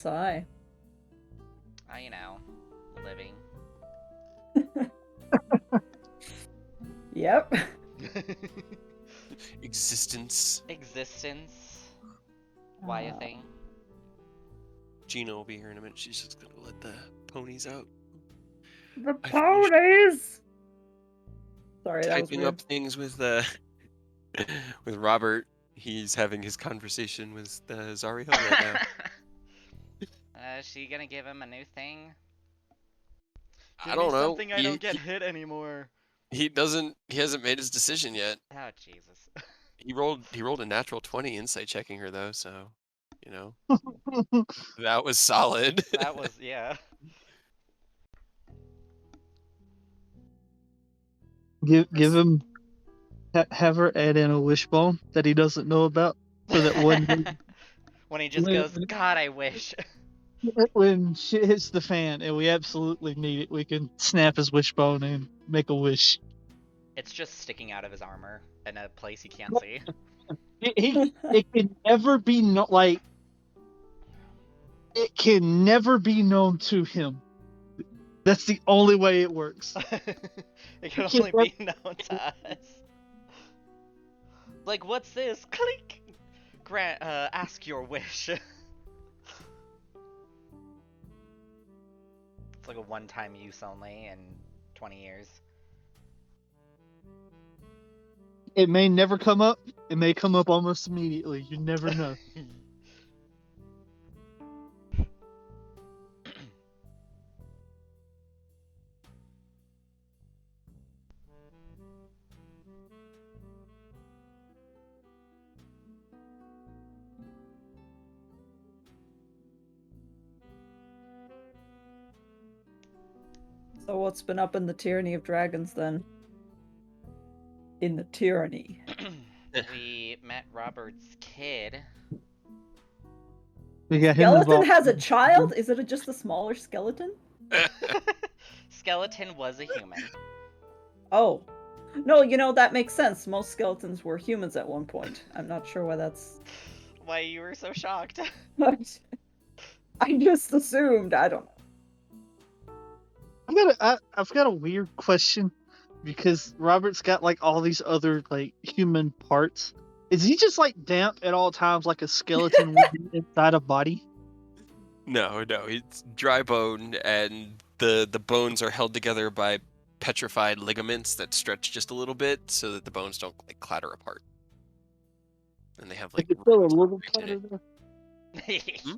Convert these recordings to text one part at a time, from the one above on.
Sigh. You know, living. Yep. Existence. Existence. Why a thing? Gina will be here in a minute. She's just gonna let the ponies out. The I finished ponies! Sorry, that was typing weird. up things with with Robert. He's having his conversation with Zariel right now. Is she gonna give him a new thing? I don't know. Something I don't get hit anymore. He hasn't made his decision yet. Oh Jesus. He rolled a natural 20 insight checking her though, so you know. That was solid. That was yeah. Give him, have her add in a wishbone that he doesn't know about for that one day. When he just goes, God, I wish. When shit hits the fan and we absolutely need it, we can snap his wishbone and make a wish. It's just sticking out of his armor in a place he can't see. It can never be it can never be known to him. That's the only way it works. It can only be known to us. Like, what's this? Click. Grant, ask your wish. It's like a one-time use only in 20 years. It may never come up. It may come up almost immediately. You never know. So what's been up in the Tyranny of Dragons then? In the Tyranny. We met Robert's kid. We got him Skeleton involved. has a child? Is it just a smaller skeleton? Skeleton was a human. Oh. No, that makes sense. Most skeletons were humans at one point. I'm not sure why that's... Why you were so shocked? I just assumed. I don't know. I've got a weird question because Robert's got like all these other like human parts. Is he just like damp at all times like a skeleton would be inside a body? No, it's dry bone, and the bones are held together by petrified ligaments that stretch just a little bit so that the bones don't like clatter apart. And they have like It's still a roots little in it. part there.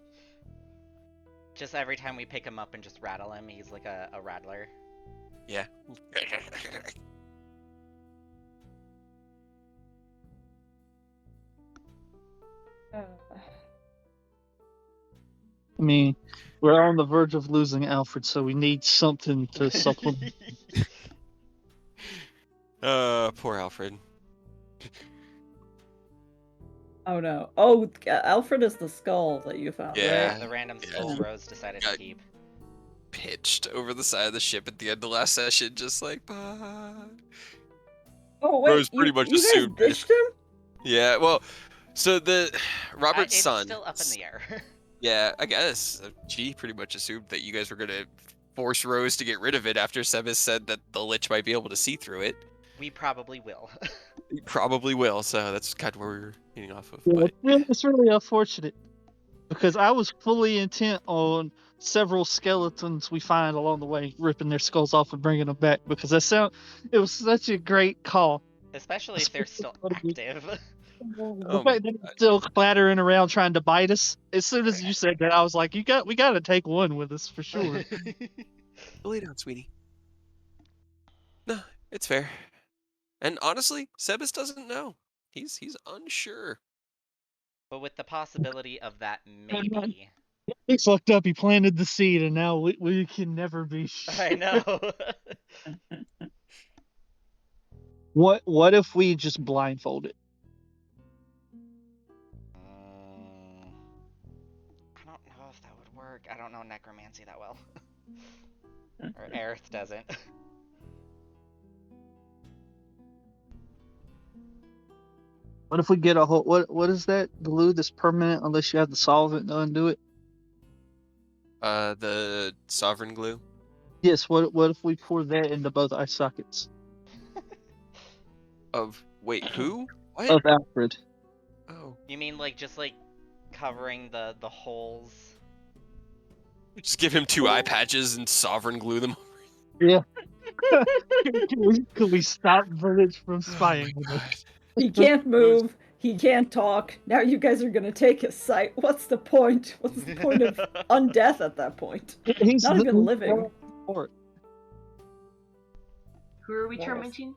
Just every time we pick him up and just rattle him, he's like a rattler. Yeah. I mean, we're on the verge of losing Alfred, so we need something to supplement. Poor Alfred. Oh no. Oh, Alfred is the skull that you found, Yeah. right? The random skull Rose decided to keep. Pitched over the side of the ship at the end of the last session, just like, bye. Oh wait, Rose pretty much you guys assumed it. ditched him? Yeah, well, so Robert's it's son. still up in the air. Yeah, I guess. She pretty much assumed that you guys were gonna force Rose to get rid of it after Sebas said that the Lich might be able to see through it. We probably will. He probably will, so that's kind of where we were getting off of. Yeah, But it's really unfortunate because I was fully intent on several skeletons we find along the way, ripping their skulls off and bringing them back because it was such a great call. Especially if they're still active. The fact that they're still clattering around trying to bite us. As soon as you said that, I was like, we got to take one with us for sure. lay down, sweetie. No, it's fair. And honestly, Sebas doesn't know. He's unsure. But with the possibility of that maybe. He fucked up. He planted the seed, and now we can never be sure. I know. What if we just blindfold it? I don't know if that would work. I don't know necromancy that well. Or Aerith doesn't. What if we get a whole what is that glue that's permanent unless you have the solvent to undo it? The sovereign glue. Yes. What if we pour that into both eye sockets Wait, who? What? of Alfred? Oh, You mean like just like covering the holes? just give him 2 eye patches and sovereign glue them. Yeah. Can we stop Village from Oh spying my on god. us? He can't move. He can't talk. Now you guys are gonna take his sight. What's the point? What's the point of undeath at that point? He's Not even living. for it. Who are we Morals. tormenting?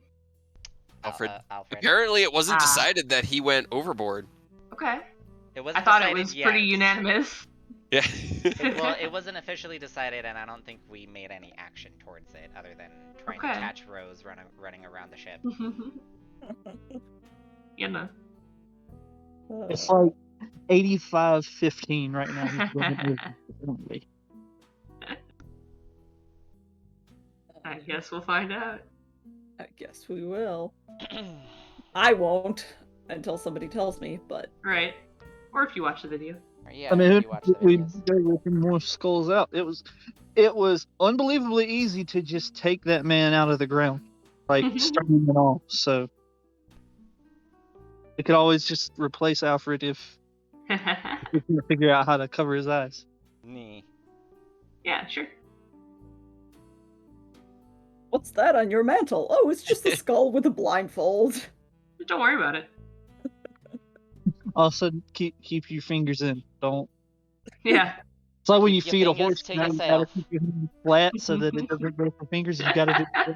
Alfred. Alfred. Apparently, it wasn't Ah. decided that he went overboard. Okay. It I wasn't thought it decided was yet. pretty unanimous. Yeah. Well, it wasn't officially decided, and I don't think we made any action towards it other than trying to Okay. catch Rose running around the ship. You know. It's like 85-15 right now. Apparently. I guess we'll find out. I guess we will. I won't until somebody tells me, but Right. Or if you watch the video. Yeah, I mean, if you watch the we videos. go ripping more skulls out. It was unbelievably easy to just take that man out of the ground, like starting it off. So we could always just replace Alfred if we can figure out how to cover his eyes. Nee. Yeah, sure. what's that on your mantle? Oh, it's just a skull with a blindfold. Don't worry about it. Also, keep your fingers in. Don't. Yeah. It's like when you Keep feed your a fingers horse, to you gotta yourself. keep your hands flat so that it doesn't go for fingers. You gotta do.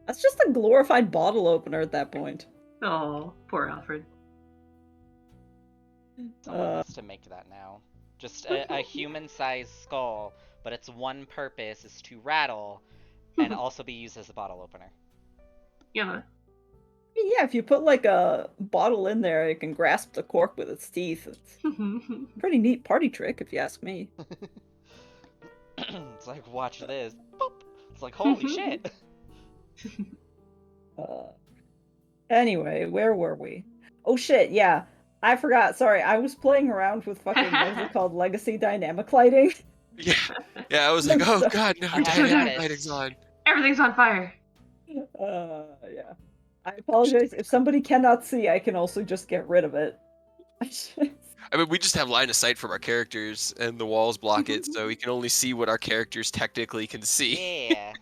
That's just a glorified bottle opener at that point. Oh, poor Alfred. Someone needs to make that now. Just a human-sized skull, but its one purpose is to rattle and also be used as a bottle opener. You know. I mean, yeah, if you put like a bottle in there, it can grasp the cork with its teeth. It's a pretty neat party trick, if you ask me. It's like, watch this. Boop. It's like, holy shit. Anyway, where were we? Oh shit, yeah. I forgot. Sorry, I was playing around with fucking, what is it called? Legacy dynamic lighting. Yeah. Yeah, I was like, oh god, no, I dynamic noticed. lighting's on. Everything's on fire. Yeah. I apologize. If somebody cannot see, I can also just get rid of it. I mean, we just have line of sight from our characters, and the walls block it, so we can only see what our characters technically can see. Yeah.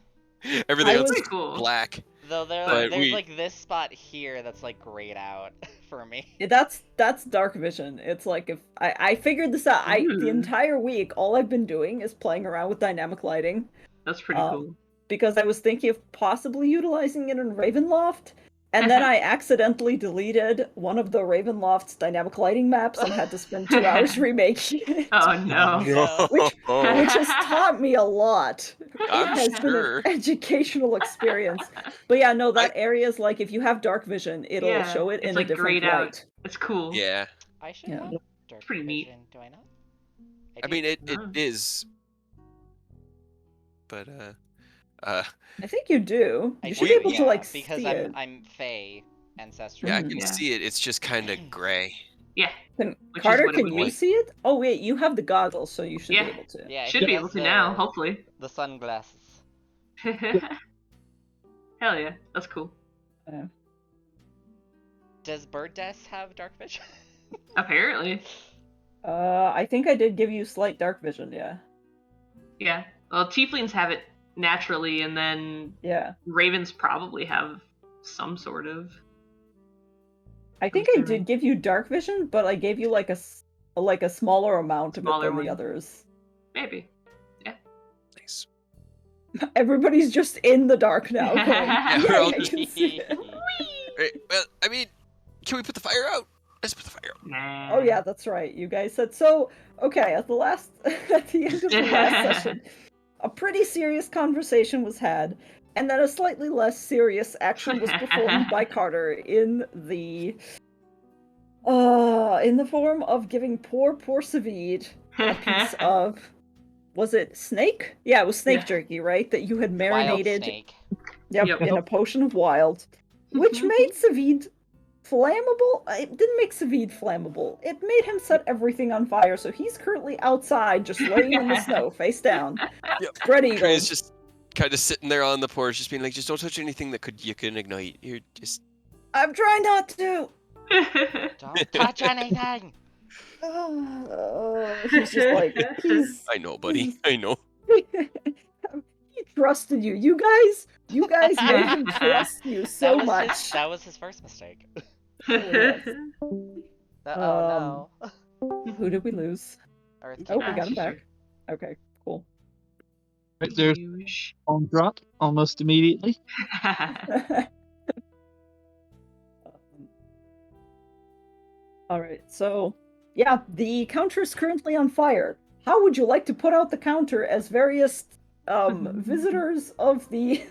Everything I else was- is Cool. black. Though But there's we- like this spot here that's like grayed out for me. That's dark vision. It's like if I figured this out. The entire week, all I've been doing is playing around with dynamic lighting. That's pretty cool. Because I was thinking of possibly utilizing it in Ravenloft, and then I accidentally deleted one of the Ravenloft's dynamic lighting maps and had to spend 2 hours remaking it. Oh no. Which has taught me a lot. I'm It has sure. been an educational experience. But yeah, no, that area is like if you have dark vision, it'll Yeah, show it it's in like a different grayed out. light. It's cool. Yeah. I should Yeah. have dark pretty neat. vision. Do I not? I do. mean, it No. is. But, I think you do. I You do, should be able yeah, to like because see I'm it. I'm Fey ancestral. yeah, I can Yeah. see it. It's just kind of gray. Yeah. Can, Which is Carter, what it can would you be. see it? Oh wait, you have the goggles, so you should Yeah. be able to. Yeah, Should he be has able to now, the- hopefully. The sunglasses. Hell yeah, that's cool. Does Bird Death have dark vision? Apparently. I think I did give you slight dark vision, yeah. Yeah. Well, tieflings have it naturally, and then Yeah. ravens probably have some sort of. I think I did give you dark vision, but I gave you like a smaller amount of it Smaller than one. the others. Maybe. Nice. Everybody's just in the dark now. Going, Yeah, we're all "Yay, I can see it." Right, well, I mean, can we put the fire out? Let's put the fire out. Nah. Oh yeah, that's right. You guys said so. Okay, at the end of the last session, a pretty serious conversation was had, and then a slightly less serious action was performed by Carter in the form of giving poor Savid a piece of, was it snake? Yeah, it was snake Yeah. jerky, right? That you had Wild marinated snake. Yep, Yep. in a potion of wild, which made Savid flammable? It didn't make Savid flammable. It made him set everything on fire, so he's currently outside, just laying in the snow, face down. Yep. Spread Trey's eagles. just kind of sitting there on the porch, just being like, just don't touch anything that you can ignite. You're just. I'm trying not to. Don't touch anything. He's just like, I know, buddy. I know. he trusted you. You guys made him trust you so much. That was his first mistake. Oh, Oh no. Who did we lose? Earth Oh, King we got him Sure. back. Okay, cool. Right there's Huge. on drop almost immediately. All right, so yeah, the counter is currently on fire. How would you like to put out the counter as various visitors of the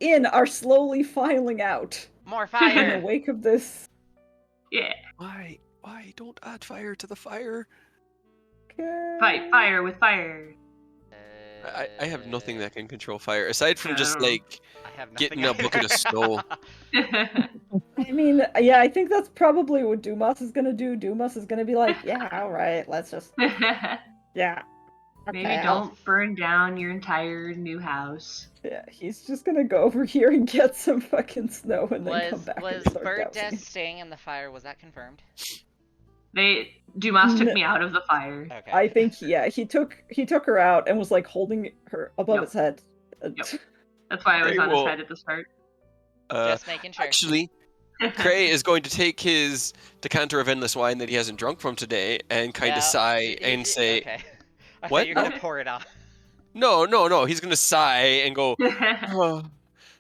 inn are slowly filing out More in the fire. wake of this? Yeah. Why don't add fire to the fire? Fight fire with fire. I have nothing that can control fire aside from just I don't like I have getting nothing a bucket of snow. I mean, yeah, I think that's probably what Dumas is gonna do. Dumas is gonna be like, yeah, all right, let's just, yeah. Maybe okay, don't burn down your entire new house. Yeah, he's just gonna go over here and get some fucking snow and then come back Was and start Bird dousing. Death staying in the fire? Was that confirmed? Dumas took No. me out of the fire. Okay. I think, yeah, he took her out and was like holding her above Yep. his head. Yep. That's why I was Okay, on well- his head at the start. Just making sure. Actually, Cray is going to take his decanter of endless wine that he hasn't drunk from today and kind Yeah, of sigh and say, Okay. I What? thought you were gonna pour it on. no. He's going to sigh and go, oh,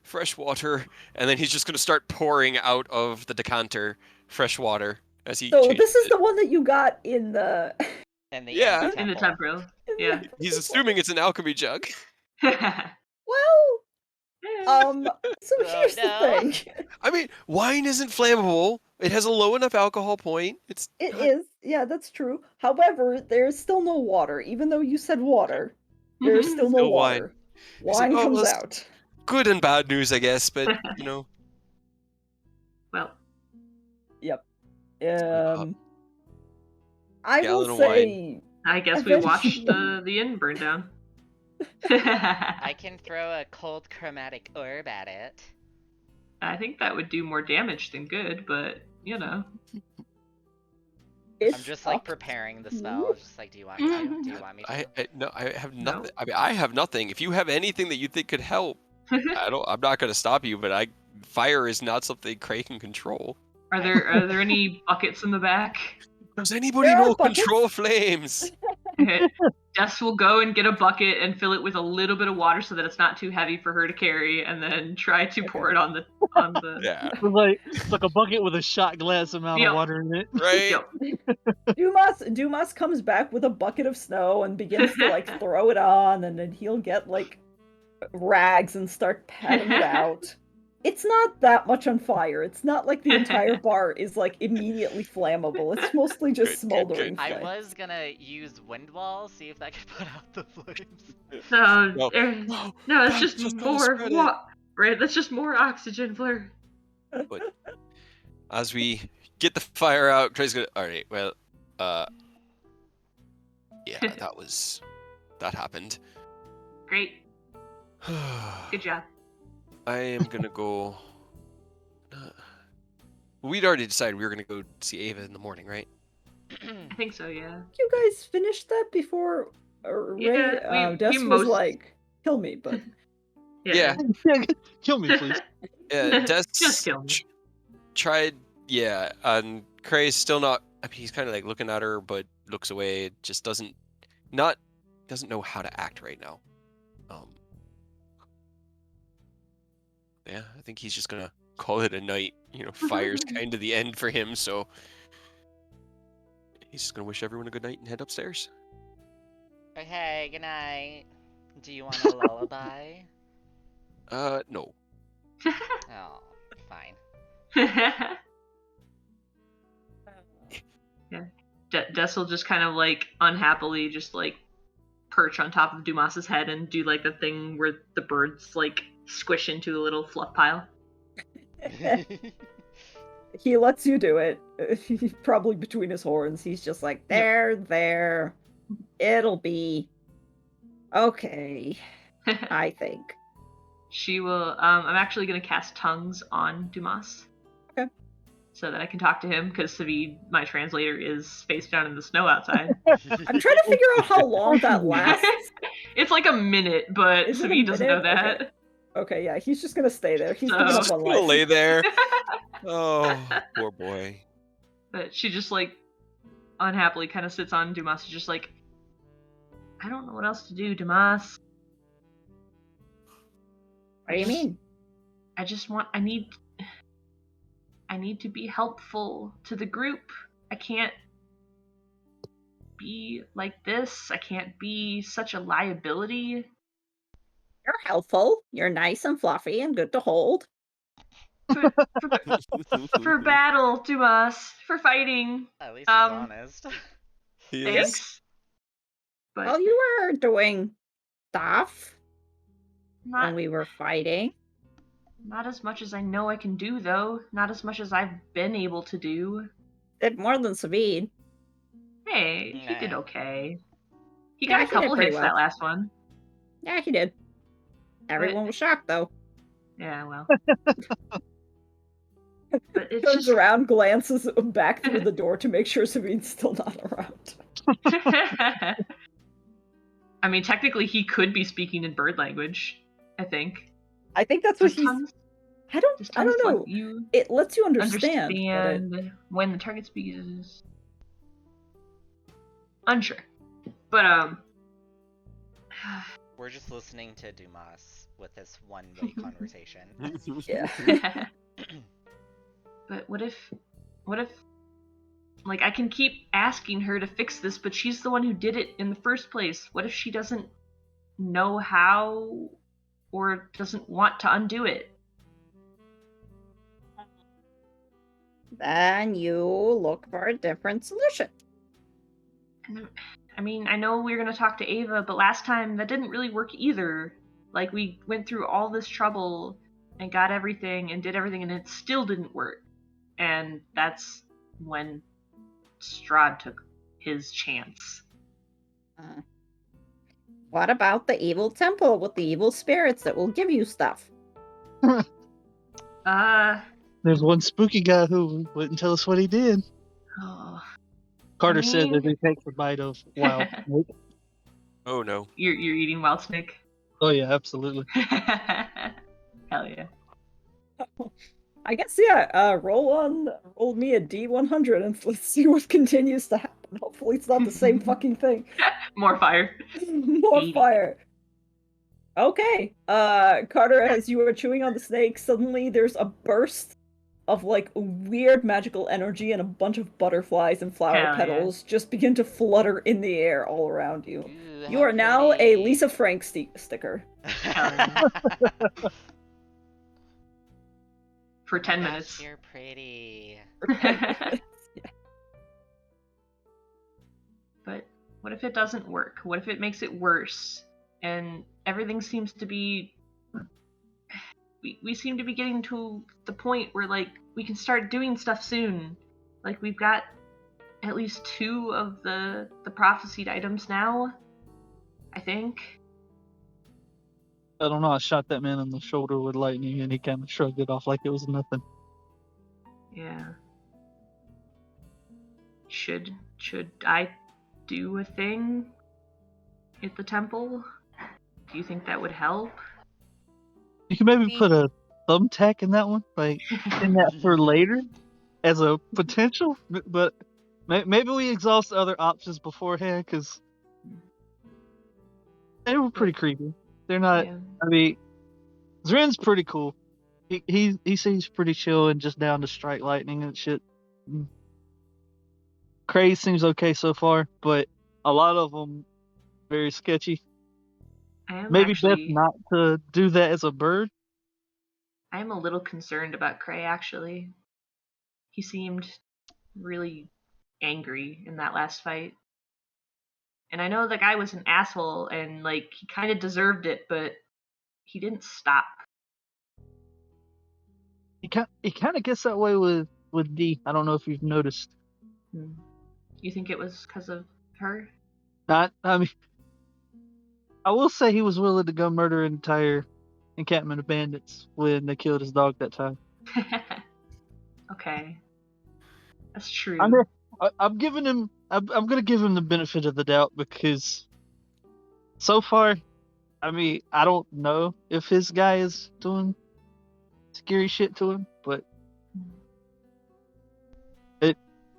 fresh water. And then he's just going to start pouring out of the decanter fresh water as he So changes this is it. the one that you got in the. In the Yeah. In the temporal. Yeah. He's assuming it's an alchemy jug. Well, so Oh, here's no. the thing. I mean, wine isn't flammable. It has a low enough alcohol point. It's It not- is, yeah, that's true. However, there's still no water. Even though you said water, there's still no Still wine. water. It's Wine like, oh, comes well, it's- out. good and bad news, I guess, but Well, Yep. up. I Gallon will of wine. say, I guess we watched Eventually. the inn burn down. I can throw a cold chromatic orb at it. I think that would do more damage than good, but you know. it's I'm just like up preparing the to spell. you. Just like, do you want me to? Do you want me to? I have No. nothing. I mean, I have nothing. If you have anything that you think could help, I'm not going to stop you. But fire is not something Cray can control. Are there any buckets in the back? Does anybody There are know buckets. control flames? Okay. Jess will go and get a bucket and fill it with a little bit of water so that it's not too heavy for her to carry, and then try to pour it on the Yeah. It's like a bucket with a shot glass amount Yep. of water in it. Right. Yep. Dumas comes back with a bucket of snow and begins to like throw it on, and then he'll get like rags and start patting it out. It's not that much on fire. It's not like the entire bar is like immediately flammable. It's mostly just Good, good, smoldering good. I flame. was gonna use wind wall, see if that could put out the flames. No, No. no, No, it's God, just just gotta more spread it. right. That's just more oxygen, Fleur. As we get the fire out, Cray's gonna. All right. Well, yeah, that happened. Great, good job. I am gonna go. We'd already decided we were gonna go see Ava in the morning, right? I think so, yeah. You guys finished that before Ray? Yeah, Des we was most- like, "Kill me," but Yeah. Kill me, please. Yeah, Des Just kill me. tried. Yeah, and Cray's still not. I mean, he's kind of like looking at her, but looks away. Just doesn't know how to act right now. Yeah, I think he's just gonna call it a night. You know, fire's kind of the end for him, so he's just gonna wish everyone a good night and head upstairs. Okay, good night. Do you want a lullaby? No. Oh, fine. Yeah. Des will just kind of like unhappily just like perch on top of Dumas's head and do like the thing where the birds like squish into a little fluff pile. He lets you do it. Probably between his horns. He's just like, there. It'll be okay, I think. She will. I'm actually gonna cast tongues on Dumas. Okay. So that I can talk to him, because Savid, my translator, is face down in the snow outside. I'm trying to figure out how long that lasts. It's like a minute, but Is it a Savid doesn't know minute? that. Okay, yeah, he's just gonna stay there. He's So- giving up Just on gonna life. lay there. Oh, poor boy. But she just like unhappily kind of sits on Dumas, just like, I don't know what else to do, Dumas. What do you mean? I need to be helpful to the group. I can't be like this. I can't be such a liability. You're helpful. You're nice and fluffy and good to hold. For battle, Dumas. For fighting. At least he's Um, honest. He is. Thanks. But Well, you were doing stuff when not, we were fighting. not as much as I know I can do, though. Not as much as I've been able to do. Did more than Savid. Hey, he did Nah. okay. He Yeah, got a he did couple pretty hits well. that last one. Yeah, he did. Everyone was shocked, though. Yeah, well. But it's Turns just... around, glances back through the door to make sure Savid's still not around. I mean, technically, he could be speaking in bird language, I think. I think that's what Does he's. tongues, I does don't tongues let know. you It lets you understand. understand when the target speaks? Unsure. But, We're just listening to Dumas with this one-way conversation. Yeah. but what if, like, I can keep asking her to fix this, but she's the one who did it in the first place. What if she doesn't know how, or doesn't want to undo it? Then you look for a different solution. I mean, I know we were going to talk to Ava, but last time that didn't really work either. Like, we went through all this trouble and got everything and did everything, and it still didn't work. And that's when Strahd took his chance. What about the evil temple with the evil spirits that will give you stuff? There's one spooky guy who wouldn't tell us what he did. Oh, Carter I said mean- that he takes a bite of wild snake. Oh no. you're eating wild snake? Oh yeah, absolutely. Hell yeah. I guess, yeah, roll me a D100 and let's see what continues to happen. Hopefully it's not the same fucking thing. More fire. More 80. fire. Okay, Carter, as you are chewing on the snake, suddenly there's a burst of, like, weird magical energy and a bunch of butterflies and flower Hell yeah. petals just begin to flutter in the air all around you. Ooh, You how are now a pretty. Lisa Frank sticker. For 10 Gosh, minutes. You're pretty. But what if it doesn't work? What if it makes it worse? And everything seems to be... We seem to be getting to the point where, like, we can start doing stuff soon. Like, we've got at least 2 of the prophesied items now, I think. I don't know. I shot that man in the shoulder with lightning, and he kind of shrugged it off like it was nothing. Yeah. Should I do a thing at the temple? Do you think that would help? You can maybe put a thumbtack in that one, like in that for later, as a potential. But maybe we exhaust other options beforehand, because they were pretty creepy. They're not. Yeah. I mean, Zren's pretty cool. He seems pretty chill and just down to strike lightning and shit. Cray seems okay so far, but a lot of them very sketchy. I am Maybe actually, best not to do that as a bird. I am a little concerned about Cray, actually. He seemed really angry in that last fight. And I know the guy was an asshole and, like, he kind of deserved it, but he didn't stop. He kind of gets that way with with D. I don't know if you've noticed. You think it was because of her? I mean, I will say he was willing to go murder an entire encampment of bandits when they killed his dog that time. Okay. That's true. I'm giving him. I'm gonna give him the benefit of the doubt because so far, I mean, I don't know if his guy is doing scary shit to him, but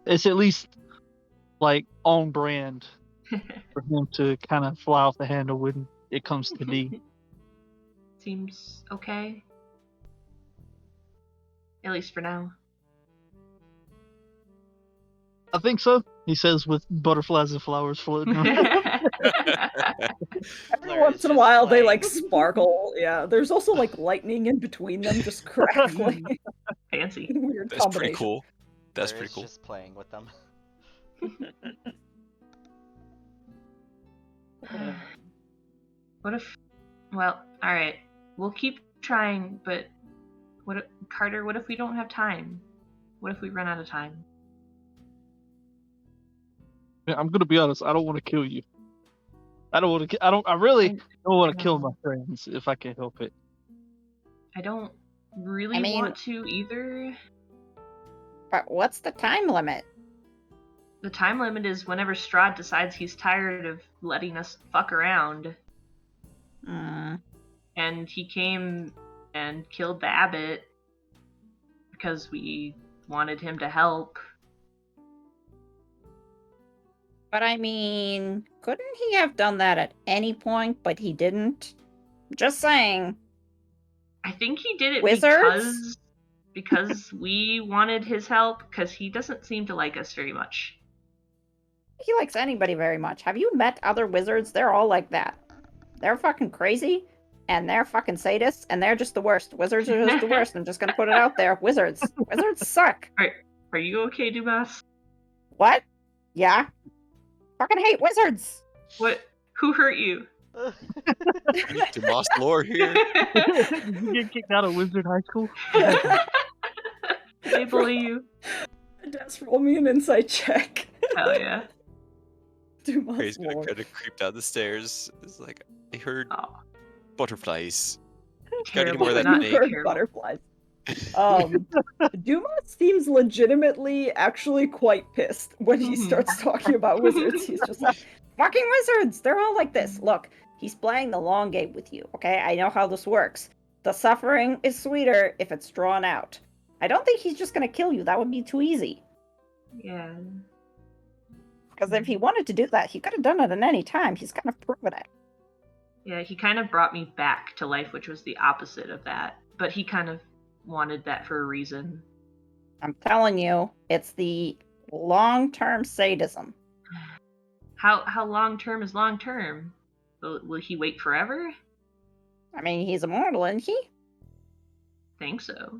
it's at least like on brand for him to kind of fly off the handle when it comes to D. Seems okay. At least for now. I think so. He says with butterflies and flowers floating around. Every Blur once is in a just while, they playing. like sparkle. Yeah, there's also like lightning in between them, just crackling. Fancy. Weird That's pretty combination. cool. That's Blur pretty is cool. just playing with them. What if? Well, all right. We'll keep trying, but what, Carter? What if we don't have time? What if we run out of time? I'm gonna be honest. I don't want to kill you. I don't want to. I really don't want to kill my friends if I can help it. I don't really want to either. But what's the time limit? The time limit is whenever Strahd decides he's tired of letting us fuck around. And he came and killed the abbot because we wanted him to help. But I mean, couldn't he have done that at any point, but he didn't? Just saying. I think he did it Wizards? because we wanted his help, because he doesn't seem to like us very much. He likes anybody very much. Have you met other wizards? They're all like that. They're fucking crazy, and they're fucking sadists, and they're just the worst. Wizards are just the worst. I'm just gonna put it out there. Wizards suck. Are you okay, Dumas? What? Yeah. Fucking hate wizards. What? Who hurt you? Dumas lore here. Did you get kicked out of Wizard High School? Did they bully you? Just roll me an insight check. Hell yeah. Dumas He's gonna lore. kind of creep down the stairs. It's like I heard Oh, butterflies. Gotta get terrible. more of that Not snake. Bird terrible. butterflies. Dumas seems legitimately actually quite pissed when he Mhm. starts talking about wizards. He's just like, fucking wizards! They're all like this. Look, he's playing the long game with you, okay? I know how this works. The suffering is sweeter if it's drawn out. I don't think he's just gonna kill you. That would be too easy. Yeah. Because if he wanted to do that, he could have done it at any time. He's kind of proven it. Yeah, he kind of brought me back to life, which was the opposite of that. But he kind of wanted that for a reason. I'm telling you, it's the long-term sadism. How long term is long term? Will he wait forever? I mean, he's immortal, isn't he? Think so.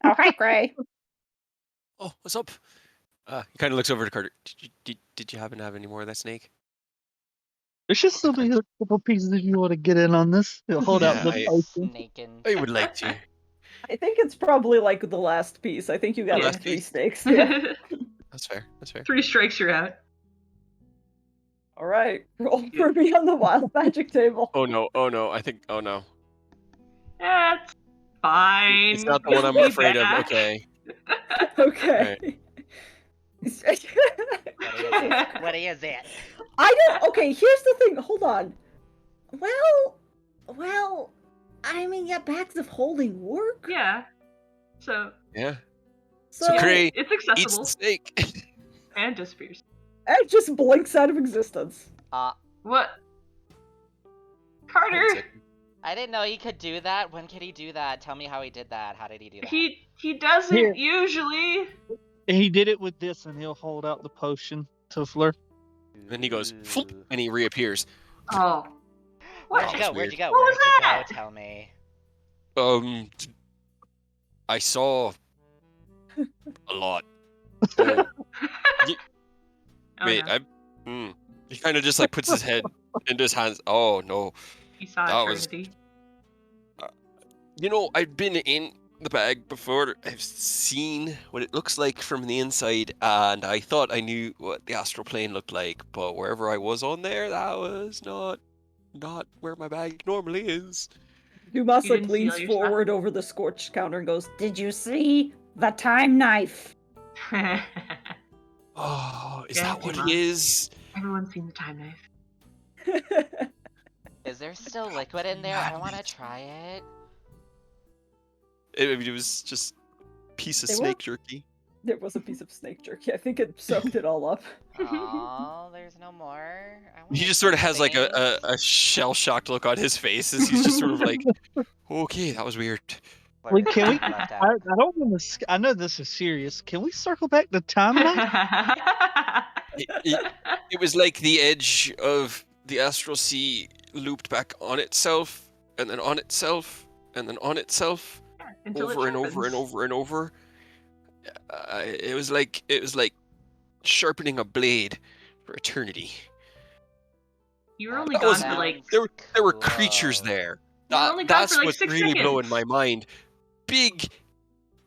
Oh, hi, Gray. Oh, what's up? He kind of looks over to Carter. Did you happen to have any more of that snake? There should still be a couple pieces if you want to get in on this. He'll hold out the Yeah, potion. Snaking. I would like to. I think it's probably like the last piece. I think you got Yeah. like 3 snakes. Yeah. That's fair. That's fair. 3 strikes, you're out. All right, roll for me on the wild magic table. Oh no! Oh no! I think. Oh no! That's fine. It's not the one I'm You'll be afraid of. back. Okay. Okay. What is it? I don't. Okay, here's the thing. Hold on. Well. I mean, yeah, bags of holding work. Yeah. So Yeah. So So Gray it's eats accessible the snake. and disappears. it just blinks out of existence. What? Carter. I didn't know he could do that. When could he do that? Tell me how he did that. How did he do that? He doesn't Here. usually. And he did it with this, and he'll hold out the potion to Fleur. Then he goes, "Floop," Ooh. and he reappears. Oh. What? Where'd you go? Where'd you go? What was Where'd you that? go? Tell me. I saw a lot. Oh, Oh, wait, no. He kind of just like puts his head into his hands. Oh no. He saw that was- eternity. I've been in the bag before. I've seen what it looks like from the inside, and I thought I knew what the astral plane looked like, but wherever I was on there, that was not where my bag normally is. Dumas You didn't see leans all your forward over the scorched counter and goes, "Did you see the time knife?" stuff. Oh, is Yeah, that what it Dumas. is? Everyone's seen the time knife. Is there still liquid in there? I want to try it. It was just a piece of They snake jerky. There was a piece of snake jerky. I think it soaked it all up. Oh, there's no more. I He wanted just sort of has like things. a shell-shocked look on his face as he's just sort of like, okay, that was weird. Wait, can we? Left I out. don't want to. I know this is serious. Can we circle back to time knife? It was like the edge of the astral sea looped back on itself, and then on itself, and then on itself, Until over it and over and sharpens. over and over. It was like sharpening a blade for eternity. You were That only That gone was- for like There were creatures cool. there. You were only gone That's for like what's 6 really blowing seconds. my mind. Big,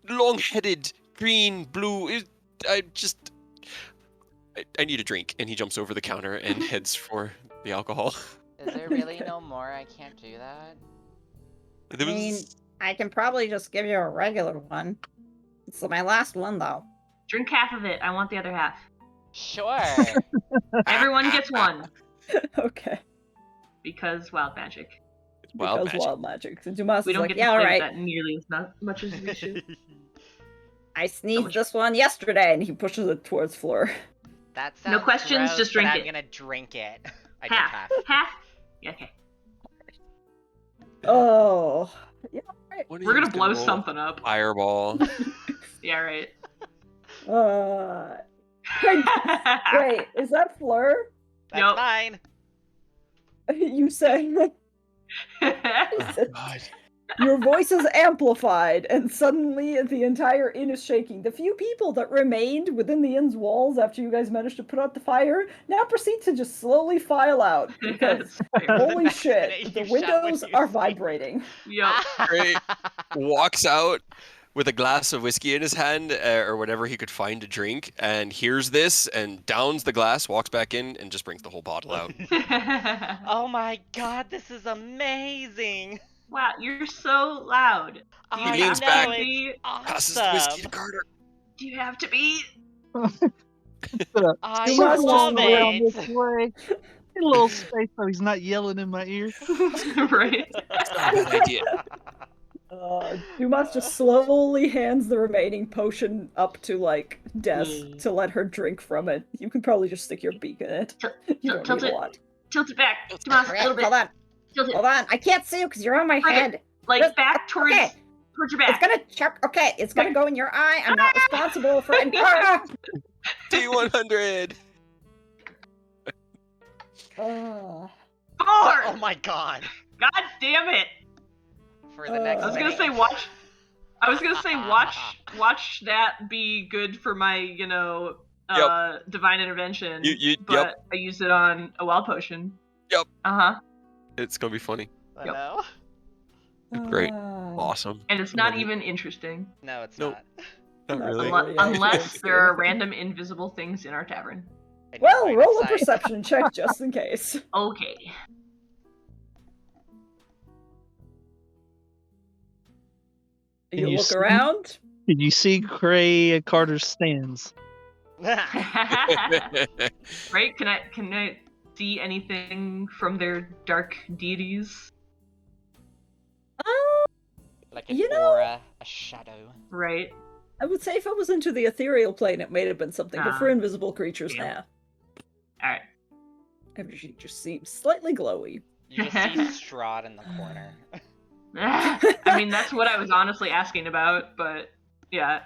long-headed, green, blue. I need a drink, and he jumps over the counter and heads for the alcohol. Is there really Okay. no more? I can't do that. There was I can probably just give you a regular one. It's my last one, though. Drink half of it. I want the other half. Sure. Everyone gets one Okay. because wild magic. wild Because magic. wild magic. So Dumas We is don't like, get "Yeah, to all play right. with that nearly as much as we should. I sneezed much- this one yesterday, and he pushes it towards Fleur. That No sounds questions, gross, just drink but it. I'm gonna drink it. I drink Half. half. Half? Yeah, okay. Oh. One of We're you gonna is blow roll something up. Fireball. Yeah, right. Wait, is that Fleur? That's Yup. mine. You say Oh, God. your voice is amplified, and suddenly the entire inn is shaking. The few people that remained within the inn's walls after you guys managed to put out the fire now proceed to just slowly file out because That's fair. holy next minute shit, the you shout when windows you are see- vibrating. Yup. Great. Walks out with a glass of whiskey in his hand, or whatever he could find to drink, and hears this and downs the glass, walks back in, and just brings the whole bottle out. Oh my god, this is amazing! Wow, you're so loud. Do you I leans know, back. it's be? Passes the whiskey to awesome! Carter. Do you have to be? I You must love just around it! this way. A little space so he's not yelling in my ear. Right. It's not a bad idea. Dumas just slowly hands the remaining potion up to, like, Des Mm. to let her drink from it. You can probably just stick your beak in it. You don't Tilt need a it. lot. Tilt it back. Tomas, a Okay, little bit. hold on. Tilt it. Hold on. I can't see you because you're on my Further. head. Like Just- back towards okay. towards your It's back. gonna choke. Okay, it's gonna go in your eye. I'm not responsible for it. T100. Uh, 4! Oh my god! God damn it! For the next I was gonna minute. say watch. I was gonna say watch that be good for my, divine intervention. Yep. But I used it on a wild potion. Yep. Uh-huh. It's gonna be funny. I Yep. know. Great. uh, Awesome. And it's not Love it. even interesting. No, it's Nope. not. Not really. Unle- Yeah, Unless it's there are good. random invisible things in our tavern. And Well, you're roll a right inside. perception check just in case. Okay. You you look see- around. Did you see Cray at Carter's stands? Right? Can I see anything from their dark deities? Like an You know- aura, a shadow. Right. I would say if I was into the ethereal plane, it may have been something, but for Ah, invisible creatures, yeah. nah. Alright. Everything just seems slightly glowy. You just see Strahd in the corner. I mean, that's what I was honestly asking about, but yeah.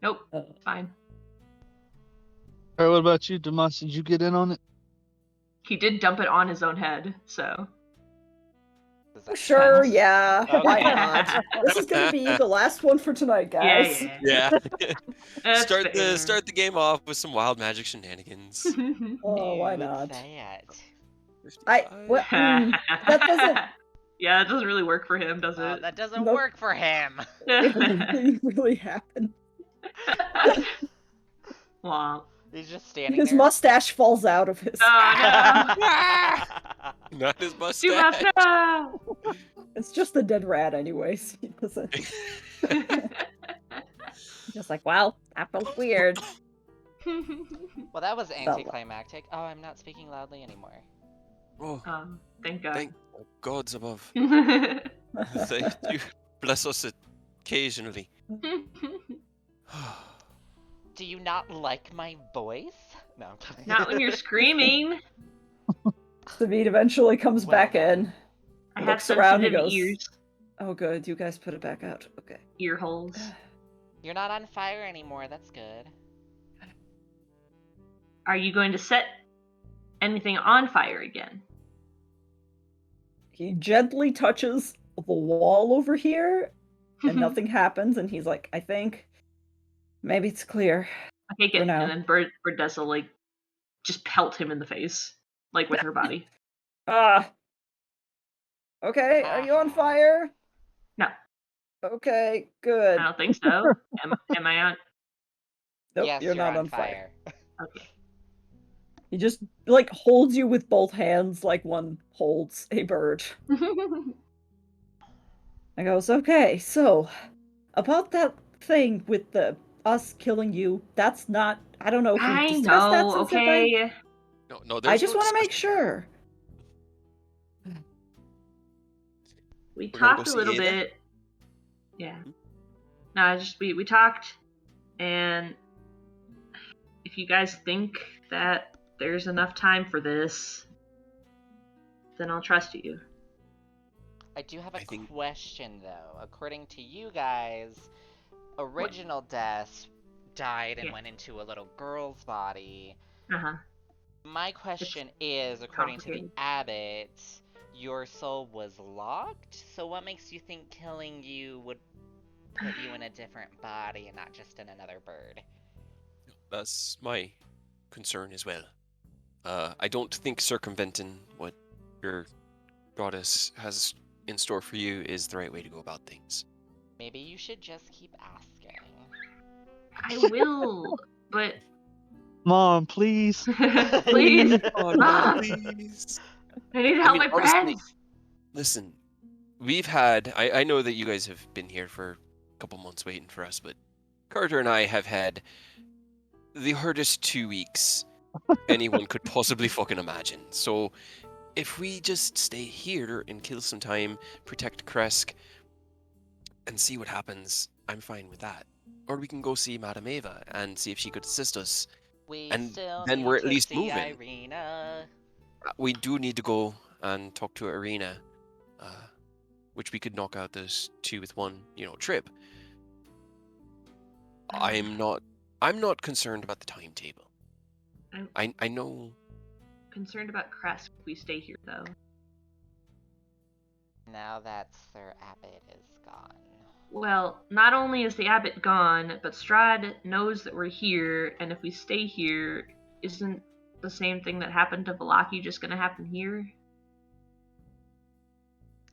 Nope. Uh, Fine. Alright, what about you, Damas? Did you get in on it? He did dump it on his own head, so. Does that Sure, count? yeah. Why Okay. not? This is gonna be the last one for tonight, guys. Yeah. Yeah. That's start fair. the game off with some wild magic shenanigans. Oh, why You would not? say it. I- 55. what- that doesn't- Yeah, it doesn't really work for him, does Oh, it? that doesn't Nope. work for him. It didn't really happen. Wow. He's just standing His there. mustache falls out of his. Oh Not his no! Too much. mustache. No! It's just a dead rat, anyways. He doesn't. Just like, well, that felt weird. Well, that was anticlimactic. Oh, I'm not speaking loudly anymore. Oh, Thank God. thank gods above. Thank you. Bless us occasionally. Do you not like my voice? No, I'm kidding. Not when you're screaming. David eventually comes Well, back then. in. I have Looks around and sensitive goes, ears. "Oh, good. You guys put it back out. Okay." Ear holes. You're not on fire anymore. That's good. Are you going to set anything on fire again? He gently touches the wall over here, and nothing happens. And he's like, "I think maybe it's clear." Okay, For good. now. And then Birdessa like just pelt him in the face, like with her body. Ah. Okay. Are you on fire? No, Okay. Good. I don't think so. Am I on? Nope. Yes, you're not on Okay. He just like holds you with both hands, like one holds a bird. I goes, okay, so about that thing with the us killing you, that's not. I don't know if we've I discussed that know. since that night. Okay. No, I just want to make sure. We We're gonna talked go a see little Ada? bit. Yeah. No, just we talked, and if you guys think that there's enough time for this, then I'll trust you. I do have I a think- question, though. According to you guys, original Death died and Yeah. went into a little girl's body. Uh huh. My question is, according to the complicated. abbot, your soul was locked? So what makes you think killing you would put you in a different body and not just in another bird? That's my concern as well. I don't think circumventing what your goddess has in store for you is the right way to go about things. Maybe you should just keep asking. I will, but Mom, please. please, Oh Mom, please. I need to help my honestly, friends. Listen, we've had. I know that you guys have been here for a couple months waiting for us, but Carter and I have had the hardest 2 weeks anyone could possibly fucking imagine. So, if we just stay here and kill some time, protect Kresk, and see what happens, I'm fine with that. Or we can go see Madame Eva and see if she could assist us. We And still then need we're at to least see moving. Irina. We do need to go and talk to Irina, which we could knock out those 2 with 1, trip. I'm not concerned about the timetable. I know. Concerned about Kresk if we stay here, though. Now that Sir Abbot is gone. Well, not only is the abbot gone, but Strahd knows that we're here, and if we stay here, isn't the same thing that happened to Valaki just gonna happen here?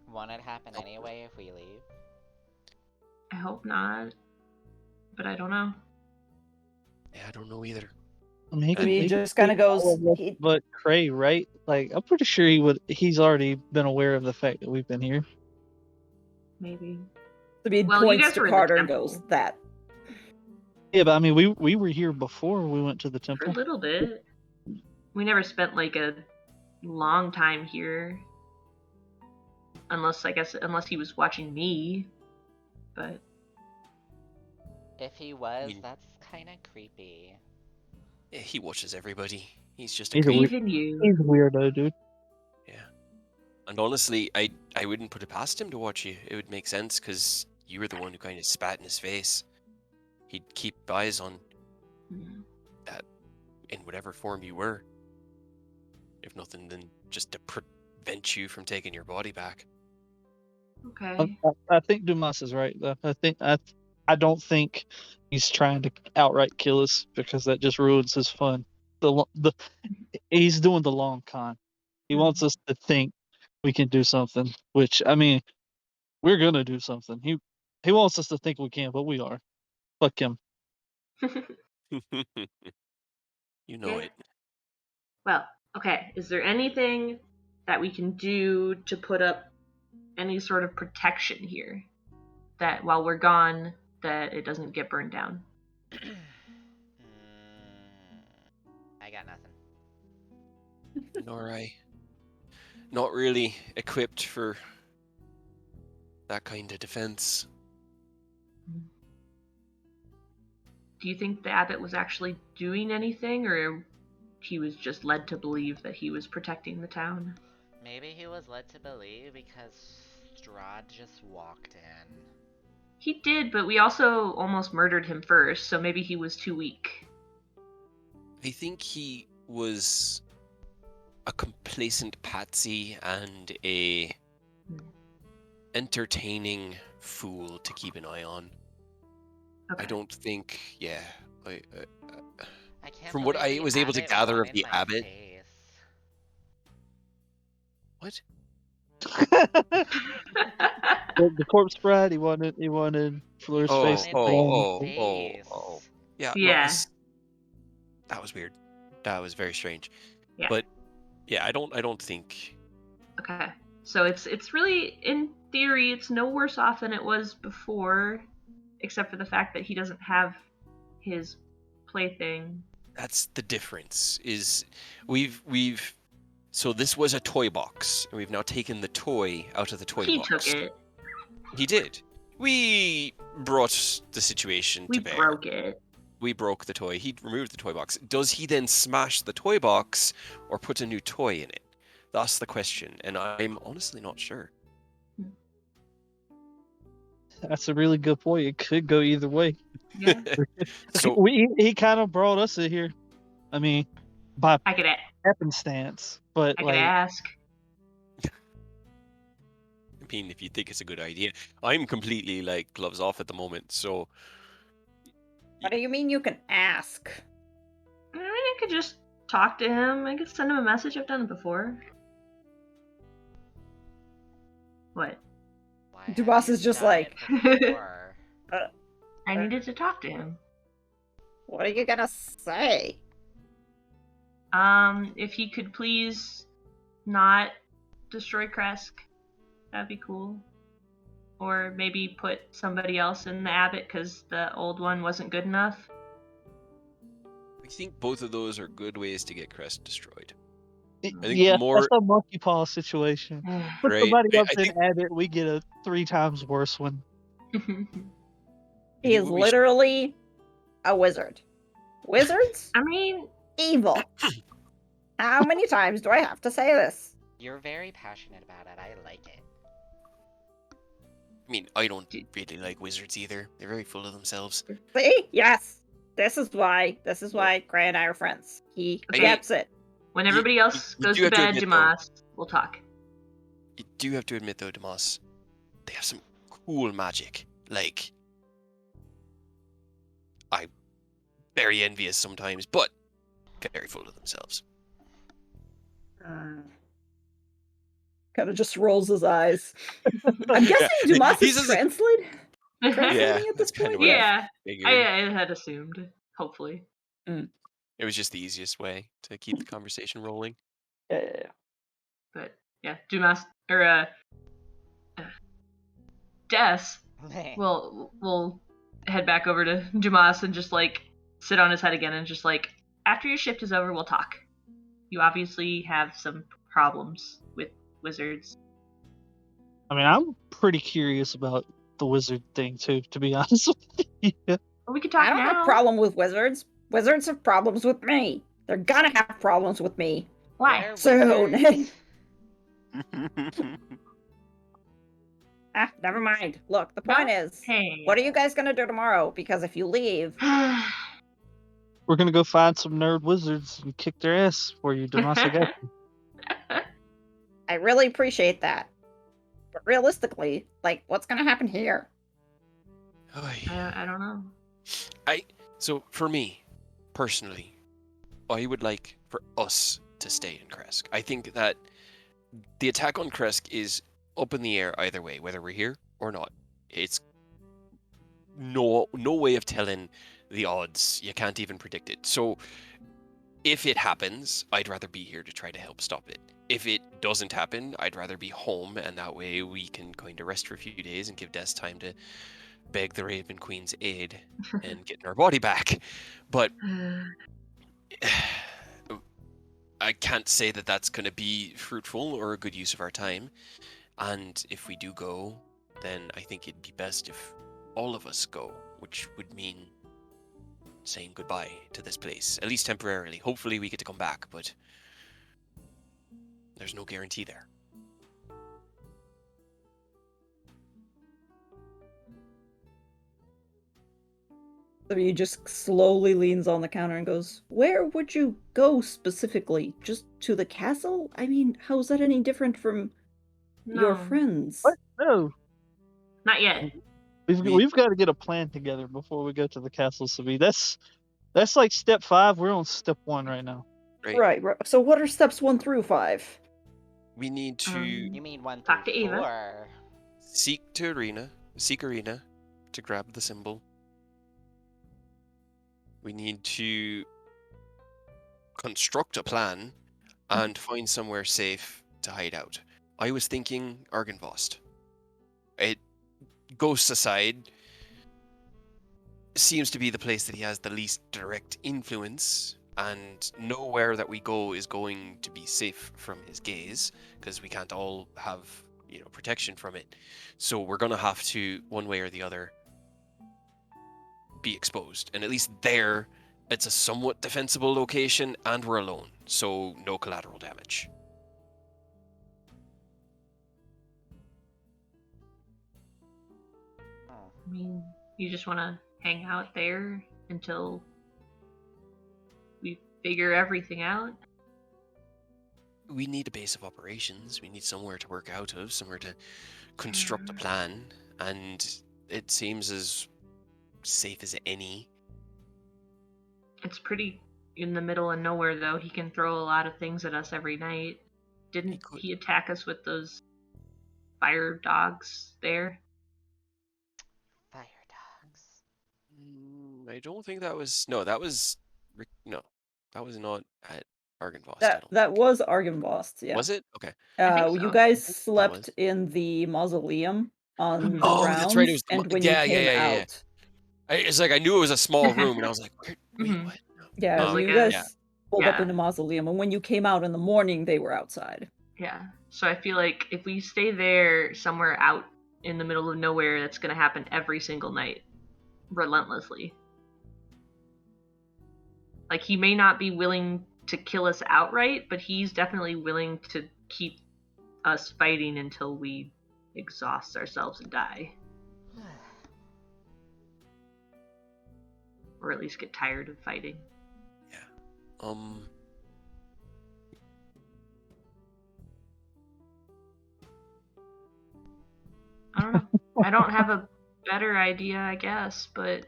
Won't it happen anyway if we leave? I hope not, but I don't know. Yeah, I don't know either. I mean, He just kind of goes. But Cray, right? Like, I'm pretty sure he's already been aware of the fact that we've been here. Maybe. David Well, you points guys to were in the Carter and temple. goes, "That." Yeah, but I mean, we were here before we went to the For a temple. little bit. We never spent like a long time here. Unless he was watching me. But If he was, mean- that's kind of creepy. Yeah, he watches everybody. He's just a He's a creep. weird- even you. He's a weirdo, dude. Yeah. And honestly, I wouldn't put it past him to watch you. It would make sense because you were the one who kind of spat in his face. He'd keep eyes on Hmm. in whatever form you were. If nothing, then just to prevent you from taking your body back. Okay. I think Dumas is right though. I don't think he's trying to outright kill us because that just ruins his fun. He's doing the long con. He wants us to think we can do something. Which, I mean, we're gonna do something. He wants us to think we can, but we are. Fuck him. You know Okay. it. Well, okay. Is there anything that we can do to put up any sort of protection here? That while we're gone, that it doesn't get burned down? I got nothing. Nor I. Not really equipped for that kind of defense. Do you think the abbot was actually doing anything, or he was just led to believe that he was protecting the town? Maybe he was led to believe because Strahd just walked in. He did, but we also almost murdered him first, so maybe he was too weak. I think he was a complacent patsy and a entertaining fool to keep an eye on. Okay. I don't think, yeah. I can't From what believe I the was able to abbot gather of wanted the my abbot, face. what? The corpse bride. He wanted Fleur's He face. wanted my Oh. face. Yeah, Yeah. no, that was weird. That was very strange. Yeah. But yeah, I don't think. Okay. So it's really, in theory, it's no worse off than it was before, except for the fact that he doesn't have his plaything. That's the difference. Is we've so this was a toy box, and we've now taken the toy out of the toy He box. took it. He did. We brought the situation We to bear. broke it. We broke the toy. He removed the toy box. Does he then smash the toy box or put a new toy in it? That's the question, and I'm honestly not sure. That's a really good point. It could go either way. Yeah. So He kind of brought us in here. I mean, by I could happenstance, but like ask. I mean, if you think it's a good idea, I'm completely like gloves off at the moment. So What do you mean you can ask? I mean, I could just talk to him. I could send him a message. I've done it before. What? Why Dubas haven't you is just done like, it before? I needed to talk to him. What are you gonna say? If he could please not destroy Kresk, that'd be cool. Or maybe put somebody else in the abbot because the old one wasn't good enough. I think both of those are good ways to get Crest destroyed. I think yeah, more that's a monkey paw situation. Put right. somebody else I in think Abbott, we get a 3 times worse one. He is what we should- literally a wizard. Wizards? I mean, Evil. How many times do I have to say this? You're very passionate about it. I like it. I mean, I don't really like wizards either. They're very full of themselves. See? Yes. This is why Gray and I are friends. He Okay. gets it. when You- everybody else you goes do to have to bed, admit, though- Jamas, we'll talk. You do have to admit, though, Damas, they have some cool magic. Like, I'm very envious sometimes, but very full of themselves. kind of just rolls his eyes. I'm guessing Dumas He's is just- translating Yeah, at that's this kind point. of what yeah, I figured. I had assumed. Hopefully. It was just the easiest way to keep the conversation rolling. Yeah. But yeah, Dumas or Des will head back over to Dumas and just like sit on his head again and just like, after your shift is over, we'll talk. You obviously have some problems with wizards. I mean, I'm pretty curious about the wizard thing too, to be honest with you. But we could talk I don't now. have a problem with wizards. Wizards have problems with me. They're gonna have problems with me. Why? They're Soon. wizards. Never mind. Look, the point is, Hey. what are you guys gonna do tomorrow? Because if you leave, We're gonna go find some nerd wizards and kick their ass for you, Damas. I got you. I really appreciate that. But realistically, like, what's gonna happen here? Oy. I don't know. So for me, personally, I would like for us to stay in Kresk. I think that the attack on Kresk is up in the air either way, whether we're here or not. It's no way of telling the odds. You can't even predict it. So if it happens, I'd rather be here to try to help stop it. If it doesn't happen, I'd rather be home, and that way we can kind of rest for a few days and give Des time to beg the Raven Queen's aid and get our body back. But I can't say that that's going to be fruitful or a good use of our time. And if we do go, then I think it'd be best if all of us go, which would mean saying goodbye to this place, at least temporarily. Hopefully we get to come back, but there's no guarantee there. So he just slowly leans on the counter and goes, "Where would you go specifically? Just to the castle? I mean, how's that any different from your No. friends?" What? No. Not yet. We've got to get a plan together before we go to the castle, Sabi. That's like step 5. We're on step 1 right now. Right. So what are steps 1 through 5? We need to You mean 1 Talk through to Eva. 4? seek Arena to grab the symbol. We need to construct a plan and find somewhere safe to hide out. I was thinking Argynvost. Ghosts aside, seems to be the place that he has the least direct influence, and nowhere that we go is going to be safe from his gaze, because we can't all have, protection from it. So we're going to have to, one way or the other, be exposed. And at least there, it's a somewhat defensible location, and we're alone, so no collateral damage. I mean, you just want to hang out there until we figure everything out? We need a base of operations. We need somewhere to work out of, somewhere to construct a plan, and it seems as safe as any. It's pretty in the middle of nowhere, though. He can throw a lot of things at us every night. Didn't he attack us with those fire dogs there? Fire dogs. I don't think that was... No, that was... No, that was not at Argynvost. That was Argynvost, yeah. Was it? Okay. I think so. You guys think that slept was. in the mausoleum on the Oh, grounds, that's right. It was the and when yeah, you came yeah. out, It's like I knew it was a small room, and I was like, wait, Mhm. what? yeah, like you a- guys pulled up yeah. in the mausoleum, and when you came out in the morning, they were outside. Yeah. So I feel like if we stay there somewhere out in the middle of nowhere, that's going to happen every single night, relentlessly. Like, he may not be willing to kill us outright, but he's definitely willing to keep us fighting until we exhaust ourselves and die. Or at least get tired of fighting. I don't know. I don't have a better idea, I guess, but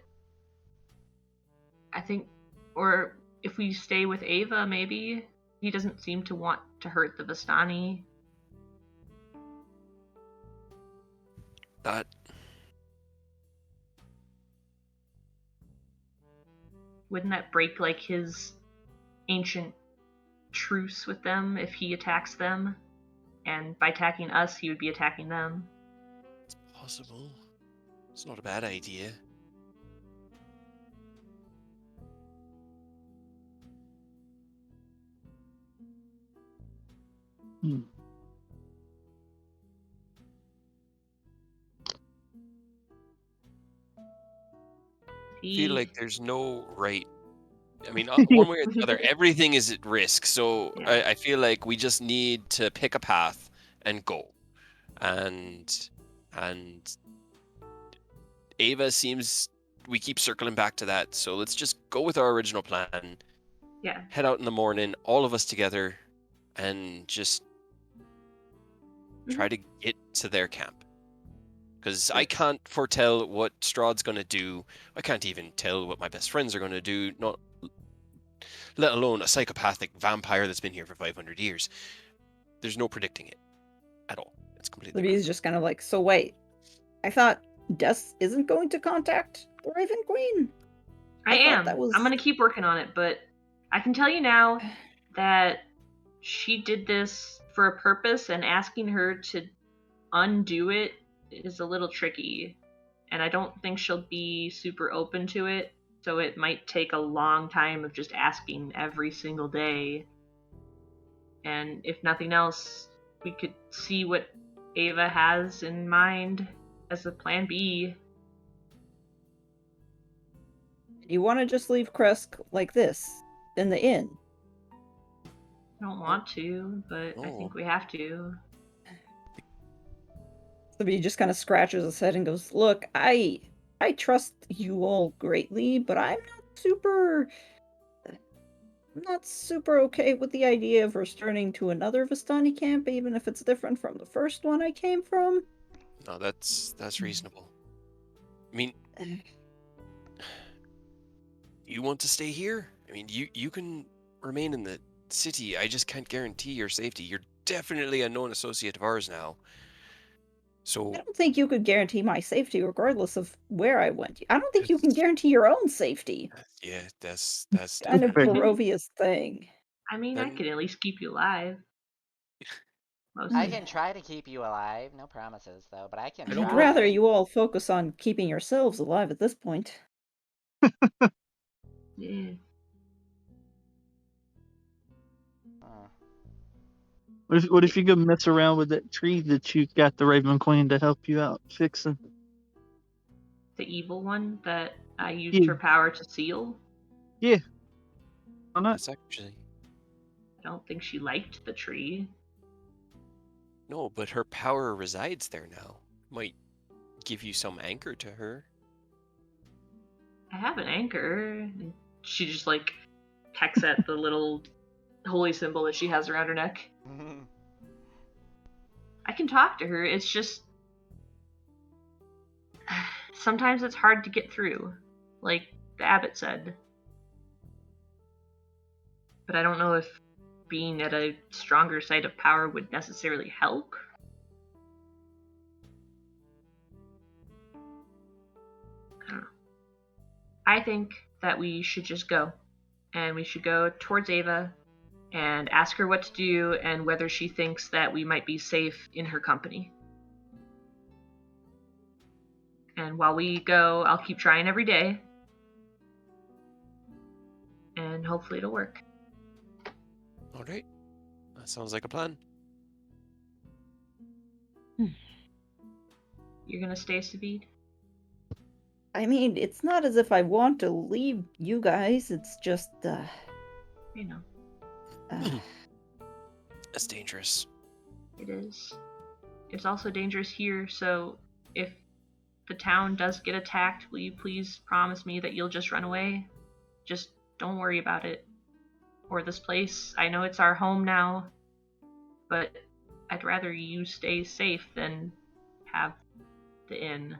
I think, or if we stay with Ava, maybe. He doesn't seem to want to hurt the Vistani. That... Wouldn't that break, like, his ancient truce with them if he attacks them? And by attacking us, he would be attacking them. It's possible. It's not a bad idea. I feel like there's no right... I mean, one way or the other, everything is at risk. So Yeah. I feel like we just need to pick a path and go. And Ava seems... We keep circling back to that. So let's just go with our original plan. Yeah. Head out in the morning, all of us together, and just try to get to their camp. Because I can't foretell what Strahd's going to do. I can't even tell what my best friends are going to do, let alone a psychopathic vampire that's been here for 500 years. there's no predicting it at all. It's completely The bee's just kind of like, so wait, I thought Des isn't going to contact the Raven Queen. I thought am. that was- I'm gonna keep working on it, but I can tell you now that she did this for a purpose, and asking her to undo it is a little tricky. And I don't think she'll be super open to it, so it might take a long time of just asking every single day. And if nothing else, we could see what Ava has in mind as a plan B. You want to just leave Kresk like this in the inn? I don't want to, but I think we have to. The bee just kind of scratches his head and goes, "Look, I trust you all greatly, but I'm not super okay with the idea of returning to another Vistani camp, even if it's different from the first one I came from." No, that's reasonable. I mean, you want to stay here? I mean, you can remain in the city. I just can't guarantee your safety. You're definitely a known associate of ours now. So I don't think you could guarantee my safety regardless of where I went. I don't think you can guarantee your own safety. yeah, that's Kind of definitely. Barovia's thing. I mean, I Then- could at least keep you alive. I Mostly. can try to keep you alive. No promises, though, but I can I don't I'd try. rather you all focus on keeping yourselves alive at this point. Yeah. Oh. What if you go mess around with that tree that you got the Raven Queen to help you out fixing? The evil one that I used Yeah. her power to seal. Why not? That's actually I don't think she liked the tree. no, but her power resides there now. Might give you some anchor to her. I have an anchor. And she just like pecks at the little holy symbol that she has around her neck. I can talk to her. It's just sometimes it's hard to get through, like the abbot said. But I don't know if being at a stronger site of power would necessarily help. I don't know. I think that we should just go. And we should go towards Ava and ask her what to do and whether she thinks that we might be safe in her company. And while we go, I'll keep trying every day. And hopefully it'll work. All right, that sounds like a plan. You're gonna stay, Savid? I mean, it's not as if I want to leave you guys, it's just, You know, That's dangerous. it is. It's also dangerous here, so if the town does get attacked, will you please promise me that you'll just run away? Just don't worry about it. Or this place. I know it's our home now, but I'd rather you stay safe than have the inn.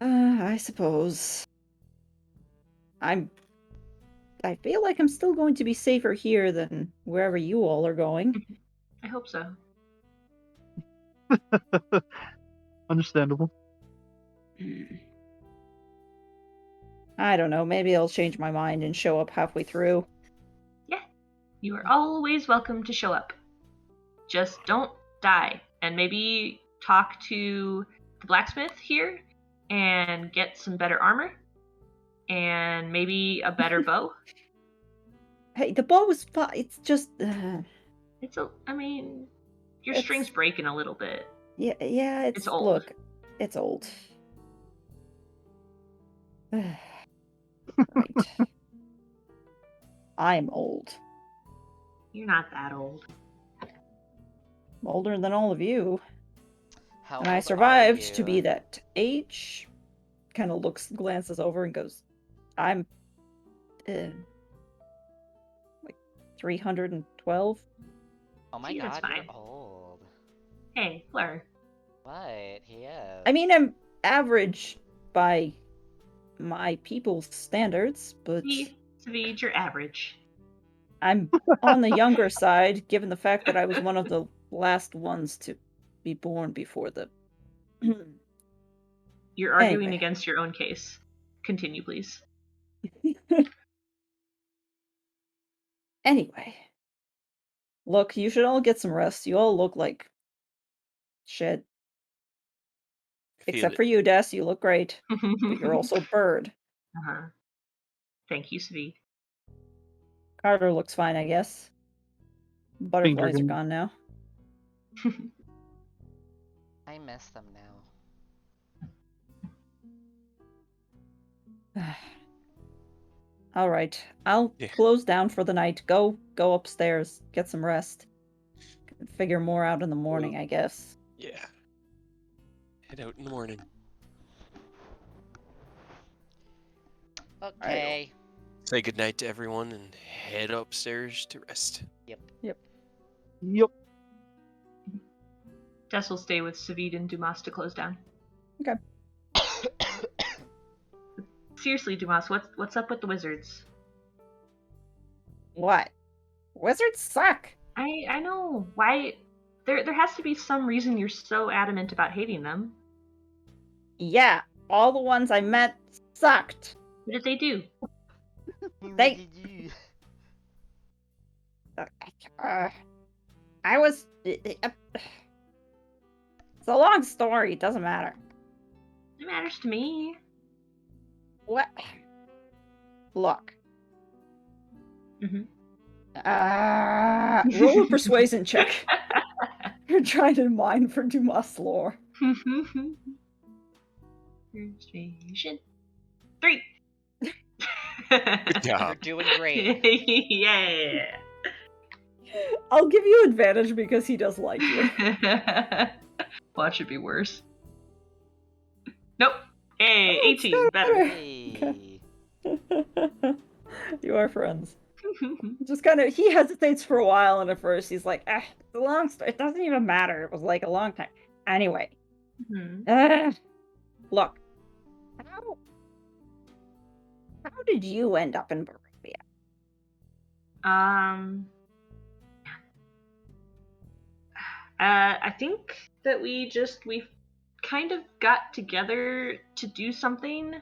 I suppose. I feel like I'm still going to be safer here than wherever you all are going. I hope so. Understandable. I don't know, maybe I'll change my mind and show up halfway through. Yeah, you are always welcome to show up. Just don't die. And maybe talk to the blacksmith here and get some better armor. And maybe a better bow. Hey, the bow is fine. It's just, I mean, your It's- string's breaking a little bit. yeah, It's old. Look, it's old. Right. I'm old. You're not that old. I'm older than all of you. How And I old are survived to you? be that age. Kind of glances over and goes, I'm, like 312. Oh my See, that's god, you're fine. old. Hey, Fleur. What? He is. I mean, I'm average by my people's standards, but See, Savid, you're average. I'm on the younger side, given the fact that I was one of the last ones to be born before the. You're arguing Anyway. against your own case. Continue, please. Anyway. Look, you should all get some rest. You all look like shit. Feel Except it. for you, Des. You look great. But you're also a bird. Uh-huh. Thank you, Svi. Carter looks fine, I guess. Butterflies are Finger gone now. I miss them now. All right. I'll Yeah. close down for the night. Go upstairs. Get some rest. Figure more out in the morning, I guess. Yeah. Head out in the morning. Okay. Say goodnight to everyone and head upstairs to rest. Yep. Des will stay with Savid and Dumas to close down. Okay. Seriously, Dumas, what's up with the wizards? What? Wizards suck. I know. Why? There has to be some reason you're so adamant about hating them. Yeah, all the ones I met sucked. What did they do? They- I was. It's a long story. It doesn't matter. It matters to me. What? Look. Mhm. Roll a persuasion check. You're trying to mine for Dumas lore. Persuasion. 3. Good You're job. doing great. Yeah. I'll give you advantage because he does like you. Watch it be worse. Nope. Hey, Oh, it's 18. Better. Hey. You are friends. Just kind of, he hesitates for a while, and at first he's like, it's a long story. It doesn't even matter. It was like a long time. Anyway. Mhm. Look. How did you end up in Barovia? I think that we kind of got together to do something.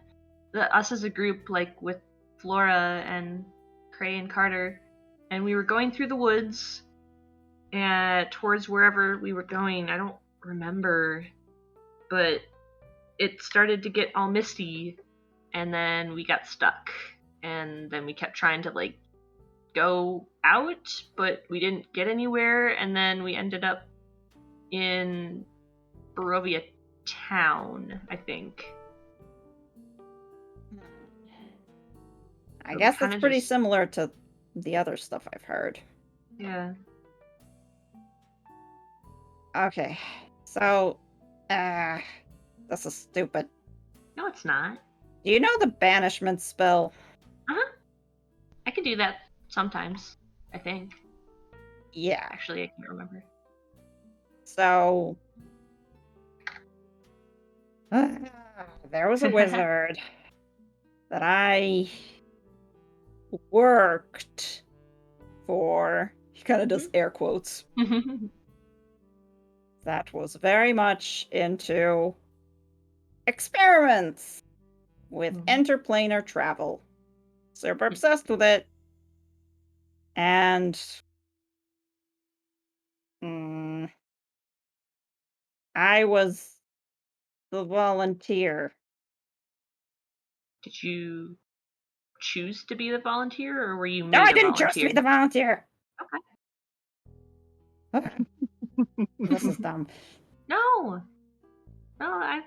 Us as a group, like with Flora and Cray and Carter, and we were going through the woods and towards wherever we were going. I don't remember, but it started to get all misty, and then we got stuck, and then we kept trying to like go out, but we didn't get anywhere, and then we ended up in Barovia town, I think. I But we guess that's kinda pretty just- similar to the other stuff I've heard. Yeah. Okay, so, this is stupid. No, it's not. Do you know the banishment spell? I can do that sometimes, I think. Yeah. Actually, I can't remember. So, there was a wizard that I worked for. He kind of does air quotes. That was very much into experiments with interplanar travel. Super obsessed with it. And I was the volunteer. Did you choose to be the volunteer, or were you made No, I a didn't choose to volunteer? be the volunteer. Okay. This is dumb. No, I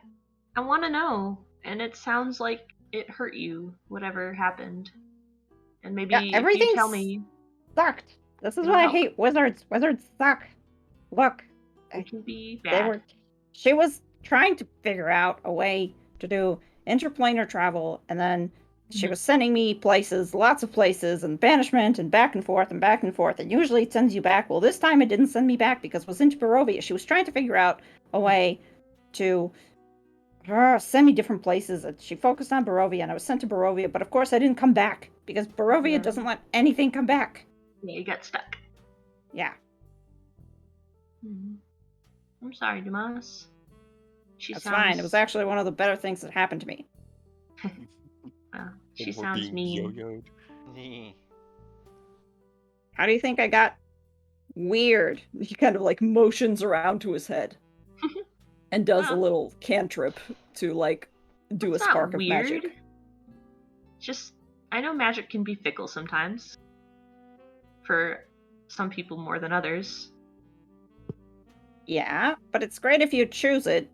want to know, and it sounds like it hurt you, whatever happened. And maybe Yeah, if everything you tell me, sucked. This is It'll why I help. hate wizards. Wizards suck. Look, it can be they bad. were. She was trying to figure out a way to do interplanar travel, and then she was sending me places, lots of places, and banishment, and back and forth, and back and forth. And usually it sends you back. Well, this time it didn't send me back because it was into Barovia. She was trying to figure out a way to send me different places. She focused on Barovia, and I was sent to Barovia. But of course, I didn't come back because Barovia doesn't let anything come back. Yeah, you got stuck. Yeah. I'm sorry, Dumas. That's fine. It was actually one of the better things that happened to me. She When we're sounds being mean. yo-yoed. How do you think I got weird? He kind of like motions around to his head and does a Well, little cantrip to like do a It's spark not of weird. magic. Just, I know magic can be fickle sometimes. For some people more than others. Yeah, but it's great if you choose it.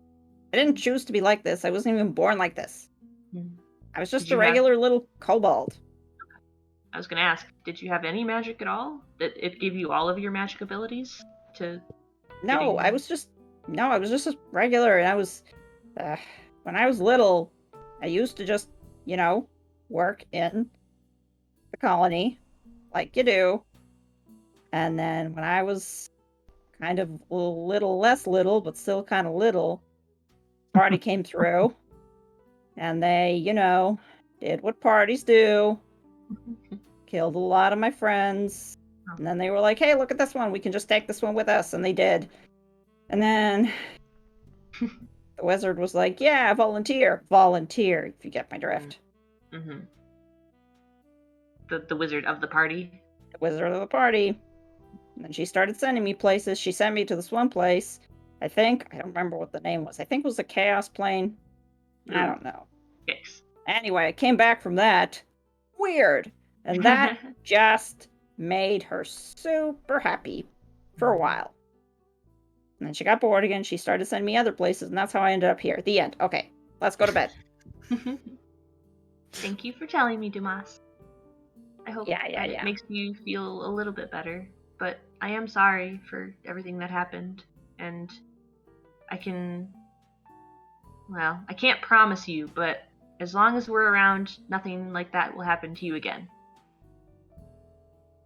I didn't choose to be like this. I wasn't even born like this. I was just Did a you have- regular little kobold. I was gonna ask, did you have any magic at all? That it gave you all of your magic abilities to No, getting- I was just a regular, and I was when I was little, I used to just, work in the colony like you do. And then when I was kind of a little less little, but still kind of little, party came through, and they, did what parties do, killed a lot of my friends, and then they were like, hey, look at this one, we can just take this one with us, and they did. And then the wizard was like, yeah, volunteer, if you get my drift. Mm-hmm. The wizard of the party. The wizard of the party. And then she started sending me places. She sent me to this one place. I don't remember what the name was. I think it was a chaos plane. I don't know. Yes. Anyway, I came back from that. Weird. And that just made her super happy for a while. And then she got bored again. She started sending me other places, and that's how I ended up here. The end. Okay, let's go to bed. Thank you for telling me, Dumas. I hope Yeah. it makes you feel a little bit better. But I am sorry for everything that happened. And I can't promise you, but as long as we're around, nothing like that will happen to you again.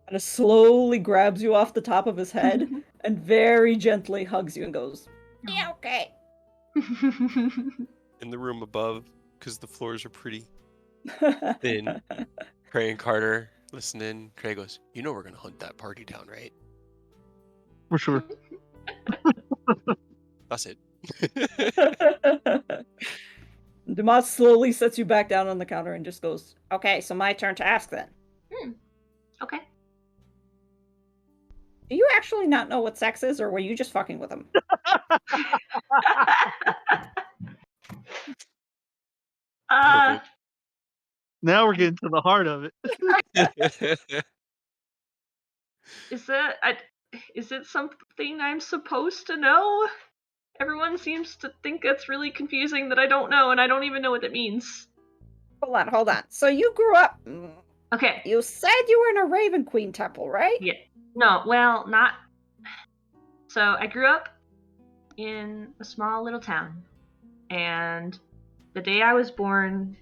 And it slowly grabs you off the top of his head and very gently hugs you and goes, Yeah, okay. In the room above, because the floors are pretty thin, Craig and Carter listen in. Craig goes, you know we're going to hunt that party down, right? For sure. That's it. Dumas slowly sets you back down on the counter and just goes, Okay, so my turn to ask then. Okay. Do you actually not know what sex is, or were you just fucking with him? Perfect. Now we're getting to the heart of it. Is it something I'm supposed to know? Everyone seems to think that's really confusing that I don't know, and I don't even know what that means. Hold on. So you grew up... Okay. You said you were in a Raven Queen temple, right? Yeah. No, well, not... So, I grew up in a small little town, and the day I was born,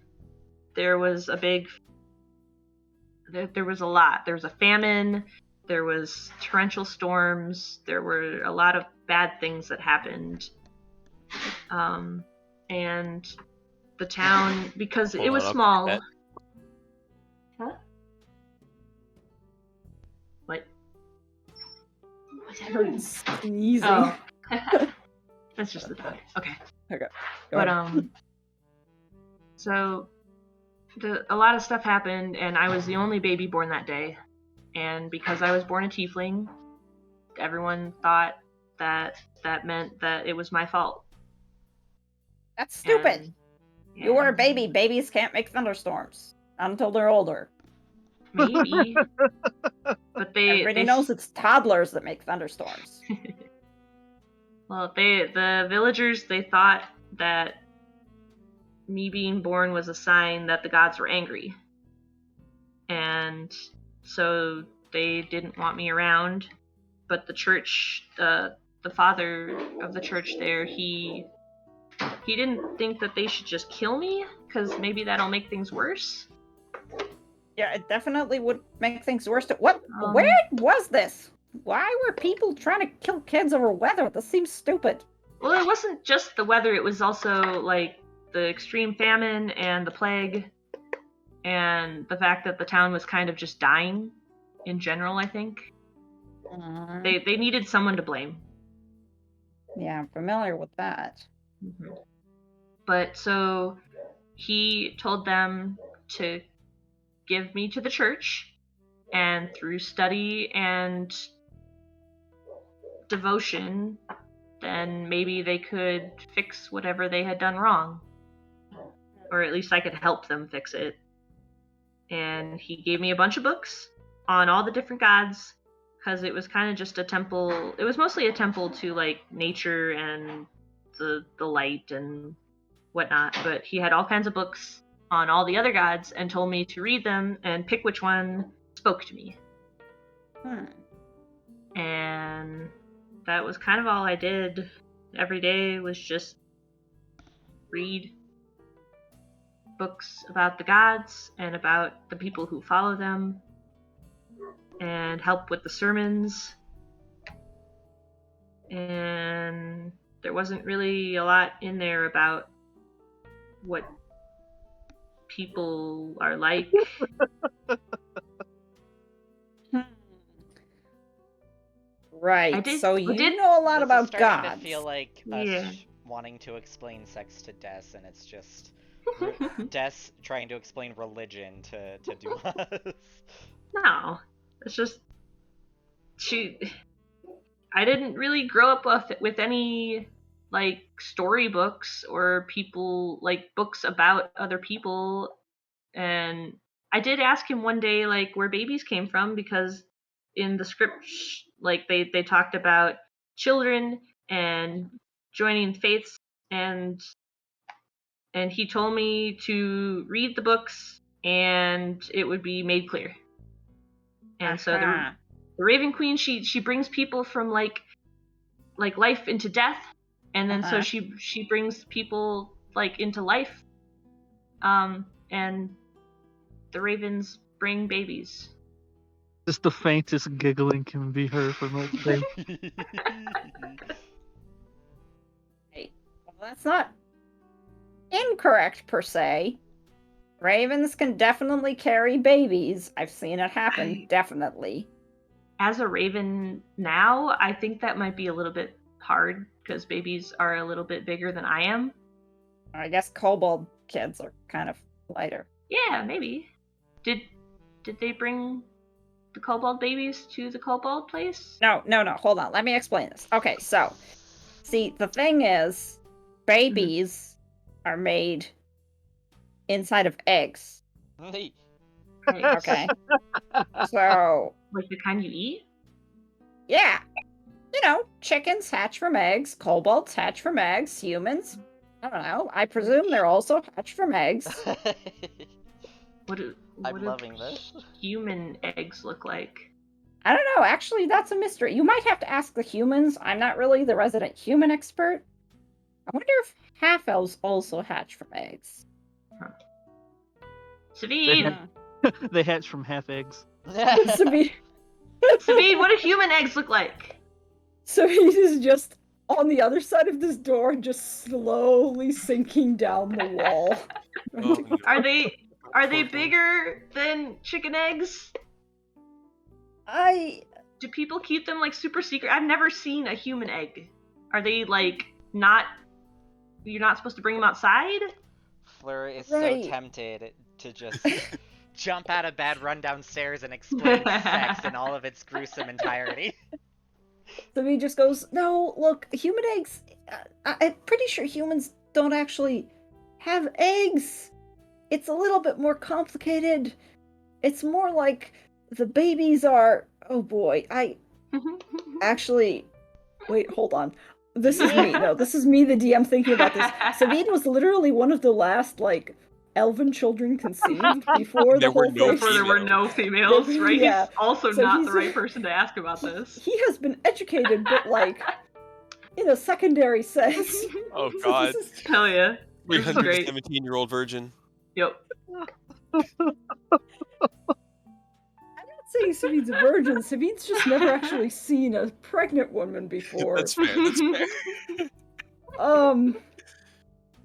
there was a big... There was a lot. There was a famine, there was torrential storms, there were a lot of bad things that happened. And the town, because it was small... Huh? What? I heard sneezing. Oh. That's just the dog. Okay. Okay. But so a lot of stuff happened, and I was the only baby born that day. And because I was born a tiefling, everyone thought that meant that it was my fault. That's stupid. And, You were a yeah, baby. Babies can't make thunderstorms. Not until they're older. Maybe. But Everybody knows it's toddlers that make thunderstorms. Well, the villagers, they thought that me being born was a sign that the gods were angry. And so they didn't want me around. But the church, the father of the church there, he didn't think that they should just kill me, because maybe that'll make things worse. Yeah, it definitely would make things worse. Where was this? Why were people trying to kill kids over weather? This seems stupid. Well, it wasn't just the weather, it was also, like, the extreme famine and the plague, and the fact that the town was kind of just dying. in general, I think. Mhm. They needed someone to blame. Yeah, I'm familiar with that. Mm-hmm. But so he told them to give me to the church, and through study and devotion, then maybe they could fix whatever they had done wrong. Or at least I could help them fix it. And he gave me a bunch of books on all the different gods, because it was kind of just a temple. It was mostly a temple to like nature and the light and whatnot. But he had all kinds of books on all the other gods and told me to read them and pick which one spoke to me. And that was kind of all I did every day, was just read books about the gods and about the people who follow them, and help with the sermons. And there wasn't really a lot in there about what people are like. Right. I did- So I you did- know a lot This is about starting gods. to feel like Yeah. us wanting to explain sex to Des, and it's just Des trying to explain religion to do us. No, it's just I didn't really grow up with any like storybooks or people like books about other people. And I did ask him one day like where babies came from, because in the script like they talked about children and joining faiths, and he told me to read the books and it would be made clear. And so Uh-huh. the Raven Queen, she brings people from like life into death, and then so Uh-huh. she brings people like into life, and the ravens bring babies. Just the faintest giggling can be heard from upstairs. Right. Well, that's not incorrect per se. Ravens can definitely carry babies. I've seen it happen, definitely. As a raven now, I think that might be a little bit hard, because babies are a little bit bigger than I am. I guess kobold kids are kind of lighter. Yeah, maybe. Did they bring the kobold babies to the kobold place? No, hold on. Let me explain this. Okay, so, see, the thing is, babies are made inside of eggs. Hey, Okay? So, Like the kind you eat? yeah. You know, chickens hatch from eggs, kobolds hatch from eggs, humans, I don't know. I presume they're also hatched from eggs. What do I'm loving this. human eggs look like? I don't know. Actually, that's a mystery. You might have to ask the humans. I'm not really the resident human expert. I wonder if half-elves also hatch from eggs. Savid! They hatch from half eggs. Savid Savid, what do human eggs look like? is just on the other side of this door, just slowly sinking down the wall. Oh, no. Are they Poor boy. bigger than chicken eggs? Do people keep them like super secret? I've never seen a human egg. Are they like not? You're not supposed to bring them outside? Fleur is Right. so tempted to just jump out of bed, run downstairs, and explain sex in all of its gruesome entirety. So he just goes, no, look, human eggs, I'm pretty sure humans don't actually have eggs. It's a little bit more complicated. It's more like the babies are, oh boy, actually, wait, hold on. This is me. No, this is me, the DM, thinking about this. Savid was literally one of the last, like, elven children conceived before There the were whole no thing. Before there were no females, right? Yeah. He's also So not he's- the right person to ask about this. He has been educated, but, like, in a secondary sense. Oh, So God. this is- Hell yeah. This is great. 317-year-old virgin. Yep. I'm not saying Savid's a virgin. Savid's just never actually seen a pregnant woman before. That's fair. That's fair.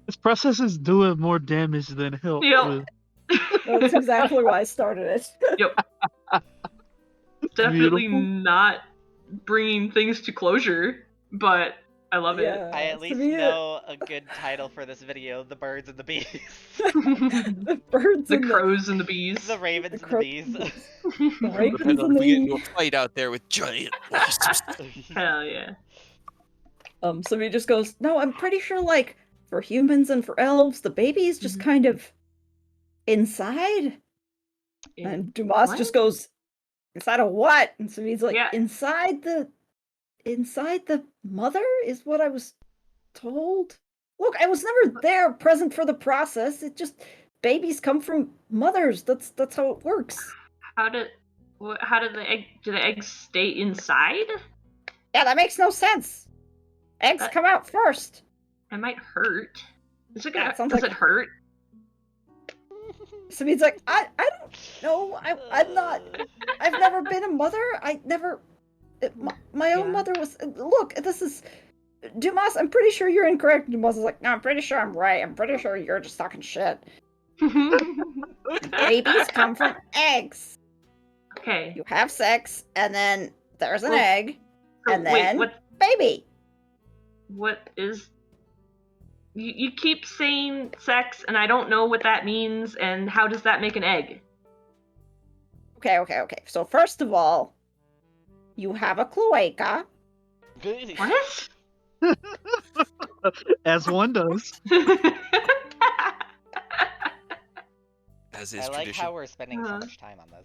This process is doing more damage than help. Yep. With... That's exactly why I started it. Yep. definitely Beautiful. not bringing things to closure, but I love Yeah, I at least Savita, know a good title for this video: the birds and the bees. it. the birds The and crows and the bees. The ravens and the crows bees. and bees. The Depends ravens on and if we get into the a fight out there with giant wasps. Hell yeah. so he just goes, no, I'm pretty sure like for humans and for elves, the baby is just kind of inside. And Dumas What? just goes, inside of what? And so he's like, Yeah. inside the mother is what I was told. Look, I was never there present for the process. It just babies come from mothers. That's how it works. How did do the eggs stay inside? Yeah, that makes no sense. Eggs That- come out first. It might hurt. Is it Yeah, gonna? it sounds Does like- it hurt? So he's like, I don't know. I'm not. I've never been a mother. I never. My own Yeah. mother was. Look, this is. Dumas, I'm pretty sure you're incorrect. Dumas is like, no, I'm pretty sure I'm right. I'm pretty sure you're just talking shit. Babies come from eggs. Okay. You have sex, and then there's an Well, egg, So and wait, then what? baby. What is? You keep saying sex, and I don't know what that means. And how does that make an egg? Okay. So first of all, you have a cloaca. What? As one does. As is I like tradition. how we're spending so Uh-huh. much time on this.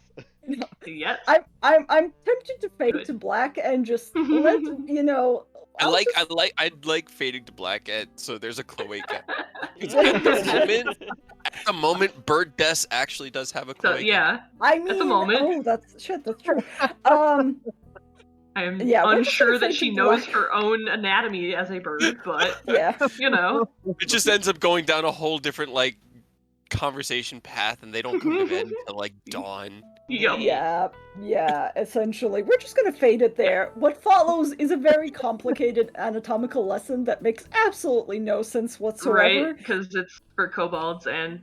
Yes. I'm tempted to fade Good. to black and just let I'd like fading to black so there's a cloaca. Because at the moment, Bird Des actually does have a So cloaca. yeah, I mean, At the moment. that's true. I'm Yeah, we're just unsure gonna that fade she to knows black. her own anatomy as a bird, but Yeah. you know. It just ends up going down a whole different like conversation path, and they don't come to bed until like dawn. Yup. Yeah, essentially. We're just gonna fade it there. What follows is a very complicated anatomical lesson that makes absolutely no sense whatsoever. Right, because it's for kobolds and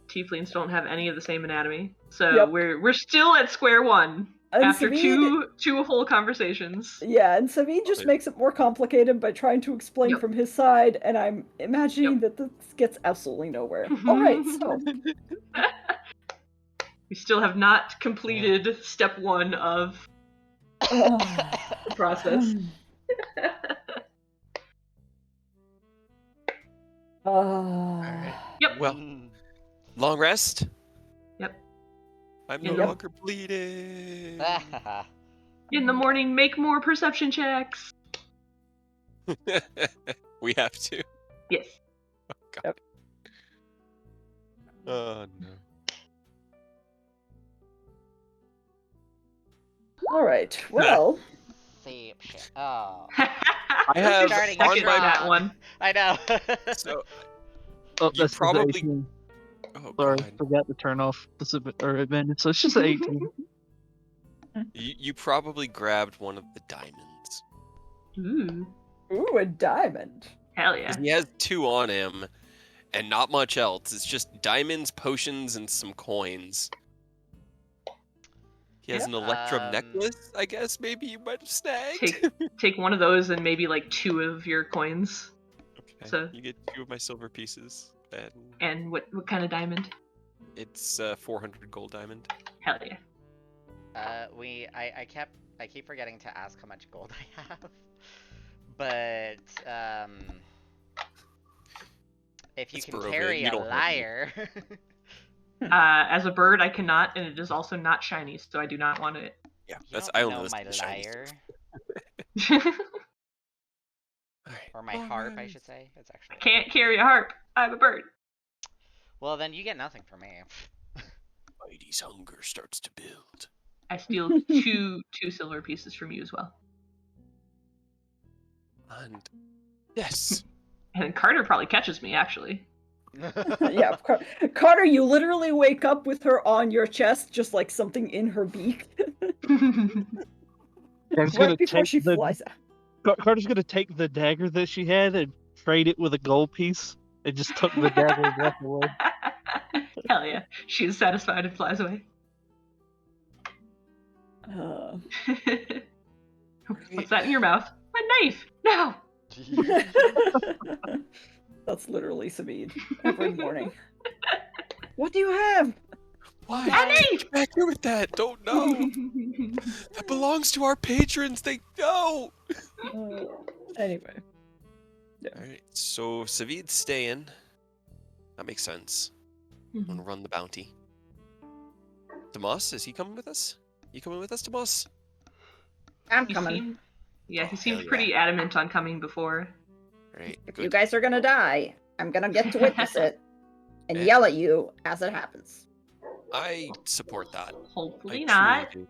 tieflings don't have any of the same anatomy. So Yep. we're still at square one And after Savid- two whole conversations. Yeah, and Savid just Okay. makes it more complicated by trying to explain Yep. from his side, and I'm imagining Yep. that this gets absolutely nowhere. Alright, so We still have not completed step one of the process. Yep. Well, long rest. Yep. I'm no Yep. longer bleeding. In the morning, make more perception checks. We have to. Yes. Oh no. Alright, well, Same shit. Oh. I have Starting on Second my that one. I know. so Oh, You that's just probably- 18. oh Sorry, god. forgot to turn off advantage. So it's just an 18. You probably grabbed one of the diamonds. Ooh. ooh, a diamond. Hell yeah. 'Cause he has 2 on him and not much else. It's just diamonds, potions, and some coins. He has an electrum necklace, I guess maybe you might have snagged. Take one of those and maybe like 2 of your coins. Okay, So- you get 2 of my silver pieces, and And what kind of diamond? it's 400 gold diamond. Hell yeah. I keep forgetting to ask how much gold I have. But if you It's can Barovia, carry you a don't have liar. As a bird, I cannot, and it is also not shiny, so I do not want it. Yeah, You that's don't I only know listen my to shiny liar. stuff. Alright. Or my harp, I should say. It's actually Can't carry a harp. I'm a bird. Well, then you get nothing from me. Mighty's hunger starts to build. I steal two silver pieces from you as well. And yes. And Carter probably catches me, actually. Yeah, Carter, you literally wake up with her on your chest, just like something in her beak, Carter's right before she flies out. Carter's gonna take the dagger that she had and trade it with a gold piece. And just took the dagger and walked away. Hell yeah. She is satisfied and flies away. What's that in your mouth? My knife! No! That's literally Savid every morning. What do you have? Why? Annie! Get back here with that. Don't know. That belongs to our patrons. They know. Anyway. All right. So Savid's staying. That makes sense. I'm gonna run the bounty. Demas, is he coming with us? You coming with us, Demas? I'm He coming. seemed pretty adamant on coming before. All right. If Good. you guys are gonna die, I'm gonna get to witness it and Yeah. yell at you as it happens. I support that. Hopefully I not. truly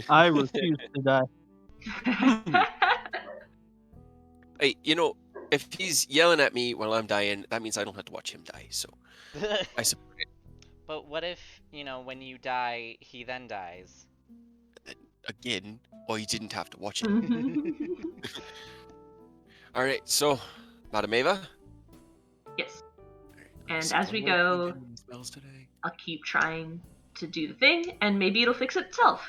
I refuse to die. Hey, if he's yelling at me while I'm dying, that means I don't have to watch him die. So I support it. But what if, when you die, he then dies? Again, or you didn't have to watch it. All right. So, Madam Ava. Yes. Alright, And so as we I'm working go, on these spells today. I'll keep trying to do the thing, and maybe it'll fix itself.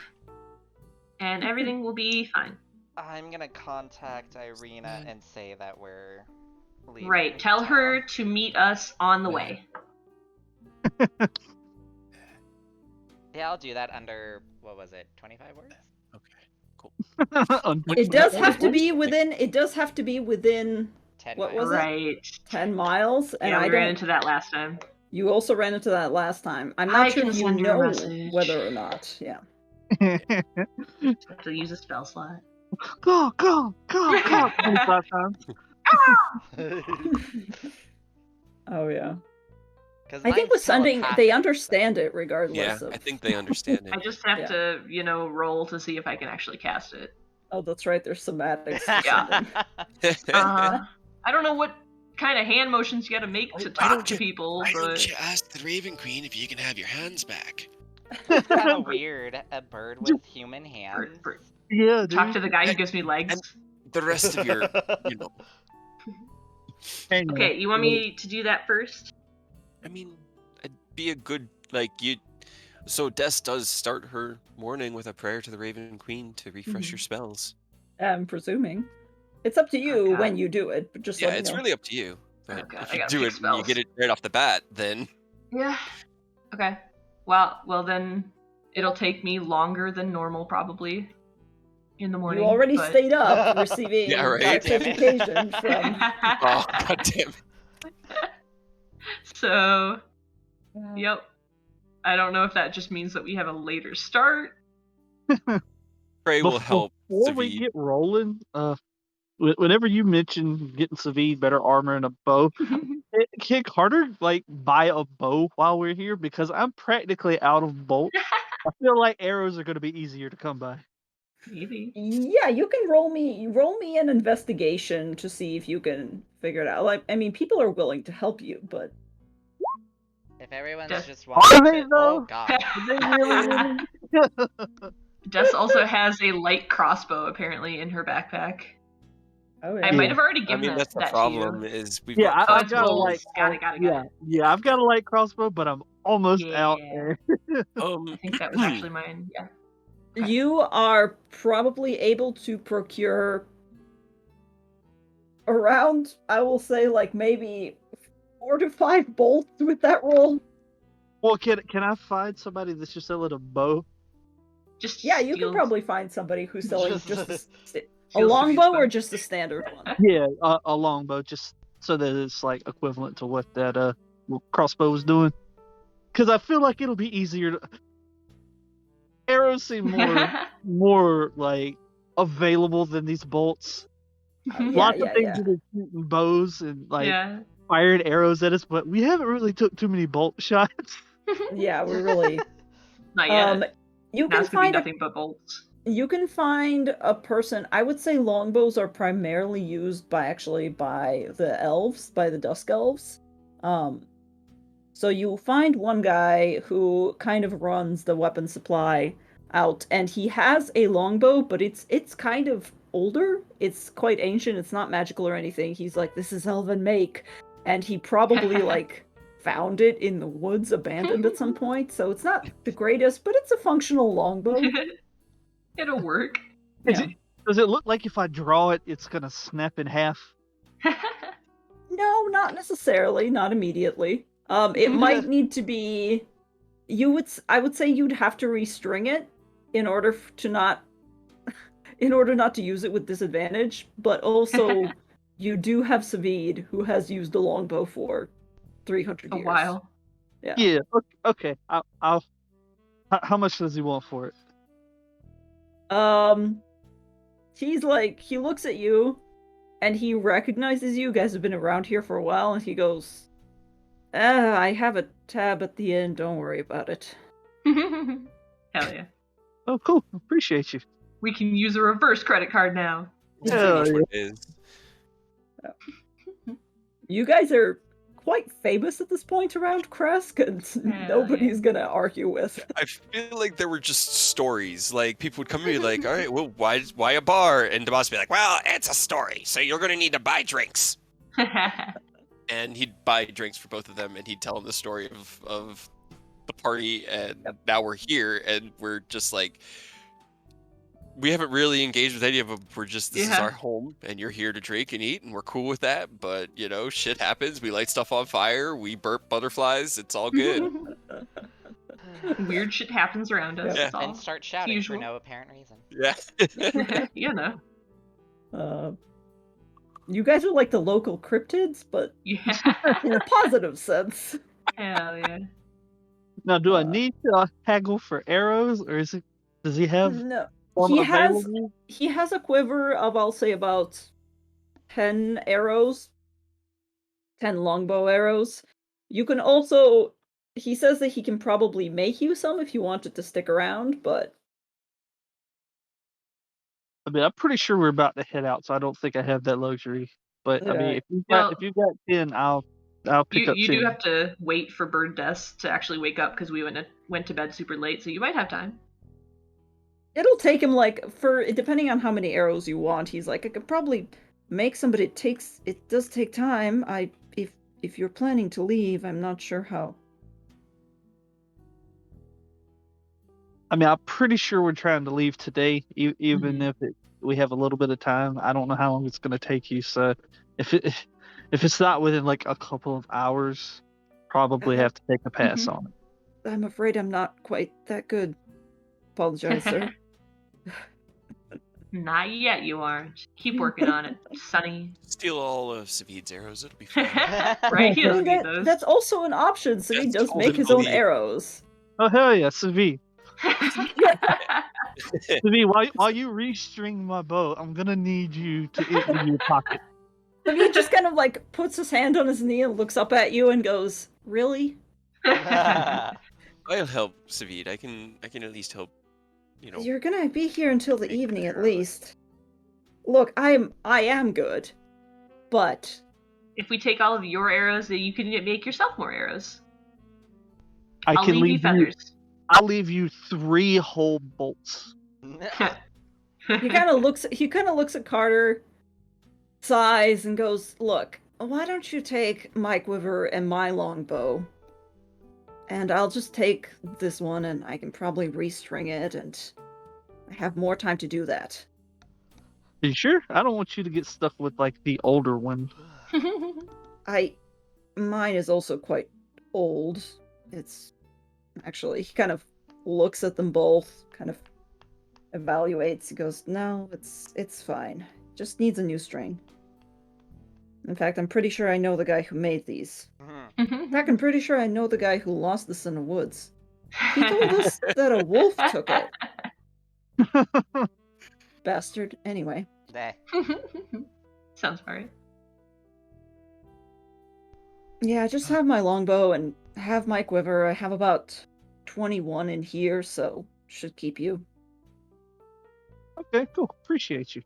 And everything will be fine. I'm gonna contact Irina and say that we're leaving. Right. Tell her town. to meet us on the way. Yeah, I'll do that under, what was it, 25 words? Okay, cool. It does have to be within. It does have to be within. 10 What miles. was it? Right. 10 miles, and Yeah, I we don't. ran into that last time. You also ran into that last time. I'm I not sure can if you send her a know message. whether or not. Yeah. Just have to use a spell slot. Go, 25 times. Oh yeah. 'Cause I think mine's with sending, they telepathic, understand it Yeah, regardless of. I think they understand I it. just have Yeah. to, roll to see if I can actually cast it. Oh, that's right. There's somatics. so. For sending. I don't know what kind of hand motions you gotta make to Why don't talk to you- people, Why but don't you ask the Raven Queen if you can have your hands back? It's kind of weird. A bird with human hands. Yeah, dude. talk to the guy who gives me legs. And the rest of your, Hang on. Okay, you want me to do that first? I mean, it'd be a good, you. So Des does start her morning with a prayer to the Raven Queen to refresh your spells. I'm presuming. It's up to you Oh, God. when you do it, but just Yeah, let me it's know. really up to you. But Oh, God, if I you gotta do pick it and you get spells. it right off the bat, then Yeah. Okay. Well then it'll take me longer than normal probably in the morning. You already but... stayed up receiving Yeah, right. sex God damn it. education from. oh god damn it. So, yep. I don't know if that just means that we have a later start. Pray will help. Before we Savid. get rolling, whenever you mention getting Savid better armor and a bow, can Carter buy a bow while we're here? Because I'm practically out of bolts. I feel like arrows are going to be easier to come by. Maybe. Yeah, you can roll me an investigation to see if you can figure it out. I mean, people are willing to help you, but If everyone's Just- just Are wanting they, to... though? Oh god. Are they really? Des also has a light crossbow apparently in her backpack. oh I yeah. might have already I given mean, that's the that problem to you. is we've Yeah, got Oh, I've it's got a bolts. light. Got it. Yeah, I've got a light crossbow, but I'm almost out Yeah. there. I think that was actually mine. Yeah. Okay. You are probably able to procure around, I will say, maybe 4 to 5 bolts with that roll. Well, can I find somebody that's just selling a bow? Just Yeah, you can steals- probably find somebody who's selling Just- just a steals longbow Savid's or bow. just a standard one. Yeah, a longbow, just so that it's equivalent to what that crossbow was doing. Because I feel like it'll be easier to. Arrows seem more available than these bolts. Lots of things that are shooting bows and yeah. firing arrows at us, but we haven't really took too many bolt shots. Yeah, we're really. Not yet. You Now can it's gonna be find nothing but bolts. You can find a person. I would say longbows are primarily used by the elves, by the dusk elves. So you find one guy who kind of runs the weapon supply out, and he has a longbow, but it's kind of older. It's quite ancient. It's not magical or anything. He's like, this is elven make, and he probably found it in the woods, abandoned at some point, so it's not the greatest, but it's a functional longbow. It'll work. Yeah. Does it look like if I draw it, it's gonna snap in half? No, not necessarily, not immediately. It might need to be. I would say you'd have to restring it in order to not, in order not to use it with disadvantage. But also, you do have Savid, who has used a longbow for 300 A years. while. Yeah. Yeah. Okay. I'll. How much does he want for it? He's like, he looks at you, and he recognizes you. You guys have been around here for a while, and he goes, I have a tab at the end. Don't worry about it. Hell yeah. Oh, cool. Appreciate you. We can use a reverse credit card now. That's pretty much Yeah. what it is. You guys are quite famous at this point around Kresk, and nobody's gonna argue with. I feel like there were just stories. Like people would come to me like, "All right, well, why a bar?" And Demas would be like, "Well, it's a story, so you're gonna need to buy drinks." And he'd buy drinks for both of them, and he'd tell them the story of the party, and now we're here, and we're just like, we haven't really engaged with any of them. We're just, this is our home, and you're here to drink and eat, and we're cool with that. But you know, shit happens. We light stuff on fire. We burp butterflies. It's all good. Weird shit happens around us. Yeah. It's all Then start shouting usual. for no apparent reason. Yeah. You know. You guys are like the local cryptids, but Yeah. in a positive sense. Hell yeah. Now, do I need to haggle for arrows, or does he have No, one he has available? he has a quiver of, I'll say, about 10 arrows, 10 longbow arrows. You can also, he says that he can probably make you some if you wanted to stick around, but I mean, I'm pretty sure we're about to head out, so I don't think I have that luxury. But I mean, if you got 10, I'll pick up You 10. do have to wait for Bird Death to actually wake up because we went to bed super late, so you might have time. it'll take him like, for depending on how many arrows you want. He's like, I could probably make some, but it does take time. If you're planning to leave, I'm not sure how. I mean, I'm pretty sure we're trying to leave today, even Mhm. if we have a little bit of time. I don't know how long it's going to take you. So if it's not within like a couple of hours, probably have to take a pass on it. I'm afraid I'm not quite that good. Apologize, sir. Not yet, you aren't. Keep working on it, Sonny. Steal all of Savid's arrows. It'll be fine. Right? He I doesn't mean, need those. that's also an option, so he That's does make his totally- own arrows. Oh hell yeah, Savi! Savi, while you restring my bow, I'm gonna need you to empty your pocket. So he just kind of like puts his hand on his knee and looks up at you and goes, "Really? I'll help Savid. I can at least help. You know. You're gonna be here until the evening at least. Look, I am good, but If we take all of your arrows, then you can make yourself more arrows. I I'll can leave you feathers. I'll leave you 3 whole bolts. he kind of looks at Carter, sighs, and goes, "Look, why don't you take my quiver and my longbow, and I'll just take this one, and I can probably restring it, and I have more time to do that." Are you sure? I don't want you to get stuck with like the older one. Mine is also quite old. It's actually, he kind of looks at them both, kind of evaluates. He goes, "No, it's fine. Just needs a new string. In fact, I'm pretty sure I know the guy who made these. In fact, I'm pretty sure I know the guy who lost this in the woods. He told us that a wolf took it. Bastard. Anyway." Sounds right. Yeah, just have my longbow and have my quiver. I have about 21 in here, so should keep you. Okay, cool. Appreciate you.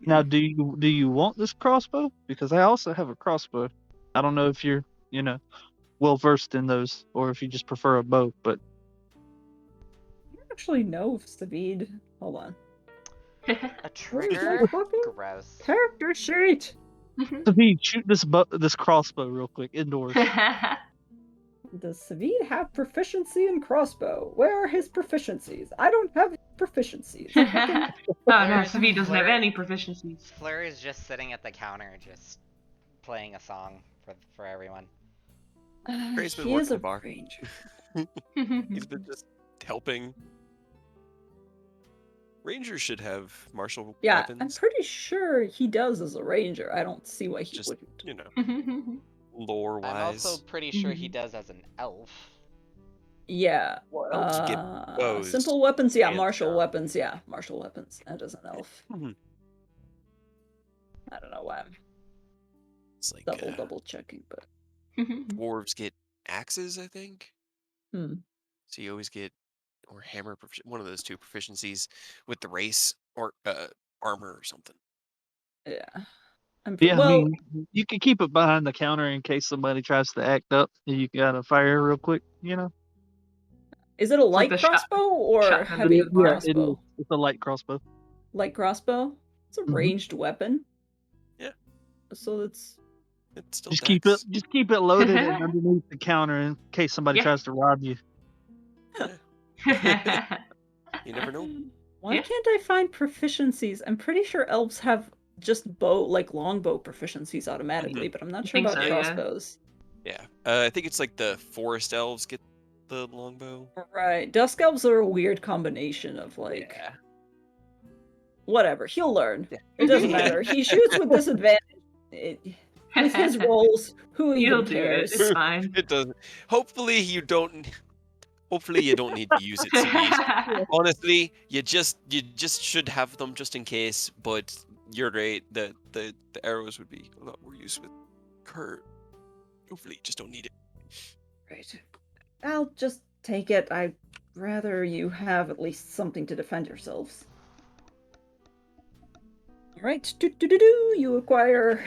Now, do you want this crossbow? Because I also have a crossbow. I don't know if you're, well versed in those, or if you just prefer a bow. But I don't actually know if Savid. Hold on. A Where's my trigger? fucking Gross. character sheet? Savid, shoot this crossbow real quick indoors. Does Savid have proficiency in crossbow? Where are his proficiencies? I don't have proficiencies. Oh no, Fleur- Savi doesn't have Fleur- any proficiencies. Fleur is just sitting at the counter, just playing a song for everyone. Gray's been He working is the a bar. ranger. He's been just helping. Rangers should have martial Yeah, I'm weapons. pretty sure he does as a ranger. I don't see why he Just, wouldn't. you know, lore I'm wise. also pretty sure he does as an elf. Yeah. Well, elves get bows simple weapons, yeah. and Martial stuff. weapons, yeah. Martial weapons. That is an elf. Mhm. I don't know why I'm It's like double checking, but dwarves get axes, I think. Hmm. So you always get or hammer one of those two proficiencies with the race or armor or something. Yeah. I'm Yeah, well. I mean, you can keep it behind the counter in case somebody tries to act up. And you gotta fire real quick, you know. Is it a light the crossbow or shotgun heavy with the bar. It is. crossbow? It's a light crossbow. Light crossbow. It's a Mhm. ranged weapon. Yeah. So it's It's still Just dex. keep it loaded and underneath the counter in case somebody Yeah. tries to rob you. You never know. Why Yeah. can't I find proficiencies? I'm pretty sure elves have just longbow proficiencies automatically, but I'm not I sure think about so, yeah. crossbows. Yeah. I think it's like the forest elves get the longbow. Right. Dusk elves are a weird combination of Yeah. whatever. He'll learn. Yeah. It doesn't matter. He shoots with disadvantage. With his rolls, who He'll even do cares? it. It's fine. It doesn't. Hopefully you don't need to use it, Savid. Honestly, you just should have them just in case. But you're right. The arrows would be a lot more use with Kurt. Hopefully, you just don't need it. Right. I'll just take it. I'd rather you have at least something to defend yourselves. Alright, you acquire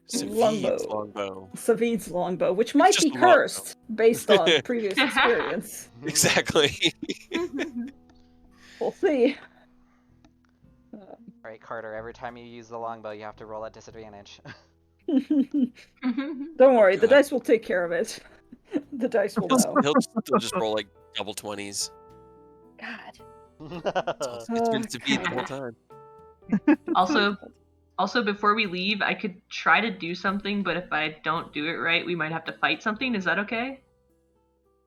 Savid's longbow. Savid's longbow, which might just be a longbow. cursed based on previous experience. Exactly. We'll see. Alright, Carter, every time you use the longbow, you have to roll at disadvantage. Don't worry, the God. dice will take care of it. The dice will know. He'll just roll like double 20s. God. It's been Savid the whole time. Also, before we leave, I could try to do something, but if I don't do it right, we might have to fight something. Is that okay?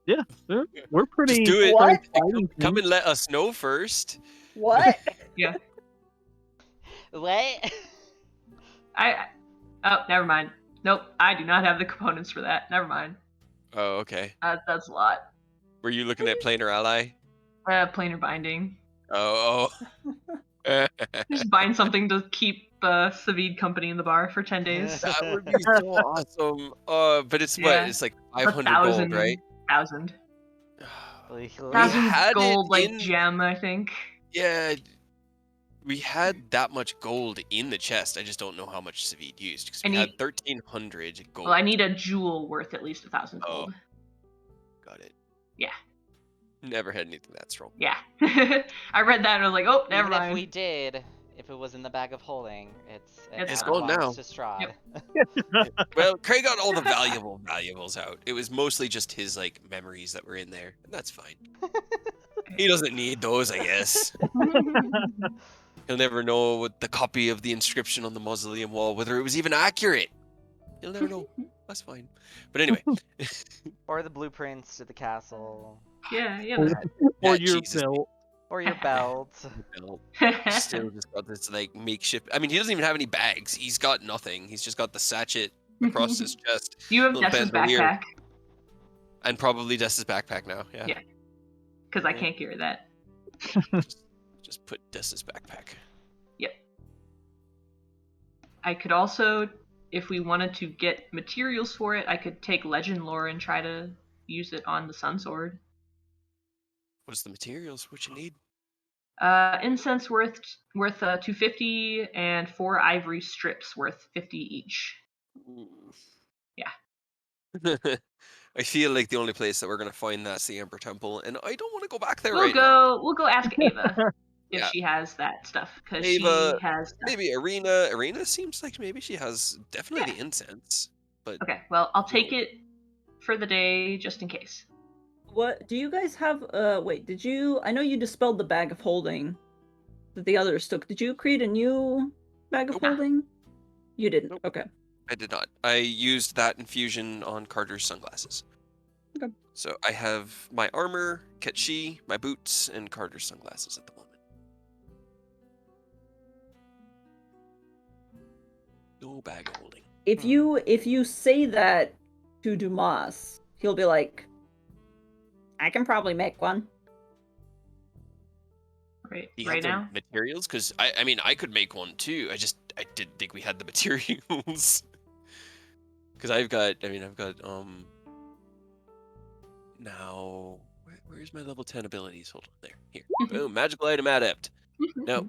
Yeah, we're pretty. Just do it. What? Come and let us know first. What? Yeah. What? Oh, never mind. Nope, I do not have the components for that. Never mind. Oh, okay. That's a lot. Were you looking at planar ally? Planar binding. Oh. Just bind something to keep Savid company in the bar for 10 days. That would be so awesome. But it's what? Yeah. It's like 500 gold, right? 1,000. We 1,000 had gold, it like in- gem, I think. Yeah, we had that much gold in the chest. I just don't know how much Savid used because we had 1,300 gold. Well, I need a jewel worth at least 1,000 Oh. gold. Got it. Yeah. Never had anything that strong. Yeah. I read that and I was like, oh, never Even mind. if we did, if it was in the bag of holding, It's gone now. To Strahd. Well, Craig got all the valuables out. It was mostly just his like memories that were in there, and that's fine. He doesn't need those, I guess. He'll never know what the copy of the inscription on the mausoleum wall, whether it was even accurate. He'll never know. That's fine. But anyway. Or the blueprints to the castle. Yeah. Or Yeah, your Jesus. belt. Or your belt. Still just got this like makeshift. I mean, he doesn't even have any bags. He's got nothing. He's just got the sachet across his chest. You have Little Dessa's bandolier. backpack, And probably Dessa's backpack now. Yeah. Yeah. because I can't carry that. Just put Dessa's backpack. Yep. I could also, if we wanted to get materials for it, I could take legend lore and try to use it on the Sun Sword. What's the materials? What you need? Incense worth 250 and 4 ivory strips worth 50 each. Yeah. I feel like the only place that we're gonna find that's the Emperor Temple, and I don't want to go back there We'll right now. go ask Ava. if Yeah. she has that stuff, because Ava, she has stuff. maybe Arena. Arena seems like maybe she has definitely Yeah. the incense, but Okay, well, I'll take it for the day just in case. What do you guys have? Wait, did you? I know you dispelled the bag of holding that the others took. Did you create a new bag of Nope. holding? You didn't. Nope. Okay. I did not. I used that infusion on Carter's sunglasses. Okay. So I have my armor, Ketchi, my boots, and Carter's sunglasses at the moment. No bag of holding. If you say that to Dumas, he'll be like, "I can probably make one." Right, Do you right have now? the materials? Because I mean, I could make one too. I didn't think we had the materials. Because I've got now where's my level 10 abilities? Hold on there. Here. Boom, magical item adept. No.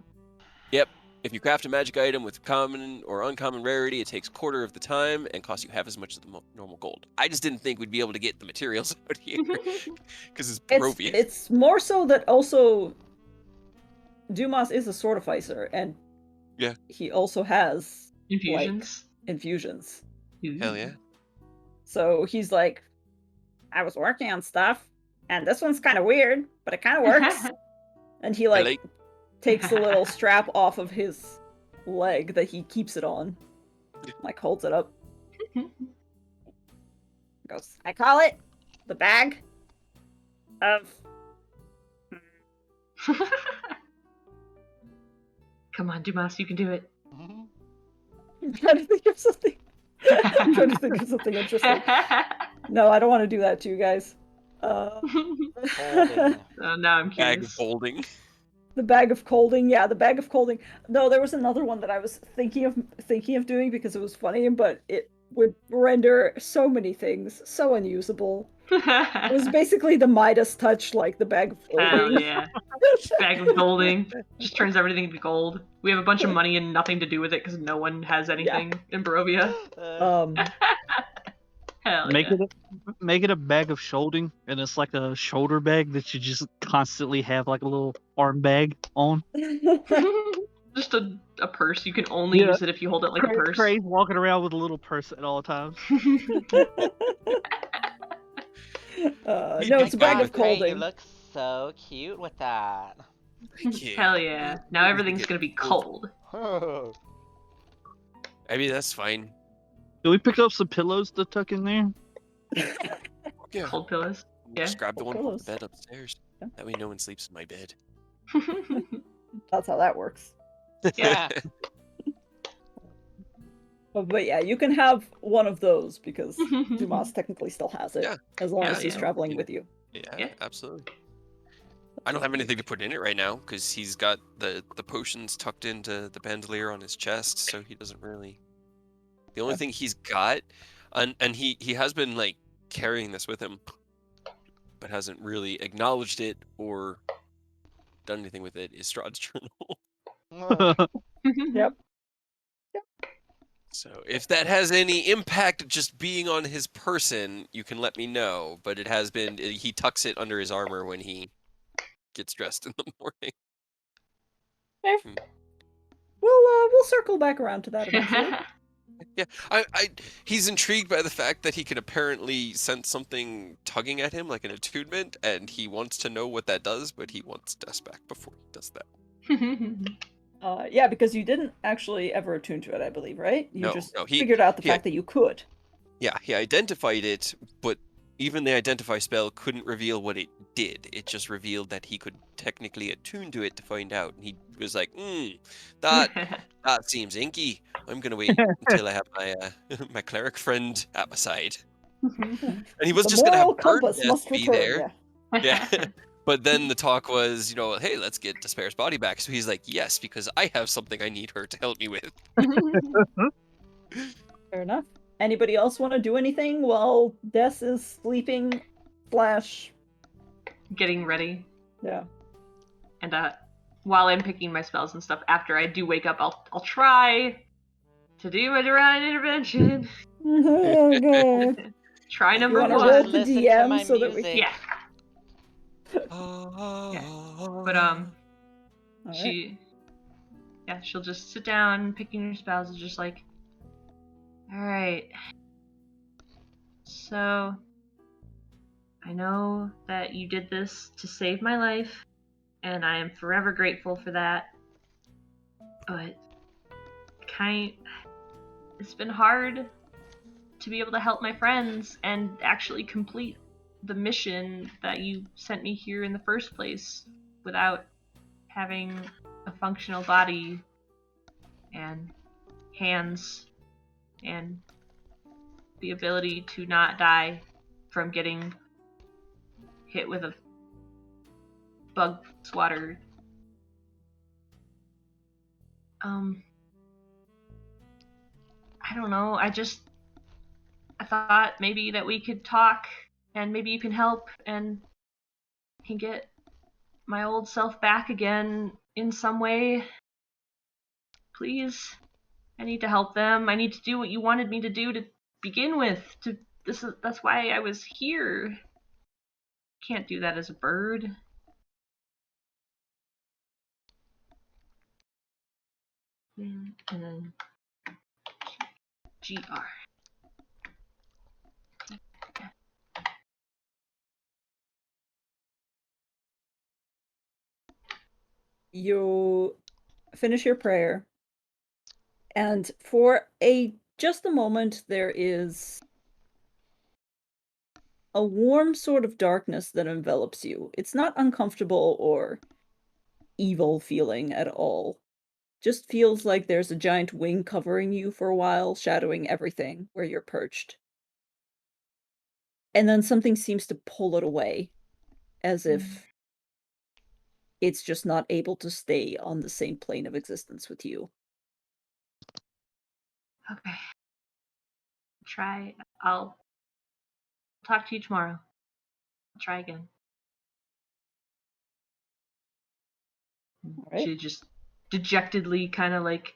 Yep. If you craft a magic item with common or uncommon rarity, it takes quarter of the time and costs you half as much as the normal gold. I just didn't think we'd be able to get the materials out here because it's Barovia. It's more so that also Dumas is a sortificer, and Yeah. he also has Infusions. infusions. Hell yeah. So he's like, I was working on stuff, and this one's kind of weird, but it kind of works. And he takes the little strap off of his leg that he keeps it on, holds it up. Goes, I call it the bag of. Come on, Dumas, you can do it. I'm trying to think of something. I'm trying to think of something interesting. No, I don't want to do that to you guys. Holding. Now I'm Bag curious. of holding. The bag of colding, yeah, the bag of colding. No, there was another one that I was thinking of doing because it was funny, but it would render so many things so unusable. It was basically the Midas touch, like the bag of Hell holding. yeah. Bag of golding. Just turns everything into gold. We have a bunch of money and nothing to do with it because no one has anything in Barovia. Hell yeah. Make it a bag of shoulding, and it's like a shoulder bag that you just constantly have like a little arm bag on. Just a purse. You can only use it if you hold it like a purse. Craig walking around with a little purse at all times. No, it's a bag Wow, of Cray, you colding. look so cute with that. Thank you. Hell yeah. Now everything's gonna be cold. I mean, that's fine. Can we pick up some pillows to tuck in there? Yeah. Cold pillows. Yeah. Just grab the one Pillows. from the bed upstairs. Yeah. That way no one sleeps in my bed. That's how that works. Yeah. But yeah, you can have one of those because Dumas technically still has it, Yeah. as long Hell as he's yeah. traveling with you. Yeah. Absolutely. I don't have anything to put in it right now because he's got the potions tucked into the bandolier on his chest, so he doesn't really. The only thing he's got, and he has been like carrying this with him, but hasn't really acknowledged it or done anything with it, is Strahd's journal. Yep. So if that has any impact just being on his person, you can let me know. But it has been, he tucks it under his armor when he gets dressed in the morning. We'll circle back around to that eventually. Yeah, he's intrigued by the fact that he can apparently sense something tugging at him, like an attunement, and he wants to know what that does, but he wants Des back before he does that. Yeah, because you didn't actually ever attune to it, I believe, right? You No, just he figured out the fact that you could. Yeah, he identified it, but even the identify spell couldn't reveal what it did. It just revealed that he could technically attune to it to find out. And he was like, that seems inky. I'm gonna wait until I have my my cleric friend at my side. And he was The just gonna have moral compass Birddeath must be return. there. Yeah. But then the talk was, hey, let's get Despair's body back. So he's like, yes, because I have something I need her to help me with. Fair enough. Anybody else want to do anything while Des is sleeping / Getting ready. Yeah. And while I'm picking my spells and stuff, after I do wake up, I'll try to do a divine intervention. Oh, God. Try number You wanna one. roll the Listen to DM my so that we music. Yeah. But All right. She'll just sit down, picking her spouses, just like, all right. So, I know that you did this to save my life, and I am forever grateful for that. But it's been hard to be able to help my friends and actually complete the mission that you sent me here in the first place without having a functional body and hands and the ability to not die from getting hit with a bug swatter. I don't know. I thought maybe that we could talk and maybe you can help and can get my old self back again in some way. Please. I need to help them. I need to do what you wanted me to do to begin with. That's why I was here. Can't do that as a bird. And then GR. You finish your prayer, and for just a moment there is a warm sort of darkness that envelops you. It's not uncomfortable or evil feeling at all. Just feels like there's a giant wing covering you for a while, shadowing everything where you're perched. And then something seems to pull it away, as if it's just not able to stay on the same plane of existence with you. Okay. I'll talk to you tomorrow. I'll try again. Right. She just dejectedly kind of like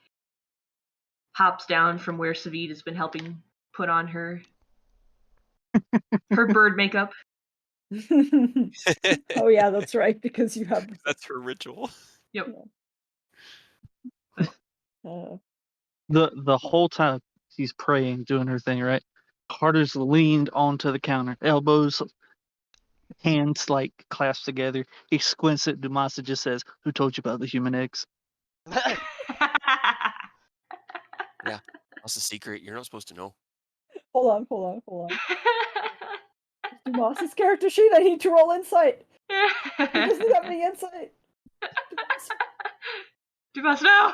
hops down from where Savid has been helping put on her bird makeup. Oh yeah, that's right, because you have That's her ritual. Yep. The whole time she's praying, doing her thing, right? Carter's leaned onto the counter, elbows, hands like clasped together. He squints at Dumas and just says, "Who told you about the human eggs?" Yeah, that's a secret. You're not supposed to know. Hold on. Dumas's character sheet, I need to roll insight. He doesn't have any insight. Dumas, no!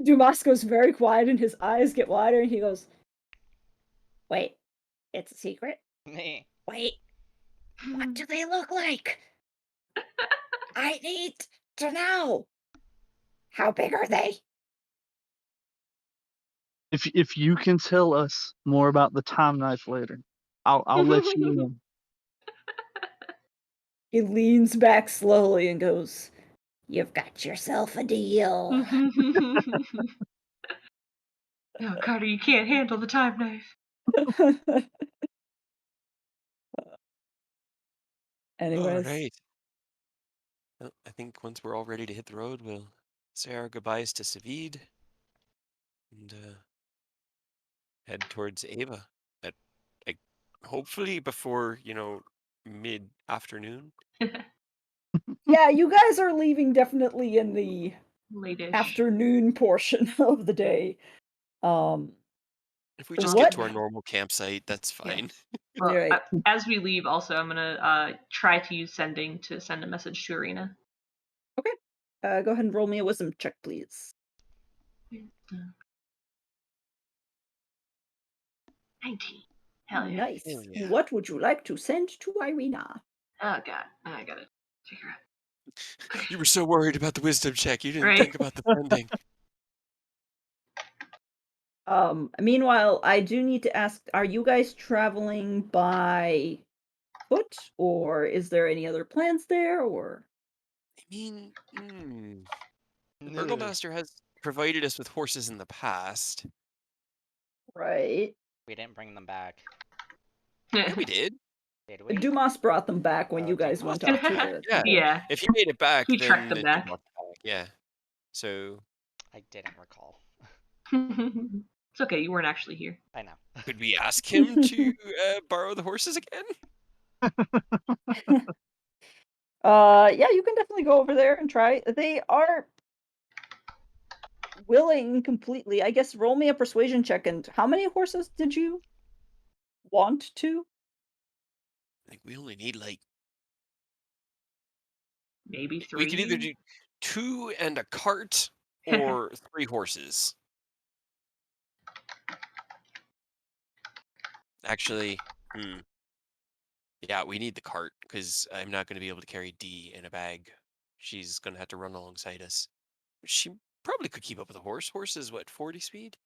Dumas goes very quiet and his eyes get wider and he goes, Wait, it's a secret? Me. Wait, what do they look like? I need to know. How big are they? If you can tell us more about the time knife later, I'll let you in. He leans back slowly and goes, You've got yourself a deal. No, Carter, you can't handle the time knife. Anyways. All right. Well, I think once we're all ready to hit the road, we'll say our goodbyes to Savid and head towards Ava. At like hopefully before mid-afternoon. Yeah, you guys are leaving definitely in the Late-ish. afternoon portion of the day. If we just What? get to our normal campsite, that's fine. Well, Right. as we leave, also, I'm gonna try to use sending to send a message to Arena. Okay. Go ahead and roll me a wisdom check, please. 19. Hell yeah. Nice. Hell yeah. What would you like to send to Irina? Oh god, I gotta figure out. You were so worried about the wisdom check, you didn't Right. think about the sending. Meanwhile, I do need to ask, are you guys traveling by foot, or is there any other plans there, or? I mean, the Burgomaster has provided us with horses in the past. Right. We didn't bring them back. Yeah, we did. Did we? Dumas brought them back when Oh, you guys Dumas went up brought to them the Yeah. temple. Yeah, If he made it back, he then trekked them you back. brought it back. Yeah. So I didn't recall. It's okay, you weren't actually here. I know. could we ask him to borrow the horses again? Yeah, you can definitely go over there and try. They are willing completely. I guess roll me a persuasion check. And how many horses did you want to? I think we only need like Maybe we could either 3. do 2 and a cart or 3 horses. Actually, yeah, we need the cart because I'm not going to be able to carry D in a bag. She's going to have to run alongside us. She probably could keep up with a horse. Horse is what, 40 speed?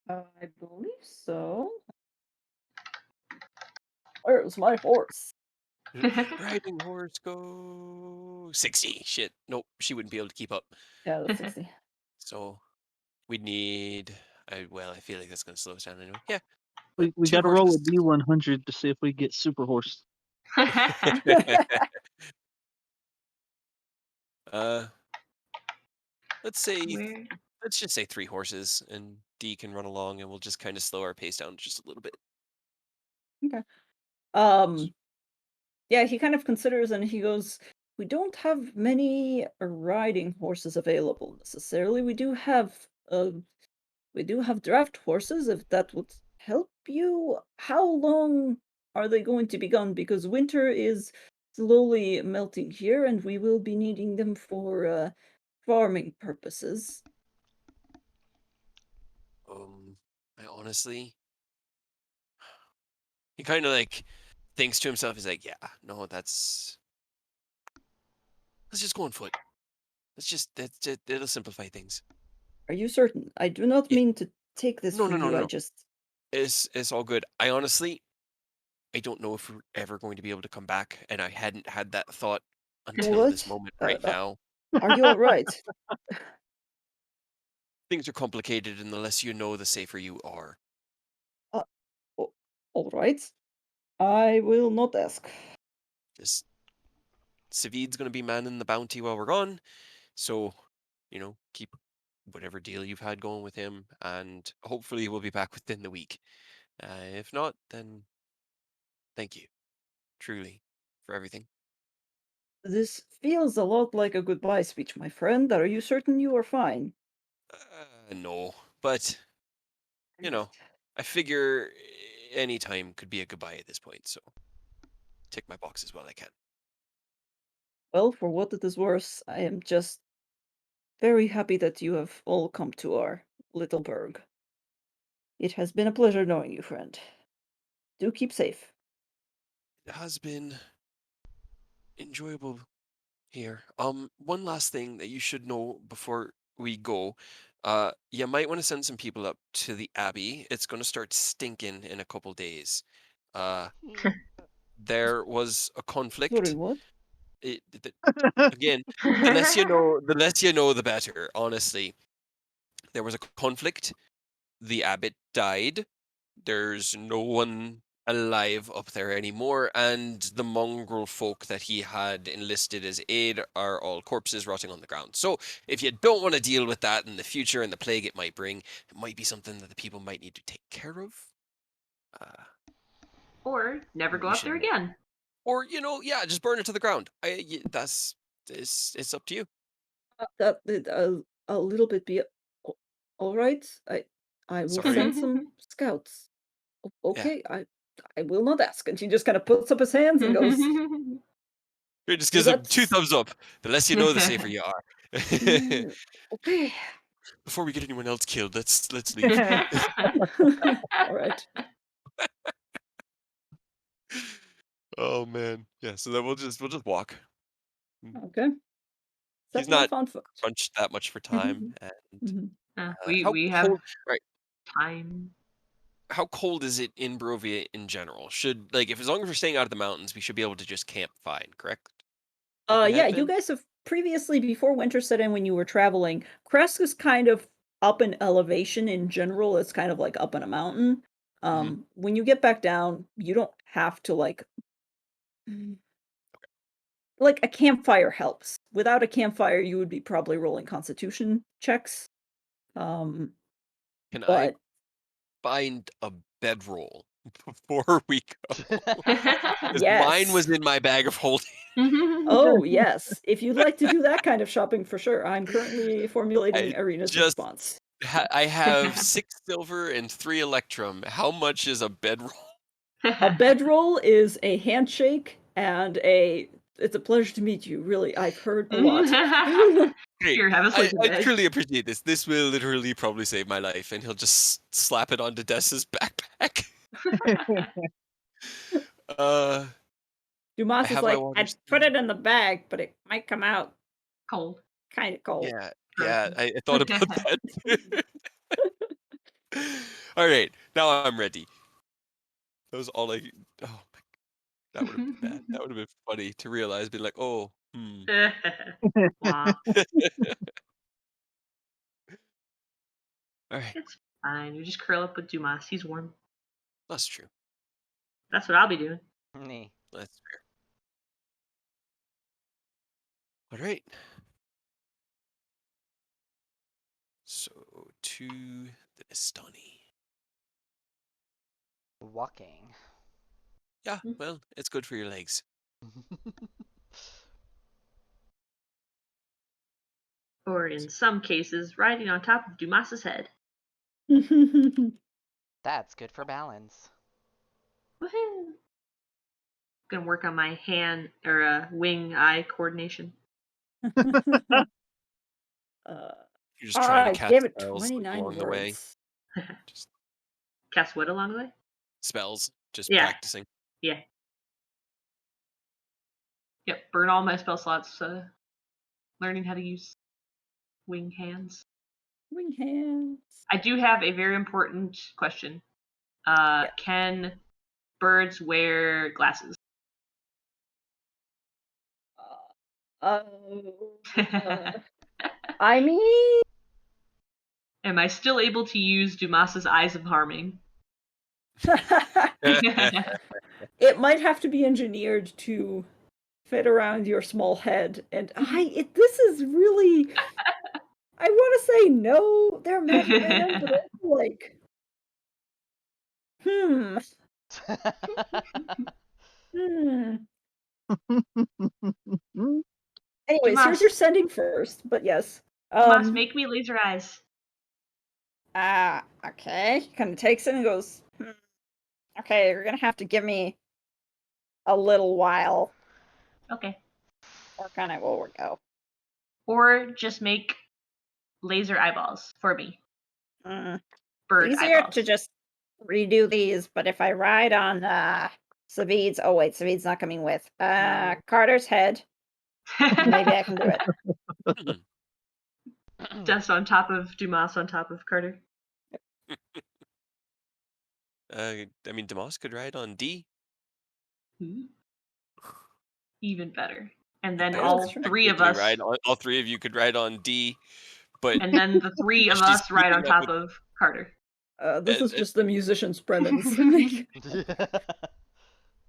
I believe so. Where's my horse? Riding horse, go 60. Shit. Nope, she wouldn't be able to keep up. Yeah, that's 60. So we'd need. Well, I feel like that's going to slow us down anyway. Yeah. We 2 got to roll a horses. D100 to see if we get super horse. uh, let's say Where? let's just say 3 horses, and D can run along, and we'll just kind of slow our pace down just a little bit. Okay. Um, yeah, he kind of considers and he goes, "We don't have many riding horses available necessarily. We do have draft horses if that would help you. How long are they going to be gone? Because winter is slowly melting here, and we will be needing them for farming purposes." I honestly, he kind of like thinks to himself. He's like, "Yeah, no, let's just go on foot. It'll simplify things." Are you certain? I do not Yeah. mean to take this No, no, from no, you. no, I no. just It's all good. I honestly, I don't know if we're ever going to be able to come back, and I hadn't had that thought until this what? moment right now. Are you all right? Things are complicated, and the less you know, the safer you are. O- all right. I will not ask. This Savid's going to be manning the bounty while we're gone, so keep whatever deal you've had going with him, and hopefully we'll be back within the week. If not, then thank you, truly, for everything. This feels a lot like a goodbye speech, my friend. Are you certain you are fine? No, but I figure any time could be a goodbye at this point, so tick my boxes while I can. Well, for what it is worth, I am just very happy that you have all come to our little burg. It has been a pleasure knowing you, friend. Do keep safe. It has been enjoyable here. One last thing that you should know before we go. You might want to send some people up to the Abbey. It's going to start stinking in a couple days. Uh, there was a Sorry, conflict. what? Again, the less you know, the better. Honestly, there was a conflict. The abbot died. There's no one alive up there anymore, and the mongrel folk that he had enlisted as aid are all corpses rotting on the ground. So, if you don't want to deal with that in the future and the plague it might bring, it might be something that the people might need to take care of. Or never go You up should there know. again. Or just burn it to the ground. It's up to you. That a little bit be all right. I will Sorry. send some scouts. Yeah. Okay, I will not ask. And she just kind of puts up his hands and goes, It just "Well, gives them 2 that's thumbs up. The less you know, the safer you are. okay." Before we get anyone else killed, let's leave. All right. Oh man, yeah. So then we'll just walk. Okay. He's Setting off not on foot. crunched that much for time. And Mhm. how We have cold? Right. time. How cold is it in Barovia in general? Should if as long as we're staying out of the mountains, we should be able to just camp fine, correct? Like we Yeah, had you been. guys have previously, before winter set in when you were traveling, Kresk is kind of up in elevation in general. It's kind of like up in a mountain. When you get back down, you don't have to like a campfire helps. Without a campfire, you would be probably rolling constitution checks. Can I But find a bedroll before we go? Because mine was yes. in my bag of holding. Oh, yes. If you'd like to do that kind of shopping, for sure. I'm currently formulating I Arena's just response. I have 6 silver and 3 electrum. How much is a bedroll? A bedroll is a handshake and it's a pleasure to meet you. Really, I've heard a lot. Great. Here, have a I, sleeping I bag. truly appreciate this. This will literally probably save my life, and he'll just slap it onto Dessa's backpack. I Dumas is have my like, water I'd put still. it in the bag, but it might come out Cold. kind of cold. Yeah, I thought about that. All right, now I'm ready. That was all I. Oh my, that would have been bad. That would have been funny to realize, be like, oh, Wow. All right, It's fine. You just curl up with Dumas. He's warm. that's true. That's what I'll be doing. Nee. That's fair. All right. So to the Estani. Walking. Yeah, well, it's good for your legs. Or in some cases, riding on top of Dumas's head. That's good for balance. Woohoo! Gonna work on my hand or wing-eye coordination. Uh, You're just trying to I cast gave it spells 29 along the way. words. Just Cast what along the way? spells, just Yeah. practicing. Yeah. Yep. Burn all my spell slots. Learning how to use wing hands. Wing hands. I do have a very important question. Yeah. Can birds wear glasses? Uh, I mean, Am I still able to use Dumas's Eyes of Harming? it might have to be engineered to fit around your small head, and this is really. I want to say no, they're magic items, but also like, hmm. Anyways, here's your Dumas, sending first, but yes. Dumas, make me laser eyes. Okay. Kind of takes it and goes, okay, you're gonna have to give me a little while. Okay. Or kind of will go. Or just make laser eyeballs for me. Bird Easier eyeballs. to just redo these, but if I ride on Savid's, oh wait, Savid's not coming with. No. Carter's head, maybe I can do it. Dust on top of Dumas on top of Carter. I mean, Demas could ride on D. Even better. And then Both all true. three of technically us, ride on, all 3 of you could ride on D, but and then the three of she's us ride on keeping up top with. of Carter. This is just the musician's Brennan's.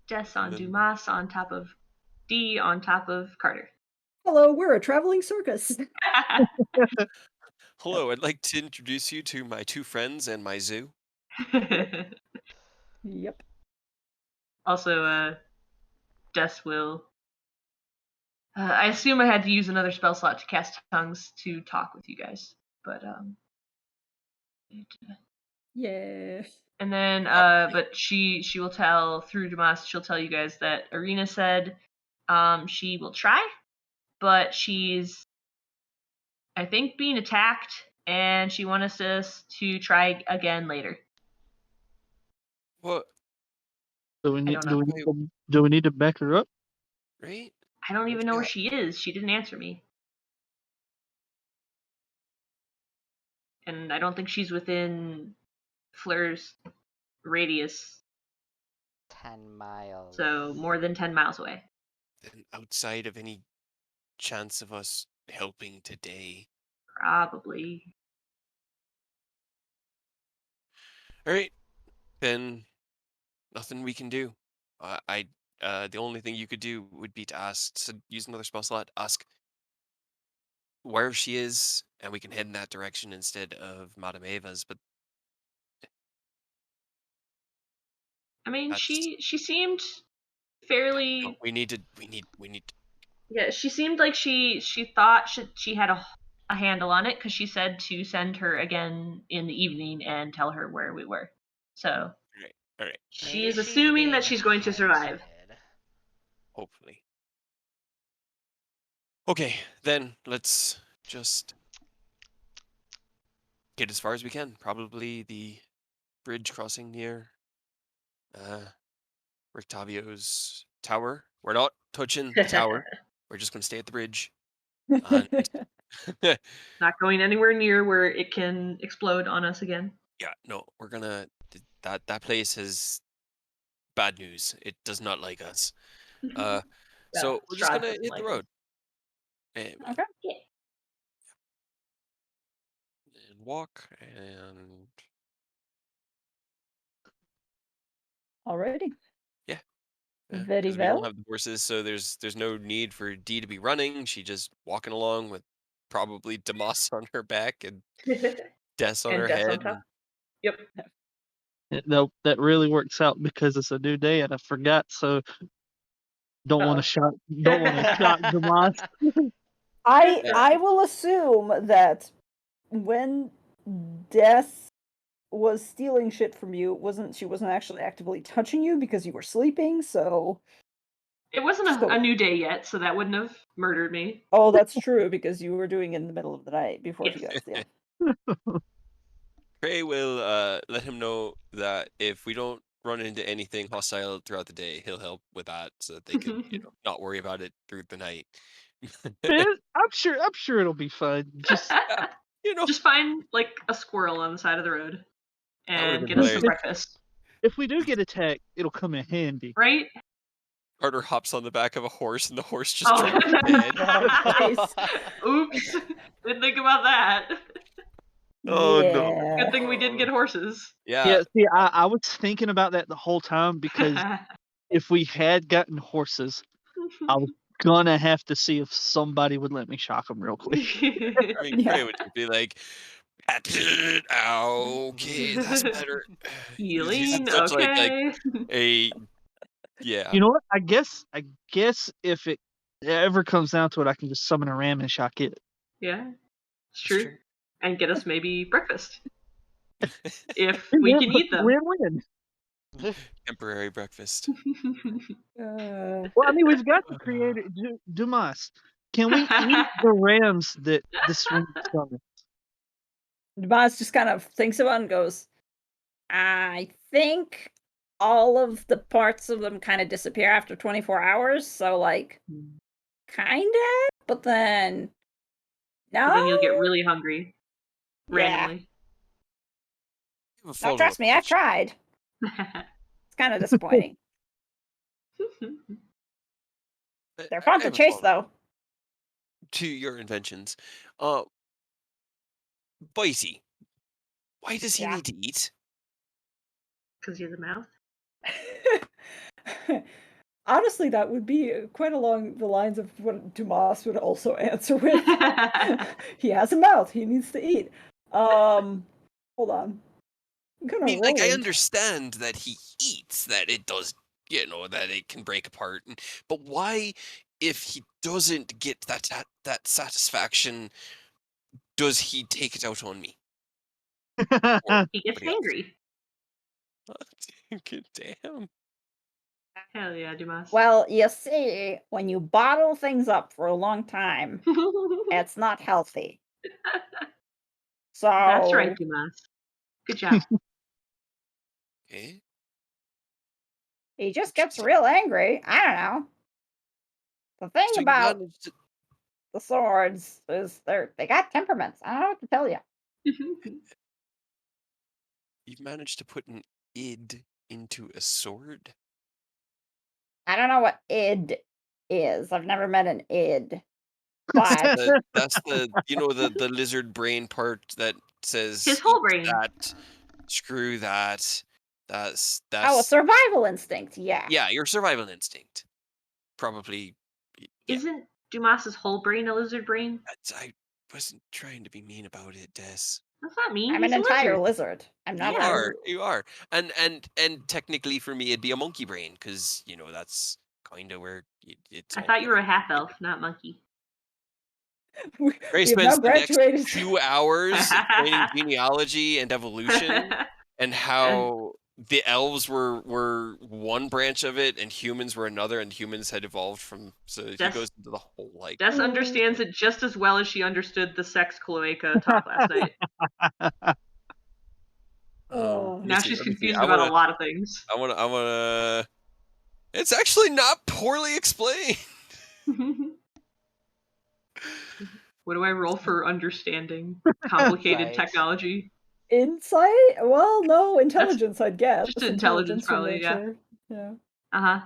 Des on then- Dumas on top of D on top of Carter. Hello, we're a traveling circus. Hello, I'd like to introduce you to my 2 friends and my zoo. Yep. Also, Des will. I assume I had to use another spell slot to cast tongues to talk with you guys, but Yeah. And then, but she will tell through Dumas. She'll tell you guys that Arena said, she will try, but she's, I think, being attacked, and she wants us to try again later. What? Do we I need? don't Do know. we need to? Do we need to back her up? Right? I don't even know where Yeah. she is. She didn't answer me, and I don't think she's within Fleur's radius, 10 miles. so more than 10 miles away. Then outside of any chance of us helping today. Probably. All right. then nothing we can do. The only thing you could do would be to use another spell slot, ask where she is, and we can head in that direction instead of Madame Ava's. But I mean, that's she seemed no, fairly. we need to. Yeah, she seemed like she thought she had a handle on it because she said to send her again in the evening and tell her where we were. So All right. she Maybe is she's assuming that being she's going to survive. hunted. Hopefully. Okay, then let's just get as far as we can. Probably the bridge crossing near Rictavio's tower. We're not touching the tower. We're just gonna stay at the bridge. And Not going anywhere near where it can explode on us again. yeah, no, we're gonna that place is bad news. It does not like us. Yeah, So we're just Strahd gonna doesn't hit the like us. road and, Okay. Yeah. and walk and Alrighty. yeah, Very because we don't well. have the horses, so there's no need for Dee to be running. She just walking along with probably Damas on her back and Des on And her Death's on head. top. Yep. No, that really works out because it's a new day and I forgot. So don't want Uh-oh. to shock Demas. I will assume that when Death was stealing shit from you, she wasn't actually actively touching you because you were sleeping, so It wasn't Just go- a new day yet, so that wouldn't have murdered me. oh, that's true, because you were doing it in the middle of the night before she Yes. got stealed. Trey will let him know that if we don't run into anything hostile throughout the day, he'll help with that so that they can, not worry about it through the night. I'm sure it'll be fine. Just Just find like a squirrel on the side of the road That would've and been get us some hilarious. breakfast. if we do get attacked, it'll come in handy. Right? Carter hops on the back of a horse and the horse just Oh. drops dead. Nice. Oops. Didn't think about that. Oh, no. Yeah. Good thing we didn't get horses. Yeah, See, I was thinking about that the whole time because if we had gotten horses, I was gonna have to see if somebody would let me shock them real quick. I mean, Yeah. Trey would just be like, okay, that's better. He's Healing, such like okay. a yeah. You know what? I guess if it ever comes down to it, I can just summon a ram and shock it. Yeah, it's That's true. And get us maybe breakfast. If And we then can eat them. win-win. Temporary breakfast. Uh, Well, I mean, we've got the creator Dumas. Can we eat the rams that this one summons? Maz just kind of thinks about it and goes, I think all of the parts of them kind of disappear after 24 hours, so like, kinda, but then no. But then you'll get really hungry. Yeah. Randomly. I have a No, trust follow-up me, I've question. tried. It's kind of disappointing. They're fun I to have a chase, follow-up though. to your inventions. Bitey, why does he Yeah. need to eat? Because you're the mouth. Honestly, that would be quite along the lines of what Dumas would also answer with. He has a mouth. He needs to eat. Hold on. I'm gonna I mean, like, I roll. understand that he eats, that it does, that it can break apart. But why, if he doesn't get that satisfaction, does he take it out on me? Or He gets somebody else? angry. Good damn. Hell yeah, Dumas. Well, you see, when you bottle things up for a long time, it's not healthy. So That's right, Dumas. Good job. Okay. he just gets real angry. I don't know. The thing So you about managed to, the swords is they got temperaments. I don't know what to tell you. you've managed to put an id into a sword? I don't know what id is. I've never met an id. But That's the the lizard brain part that says His whole eat brain. that, screw that. That's Oh, a survival instinct. Yeah. yeah, your survival instinct. Probably yeah. Isn't Dumas's whole brain a lizard brain? I wasn't trying to be mean about it, Des. That's not mean. I'm an He's a entire lizard. lizard. I'm not You a. are, you are, and technically for me it'd be a monkey brain because that's kind of where it's I all thought you were a connected half together. elf, not monkey. Ray We have now spends the next graduated. 2 hours explaining genealogy and evolution and how the elves were one branch of it and humans were another, and humans had evolved from. So he Des- goes into the whole like. Des understands it just as well as she understood the sex cloaca talk last night. Oh. Let me Now see, she's let me see. confused about a lot of things. I wanna. It's actually not poorly explained. What do I roll for understanding complicated Right. technology? Insight? Well, no, intelligence, I'd guess. Just intelligence, from probably, yeah. nature. Yeah. Uh-huh.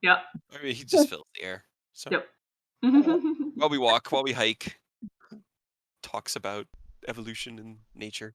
Yep. I mean, he just fills the air. So Yep. while we walk, while we hike, talks about evolution and nature.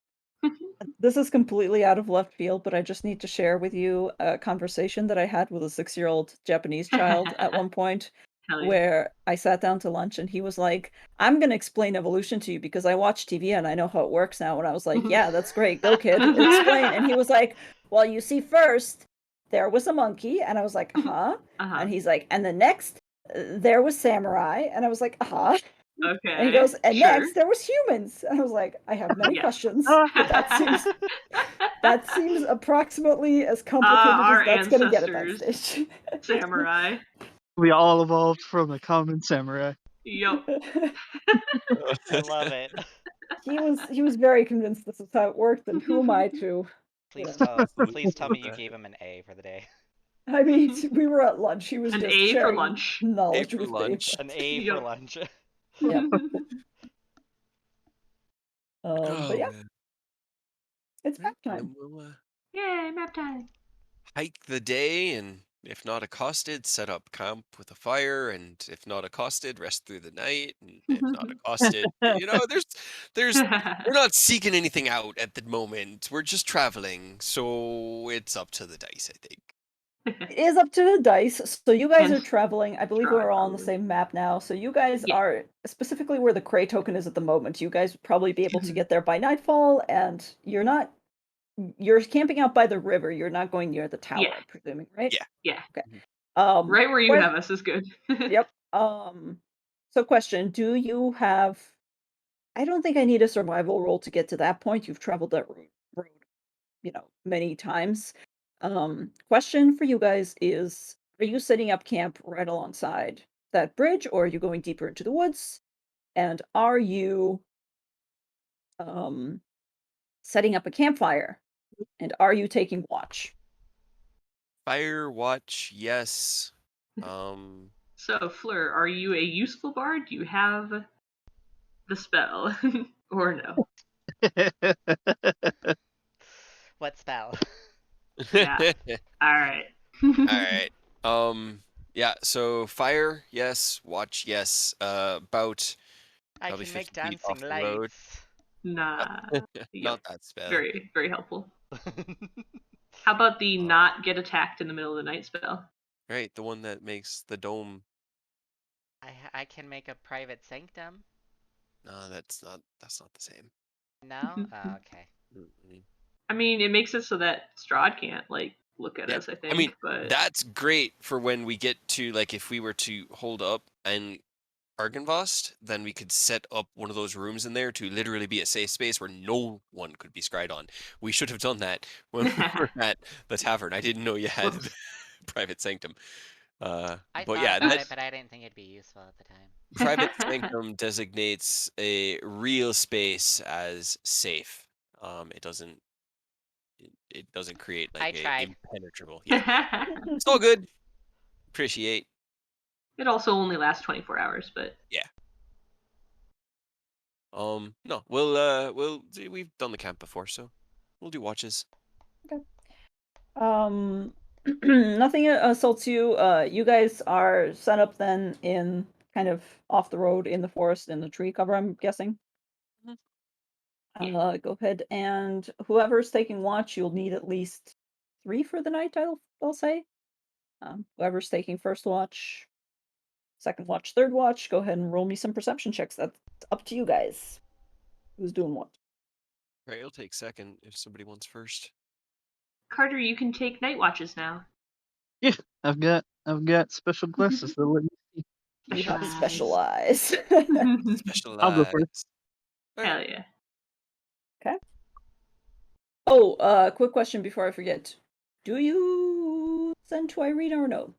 This is completely out of left field, but I just need to share with you a conversation that I had with a 6-year-old Japanese child at one point, Hell yeah. where I sat down to lunch and he was like, I'm going to explain evolution to you because I watch TV and I know how it works now. And I was like, yeah, that's great. Go, kid. Explain. And he was like, well, you see, first, there was a monkey. And I was like, huh? Uh-huh. And he's like, and the next, there was samurai. And I was like, huh? Okay. And he goes, and sure. next there was humans. And I was like, I have many Yes. questions, but that seems approximately as complicated Our as that's going to get at that ancestors. stage. Samurai. We all evolved from a common samurai. Yup. I love it. he was very convinced this is how it worked, and who am I to? Please Yeah. tell me you gave him an A for the day. I mean, we were at lunch. He was An just A for sharing lunch. knowledge A for with lunch. An A Yup. for lunch. me. Yep. Oh, But yeah, man. it's Right, back time. then we'll Yay, map time. hike the day, and if not accosted, set up camp with a fire, and if not accosted, rest through the night, and if not accosted, we're not seeking anything out at the moment. We're just traveling, so it's up to the dice, I think. It is up to the dice. So you guys And are traveling. I believe Strahd, we're all on the probably. same map now. So you guys Yeah. are specifically where the Cray token is at the moment. You guys would probably be able to Mhm. get there by nightfall, and you're camping out by the river. You're not going near the tower, Yeah. I'm presuming, right? Yeah. Yeah. Okay. Mhm. Right where you que- have us is good. Yep. So question, do you have I don't think I need a survival roll to get to that point. You've traveled that road, many times. Question for you guys is, are you setting up camp right alongside that bridge, or are you going deeper into the woods? And are you setting up a campfire? And are you taking watch? Fire watch, yes. Um, So, Fleur, are you a useful bard? Do you have the spell? Or no? What spell? Yeah. Alright. All right. Yeah. So fire, yes. Watch, yes. About I probably can make 50 feet dancing off the road. lights. Nah. Yep. Not that spell. Very, very helpful. How about the not get attacked in the middle of the night spell? Right, the one that makes the dome. I can make a private sanctum. No, that's not the same. No? Oh, okay. Mm-mm. I mean, it makes it so that Strahd can't, look at Yeah, us, I think. I mean, but that's great for when we get to if we were to hold up and Argynvost, then we could set up one of those rooms in there to literally be a safe space where no one could be scryed on. We should have done that when we were at the tavern. I didn't know you had Whoops. private sanctum. I But thought yeah, about that it, but I didn't think it'd be useful at the time. private sanctum designates a real space as safe. It doesn't create I a tried. impenetrable. Yeah, it's all good. Appreciate. It also only lasts 24 hours, but Yeah. No, we've done the camp before, so we'll do watches. Nothing assaults you. You guys are set up then in kind of off the road in the forest in the tree cover, I'm guessing. Go ahead and whoever's taking watch, you'll need at least 3 for the night, I'll say. Whoever's taking first watch, second watch, third watch, go ahead and roll me some perception checks. That's up to you guys. Who's doing what? Right, I'll take second if somebody wants first. Carter, you can take night watches now. Yeah, I've got special glasses that let me see. You have Special special eyes. Special I'll go first. Hell yeah. Oh, quick question before I forget. Do you send to Irina or no?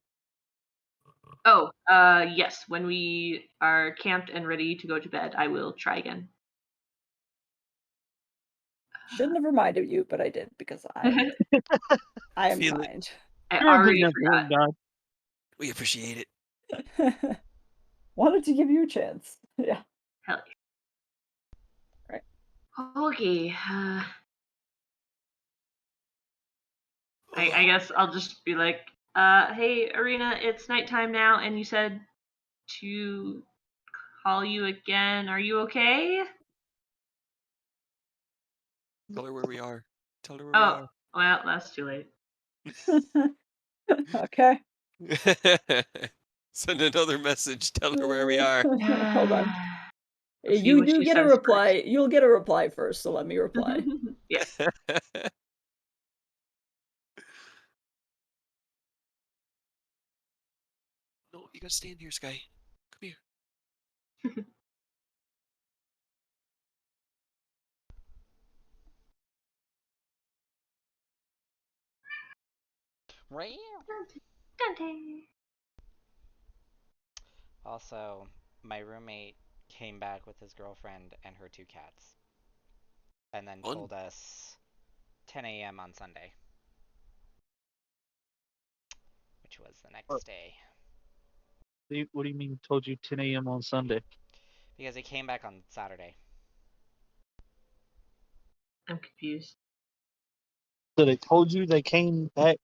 Oh, yes. When we are camped and ready to go to bed, I will try again. Shouldn't have reminded you, but I did because I am Feel it. kind. I You're a already big forgot. God. We appreciate it. Wanted to give you a chance. Yeah. Hell Right. yeah. Okay. I guess I'll just be like, hey, Arena, it's nighttime now, and you said to call you again. Are you okay? Tell her where we are. Tell her where Oh, well, that's too late. Okay. we are. Send another message. Tell her where we are. Hold on. Let's see You what do she get a says reply. You'll get a reply first, so let me reply. first. Yeah. No, you gotta stay in here, Sky. Come here. Right? Dante. Also, my roommate came back with his girlfriend and her 2 cats. And then Fun. told us 10 a.m. on Sunday. Which was the next day. What do you mean? Told you 10 a.m. on Sunday? Because he came back on Saturday. I'm confused. So they told you they came back.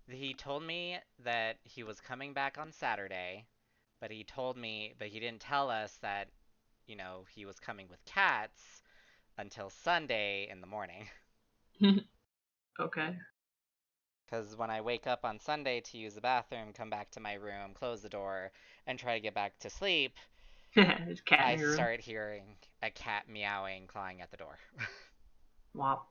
He told me that he was coming back on Saturday, but he didn't tell us that, he was coming with cats until Sunday in the morning. Okay. Because when I wake up on Sunday to use the bathroom, come back to my room, close the door, and try to get back to sleep, There's a cat I in your room. start hearing a cat meowing, clawing at the door. Wow.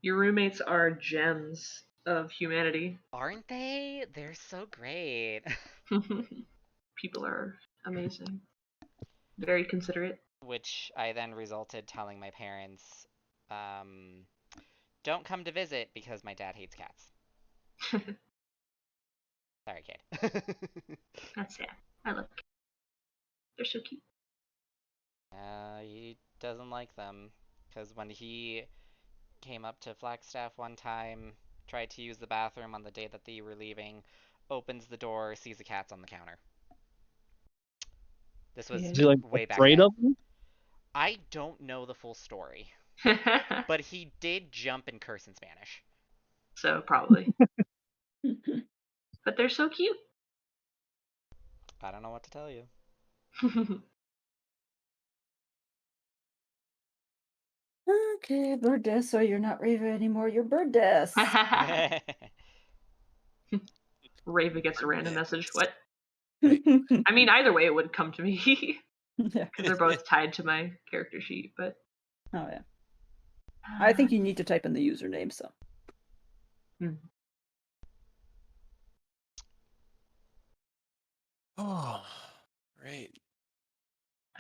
Your roommates are gems of humanity. Aren't they? They're so great. People are amazing. Very considerate. Which I then resulted telling my parents, don't come to visit because my dad hates cats. Sorry, kid. That's sad. I love cats. They're so cute. He doesn't like them because when he came up to Flagstaff one time, tried to use the bathroom on the day that they were leaving, opens the door, sees the cats on the counter. This was Yeah. Is he like way back afraid then. of them? I don't know the full story, but he did jump and curse in Spanish. So probably. But they're so cute. I don't know what to tell you. Okay, bird death, so you're not Rava anymore. You're bird death. Rava gets a random message. What? Right. I mean, either way, it would come to me Yeah. because they're both tied to my character sheet. But Oh yeah. I think you need to type in the username, so. Oh, right.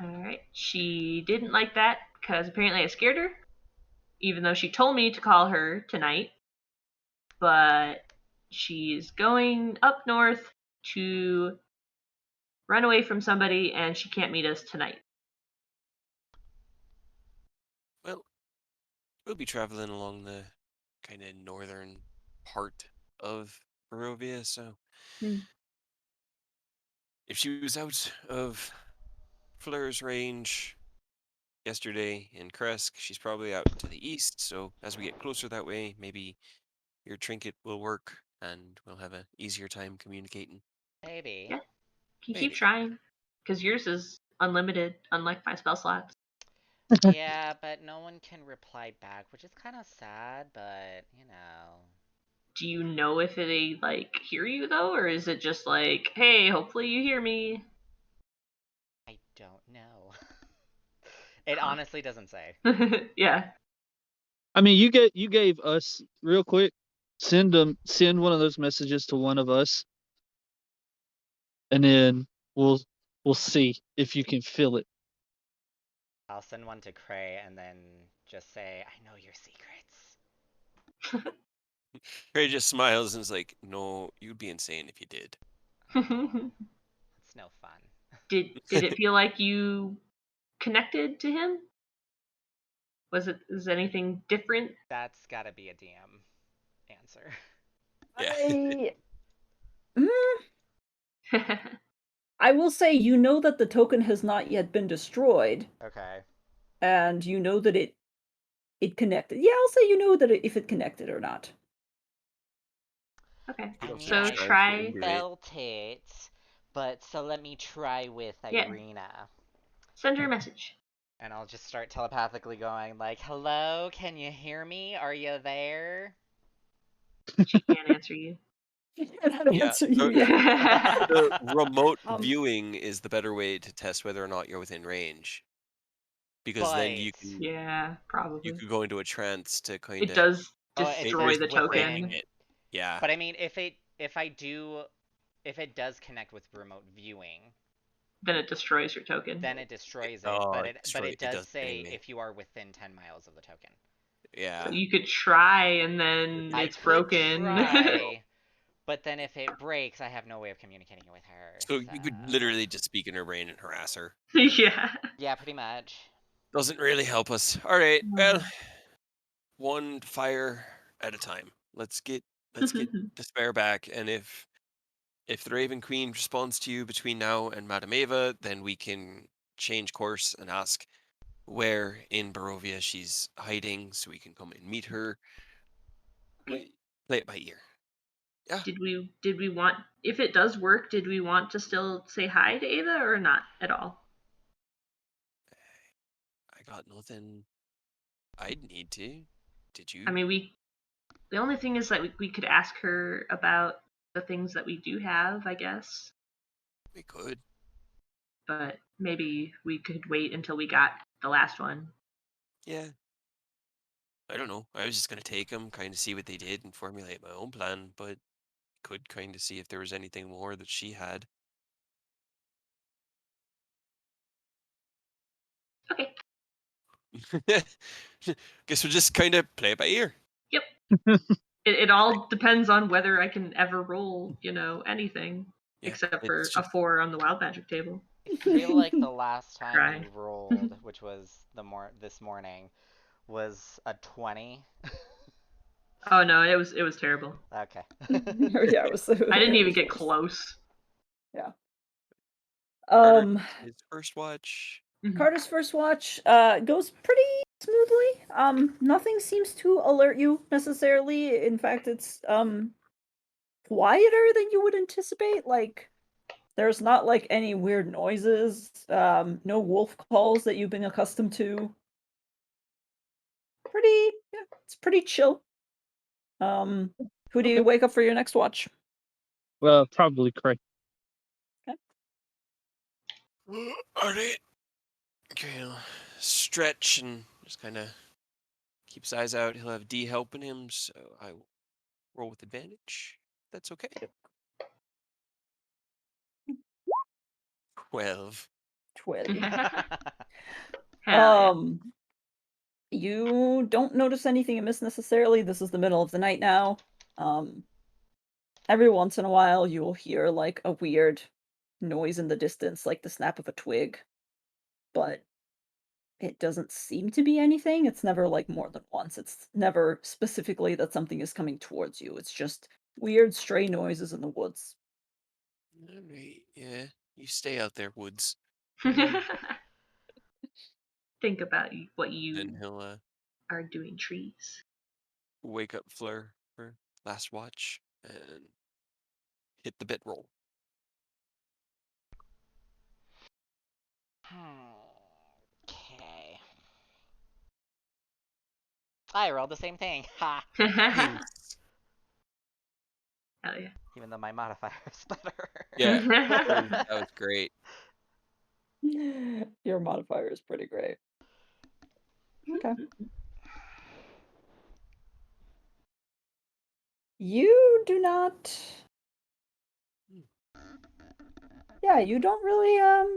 All right. She didn't like that because apparently I scared her, even though she told me to call her tonight. But she's going up north to run away from somebody, and she can't meet us tonight. Well, we'll be traveling along the kind of northern part of Barovia, so Hmm. if she was out of Fleur's range yesterday in Kresk, she's probably out to the east, so as we get closer that way, maybe your trinket will work and we'll have an easier time communicating. Maybe. Yeah. Can keep Maybe. trying, because yours is unlimited, unlike my spell slots. Yeah, but no one can reply back, which is kind of sad, but you know. Do you know if they like hear you though, or is it just like, hey, hopefully you hear me? I don't know. It Huh. honestly doesn't say. Yeah. I mean, you gave us real quick. Send one of those messages to one of us, and then we'll see if you can fill it. I'll send one to Cray and then just say, I know your secrets. Cray just smiles and is like, "No, you'd be insane if you did." It's no fun. did it feel like you connected to him? Is anything different? That's gotta be a DM answer. Yeah. I I will say you know that the token has not yet been destroyed, Okay. and you know that it connected. Yeah, I'll say you know that if it connected or not. Okay. You I don't mean, have So to I try to try, remember it. felt it, but so let me try with yeah, Irina. send her a message. And I'll just start telepathically going like, hello, can you hear me? Are you there? She can't answer you. And I Yeah. answer you The, yet. the remote Um, viewing is the better way to test whether or not you're within range, because then But Yeah, you probably. could go into a trance to kind It of does oh, if destroy there's it's the breaking token. within. it. Yeah. But I mean, if it does connect with remote viewing, Then it destroys your token. then it destroys it. Oh, But it it does does say say. if you are within 10 miles of the token. So Yeah. you could try and then I it's could broken. try, but then if it breaks, I have no way of communicating with her. So So you could literally just speak in her brain and harass her. Yeah. yeah, pretty much. Doesn't really help us. All right. Well, one fire at a time. Let's get despair back, and if the Raven Queen responds to you between now and Madame Ava, then we can change course and ask where in Barovia she's hiding, so we can come and meet her. Okay. Play it by ear. Yeah, Did we want, if it does work, did we want to still say hi to Ava or not at all? I got nothing. I'd need to. Did I you? mean, the only thing is that we could ask her about the things that we do have, I guess. We could. But maybe we could wait until we got the last one. Yeah. I don't know. I was just gonna take them, kind of see what they did, and formulate my own plan. But could kind of see if there was anything more that she had. Okay. Guess we'll just kind of play it by ear. Yep. It all depends on whether I can ever roll, anything Yeah, except it's for a just 4 on the wild magic table. I feel like the last time Cry. you rolled, which was this morning, was a 20. Oh no, it was terrible. Okay. yeah, it was. I didn't It even was get worse. close. Yeah. Carter Um, his first watch. Carter's first watch goes pretty smoothly. Nothing seems to alert you necessarily. In fact, it's quieter than you would anticipate. Like there's not like any weird noises. No wolf calls that you've been accustomed to. Yeah, it's pretty chill. Who do you Okay. wake up for your next watch? Well, probably Cray. All right. Okay, I'll stretch and just kind of keep his eyes out. He'll have D helping him, so I will roll with advantage. That's okay. 12. 12. Hell yeah. You don't notice anything amiss necessarily. This is the middle of the night now. Every once in a while you'll hear like a weird noise in the distance, like the snap of a twig, but it doesn't seem to be anything. It's never like more than once. It's never specifically that something is coming towards you. It's just weird stray noises in the woods. All right, yeah. You stay out there, Woods. Think about what Then you he'll are doing, trees. wake up Fleur for last watch and hit the bit roll. Okay. I rolled the same thing. Ha! Nice. Hell yeah. Even though my modifier is better. Yeah, that was great. Your modifier is pretty great. Okay. You do not. Yeah, you don't really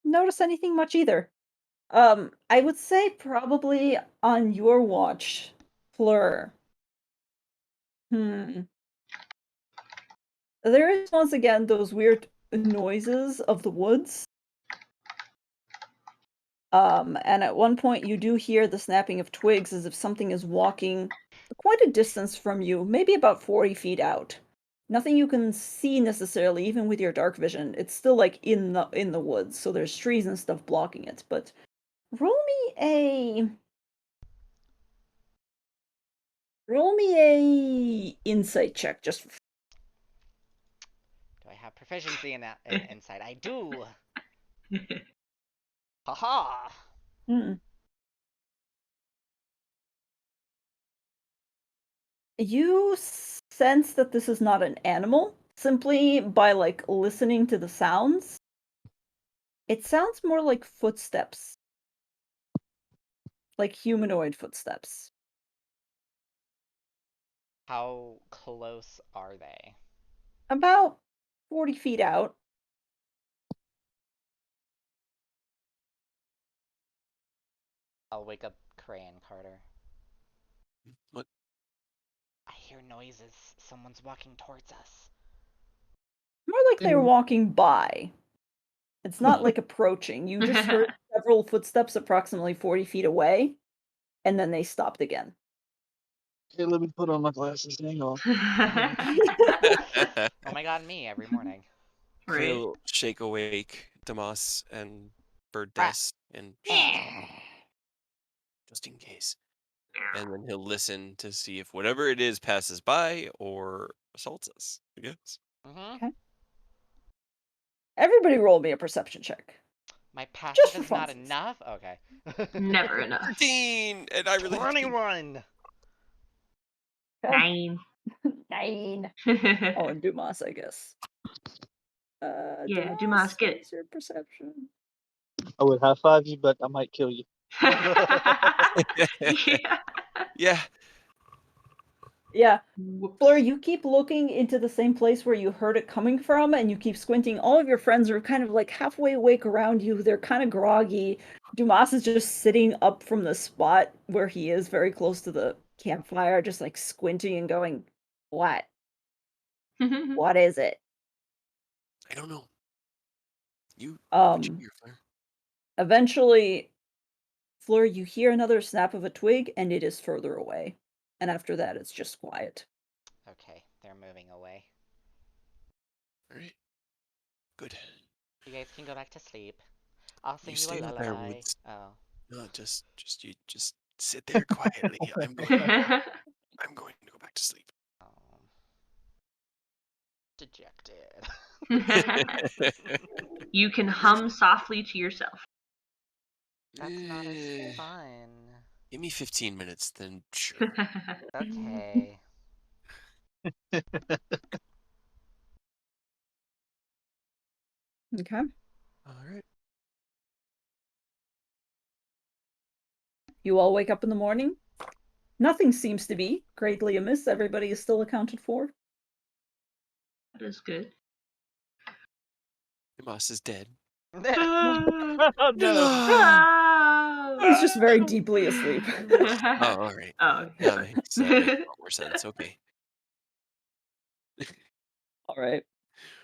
notice anything much either. I would say probably on your watch, Fleur. Hmm. There is once again those weird noises of the woods. And at one point you do hear the snapping of twigs as if something is walking quite a distance from you, maybe about 40 feet out. Nothing you can see necessarily, even with your dark vision. It's still like in the woods, so there's trees and stuff blocking it. But roll me a insight check. Just Do I have proficiency in that in insight? I do. Haha. hmm. You sense that this is not an animal simply by like listening to the sounds. It sounds more like footsteps, like humanoid footsteps. How close are they? About 40 feet out. I'll wake up Crayon Carter. What? I hear noises. Someone's walking towards us. More like they were walking by. It's not like approaching. You just heard several footsteps approximately 40 feet away, and then they stopped again. Okay, let me put on my glasses. Hang on. Oh my god, me every morning. Right. He'll shake awake Damas and Bird Ah. Des and just in case. And then he'll listen to see if whatever it is passes by or assaults us, I guess. Mm-hmm. Everybody roll me a perception check. My passive Just for is not funsies. enough? Okay. Never enough. 13! And I really have to- 21! Nine. 9. Oh, and Dumas, I guess. Yeah, Dumas, get what it. is your perception? I would high five you, but I might kill you. Yeah. Yeah. Yeah, Whoops. Fleur, you keep looking into the same place where you heard it coming from, and you keep squinting. All of your friends are kind of like halfway awake around you. They're kind of groggy. Dumas is just sitting up from the spot where he is, very close to the campfire, just like squinting and going, "What? What is it?" I don't know. You Um, hear, Fleur? Eventually, Fleur, you hear another snap of a twig, and it is further away. And after that, it's just quiet. Okay, they're moving away. Alright. Good. You guys can go back to sleep. I'll sing You you a stay out there, lullaby. Woods. Oh. No, you just sit there quietly. I'm going to go back to sleep. Oh. Dejected. You can hum softly to yourself. That's not as Eh, fun. Give me 15 minutes, then sure. Okay. Okay. Alright. You all wake up in the morning. Nothing seems to be greatly amiss. Everybody is still accounted for. That is good. Damas is dead. Oh, no. He's just very deeply asleep. Oh, alright. Oh, That makes a lot more sense. Okay. All right.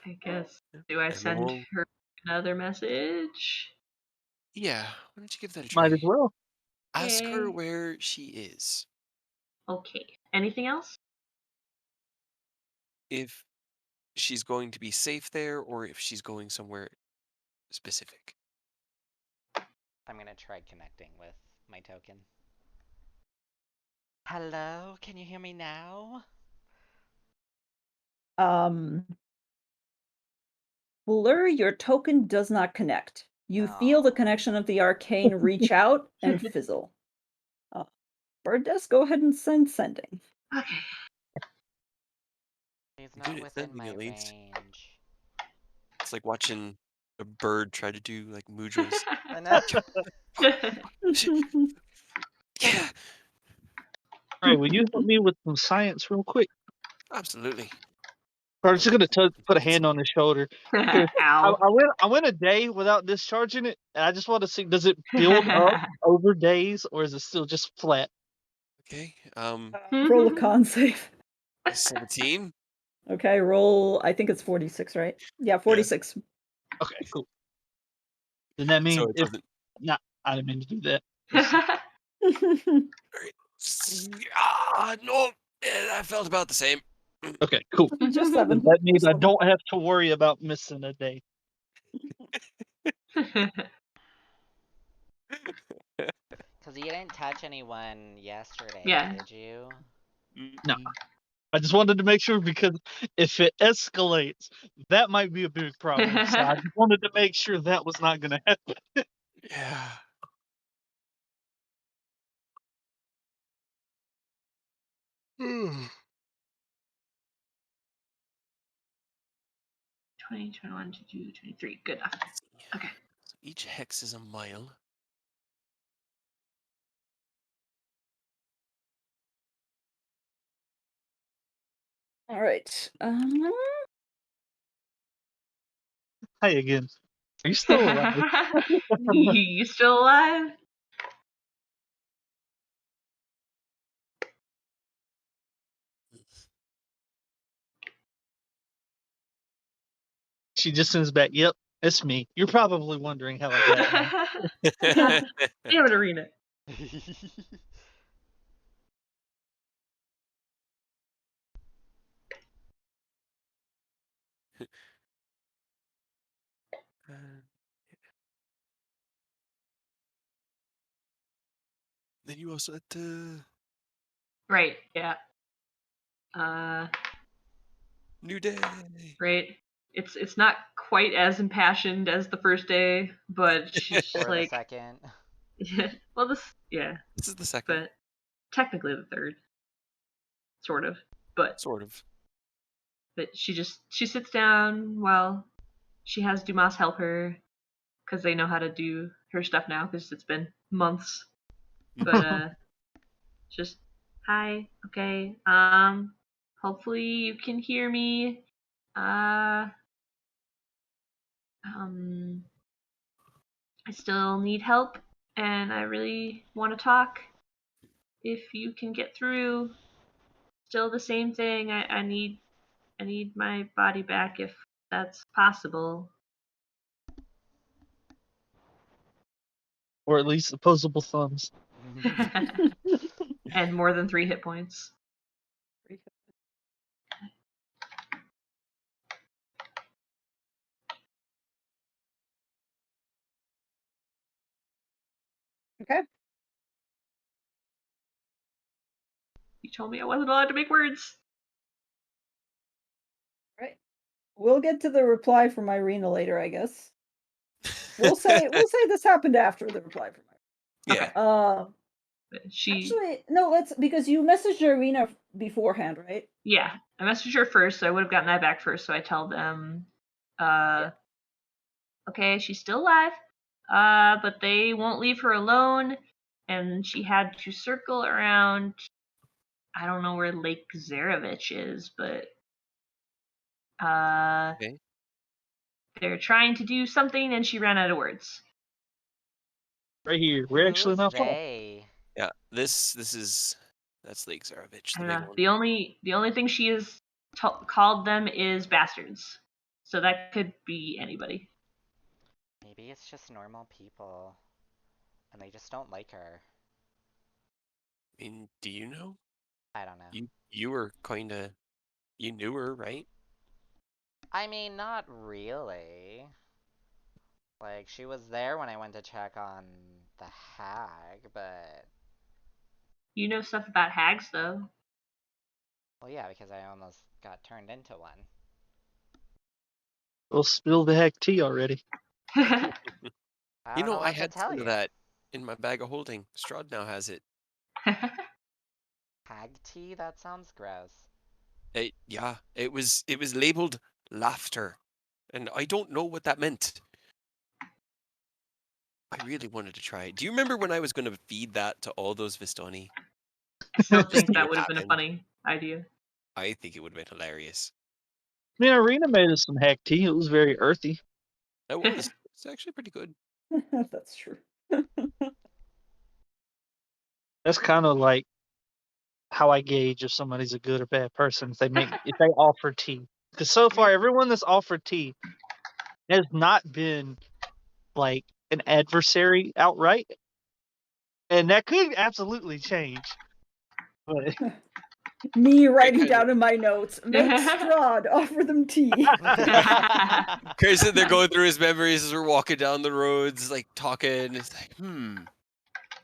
I guess. Do I And send we'll... her another message? Yeah, why don't you give that a Might try? as well. Ask her Okay. where she is. Okay. Anything else? If she's going to be safe there or if she's going somewhere specific. I'm gonna try connecting with my token. Hello? Can you hear me now? Blur, your token does not connect. You feel the No. connection of the arcane reach out and fizzle. Bird Desk, go ahead and send sending. Okay. He's Good not at within sending, my at least. range. It's like watching a bird try to do like mudras. I know. Yeah, All right, will you help me with some science real quick? absolutely. Or just gonna put a hand on his shoulder. 'Cause I, Ow. I went I went a day without discharging it, and I just want to see, does it build up over days, or is it still just flat? Okay. Roll a con save. 17. Okay, roll. I think it's 46, right? Yeah, 46. Okay, cool. Then that means So it if doesn't. not, I didn't mean to do that. No. I felt about the same. Okay, cool. Just Then 7. that means Just I 7. don't have to worry about missing a day. Because you didn't touch anyone yesterday, Yeah. did you? No. I just wanted to make sure, because if it escalates, that might be a big problem. So I just wanted to make sure that was not going to happen. Yeah. Hmm. 20, 21, 22, 23. Good enough. Okay. So each hex is a mile. All right. Hi again. Are you still alive? You still alive? She just sends back, "Yep, it's me." You're probably wondering how I got here. Damn it, Arena. Then you also had to Right, yeah. new day. Right. It's not quite as impassioned as the first day, but she's just Or the like, second. well, yeah, This is the second, but technically the third, sort of. But sort of. she sits down while she has Dumas help her, because they know how to do her stuff now, because it's been months. But just, hi, okay, hopefully you can hear me. I still need help, and I really want to talk. If you can get through, still the same thing. I need my body back if that's possible. Or at least opposable thumbs. And more than 3 hit points. Okay. You told me I wasn't allowed to make words. Right. We'll get to the reply from Irina later, I guess. We'll say this happened after the reply from Yeah. Irina. Actually, no, let's, because you messaged Irina beforehand, right? Yeah, I messaged her first, so I would have gotten that back first. So I tell them, okay, she's still alive, but they won't leave her alone, and she had to circle around. I don't know where Lake Zarevich is, but Okay. they're trying to do something, and she ran out of words. Right here. We're actually Who's not far. they? Yeah. This is that's Lake Zarovich, I the don't big know. one. The only thing she has called them is bastards. So that could be anybody. Maybe it's just normal people. And they just don't like her. I mean, do you know? I don't know. You were kinda you knew her, right? I mean, not really. Like, she was there when I went to check on the hag, but... You know stuff about hags, though. Well, yeah, because I almost got turned into one. We'll spill the heck tea already. I You don't know know, I what to had tell some of you. that in my bag of holding. Strahd now has it. Hag tea? That sounds gross. Yeah, it was labeled laughter, and I don't know what that meant. I really wanted to try it. Do you remember when I was going to feed that to all those Vistani? I don't Just think see that what would have been a happened. funny idea. I think it would have been hilarious. I mean, Arena made us some hack tea. It was very earthy. It was. It's actually pretty good. That's true. That's kind of like how I gauge if somebody's a good or bad person. If they offer tea, because so far everyone that's offered tea has not been like an adversary outright, and that could absolutely change. But Me writing kinda- down in my notes, make Strahd offer them tea. Crazy, they're going through his memories as we're walking down the roads, like talking. It's like,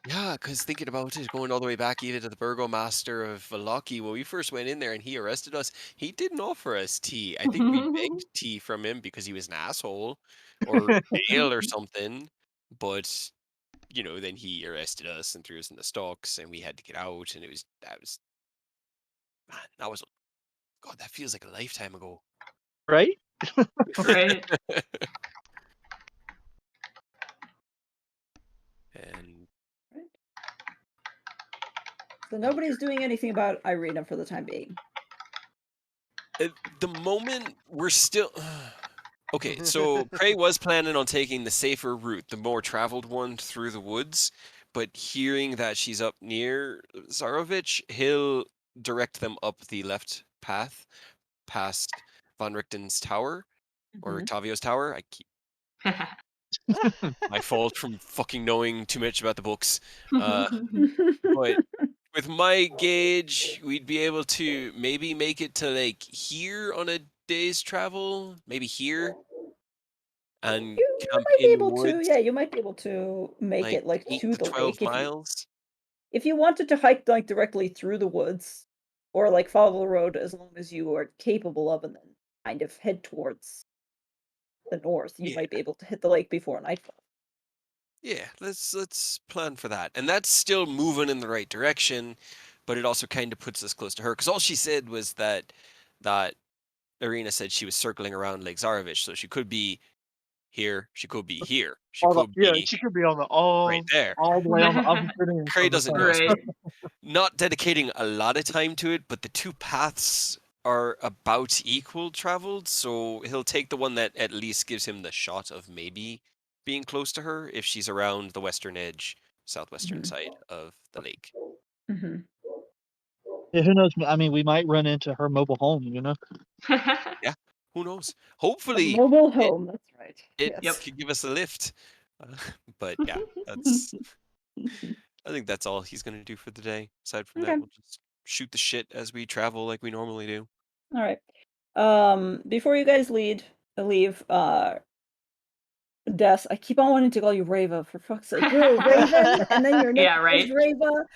yeah, because thinking about it, going all the way back even to the burgomaster of Valaki, when we first went in there and he arrested us, he didn't offer us tea. I think we begged tea from him because he was an asshole or bail or something. But then he arrested us and threw us in the stocks, and we had to get out, and man, God, that feels like a lifetime ago. right? Right. And So nobody's doing anything about Irina for the time being. at the moment, we're still. Okay, so Cray was planning on taking the safer route, the more traveled one through the woods, but hearing that she's up near Zarovich, he'll direct them up the left path past Von Richten's tower or Mhm. Octavio's tower. My fault from fucking knowing too much about the books. But with my gauge, we'd be able to maybe make it to like here on a day's travel, maybe here, and You camp might be in able to, woods yeah, you might be able to make like it like 8 to to the 12 lake miles. if you wanted to hike like directly through the woods or like follow the road as long as you are capable of and then kind of head towards the north, you Yeah, might be able to hit the lake before nightfall. yeah. Let's plan for that, and that's still moving in the right direction, but it also kind of puts us close to her because all she said was that Irina said she was circling around Lake Zarovich, so she could be here, she could be here, she could be She could be on the right there. all the way on the opposite end Cray of the doesn't know, town. so Right. not dedicating a lot of time to it, but the two paths are about equal traveled, so he'll take the one that at least gives him the shot of maybe being close to her if she's around the western edge, southwestern Mhm. side of the lake. Mm-hmm. Yeah, who knows? I mean, we might run into her mobile home. Yeah, who knows? A Hopefully mobile it, home, that's right. it Yep. Yes. could give us a lift. But yeah, I think that's all he's going to do for the day. Aside from Okay. that, we'll just shoot the shit as we travel like we normally do. All right. Before you guys leave, Des, I keep on wanting to call you Rava, for fuck's sake. You're a Raven, and then your name Yeah, right. is Rava,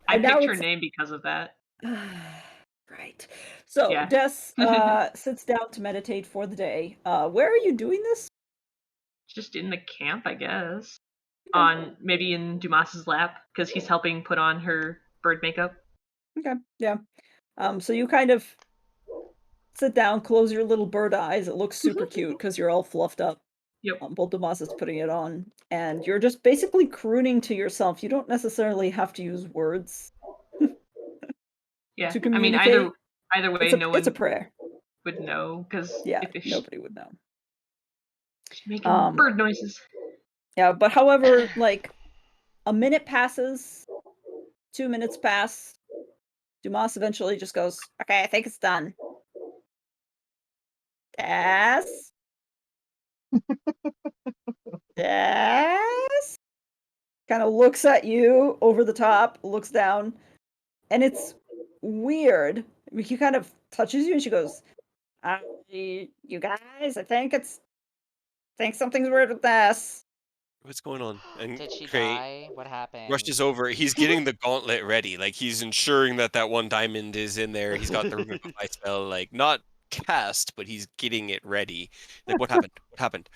I and now picked her it's name because of that. right. So Yeah. Des sits down to meditate for the day. Where are you doing this? Just in the camp, I guess. Okay. Maybe in Dumas's lap because he's helping put on her bird makeup. Okay. Yeah. So you kind of sit down, close your little bird eyes. It looks super cute because you're all fluffed up. Yep. Boldemas is putting it on, and you're just basically crooning to yourself. You don't necessarily have to use words Yeah. to I mean, communicate. either way, It's a no it's a one prayer. would know because Yeah, if she's nobody would know. making bird noises. Yeah, but however, like a minute passes, 2 minutes pass. Dumas eventually just goes, "Okay, I think it's done." Yes. Yes. Kind of looks at you over the top, looks down, and it's weird. He kind of touches you, and she goes, "You guys, I think something's weird with this." What's going on? And Did she Cray die? What happened? rushes over. He's getting the gauntlet ready. Like he's ensuring that one diamond is in there. He's got the Revivify spell, like not cast, but he's getting it ready. Like what happened? What happened?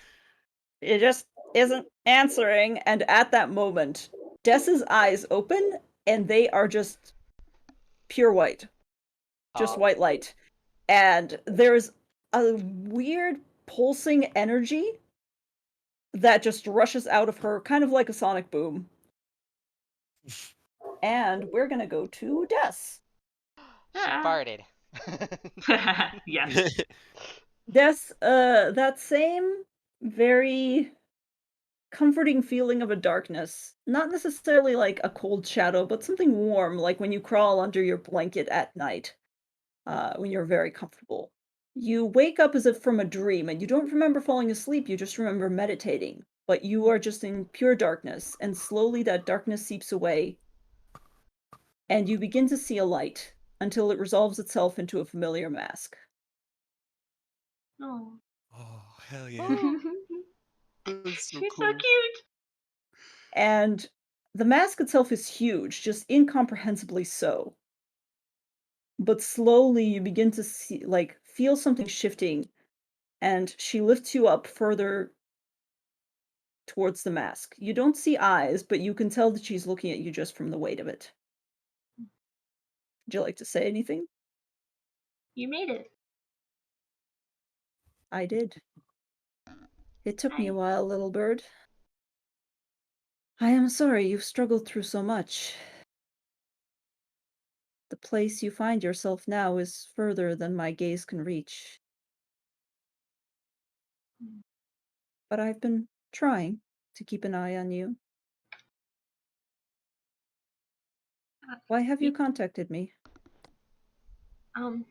It isn't answering, and at that moment, Dessa's eyes open, and they are just pure white. Just white light. And there's a weird pulsing energy that just rushes out of her, kind of like a sonic boom. And we're gonna go to Des. She farted. Yes. Des, that same very comforting feeling of a darkness. Not necessarily like a cold shadow, but something warm, like when you crawl under your blanket at night, when you're very comfortable. You wake up as if from a dream, and you don't remember falling asleep, you just remember meditating. But you are just in pure darkness, and slowly that darkness seeps away, and you begin to see a light until it resolves itself into a familiar mask. Oh. Oh, hell yeah. Woo. That's so She's cool. so cute. And the mask itself is huge, just incomprehensibly so. But slowly you begin to see, like, feel something shifting, and she lifts you up further towards the mask. You don't see eyes, but you can tell that she's looking at you just from the weight of it. Would you like to say anything? You made it. I did. It took me a while, little bird. I am sorry you've struggled through so much. The place you find yourself now is further than my gaze can reach. But I've been trying to keep an eye on you. Why have you contacted me? Oh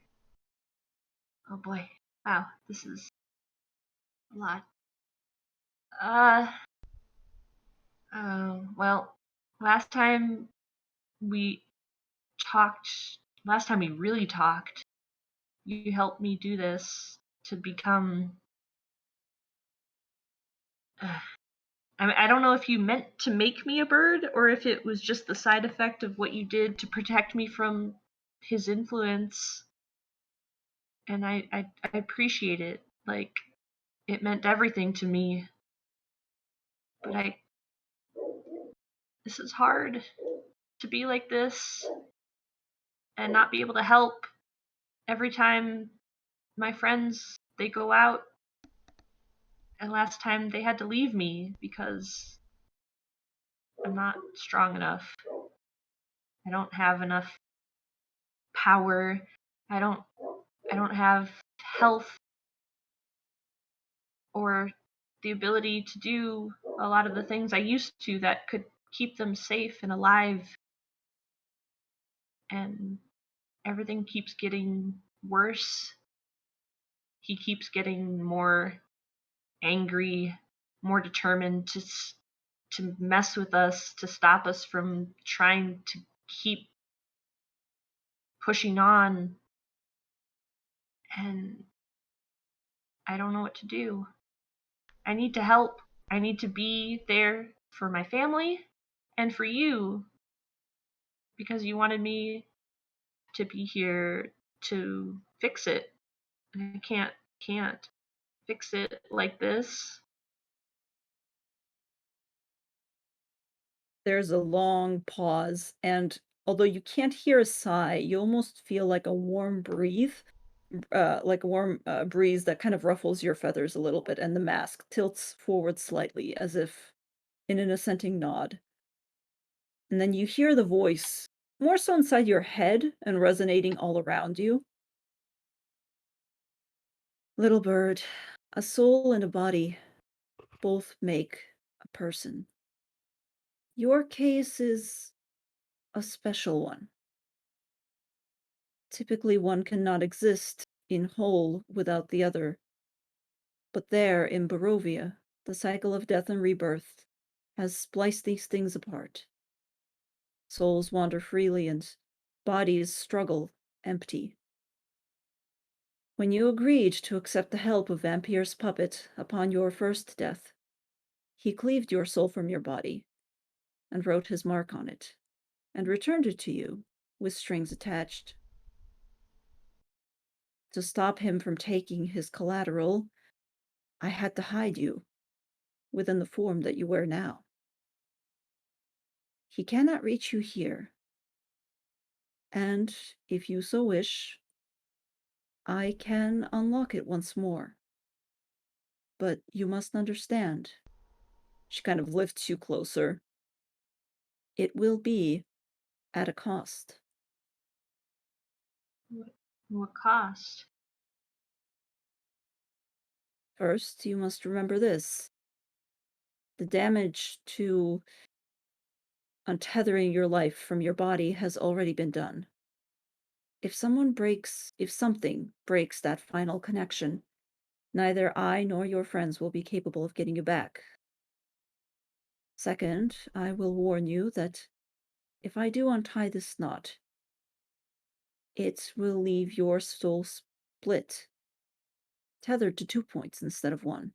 boy. Wow, this is a lot. Well, last time we talked, last time we really talked, you helped me do this to become. I mean, I don't know if you meant to make me a bird or if it was just the side effect of what you did to protect me from his influence. And I appreciate it. Like, it meant everything to me. But this is hard to be like this and not be able to help every time my friends they go out. And last time they had to leave me because I'm not strong enough. I don't have enough power. I don't have health or the ability to do a lot of the things I used to that could keep them safe and alive. And everything keeps getting worse. He keeps getting more angry, more determined to mess with us, to stop us from trying to keep pushing on. And I don't know what to do. I need to help. I need to be there for my family and for you because you wanted me to be here to fix it. And I can't fix it like this. There's a long pause, and although you can't hear a sigh, you almost feel like a warm breeze, breeze that kind of ruffles your feathers a little bit, and the mask tilts forward slightly, as if in an assenting nod. And then you hear the voice, more so inside your head and resonating all around you. Little bird, a soul and a body both make a person. Your case is a special one. Typically, one cannot exist in whole without the other. But there, in Barovia, the cycle of death and rebirth has spliced these things apart. Souls wander freely and bodies struggle empty. When you agreed to accept the help of Vampir's puppet upon your first death, he cleaved your soul from your body and wrote his mark on it, and returned it to you with strings attached. To stop him from taking his collateral, I had to hide you within the form that you wear now. He cannot reach you here. And if you so wish, I can unlock it once more. But you must understand. She kind of lifts you closer. It will be at a cost. What cost? First, you must remember this. The damage to untethering your life from your body has already been done. If something breaks that final connection, neither I nor your friends will be capable of getting you back. Second, I will warn you that if I do untie this knot, it will leave your soul split, tethered to 2 points instead of 1.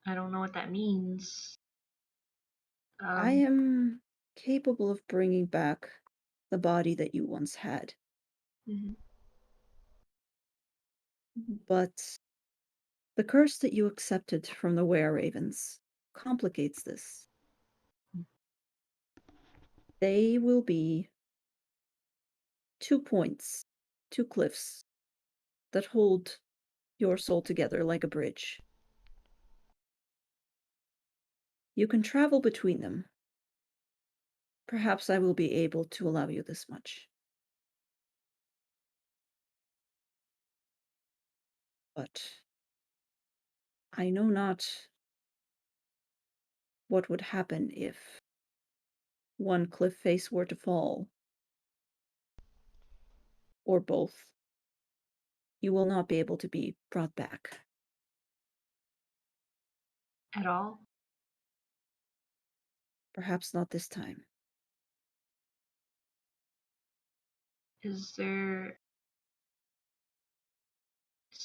I don't know what that means. I am capable of bringing back the body that you once had. Mhm. But the curse that you accepted from the were-ravens complicates this. They will be 2 points, 2 cliffs that hold your soul together like a bridge. You can travel between them. Perhaps I will be able to allow you this much. But I know not what would happen if one cliff face were to fall, or both. You will not be able to be brought back. At all? Perhaps not this time. Is there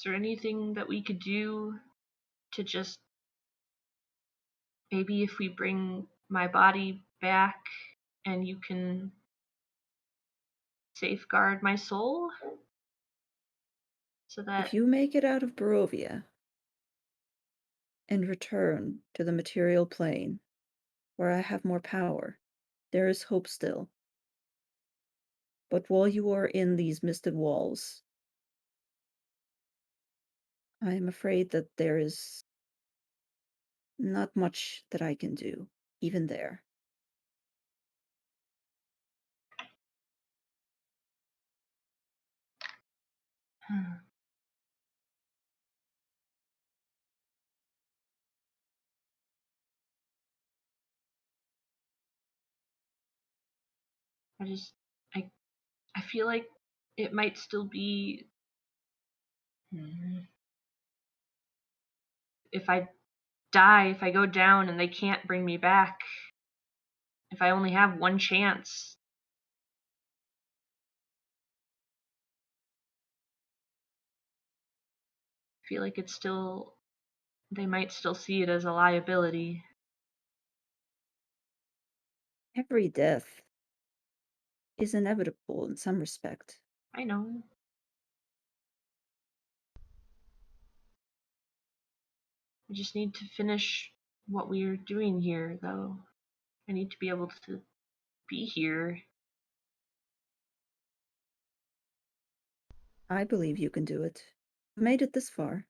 anything that we could do to just maybe if we bring my body back and you can safeguard my soul? So that If you make it out of Barovia and return to the material plane, where I have more power, there is hope still. But while you are in these misted walls, I am afraid that there is not much that I can do, even there. I just I feel like it might still be if I die, if I go down and they can't bring me back, if I only have one chance. I feel like it's still they might still see it as a liability. Every death is inevitable in some respect. I know. I just need to finish what we're doing here, though. I need to be able to be here. I believe you can do it. You've made it this far.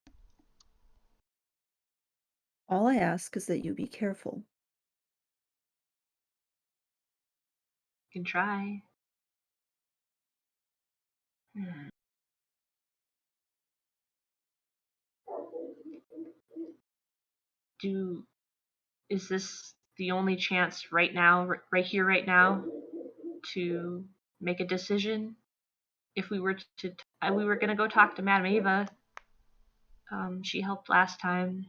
All I ask is that you be careful. I can try. Is this the only chance right now, right here, right now, to make a decision? If we were we were gonna go talk to Madame Ava. She helped last time.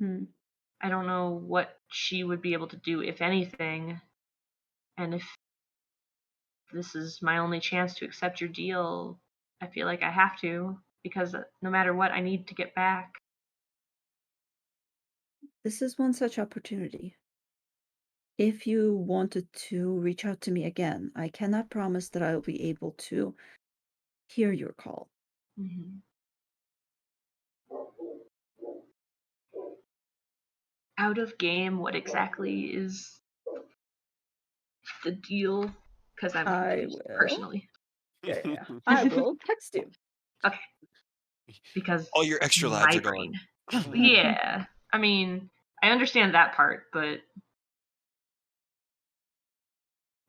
I don't know what she would be able to do, if anything. And if this is my only chance to accept your deal, I feel like I have to, because no matter what, I need to get back. This is one such opportunity. If you wanted to reach out to me again, I cannot promise that I will be able to hear your call. Mhm. Out of game, what exactly is the deal? Because I'm I confused will. personally. Yeah. I will text you. Okay. Because All your extra lives my are gone. brain. Yeah. I mean, I understand that part, but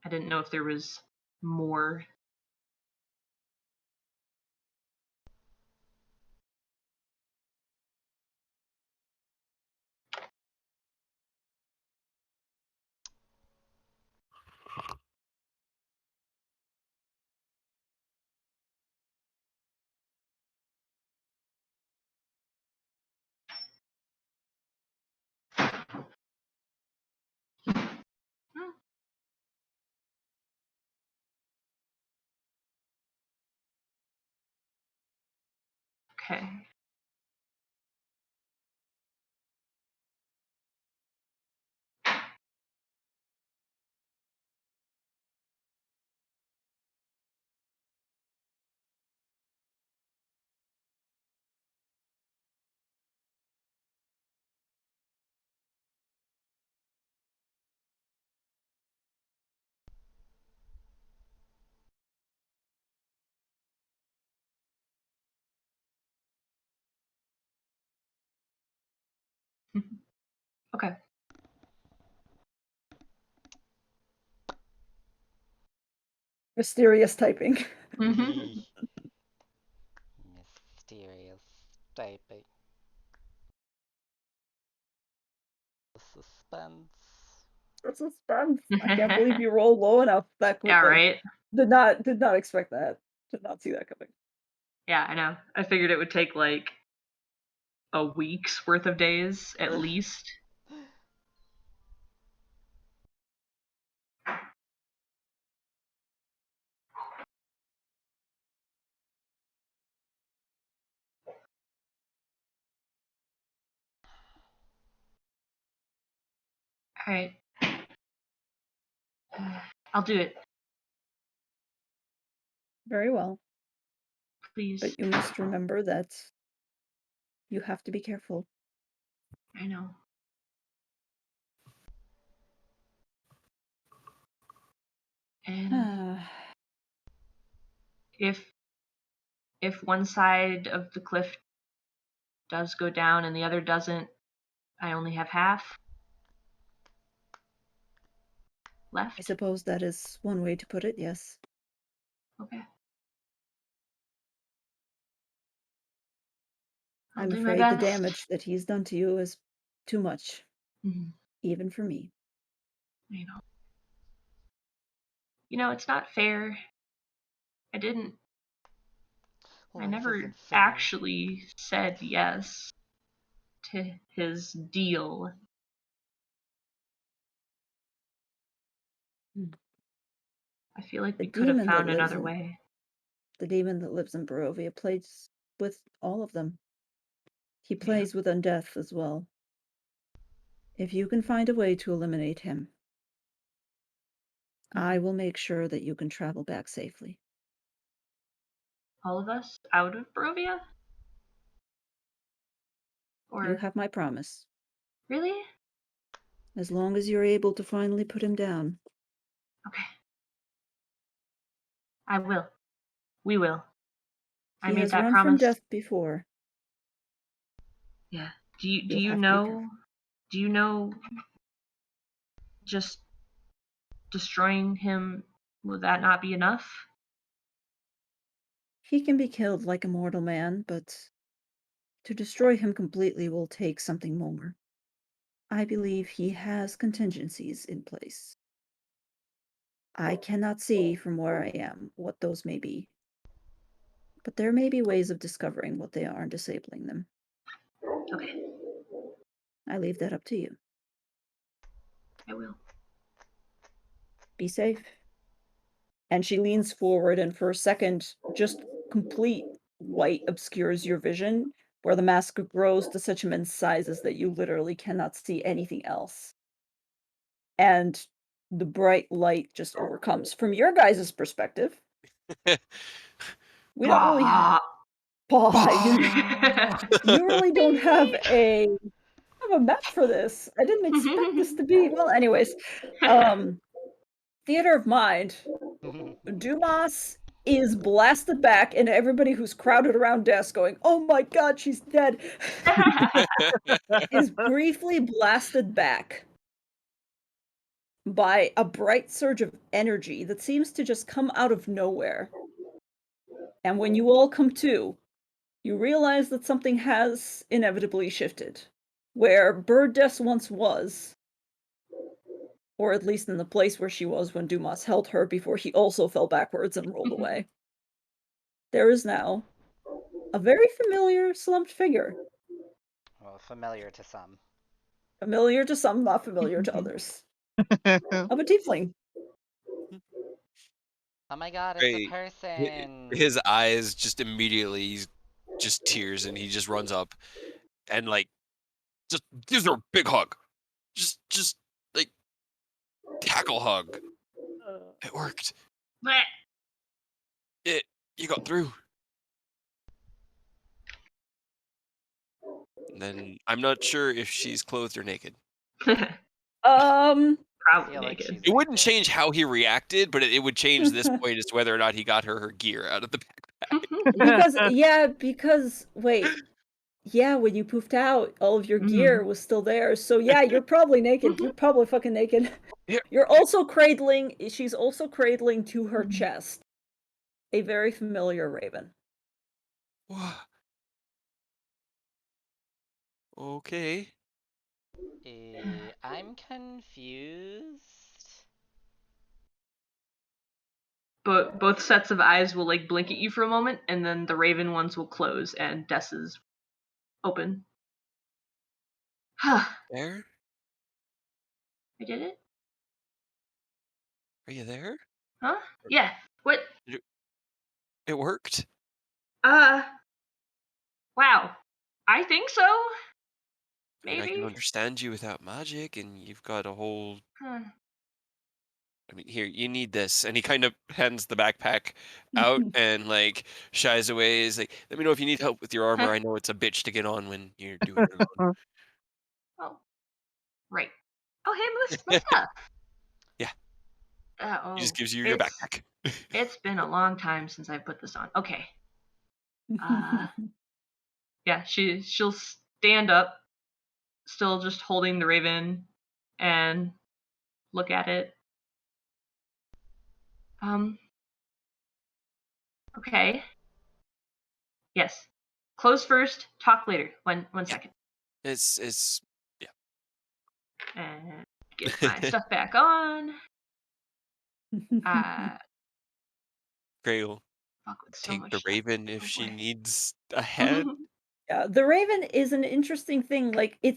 I didn't know if there was more. Hmm, Okay. Okay. Mysterious typing. Mhm. Mysterious typing. Suspense. For suspense. I can't believe you rolled low enough that Yeah, quickly. right? Did not expect that. Did not see that coming. Yeah, I know. I figured it would take like a week's worth of days at least. All right. I'll do it, Very well. please. But you must remember that you have to be careful. I know. And Ah, if one side of the cliff does go down and the other doesn't, I only have half I left. suppose that is one way to put it, yes. Okay. I'll I'm do my afraid the best. damage that he's done to you is too much, Mhm. even for me. I know. You know, it's not fair. I didn't. I Life never isn't fair. actually said yes to his deal. Hmm. I feel like The we could have demon that found lives another in way. the demon that lives in Barovia plays with all of them. He Yeah. plays with undeath as well. If you can find a way to eliminate him, I will make sure that you can travel back safely. All of us out of Barovia? You Or have my promise. really? As long as you're able to finally put him down. Okay. I will. We will. I He made has that run from promise. death before. Yeah. Do you You'll have to be careful. do you know just destroying him, will that not be enough? He can be killed like a mortal man, but to destroy him completely will take something more. I believe he has contingencies in place. I cannot see from where I am what those may be, but there may be ways of discovering what they are and disabling them. Okay. I leave that up to you. I will. Be safe. And she leans forward, and for a second, just complete white obscures your vision, where the mask grows to such immense sizes that you literally cannot see anything else. And the bright light just overcomes. From your guys' perspective, we don't really You really don't have a map for this. I didn't expect this to be well. Anyways, theater of mind. Dumas is blasted back, and everybody who's crowded around Des going, "Oh my God, she's dead," is briefly blasted back by a bright surge of energy that seems to just come out of nowhere. And when you all come to, you realize that something has inevitably shifted. Where Bird Des once was, or at least in the place where she was when Dumas held her before he also fell backwards and rolled away, there is now a very familiar slumped figure. Well, familiar to some. Familiar to some, not familiar to others. Of a tiefling. Oh my God, it's a Great. person. His eyes just immediately just tears, and he just runs up and like just gives her a big hug. Just like tackle hug. It worked. Bleh. You got through. And then I'm not sure if she's clothed or naked. I Probably feel like naked. she's It wouldn't naked. change how he reacted, but it would change this point as to whether or not he got her gear out of the backpack. because wait. Yeah, when you poofed out, all of your gear Mhm. was still there. So yeah, you're probably naked. You're probably fucking naked. Here. You're also cradling, she's also cradling to her Mhm. chest a very familiar raven. Okay. I'm confused. But both sets of eyes will like blink at you for a moment, and then the raven ones will close, and Dessa's open. I There? did it? Are you there? Huh? Yeah. What? It worked. Uh. Wow. I think so. I mean, I can Maybe. understand you without magic, and you've got a whole. Huh. I mean, here, you need this. And he kind of hands the backpack out and like shies away. Is like, let me know if you need help with your armor. Huh. I know it's a bitch to get on when you're doing it alone. Oh. Right. Oh, hey, Melissa. Yeah, he just Oh, gives you your it's backpack. it's been a long time since I put this on. Okay. Uh. Yeah. She'll stand up, still just holding the raven, and look at it. Okay. Yes. Close first, talk later. One Yeah, second. it's And get my stuff back on. Uh Grail. fuck with so Take much the stuff. raven if Oh she boy. needs a hand. Yeah, the raven is an interesting thing. Like, it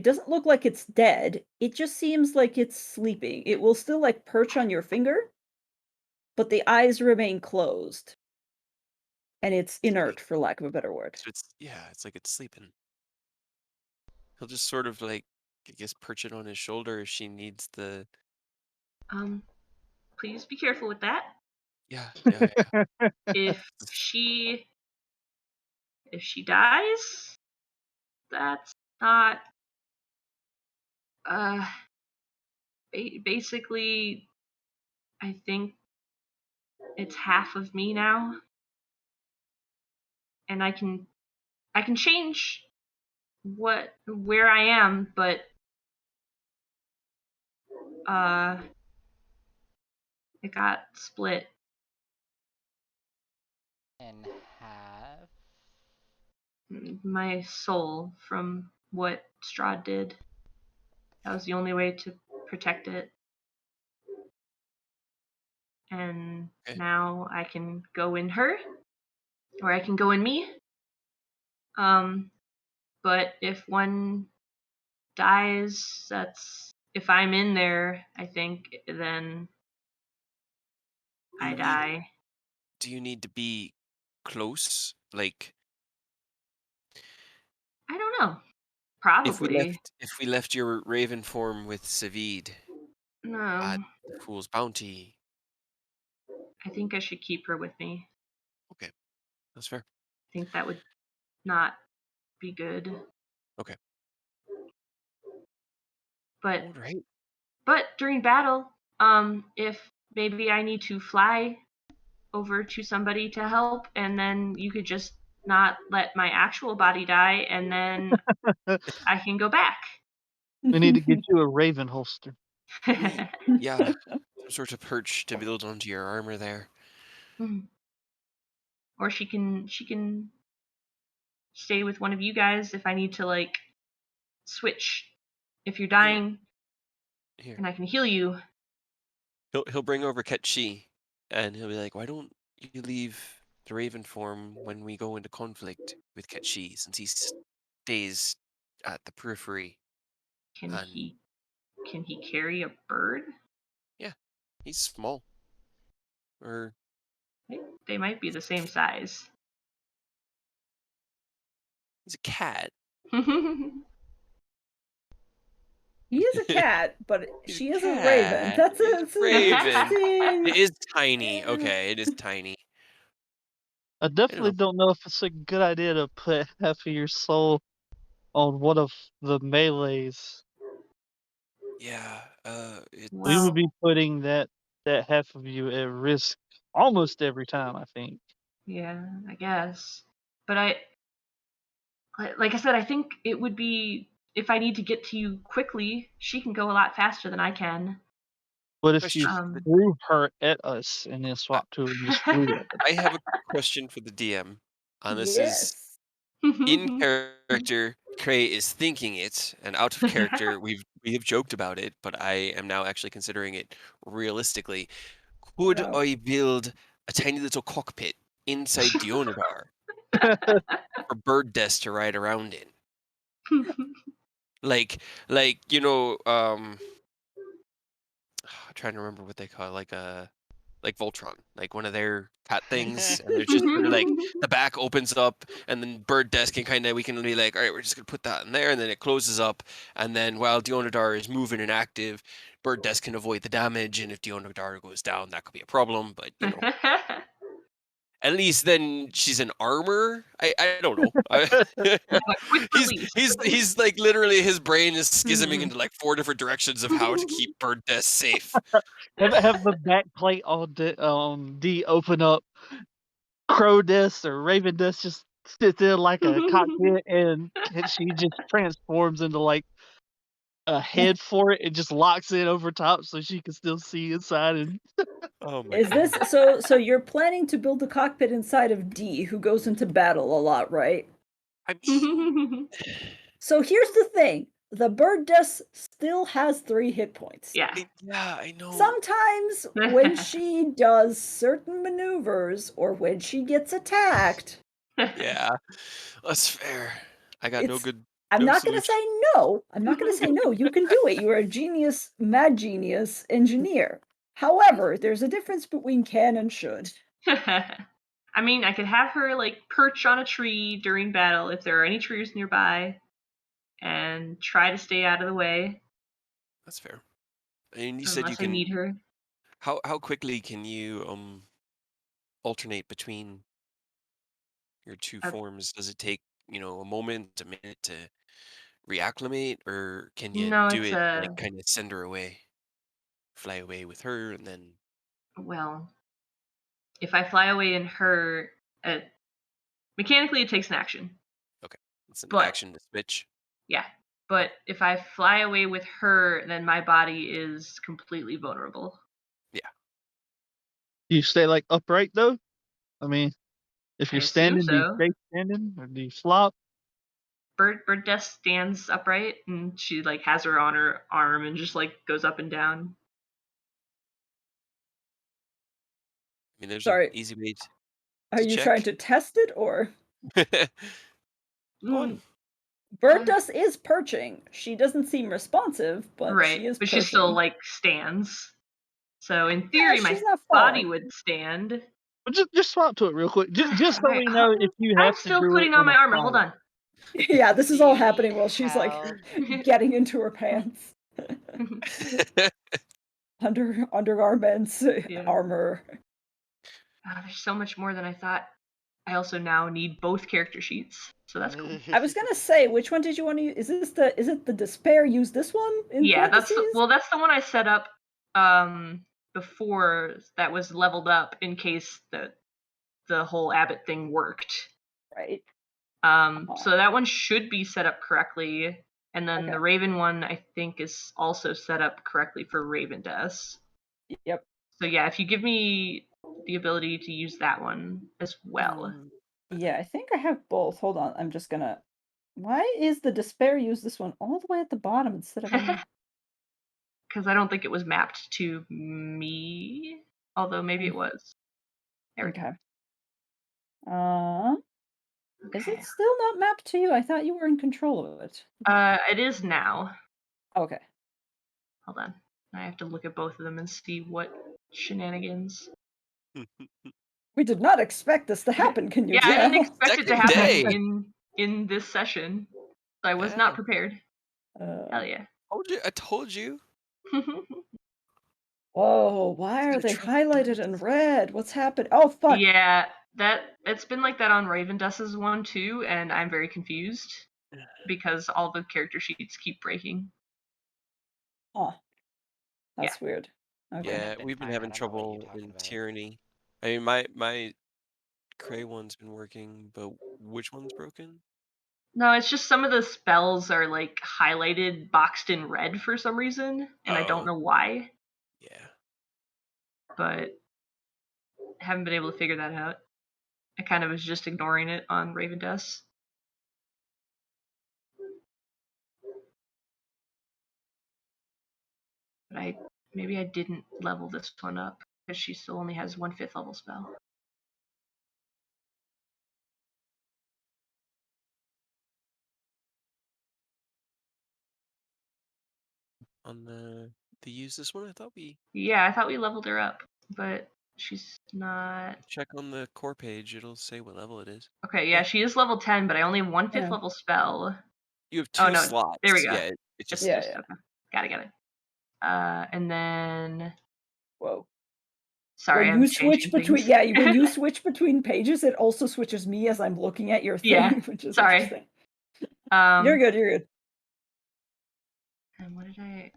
doesn't look like it's dead. It just seems like it's sleeping. It will still like perch on your finger, but the eyes remain closed. And it's inert, for lack of a better word. So it's like it's sleeping. He'll just sort of like, I guess, perch it on his shoulder if she needs the. Please be careful with that. Yeah. If she dies, that's not uh basically I think it's half of me now, and I can change where I am, but it got split. In half. My soul from what Strahd did. That was the only way to protect it. And Okay. now I can go in her, or I can go in me. But if one dies, if I'm in there, I think, then Do I you need die. do you need to be close? Like I don't know. if we Probably. left your raven form with Savid at No. the Fool's Bounty. I think I should keep her with me. Okay, that's fair. think that would not be good. Okay. But All right. during battle, if maybe I need to fly over to somebody to help, and then you could just not let my actual body die, and then I can go back. We need to get you a Raven holster. Yeah, some sort of perch to build onto your armor there. Or she can stay with one of you guys if I need to like switch. If you're dying Here, and I can heal you. he'll bring over Ketchi, and he'll be like, "Why don't you leave the Raven form when we go into conflict with Ketchi, since he stays at the periphery?" Can And he carry a bird? yeah, he's small. Or They might be the same size. he's a cat. He is a cat, but He's she a is a raven. cat. That's He's an Raven. interesting. It is tiny. Okay, it is tiny. I I don't definitely know. don't know if it's a good idea to put half of your soul on one of the melees. Yeah, We it's would be putting that half of you at risk almost every time, I think. Yeah, I guess. But like I said, I think it would be if I need to get to you quickly, she can go a lot faster than I can. But if you question. threw her at us and then I, swapped to her and just flew at us, I have a question for the DM. And this is Yes. in character, Cray is thinking it, and out of character, we have joked about it, but I am now actually considering it realistically. Could No. I build a tiny little cockpit inside Dionadar for Bird Desk to ride around in? Like, I'm trying to remember what they call it, like Voltron, like one of their cat things, and they're just sort of like the back opens up, and then Bird Desk can we can be like, all right, we're just gonna put that in there, and then it closes up, and then while Dionadar is moving and active, Bird Desk can avoid the damage, and if Dionadar goes down, that could be a problem, but at least then she's in armor. I don't know. Quick he's release. he's like literally his brain is schisming Mhm. into like 4 different directions of how to keep Bird Desk safe. have the back plate on D open up, crow desk or raven desk just sits in like a cockpit, and she just transforms into like a head for it and just locks it over top so she can still see inside. And Oh my Is god. this so you're planning to build a cockpit inside of D who goes into battle a lot, right? I mean, So here's the thing. The bird dust still has 3 hit points. Yeah. yeah, I know. Sometimes when she does certain maneuvers or when she gets attacked, Yeah, that's fair. I got no it's good I'm no not going to solution. say no. I'm not going to say no. You can do it. You are a genius, mad genius engineer. However, there's a difference between can and should. I mean, I could have her like perch on a tree during battle if there are any trees nearby, and try to stay out of the way That's fair. And you said you unless I can. need her. How quickly can you alternate between your two Uh, forms? Does it take a moment, a minute to reacclimate, or can you no, do it's it like kind of send her away, fly away with her, and then well, if I fly away in her, mechanically it takes an action. okay, it's an But action to switch. yeah, but if I fly away with her, then my body is completely vulnerable. Yeah, do you stay like upright though? I mean, if I you're assume standing, do you so. stay standing or do you flop? Bird Death stands upright and she like has her on her arm and just like goes up and down. I mean, there's an Sorry, easy way are to you trying check. to test it or? Go on. Mm, Bird Dust is perching. She doesn't seem responsive, but right, she is but she still perching. like stands. So in Yeah, theory, she's my not body falling. would stand. But just swap to it real quick, just so Okay, we know if you I'm have to still do it putting on in a my armor. Hold fight. on. Yeah, this is Do all you happening need while she's like help? getting into her pants. Undergarments, Yeah. armor. Oh, there's so much more than I thought. I also now need both character sheets, so that's cool. I was gonna say, which one did you want to use? Is it the despair? Use this one in Yeah, that's parentheses? that's the one I set up before that was leveled up in case the whole Abbott thing worked. Right. So that one should be set up correctly, and then Okay. the Raven one I think is also set up correctly for Raven Des. Yep. So yeah, if you give me the ability to use that one as well. Yeah, I think I have both. Hold on, I'm just gonna. Why is the despair use this one all the way at the bottom instead of in... Because I don't think it was mapped to me, although maybe it was. There we go. Okay. Is Okay. it still not mapped to you? I thought you were in control of it. It is now. Okay. Hold on. I have to look at both of them and see what shenanigans. We did not expect this to happen. Can you Yeah, I tell? didn't expect it to Second happen day. in this session. So I was Yeah. not prepared. Hell yeah. I told you. Whoa, why are Gonna they try- highlighted in red? What's happened? Oh, fuck. Yeah, it's been like that on Raven Dust's one too, and I'm very confused because all the character sheets keep breaking. Huh. That's weird. Okay. Yeah, Been we've been fine, having I don't know what you're trouble talking in about. Tyranny. I mean, my Cray one's been working, but which one's broken? No, it's just some of the spells are like highlighted, boxed in red for some reason, and I don't Oh. know why, Yeah. but haven't been able to figure that out. I kind of was just ignoring it on Raven Dust. But maybe I didn't level this one up because she still only has 1/5 level spell. On the use this one, I thought we Yeah, I thought we leveled her up, but she's not. check on the core page. It'll say what level it is. Okay, yeah, she is level 10, but I only have 1/5 Yeah. level spell. You have Oh two no, slots. there we go. Yeah, it It's just Yeah, just yeah. okay. Got it. And then Whoa. sorry, When I'm you switch changing between things. when you switch between pages, it also switches me as I'm looking at your thing, Yeah, which is sorry. interesting. You're good, you're good. And what did I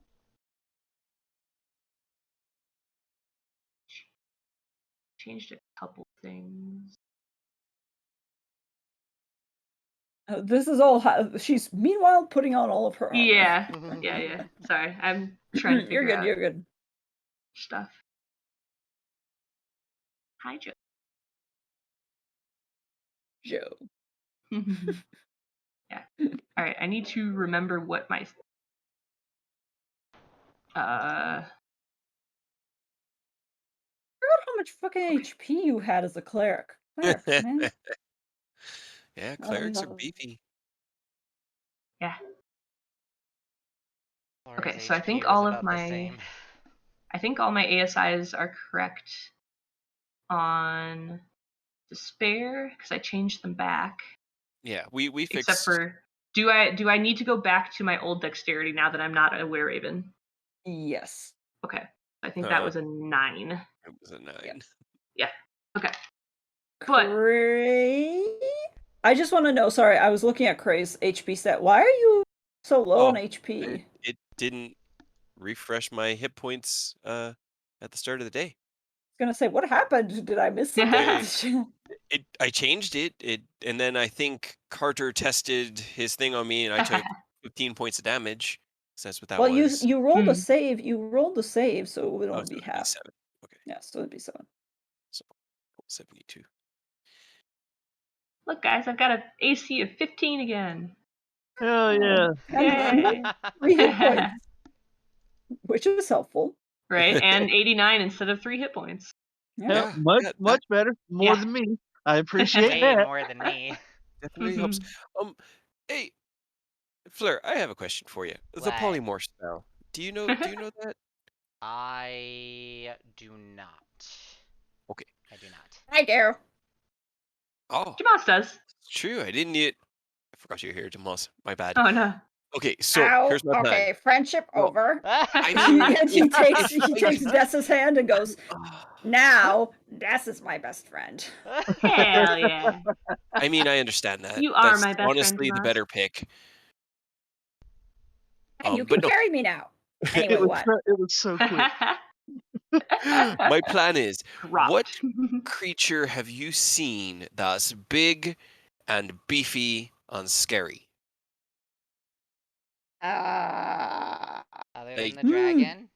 changed a couple things. This is all she's meanwhile putting on all of her armor. Yeah. Sorry, I'm trying to figure You're good, out you're good. stuff. Hi, Joe. Joe. Yeah. All right, I need to remember what my I forgot how much fucking HP you had as a cleric. Clerics, man. Yeah, clerics are beefy. yeah. Laura's Okay, so I HP think was all of about the same. I think all my ASIs are correct on despair because I changed them back. Yeah, we fixed. Except for do I need to go back to my old dexterity now that I'm not a were-raven? Yes. Okay, I think that was a 9. It was a 9. Yeah. Okay. But Cray? I just want to know, sorry, I was looking at Cray's HP stat. Why are you so low on HP? It didn't refresh my hit points at the start of the day. I was gonna say, what happened? Did I miss something? I changed it, and then I think Carter tested his thing on me, and I took 15 points of damage. So that's what that well, was. you rolled a save. You rolled the save, so it would Oh, only so be it'd be half. 7. Okay. Yeah, so it'd be 7. So 72. look, guys, I've got an AC of 15 again. Hell yeah. Yay! 3 hit points, which is helpful. Right, and 89 instead of 3 hit points. Yeah. Much better. More than me. I appreciate Way that. more than me. Definitely helps. Hey, Fleur, I have a question for you. The What? polymorph spell. Do you know that? I do not. Okay. I do not. I do. Oh, Jamas does. it's true. I didn't need. I forgot you were here, Tomas. My bad. Oh no. Okay, so Ow. here's my plan. Okay, friendship Well, over. I He, mean, and he takes if he I takes Dessa's hand and goes, "Now, Dess is my best friend." Hell yeah. I mean, I understand that. You are That's my best friend, honestly the Tomas. better pick. Hey, you But can no, carry me now. Anyway, It was what? it was so quick. my plan is, what Dropped. creature have you seen that's big and beefy and scary? Uh, Other Like, than the dragon?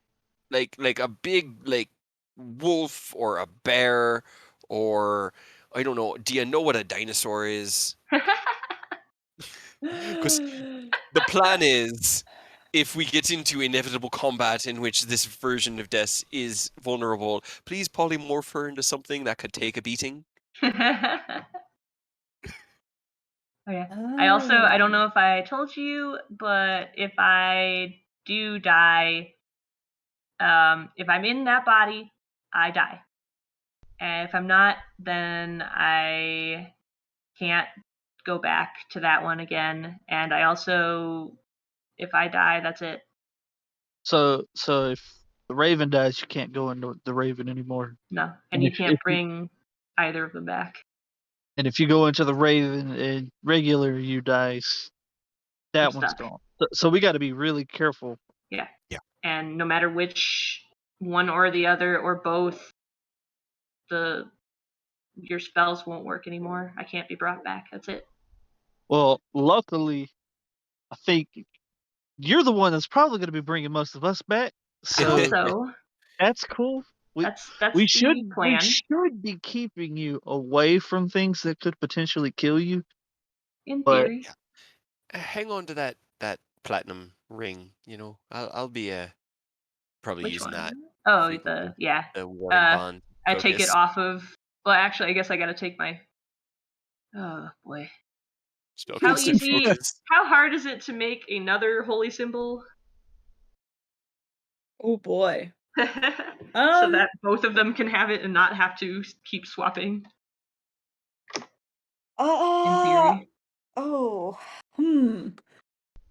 like a big like wolf or a bear or I don't know. Do you know what a dinosaur is? Because the plan is, if we get into inevitable combat in which this version of Death is vulnerable, please polymorph her into something that could take a beating. Oh yeah. I don't know if I told you, but if I do die, if I'm in that body, I die. And if I'm not, then I can't go back to that one again. And I also, if I die, that's it. So if the Raven dies, you can't go into the Raven anymore. No. And And you if, can't bring either of them back. and if you go into the Raven and regular you dies, I'm that one's stuck. gone. So we got to be really careful. Yeah. Yeah. And no matter which one or the other or both, your spells won't work anymore. I can't be brought back. That's it. Well, luckily, I think you're the one that's probably going to be bringing most of us back. I hope So so. that's cool. That's We the plan. should be keeping you away from things that could potentially kill you. In But theory. Hang on to that platinum ring. You know, I'll be probably Which using one? that Oh, for yeah. the warding bond I focus. take it off of. Well, actually, I guess I gotta take my. Oh boy. How Spellcasting easy? focus. How hard is it to make another holy symbol? Oh boy. So that both of them can have it and not have to keep swapping. In theory. Oh. Hmm.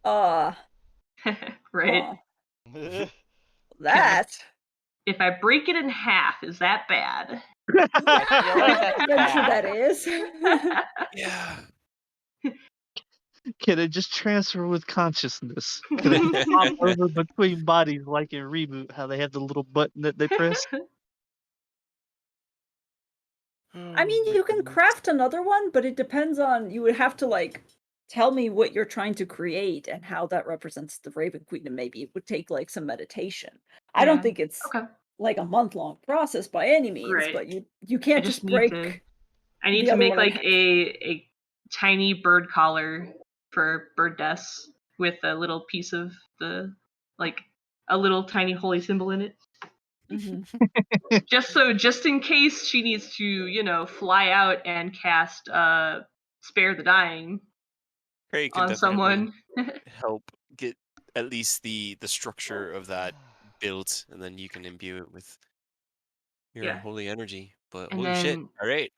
Uh. Right. Huh. That. If I break it in half, is that bad? I feel like that's Venture that bad. is. Yeah. can it just transfer with consciousness? Can it just hop over between bodies like in Reboot, how they have the little button that they press? I mean, you can craft another one, but it depends on. You would have to like tell me what you're trying to create and how that represents the Raven Queen, and maybe it would take like some meditation. I don't Yeah. think it's Okay. like a month-long process by any means, Right. but you I can't just just need to. break I need the to other make one in like half. a tiny bird collar for bird deaths with a little piece of the like a little tiny holy symbol in it. Mhm. Just in case she needs to, fly out and cast spare the dying Craig can on definitely someone. help get at least the structure of that built, and then you can imbue it with your Yeah. unholy energy. But And holy shit! then All right.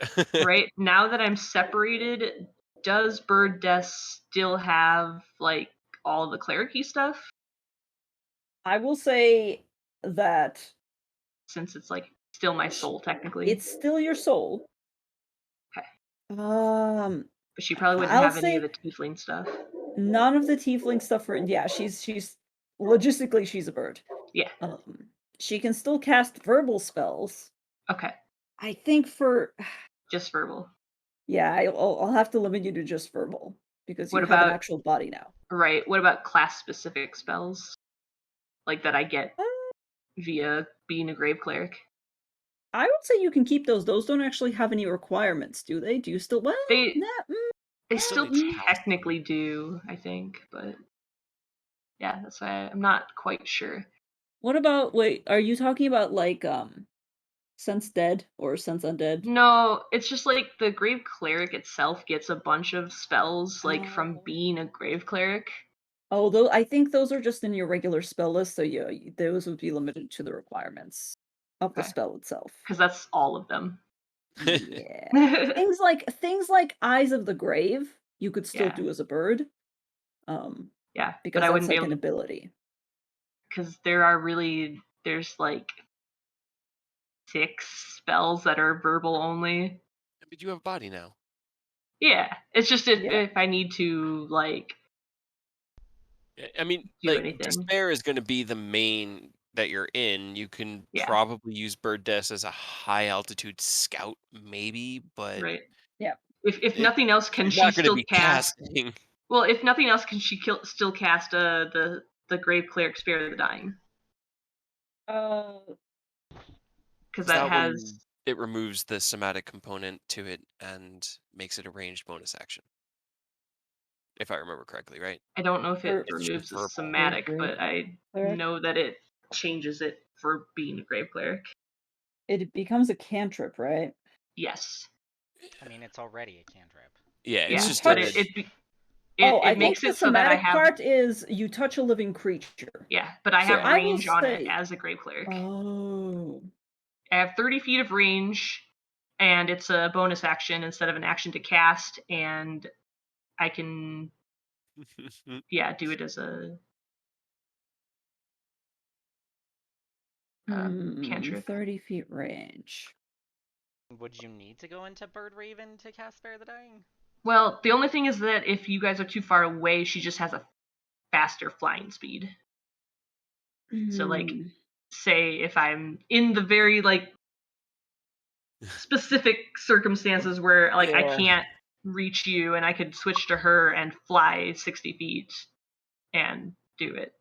right now that I'm separated, does bird death still have like all the cleric-y stuff? I will say that Since it's like still my soul technically. it's still your soul. Okay. But she probably wouldn't I'll have any of say the tiefling stuff. none of the tiefling stuff for she's logistically she's a bird. Yeah. She can still cast verbal spells. Okay. I think for Just verbal. yeah, I'll have to limit you to just verbal because What you have an about actual body now. right? What about class specific spells? Like that I get via being a grave cleric? I would say you can keep those. Those don't actually have any requirements, do they? Do you still? Well, They nah, Still still need to cast technically do, I think, but yeah, that's why I'm not quite sure. What about wait? Are you talking about like sense dead or sense undead? No, it's just like the grave cleric itself gets a bunch of spells like from being a grave cleric. Although I think those are just in your regular spell list, so yeah, those would be limited to the requirements of the Okay. spell itself. Because that's all of them. Yeah, things like Eyes of the Grave, you could still Yeah. do as a bird. Yeah, because but I that's wouldn't be like able an ability. because there's like 6 spells that are verbal only. But you have a body now. Yeah, it's just Yeah. if I need to like I mean, do like, anything. despair is going to be the main that you're in. You can Yeah. probably use Bird Death as a high altitude scout, maybe, but Right. Yeah. If it- nothing else, can you're she not going to still be cast? casting. Well, if nothing else, can she still cast the Grave Cleric Spare the Dying? Uh, Because that That has one, it removes the somatic component to it and makes it a ranged bonus action. If I remember correctly, right? I don't know if it It's just removes the verbal. somatic, Grave but I Cleric? know that it changes it for being a Grave Cleric. It becomes a cantrip, right? Yes. I mean, it's already a cantrip. Yeah, Yeah, it's just but a, I it think makes the it so that I somatic have part is you touch a living creature. yeah, but I So have I will range on it say- as a Grave Cleric. Oh. I have 30 feet of range, and it's a bonus action instead of an action to cast, and I can do it as a cantrip. 30 feet range. Would you need to go into Bird Raven to cast Spare the Dying? Well, the only thing is that if you guys are too far away, she just has a faster flying speed. So, like, say if I'm in the very, like, specific circumstances where, like, I Yeah. can't reach you and I could switch to her and fly 60 feet and do it.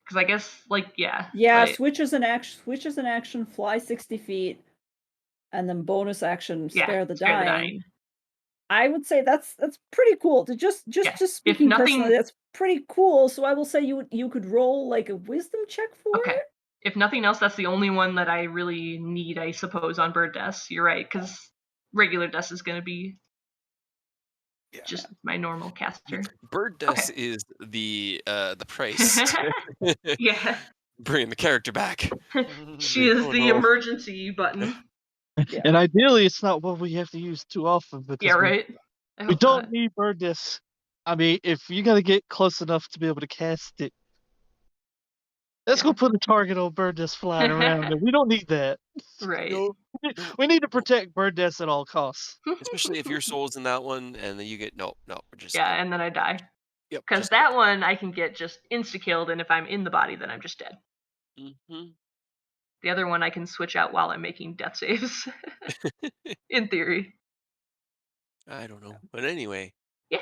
Because I guess, like, Yeah, like, switch as an action, fly 60 feet, and then bonus action, spare the dying. I would say that's pretty cool. To just speaking personally, that's pretty cool. So I will say you could roll like a wisdom check for it. If nothing else, that's the only one that I really need, I suppose, on Bird Death. You're right, because regular Death is going to be just my normal caster. Bird Death is the price. Yeah. Bringing the character back. She is the emergency button. Yeah. And ideally, it's not what we have to use too often because Yeah, right. we don't need Bird Death. I mean, if you got to get close enough to be able to cast it, let's go put a target on Bird Death flying around, and we don't need that. Right. We need to protect Bird Death at all costs. Especially if your soul's in that one, and then you get no, we're just yeah, and then I die. Yep. Because that one I can get just insta killed, and if I'm in the body, then I'm just dead. Mm-hmm. The other one I can switch out while I'm making death saves. In theory. I don't know, but anyway. Yeah.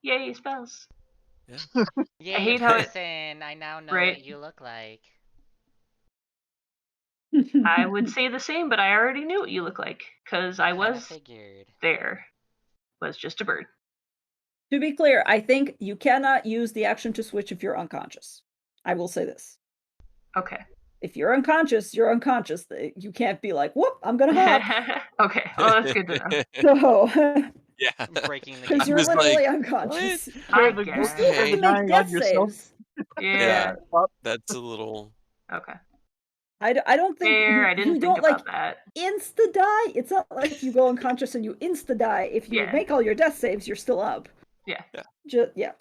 Yay, spells. Yeah. Yay, I hate how it. person! I now know Right. what you look like. I would say the same, but I already knew what you look like because I was figured. there. Was just a bird. To be clear, I think you cannot use the action to switch if you're unconscious. I will say this. Okay. If you're unconscious, you're unconscious. You can't be like, whoop, I'm gonna hop. Okay, well, that's good to know. So, yeah. Breaking the because you're was literally like, unconscious. I You guess. still have to make death saves. Yeah. That's a little. Okay. I don't think Fair. I didn't you think don't like about that. insta die. It's not like you go unconscious and you insta die. If you make all your death saves, you're still up. Yeah. Yeah.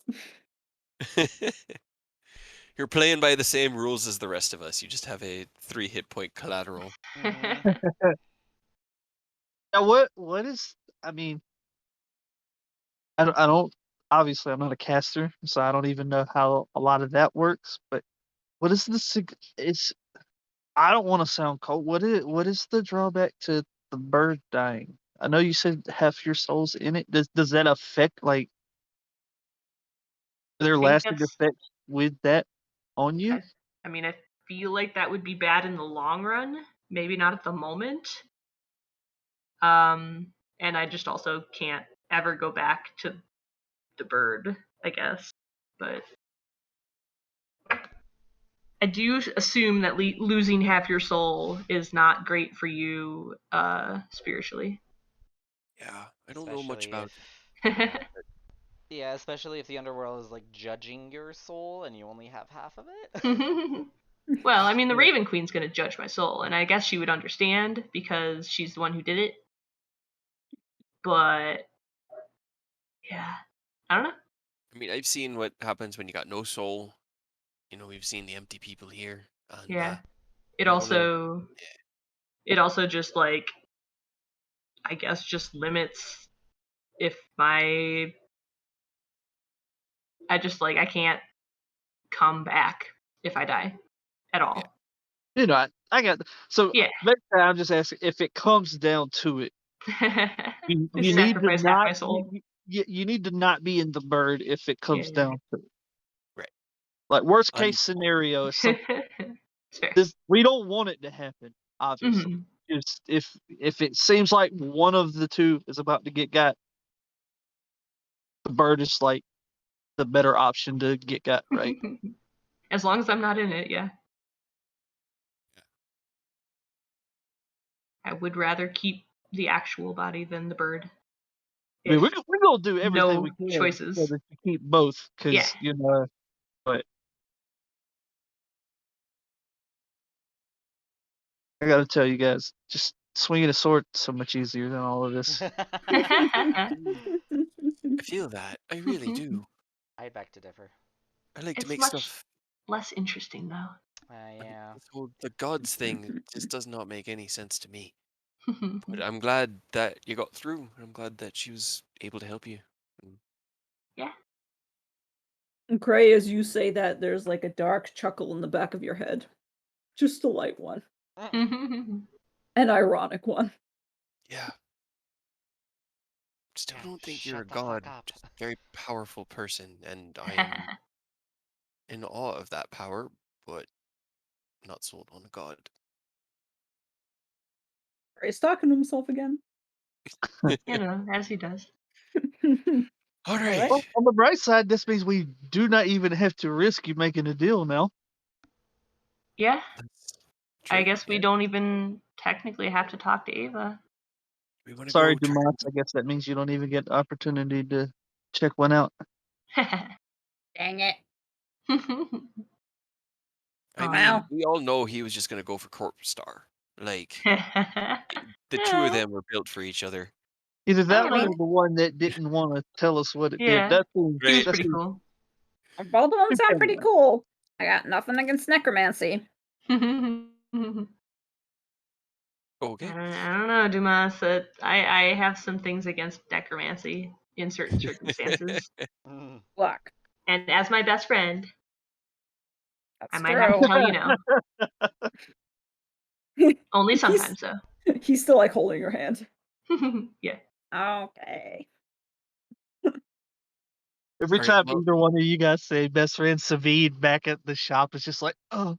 You're playing by the same rules as the rest of us. You just have a 3 hit point collateral. Now, what is? I mean, I don't. Obviously, I'm not a caster, so I don't even know how a lot of that works. But what is the it's? I don't want to sound cold. What is the drawback to the bird dying? I know you said half your soul's in it. Does that affect like their lasting effects with that on you? I mean, I feel like that would be bad in the long run. Maybe not at the moment. And I just also can't ever go back to the bird, I guess. But I do assume that losing half your soul is not great for you spiritually. Yeah, I don't know much about it. Yeah, especially if the underworld is like judging your soul and you only have half of it. Well, I mean, the Raven Queen's gonna judge my soul, and I guess she would understand because she's the one who did it. but yeah, I don't know. I mean, I've seen what happens when you got no soul. We've seen the empty people here, and Yeah, it I don't know. also just like I guess just limits if I can't come back if I die at all. I got so Yeah. basically I'm just asking if it comes down to it, you Just need to sacrifice half my not soul. you need to not be in the bird if it comes Yeah. down to it. Right. Like worst case scenario, if It's fair. we don't want it to happen, obviously. Mhm. Just if it seems like one of the two is about to get got, the bird is like the better option to get got, right? As long as I'm not in it, yeah. I would rather keep the actual body than the bird. I mean, If we're gonna do everything we no can choices. to keep both, Yeah. because but I gotta tell you guys, just swinging a sword is so much easier than all of this. I feel that. I really do. I beg to differ. I like to It's make much stuff. less interesting though. Yeah. This whole the gods thing just does not make any sense to me. But I'm glad that you got through. I'm glad that she was able to help you. Yeah. And Gray, as you say that, there's like a dark chuckle in the back of your head. Just a light one. An ironic one. Yeah. Still Yeah, don't think you're a shut the fuck god. up. Just a very powerful person, and I am in awe of that power, but not sold on a god. Gray's talking to himself again. As he does. All right. Well, on the bright side, this means we do not even have to risk you making a deal now. Yeah. That's I true. guess we Yeah. don't even technically have to talk to Ava. We want to Sorry, go try. Dumas. I guess that means you don't even get the opportunity to check one out. Dang it. I Aw. mean, Well. we all know he was just gonna go for Corpse Star. Like the two of them were built for each other. Either that don't one know. or the one that didn't want to tell us what it did. Yeah. That's He was Right. pretty cool. Both of them sound Depends pretty on- cool. I got nothing against necromancy. Okay. I don't know, Dumas. I have some things against necromancy in certain circumstances. Mm. Look, And as my best friend, I that's might have to true. tell you no. Only He's- sometimes, though. He's still like holding your hand. Yeah. Okay. Every All right. time Well, either one of you guys say best friend Savid back at the shop, it's just like, oh.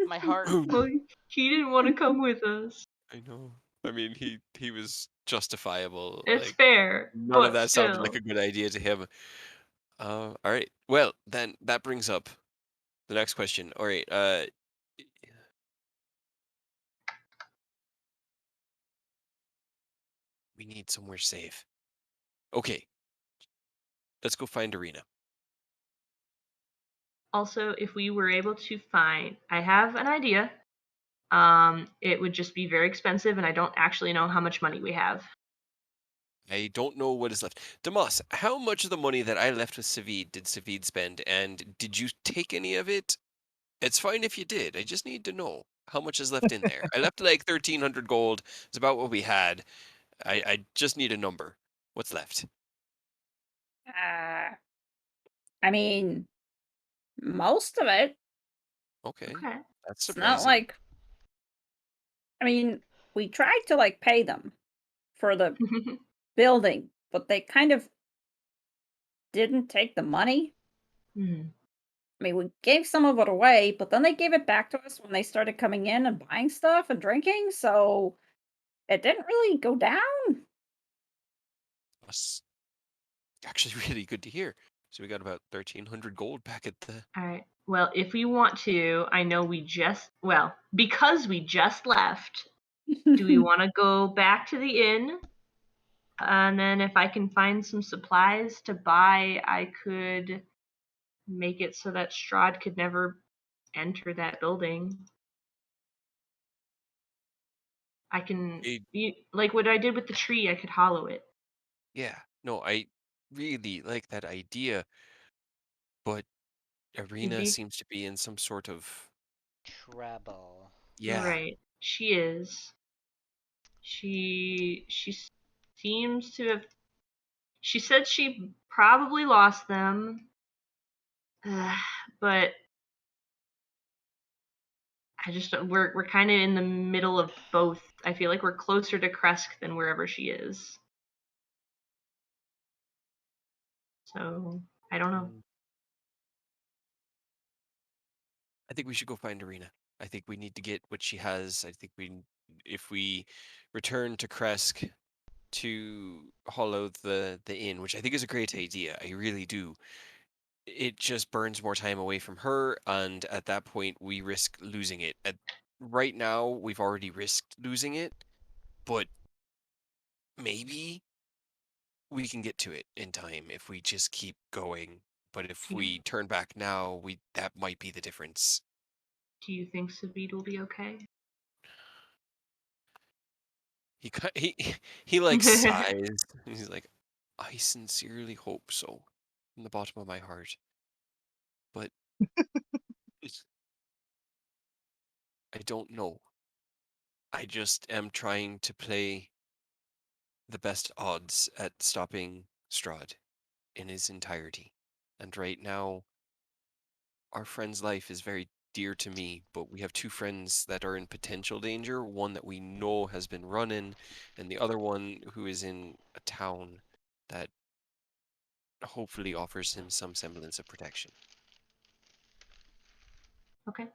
My heart. Well, he didn't want to come with us. I know. I mean, he was justifiable. It's Like fair, none of but that sounded like still. a good idea to him. All right. Well, then that brings up the next question. All right. We need somewhere safe. Okay. Let's go find Arena. Also, if we were able to find, I have an idea. It would just be very expensive, and I don't actually know how much money we have. I don't know what is left. Damas, how much of the money that I left with Savid did Savid spend, and did you take any of it? It's fine if you did. I just need to know how much is left in there. I left like 1,300 gold. It's about what we had. I just need a number. What's left? I mean, most of it. Okay, Okay. that's It's not surprising. like. I mean, we tried to like pay them for the building, but they kind of didn't take the money. Mhm. I mean, we gave some of it away, but then they gave it back to us when they started coming in and buying stuff and drinking, so it didn't really go down. That's actually really good to hear. So we got about 1,300 gold back at the. All right. Well, if we want to, I know because we just left, do we want to go back to the inn? And then if I can find some supplies to buy, I could make it so that Strahd could never enter that building. I can, It- like what I did with the tree, I could hollow it. Yeah, no, I really like that idea, but You'd Arena be seems to be in some sort of Trouble. yeah. right. She is. She seems to have. She said she probably lost them, but I just we're kind of in the middle of both. I feel like we're closer to Kresk than wherever she is. So I don't know. I think we should go find Arena. I think we need to get what she has. I think if we return to Kresk to hollow the inn, which I think is a great idea. I really do. It just burns more time away from her, and at that point, we risk losing it. Right now, we've already risked losing it, but maybe we can get to it in time if we just keep going. But if Yeah. we turn back now, that might be the difference. Do you think Savid will be okay? He he like sighs. He's like, I sincerely hope so, from the bottom of my heart. But it's, I don't know. I just am trying to play the best odds at stopping Strahd in his entirety. And right now, our friend's life is very dear to me, but we have two friends that are in potential danger. One that we know has been running, and the other one who is in a town that hopefully offers him some semblance of protection. Okay. I'm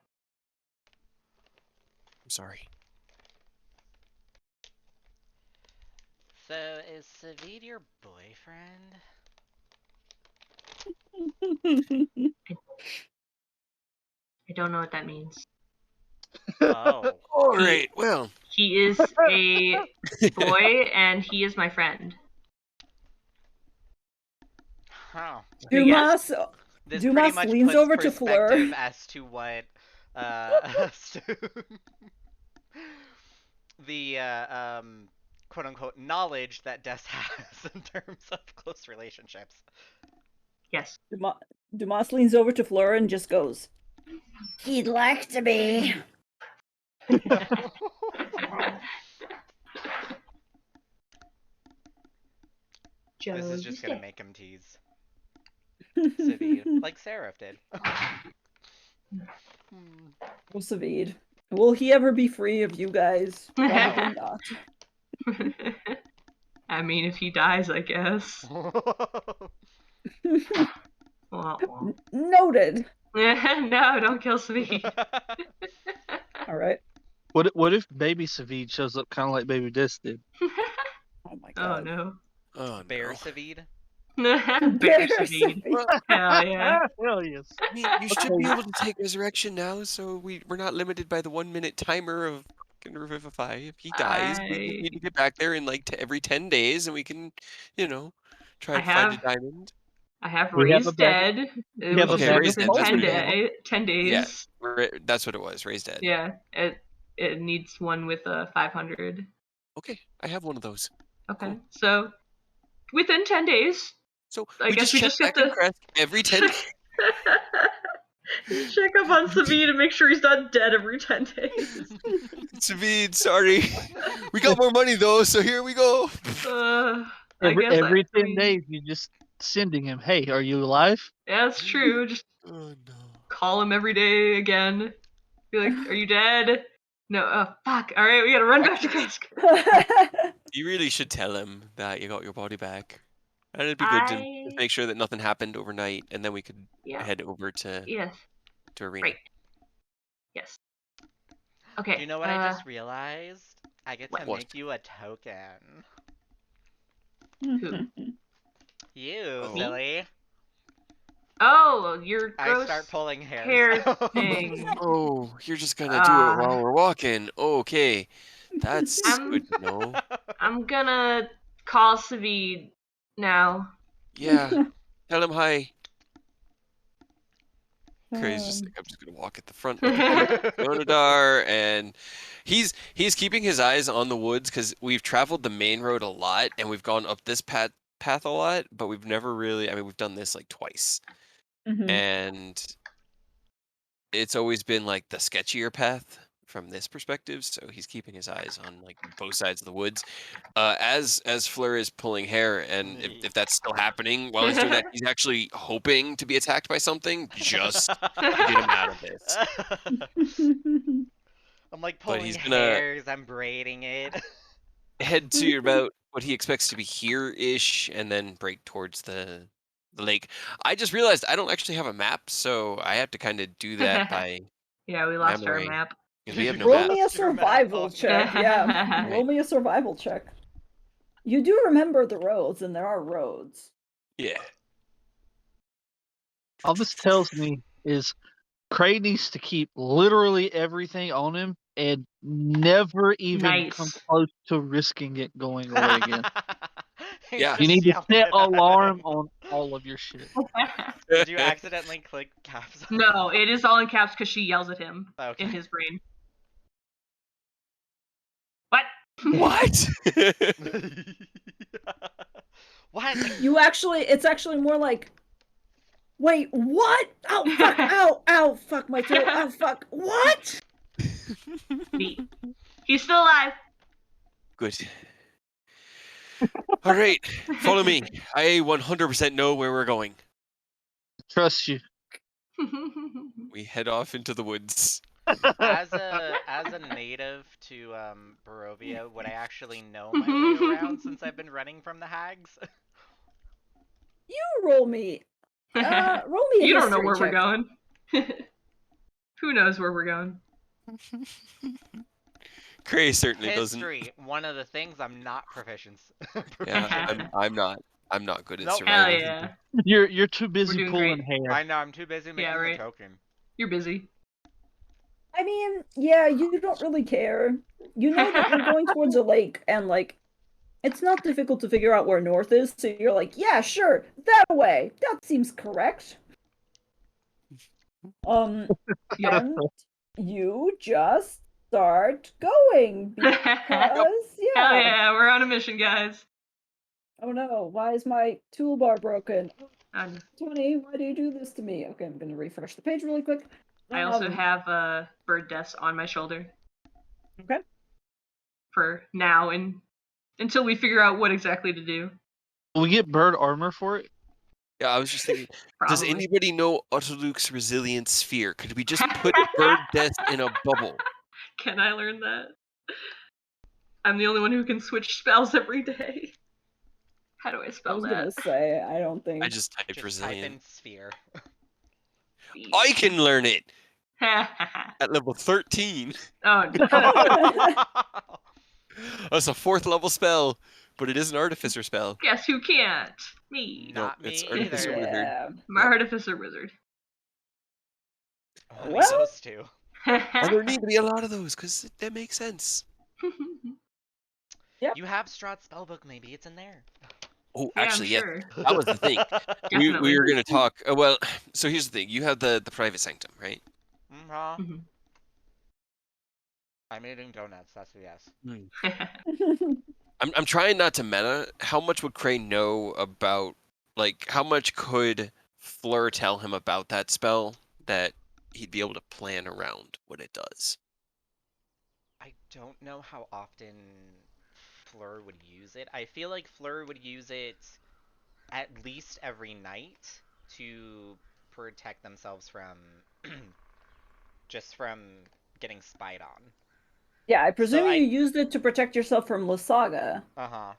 sorry. So, is Savid your boyfriend? I don't know what that means. Oh. All He right, well. he is a boy and he is my friend. Huh. So yes. Dumas This pretty Dumas much leans puts over to Fleur. perspective as to what as to the quote unquote knowledge that Des has in terms of close relationships. Yes. Dumas leans over to Fleur and just goes, "He'd like to be." Joe, This is you just gonna stay. make him tease Civi, like Seraph did. Oh, Savid. Will he ever be free of you guys? Probably not. I mean, if he dies, I guess. Well. Noted. No, don't kill Savid. All right. What if Baby Savid shows up kind of like Baby Des did? Oh my Oh god. no. Oh, Bear no. Civid? Bear Savid. Well, Hell yeah. Hell yes. I mean, you should Okay. be able to take resurrection now, so we're not limited by the 1 minute timer of fucking revivify. If he dies, we just need to get back there in like every 10 days, and we can, try I and find a have diamond. I have We have a raised bag. dead, We have which a is Okay, like bag of raise within dead. That's salt. what it is. 10 Yeah, days. that's what it was. Raise dead. Yeah, it needs one with a 500. Okay, I have one of those. Okay, Cool. so within 10 days, So I we guess just we check just have back in to Crest every 10. just check up on Savi to make sure he's not dead every 10 days. Savid, sorry. We got more money though, so here we go. I guess Every I 10 mean, days, you're just sending him, hey, are you alive? yeah, that's true. Just Oh no. call him every day again. Be like, are you dead? No, fuck. All right, we gotta run back to Kresk. You really should tell him that you got your body back. And it'd be good to just I make sure that nothing happened overnight, and then we could yeah head over to yes Arena. right yes. Do Okay. you know what I just realized? I get to What? What? make you a token. Who? You, Oh. silly. Oh, your I gross start pulling hairs. hair thing. Oh, you're just gonna do it while we're walking. Okay, that's I'm good to know. I'm gonna call Savid now. Yeah, tell him hi. Cray's just like, I'm just gonna walk at the front of the group, Yonadar, and he's keeping his eyes on the woods because we've traveled the main road a lot and we've gone up this path a lot, but we've never really. I mean, we've done this like twice, and it's always been like the sketchier path from this perspective. So he's keeping his eyes on like both sides of the woods. As Fleur is pulling hair, and if that's still happening while he's doing that, he's actually hoping to be attacked by something just to get him out of this. I'm like But pulling he's gonna hairs, I'm braiding it. head to about what he expects to be here-ish, and then break towards the lake. I just realized I don't actually have a map, so I have to kind of do that by Yeah, we lost our memory. map. Because we have no Roll map. me a Lost your map. survival check. Yeah, roll me a survival check. You do remember the roads, and there are roads. Yeah. All this tells me is Cray needs to keep literally everything on him and never even come Nice. close to risking it going away again. He's Yeah. just You need to yelling set it out. alarm on all of your shit. Did you accidentally click caps? No, it is all in caps because she yells at him Okay. in his brain. What? What? What? It's actually more like, wait, what? Oh, fuck, ow, fuck my throat, oh, fuck, what? Neat. He's still alive. Good. All right, follow me. I 100% know where we're going. Trust you. We head off into the woods. As a native to Barovia, would I actually know my way around since I've been running from the hags? You roll me a You don't know history where we're check. going. Who knows where we're going? Cray certainly History, one of the things I'm not proficient. doesn't. Yeah, I'm not good at Nope. surviving. Hell yeah. You're too busy doing pulling great. hair. I know, I'm too busy making right. the token. You're busy. I mean, yeah, you don't really care. You know that you're going towards a lake, and like, it's not difficult to figure out where north is, so you're like, yeah, sure, that way. That seems correct. Yep. And you just start going because, Hell yeah. yeah, we're on a mission, guys. Oh no, why is my toolbar broken? Um, 20, why do you do this to me? Okay, I'm gonna refresh the page really quick. I also have bird deaths on my shoulder. Okay. For now and until we figure out what exactly to do. Will we get bird armor for it? Yeah, I was just thinking, does Probably. anybody know Autoluke's resilient sphere? Could we just put bird death in a bubble? Can I learn that? I'm the only one who can switch spells every day. How do I I spell was that? gonna say, I don't think. I just typed Just resilient. type in sphere. I can learn it at level 13. Oh no. That's a 4th level spell, but it is an artificer spell. Guess who can't? Me. No, Not it's me artificer either. wizard. Yeah. My artificer wizard. One of Well- those two. And there need to be a lot of those, because that makes sense. You have Strahd spellbook, maybe it's in there. Oh, Yeah, actually, yeah, sure. that was the thing. we Definitely. were going to talk. Well, so here's the thing. You have the private sanctum, right? Mhm. I'm eating donuts, that's a yes. I'm trying not to meta. How much would Cray know about, like, how much could Fleur tell him about that spell that he'd be able to plan around what it does? I don't know how often Fleur would use it. I feel like Fleur would use it at least every night to protect themselves from just from getting spied on. Yeah, I presume So you used it to protect yourself from Lysaga. Uh-huh.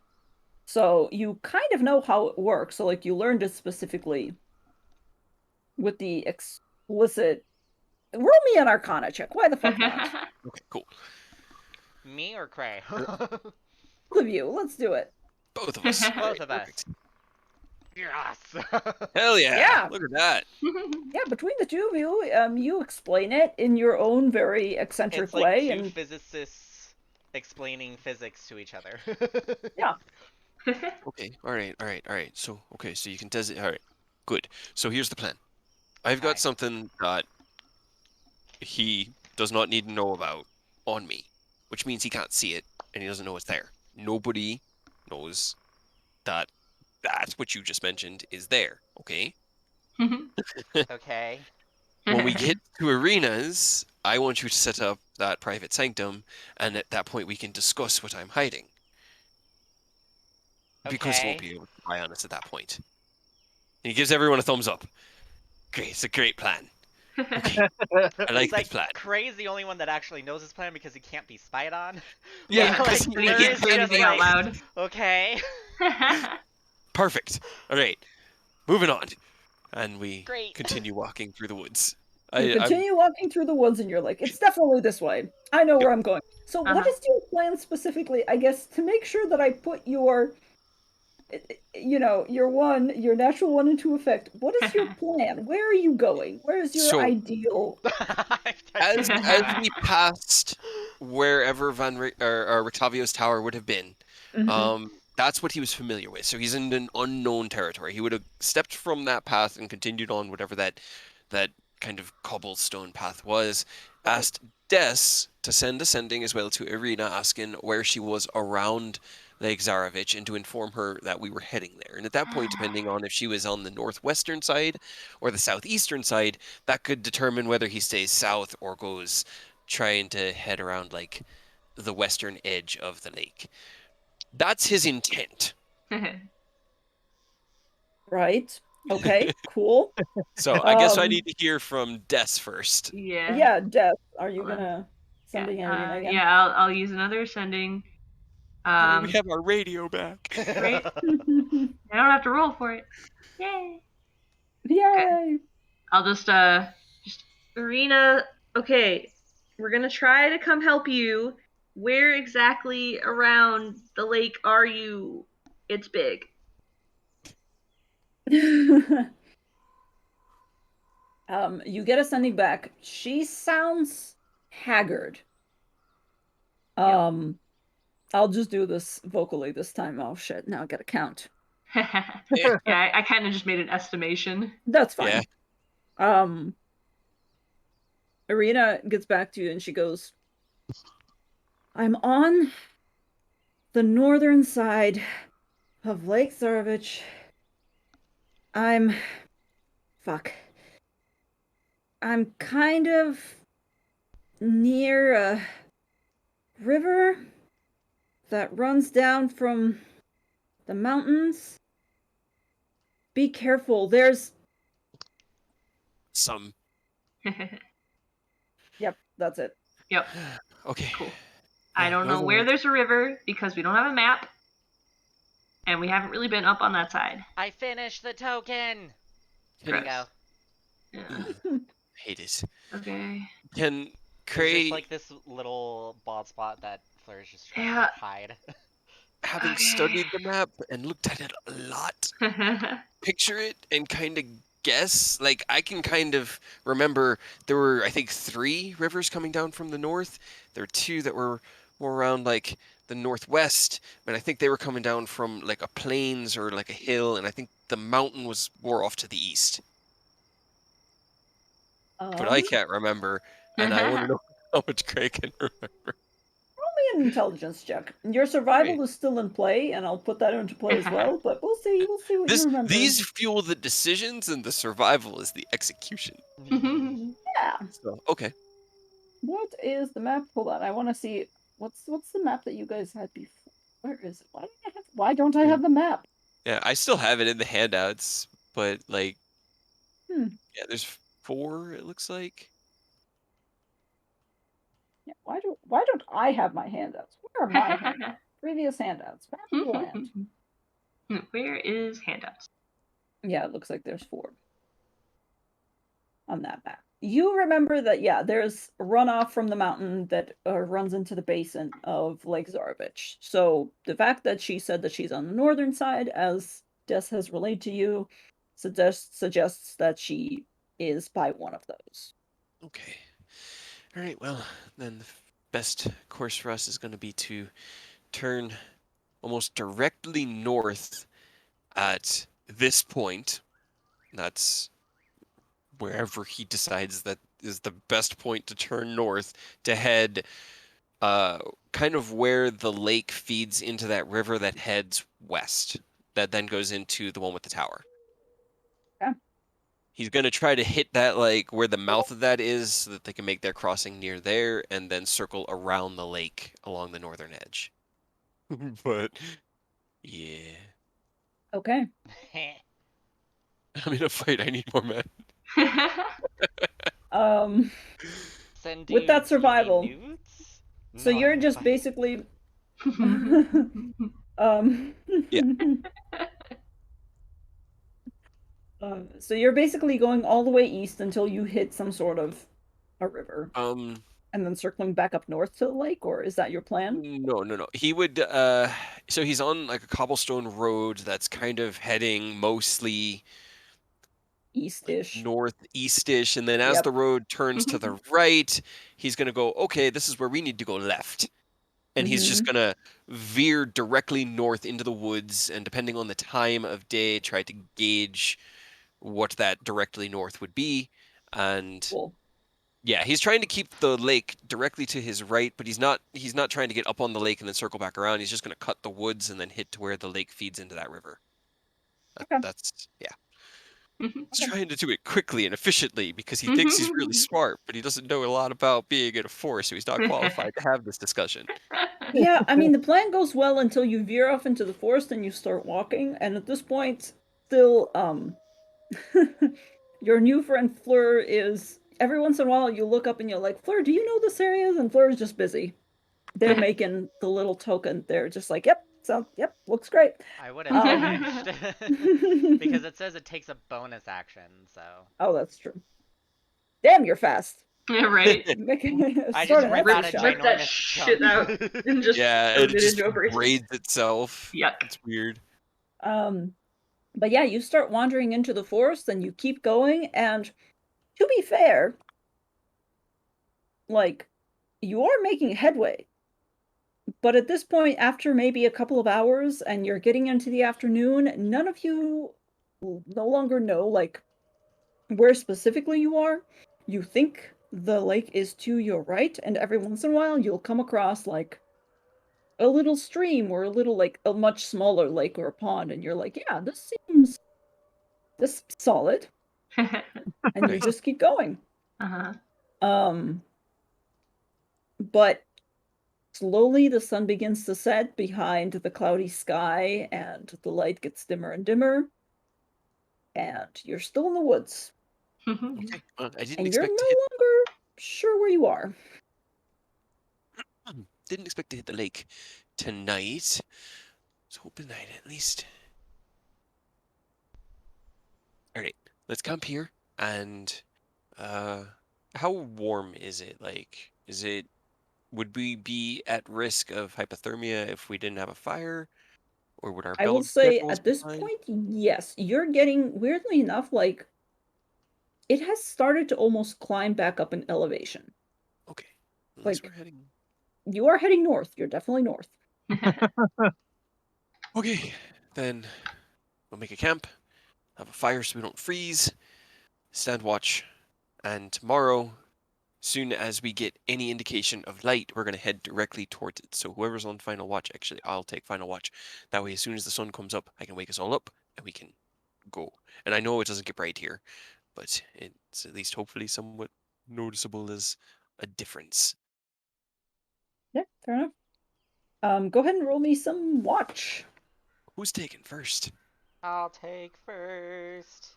So you kind of know how it works. So like you learned it specifically with the explicit. Roll me an Arcana check. Why the fuck not? Okay, cool. Me or Cray? Both of you. Let's do it. Both of us. Both Alright, of us. perfect. Yes. Hell yeah. Yeah. Look at that. Yeah, between the two of you, you explain it in your own very eccentric It's like way, two and physicists explaining physics to each other. yeah. Okay, alright. So, okay, so you can test it. Alright, good. So here's the plan. I've got Okay. something that he does not need to know about on me, which means he can't see it and he doesn't know it's there. Nobody knows that what you just mentioned is there, okay? Okay. When we get to arenas, I want you to set up that private sanctum, and at that point we can discuss what I'm hiding. Because he won't Okay. be able to spy on us at that point. And he gives everyone a thumbs up. Great, it's a great plan. Okay, I Is like this like plan. Cray's the only one that actually knows his plan because he can't be spied on? Yeah, But because like But he Fleur can't is say just anything out like, loud. okay. perfect. All right, moving on. And we Great. continue walking through the woods. You I'm continue walking through the woods and you're like, it's definitely this way. I know where I'm going. So what Uh-huh. is your plan specifically, I guess, to make sure that I put your your natural one into effect? What is your plan? Where are you going? Where is your so ideal? as we passed wherever or Rictavio's tower would have been, Mhm. that's what he was familiar with. So he's in an unknown territory. He would have stepped from that path and continued on whatever that kind of cobblestone path was. Right. Asked Des to send a sending as well to Irina, asking where she was around Lake Zarovich and to inform her that we were heading there. And at that point, depending on if she was on the northwestern side or the southeastern side, that could determine whether he stays south or goes trying to head around like the western edge of the lake. That's his intent. Right. Okay, cool. So I guess I need to hear from Des first. Yeah. Yeah, Death, are you Hold on. gonna sending Irina again? Yeah, I'll use another sending. Hey, we have our radio back. Right? I don't have to roll for it. Yay. Yay! I'll just Arena, okay. We're gonna try to come help you. Where exactly around the lake are you? It's big. You get a sending back. She sounds haggard. Um, I'll just do this vocally this time. Oh shit, now I gotta count. Yeah, I kind of just made an estimation. That's Yeah. fine. Irina gets back to you and she goes, I'm on the northern side of Lake Zarovich. Fuck. I'm kind of near a river that runs down from the mountains. Be careful. There's. Some. Yep, that's it. Yep. Okay. Cool. Yeah, I don't know where there's a river because we don't have a map. And we haven't really been up on that side. I finished the token. Here you go. Yeah. Hate it. Okay. Can There's Cray, just like this little bald spot that Fleur's just trying Yeah. to hide. having studied the map and looked at it a lot, picture it and kind of guess? Like, I can kind of remember there were, I think, 3 rivers coming down from the north. There were 2 that were more around, like, the northwest, but I think they were coming down from, like, a plains or, like, a hill, and I think the mountain was more off to the east. But I can't remember, and I want to know how much Craig can remember. Roll me an intelligence check. Your survival is still in play, and I'll put that into play as well, but we'll see. We'll see what you remember. These fuel the decisions, and the survival is the execution. Yeah. So, okay. What is the map? Hold on. I want to see what's the map that you guys had before. Where is it? Why don't I have the map? Yeah, I still have it in the handouts, but like, Yeah, there's 4. It looks like. Yeah, why don't I have my handouts? Where are my handouts? Previous handouts. Map of the land. Where is handouts? Yeah, it looks like there's 4 on that map. You remember that, yeah, there's runoff from the mountain that runs into the basin of Lake Zarovich. So the fact that she said that she's on the northern side, as Des has relayed to you, suggests that she is by one of those. Okay. All right. Well, then the best course for us is going to be to turn almost directly north at this point. That's wherever he decides that is the best point to turn north to head kind of where the lake feeds into that river that heads west, that then goes into the one with the tower. Yeah. He's going to try to hit that, like, where the mouth of that is, so that they can make their crossing near there, and then circle around the lake along the northern edge. But, yeah. Okay. I'm in a fight. I need more men. Um, Send with that dudes, you mean survival, nudes? so No, you're I'm just fine. basically Yeah. So you're basically going all the way east until you hit some sort of a river, and then circling back up north to the lake, or is that your plan? No. He would so he's on like a cobblestone road that's kind of heading mostly East-ish. northeastish, and then as Yep. the road turns to the right, he's gonna go, okay, this is where we need to go left. And he's just Mm-hmm. gonna veer directly north into the woods, and depending on the time of day, try to gauge what that directly north would be. And Cool. yeah, he's trying to keep the lake directly to his right, but he's not trying to get up on the lake and then circle back around. He's just gonna cut the woods and then hit to where the lake feeds into that river. Okay. That's yeah. He's Okay. trying to do it quickly and efficiently because he thinks he's really smart, but he doesn't know a lot about being in a forest, so he's not qualified to have this discussion. Yeah, I mean, the plan goes well until you veer off into the forest and you start walking, and at this point, still, your new friend Fleur is, every once in a while you look up and you're like, Fleur, do you know this area? And Fleur is just busy. They're making the little token. They're just like, yep, so, yep, looks great. I would have Um, vanished. Because it says it takes a bonus action, so. Oh, that's true. Damn, you're fast. Yeah, right. I Start just an rip extra out a shot. Rip that ginormous shit chunk. out and just Yeah, shove it it just into a bracelet. braids itself. Yuck. It's weird. But yeah, you start wandering into the forest and you keep going, and to be fair, like, you are making headway. But at this point, after maybe a couple of hours and you're getting into the afternoon, none of you no longer know, like, where specifically you are. You think the lake is to your right, and every once in a while you'll come across, like, a little stream or a little, like, a much smaller lake or a pond, and you're like, yeah, this seems solid. And you Nice. just keep going. Uh-huh. But slowly the sun begins to set behind the cloudy sky, and the light gets dimmer and dimmer, and you're still in the woods, Okay. Well, I didn't and you're expect to no hit longer sure where you are. didn't expect to hit the lake tonight. Was hoping I'd at least. All right, let's camp here. And how warm is it? Like, would we be at risk of hypothermia if we didn't have a fire, or would our I will belt say buckles at be this fine? point, yes, you're getting, weirdly enough, like, it has started to almost climb back up in elevation. Okay, unless we're Like, heading. you are heading north. You're definitely north. Okay, then we'll make a camp, have a fire so we don't freeze, stand watch, and tomorrow, soon as we get any indication of light, we're going to head directly towards it. So whoever's on final watch, actually, I'll take final watch. That way, as soon as the sun comes up, I can wake us all up and we can go. And I know it doesn't get bright here, but it's at least hopefully somewhat noticeable as a difference. Yeah, fair enough. Go ahead and roll me some watch. Who's taking first? I'll take first.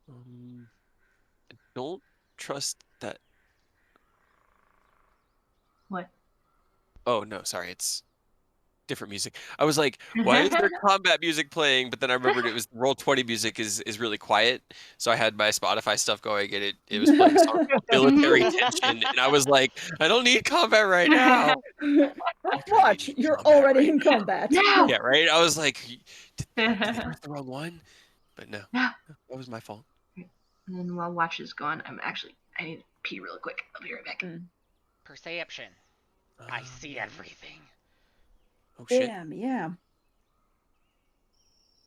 I don't trust that. What? Oh no, sorry, it's different music. I was like, why is there combat music playing? But then I remembered it was Roll20 music is really quiet. So I had my Spotify stuff going, and it was playing a song called Military Tension, and I was like, I don't need combat right now. Fuck, I didn't Watch, need you're combat already right in now. combat. No! Yeah, right. I was like, did they press the wrong one? But no, No. that was my fault. And then while watch is gone, I need to pee really quick. I'll be right back. Perception. I see everything. Oh shit. Damn, yeah.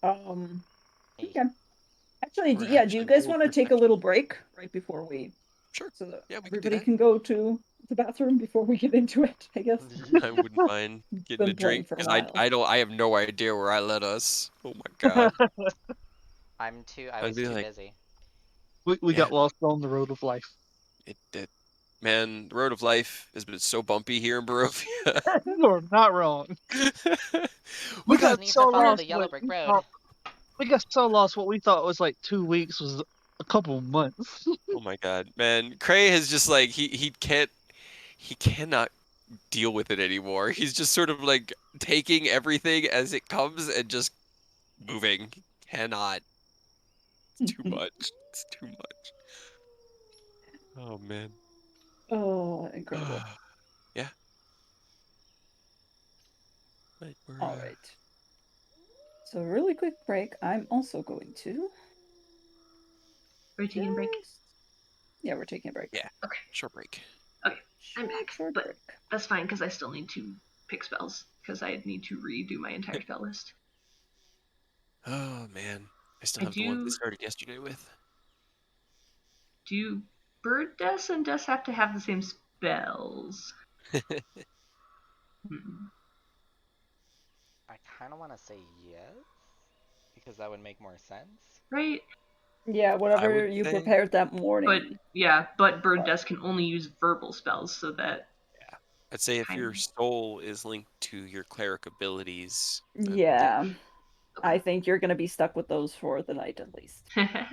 Okay. Actually, We're yeah. Do you actually guys roll want to take a perception. little break right before we, Sure. so that Yeah, we can do everybody that. can go to the bathroom before we get into it? I guess. I wouldn't mind getting a Been playing drink for a because while. I have no idea where I led us. Oh my god. I I'd was be too like, busy. we yeah, got lost on the road of life. it man, the road of life has been so bumpy here in Barovia. You're not wrong. We We You just got got need so to follow lost. the yellow What brick we road. thought we got so lost. What we thought was like 2 weeks was a couple months. oh my god, man. Cray has just like he cannot deal with it anymore. He's just sort of like taking everything as it comes and just moving. He cannot. It's too much. It's too much. Oh man. Oh, incredible. Yeah. Right, we're All right. So, really quick break. I'm also going to We're taking a break. just. Yeah, we're taking a break. yeah. Okay. Short break. Okay. I'm back. Short But break. that's fine because I still need to pick spells because I need to redo my entire spell list. Oh man. I still I have the ones I do. started yesterday with. Do Bird Des and Des have to have the same spells? Hmm. I kind of want to say yes, because that would make more sense. Right? Yeah, I whatever would you say prepared that But morning. yeah, but Bird Des can only use verbal spells, so that I'd say if kind your of. soul is linked to your cleric abilities, then Yeah, I Okay. think you're gonna be stuck with those for the night at least. yeah.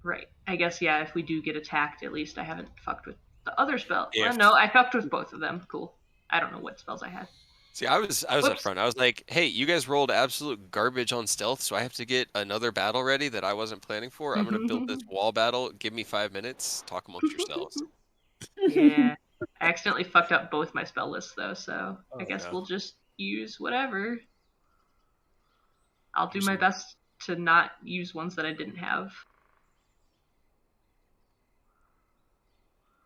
Right. I guess, yeah, if we do get attacked, at least I haven't fucked with the other spell. Well, if no, I fucked with both of them. Cool. I don't know what spells I had. See, I was up Whoops. front. I was like, "Hey, you guys rolled absolute garbage on stealth, so I have to get another battle ready that I wasn't planning for. I'm gonna build this wall battle. Give me 5 minutes. Talk amongst yourselves." Yeah. I accidentally fucked up both my spell lists, though, so I Oh guess no. we'll just use whatever. I'll do Here's my some. best to not use ones that I didn't have.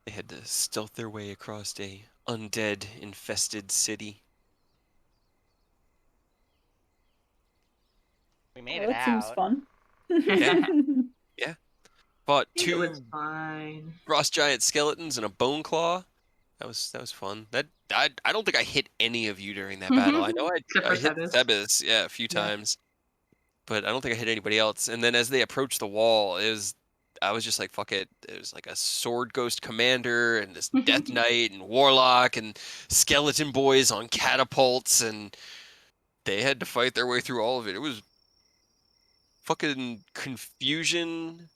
They had to stealth their way across a undead infested city. We made Oh, it that seems out. fun. Yeah, yeah. Fought It was two fine. frost giant skeletons and a bone claw. That was fun. I don't think I hit any of you during that battle. I know Except for I hit Sebas. Sebas, yeah, a few Yeah. times, but I don't think I hit anybody else. And then as they approached the wall, I was just like, fuck it. It was like a sword ghost commander and this death knight and warlock and skeleton boys on catapults, and they had to fight their way through all of it. It was fucking confusion,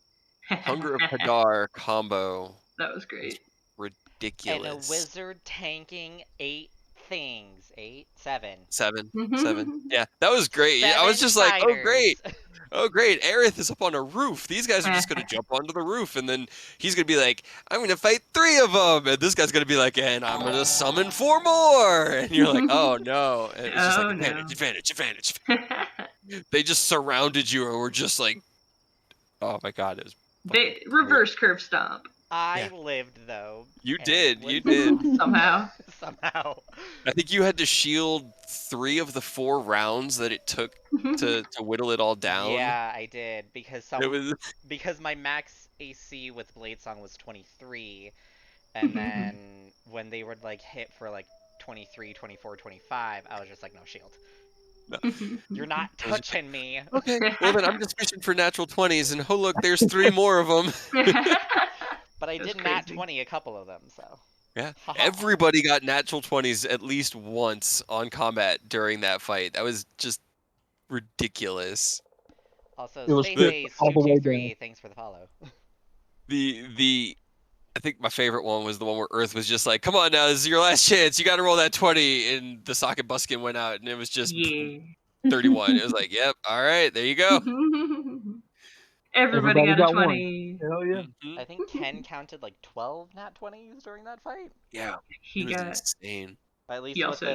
hunger of Hadar combo. That was It was great. And a ridiculous. wizard tanking 8 things. 8? 7. Seven. Yeah, that was great. I was 7 just like, oh great. fighters! Oh great, Aerith is up on a roof. These guys are just gonna jump onto the roof, and then he's gonna be like, I'm gonna fight 3 of them, and this guy's gonna be like, and I'm gonna summon 4 more, and you're like, oh no, and it's just like Oh advantage, no. advantage, advantage. They just surrounded you, and were just like, oh my god, it was fucking They great. reverse curve stomp I Yeah, lived though. you And it did, was you did. somehow. somehow. I think you had to shield 3 of the 4 rounds that it took to whittle it all down. Yeah, I did It was because my max AC with Bladesong was 23, and then when they would like hit for like 23, 24, 25, I was just like, no shield. no. You're not I was just like, touching me. okay, well then I'm just fishing for natural 20s, and oh look, there's 3 more of them. But I That's did nat crazy. 20 a couple of them, so. Yeah, Haha. everybody got natural 20s at least once on combat during that fight. That was just ridiculous. Also, It was Space good Ace all the way down. 223, thanks for the follow. The I think my favorite one was the one where Earth was just like, "Come on now, this is your last chance. You got to roll that 20," and the socket buskin went out, and it was just Yeah. 31. It was like, "Yep, all right, there you go." Everybody Everybody got a got one. 20. Hell yeah. I think Ken counted like 12 nat 20s during that fight. Yeah, He it was got. insane. At He least with also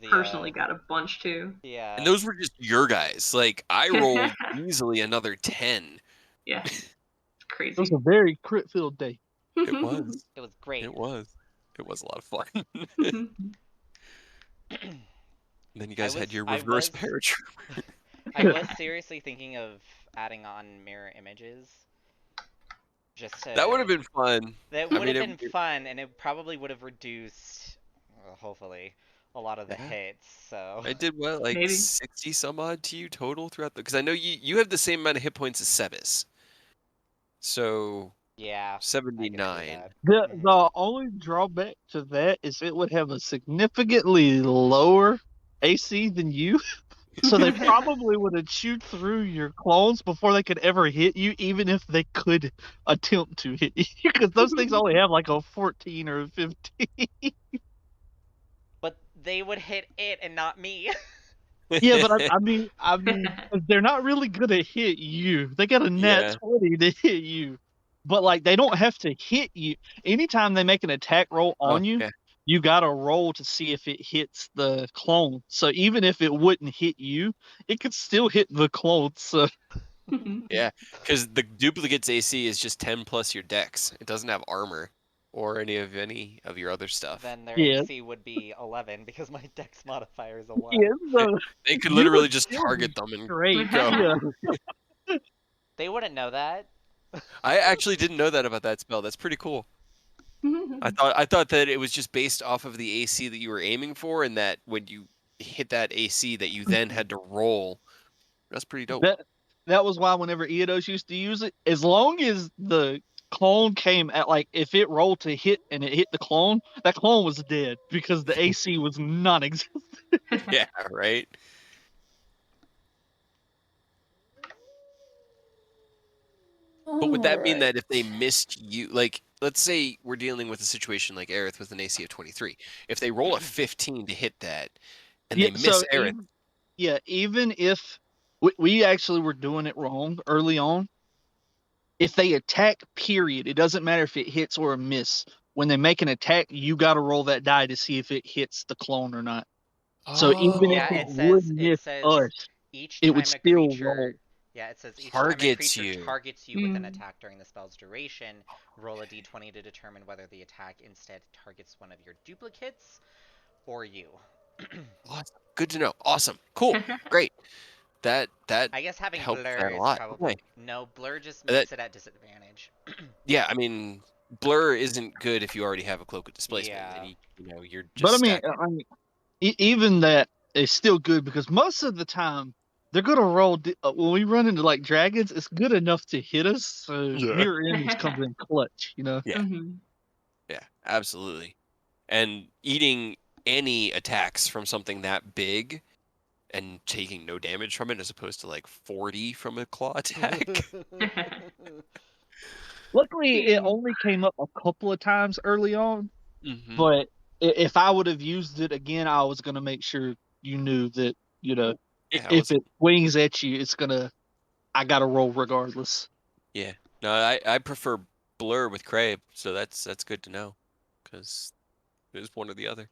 the personally got a bunch too. And yeah. those were just your guys. Like I rolled easily another 10. Yeah, it's It was crazy. a very crit filled day. It was. It was great. It was. It was a lot of fun. And then you guys had your I reverse was paratrooper. I was seriously thinking of adding on mirror images. Just That would to have been fun. that I would mean, have been fun, and it probably would have reduced, well, hopefully, a lot of the yeah. hits. So I did well, like Maybe. 60 some odd to you total throughout the. Because I know you have the same amount of hit points as Sebas. So yeah, I can see 79. that. The only drawback to that is it would have a significantly lower AC than you. So they probably would have chewed through your clones before they could ever hit you, even if they could attempt to hit you, because those things only have like a 14 or a 15. But they would hit it and not me. Yeah, but I mean, they're not really gonna hit you. They got a nat Yeah. 20 to hit you, but like they don't have to hit you. Anytime they make an attack roll Oh, on you, yeah. you got to roll to see if it hits the clone. So even if it wouldn't hit you, it could still hit the clone. So Yeah. Because the duplicate's AC is just 10 plus your dex. It doesn't have armor or any of your other stuff. Then their yeah, AC would be 11 because my dex modifier is a 1. yeah. So They could you literally would just still target be them and great. go. Yeah. They wouldn't know that. I actually didn't know that about that spell. That's pretty cool. I thought that it was just based off of the AC that you were aiming for, and that when you hit that AC, that you then had to roll. That's pretty dope. That was why whenever Eidos used to use it, as long as the clone came at like if it rolled to hit and it hit the clone, that clone was dead because the AC was non-existent. Yeah, right. But would that mean that if they missed you, like, let's say we're dealing with a situation like Aerith with an AC of 23, if they roll a 15 to hit that, and Yeah, they miss so Aerith, even if we actually were doing it wrong early on, if they attack, period, it doesn't matter if it hits or a miss. When they make an attack, you got to roll that die to see if it hits the clone or not. So even if Yeah, oh, it would it miss says us, each it would time a still roll. creature yeah, it says each time a targets creature you. targets you with an attack during the spell's duration, roll a d20 to determine whether the attack instead targets one of your duplicates or you. Awesome. Good to know. Awesome. Cool. Great. That I guess having helps blur that a is lot. probably Okay. no, blur just That makes it at disadvantage. yeah, I mean, blur isn't good if you already have a cloak of displacement, and Yeah. you're But just stacking. even that is still good because most of the time they're gonna roll. When we run into like dragons, it's good enough to hit us. So Yeah. mirror image comes in clutch. Yeah. Yeah. Absolutely. And eating any attacks from something that big and taking no damage from it, as opposed to like 40 from a claw attack. Luckily, it only came up a couple of times early on. Mm-hmm. But if I would have used it again, I was gonna make sure you knew that Yeah, if it swings at you, I gotta roll regardless. yeah. No, I prefer blur with Crave, so that's good to know, because it is one or the other.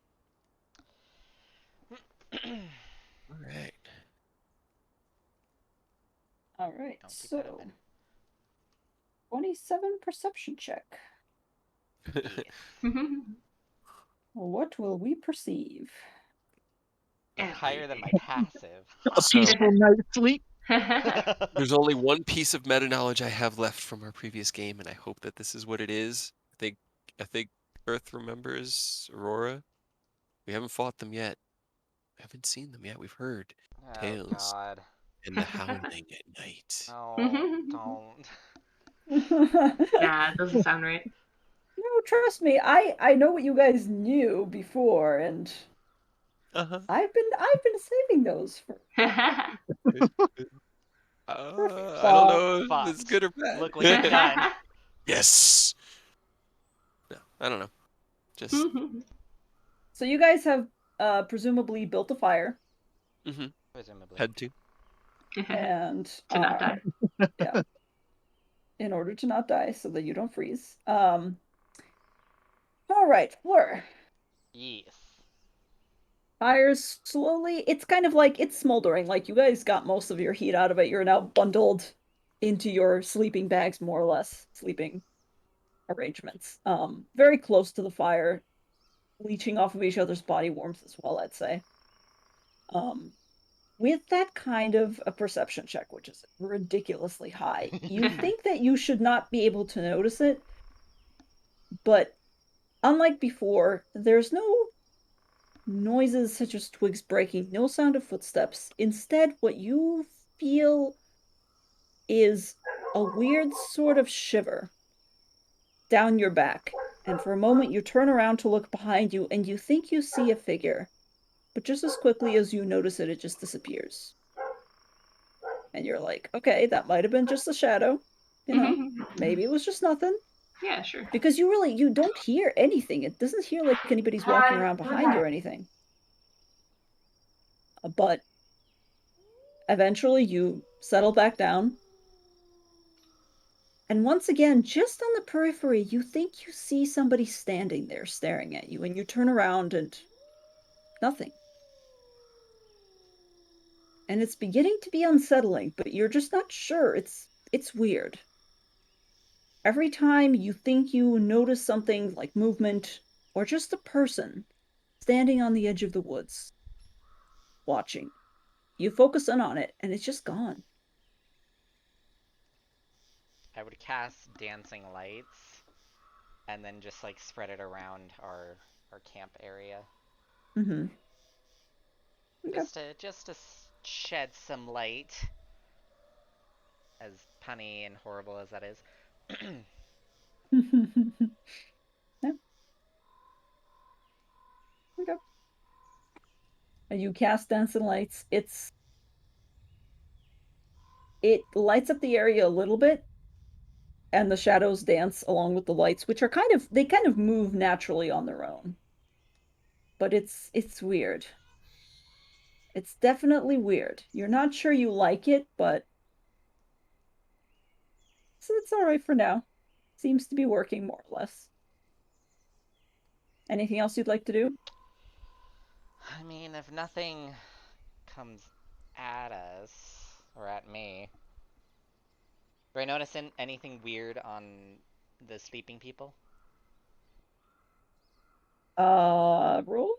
All right. All right. Don't keep that So open. 27 perception check. Yes. What will we perceive? Higher than my passive. A So- peaceful night's sleep. There's only one piece of meta knowledge I have left from our previous game, and I hope that this is what it is. I think Earth remembers Aurora. We haven't fought them yet. We haven't seen them yet. We've heard Oh tales God. and the howling at night. Oh, don't. Yeah, it doesn't sound right. No, trust me. I know what you guys knew before, and Uh-huh. I've been saving those for. I don't know if it's Fucked. good or bad. Look what you've done. Yes. No, I don't know. Just So you guys have presumably built a fire Presumably. had to. and To not die. yeah, in order to not die, so that you don't freeze. All right, Fleur. Yes. Fires slowly. It's kind of like it's smoldering. Like you guys got most of your heat out of it. You're now bundled into your sleeping bags, more or less, sleeping arrangements. Very close to the fire. leeching off of each other's body warmth as well, I'd say. With that kind of a perception check, which is ridiculously high, you think that you should not be able to notice it, but unlike before, there's no noises such as twigs breaking, no sound of footsteps. Instead, what you feel is a weird sort of shiver down your back. And for a moment, you turn around to look behind you, and you think you see a figure. But just as quickly as you notice it, it just disappears. And you're like, okay, that might have been just a shadow. You know, maybe it was just nothing. Yeah, sure. Because you don't hear anything. It doesn't hear like anybody's walking around behind you or anything. But eventually you settle back down. And once again, just on the periphery, you think you see somebody standing there staring at you. And you turn around and nothing. And it's beginning to be unsettling, but you're just not sure. It's weird. Every time you think you notice something like movement or just a person standing on the edge of the woods watching, you focus in on it and it's just gone. I would cast dancing lights and then just like spread it around our camp area. Mm-hmm. Okay. Just to shed some light, as punny and horrible as that is. Yeah. Okay. And you cast dancing lights. It lights up the area a little bit, and the shadows dance along with the lights, which are kind of move naturally on their own. But it's weird. It's definitely weird. You're not sure you like it, but so it's all right for now. Seems to be working more or less. Anything else you'd like to do? I mean, if nothing comes at us, or at me, do I notice anything weird on the sleeping people? Roll.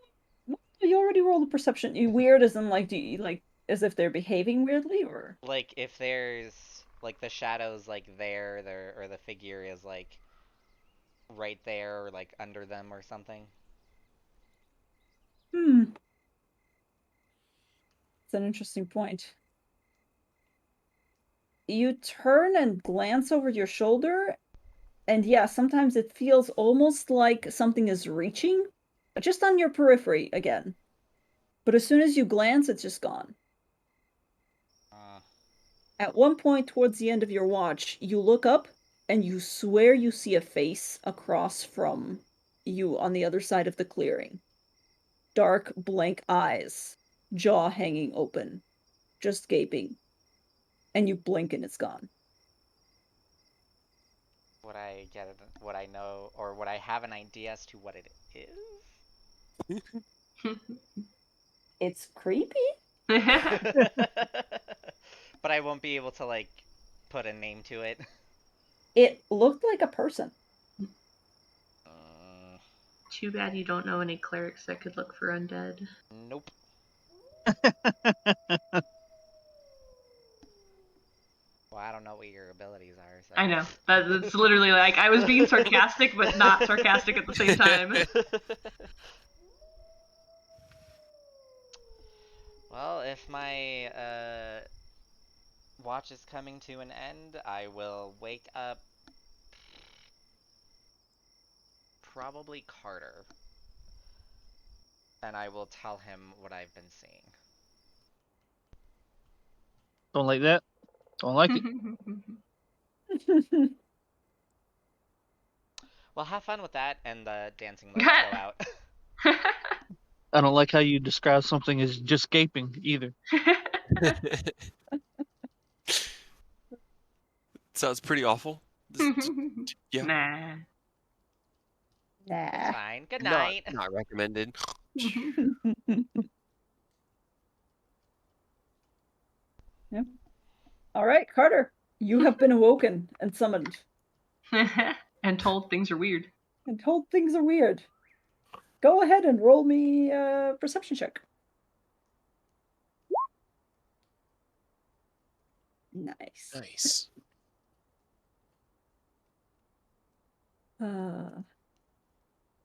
You already rolled a perception. You weird as in like, do you like as if they're behaving weirdly, or Like, if there's, like, the shadows, like, there, or the figure is, like, right there, or, like, under them or something? It's an interesting point. You turn and glance over your shoulder, and yeah, sometimes it feels almost like something is reaching, just on your periphery again. But as soon as you glance, it's just gone. At one point towards the end of your watch, you look up and you swear you see a face across from you on the other side of the clearing. Dark, blank eyes, jaw hanging open, just gaping. And you blink and it's gone. Would I get it, would I know, or would I have an idea as to what it is? It's creepy? But I won't be able to, like, put a name to it. It looked like a person. Too bad you don't know any clerics that could look for undead. Nope. Well, I don't know what your abilities are, so. I know. That's literally like, I was being sarcastic, but not sarcastic at the same time. Well, if my watch is coming to an end, I will wake up probably Carter. And I will tell him what I've been seeing. Don't like that. Don't like it. Well, have fun with that, and the dancing lights go out. I don't like how you describe something as just gaping either. Sounds pretty awful. Yeah. Nah. It's fine. Good Not, night. not recommended. Yep. All right, Carter, you have been awoken and summoned. And told things are weird. And told things are weird. go ahead and roll me a perception check. Nice. Nice.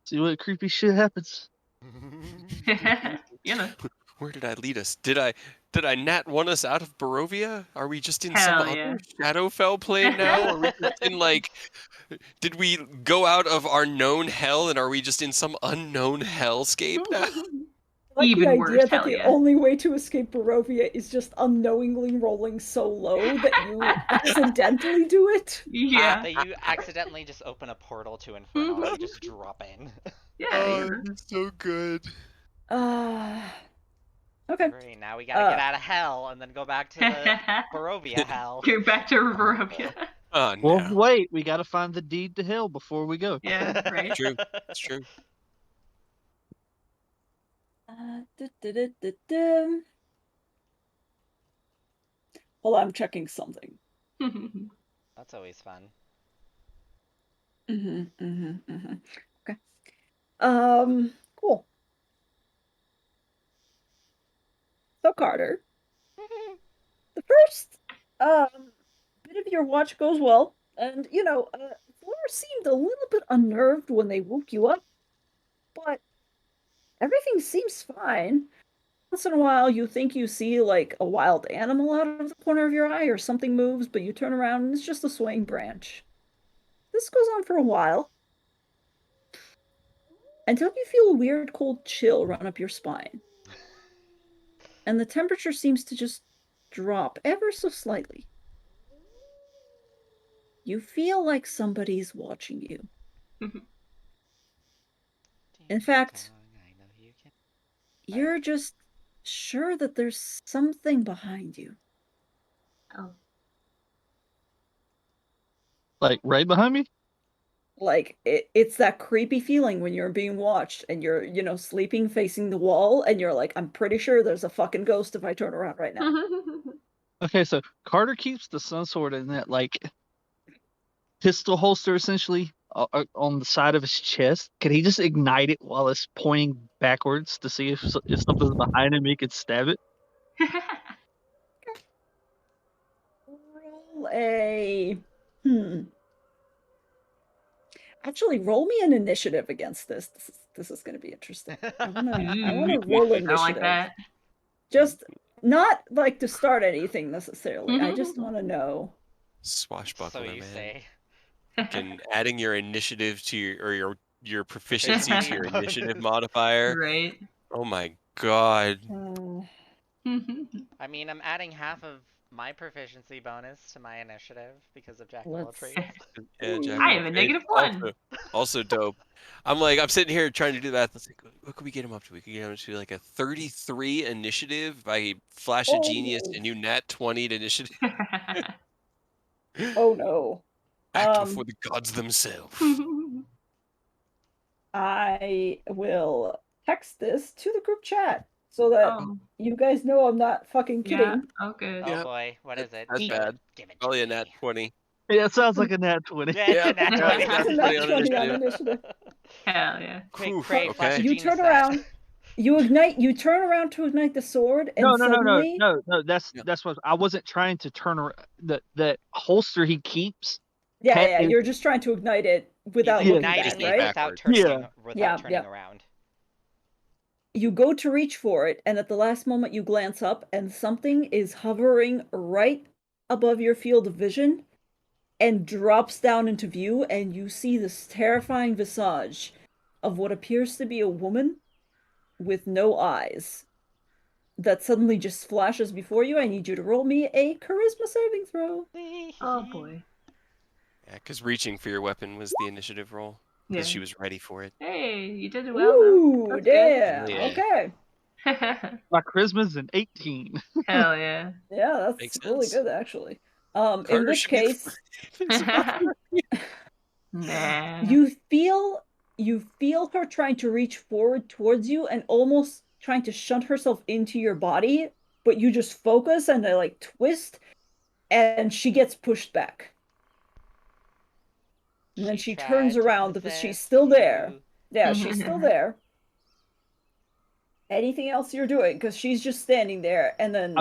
See what creepy shit happens. You know. Where did I lead us? Did I nat one us out of Barovia? Are we just in some Hell other yeah. Shadowfell plane now? Are we just in like? Did we go out of our known hell and are we just in some unknown hellscape now? I like Even the worse, idea that hell the yeah. only way to escape Barovia is just unknowingly rolling so low that you accidentally do it. Yeah. That you accidentally just open a portal to Inferno and you just drop in. Yeah, you know. You're so good. Okay. Great, now we gotta get out of hell and then go back to the Barovia hell. You're back to Barovia. Oh Well, no. wait, we gotta find the deed to hell before we go. Yeah, right. True. It's true. Well, I'm checking something. That's always fun. Okay. Cool. So Carter, the first bit of your watch goes well, and Flora seemed a little bit unnerved when they woke you up, but everything seems fine. Once in a while, you think you see like a wild animal out of the corner of your eye, or something moves, but you turn around and it's just a swaying branch. This goes on for a while, until you feel a weird cold chill run up your spine. And the temperature seems to just drop ever so slightly. You feel like somebody's watching you. In fact, you're just sure that there's something behind you. Oh. Like right behind me? Like, it's that creepy feeling when you're being watched and you're, sleeping facing the wall and you're like, I'm pretty sure there's a fucking ghost if I turn around right now. Okay, so Carter keeps the sun sword in that like pistol holster essentially on the side of his chest. Can he just ignite it while it's pointing backwards to see if something's behind him? He could stab it. Roll a... Actually, roll me an initiative against this. This is going to be interesting. I want to roll initiative. I like that. Just not like to start anything necessarily. I just want to know. Swashbuckler, So you man. say. Can adding your initiative to your proficiency to your initiative modifier. Right. Oh my god. I mean, I'm adding half of my proficiency bonus to my initiative because of Jack of all Let's- trades. Yeah, Jack I of have all a trades. -1. Also dope. I'm sitting here trying to do that. Let's like, what could we get him up to? We could get him to like a 33 initiative by Flash of Genius and you nat 20 to initiative. Oh no. Act before the gods themselves. I will text this to the group chat so that you guys know I'm not fucking kidding. Yeah. Oh, good. Oh boy, what is it? That's Show bad. it. Give it to Probably a me. nat 20. Yeah, it sounds like a nat 20. Yeah, it's a nat 20. Yeah, It's a nat 20 on initiative. Hell yeah. Quick, Whew, pray, Flash of okay. You Genius turn that. around. You turn around to ignite the sword, and No. suddenly... That's what I wasn't trying to turn around. That holster he keeps. Yeah, you're just trying to ignite it without He's like looking igniting back, it right? without Yeah. turning around. You go to reach for it, and at the last moment you glance up, and something is hovering right above your field of vision and drops down into view, and you see this terrifying visage of what appears to be a woman with no eyes that suddenly just flashes before you. I need you to roll me a charisma saving throw. Oh boy. Yeah, because reaching for your weapon was the initiative roll. Because Yeah. she was ready for it. Hey, you did well Ooh, though. That's damn. Yeah. Okay. good. My charisma's an 18. Hell yeah. Yeah, Makes that's really sense. good, actually. Carter In which should be the- case, Nah. you feel her trying to reach forward towards you and almost trying to shunt herself into your body, but you just focus and they like twist, and she gets pushed back. And then she turns tried to around because she's possess still there. you. Yeah, she's still there. Anything else you're doing? Because she's just standing there, and then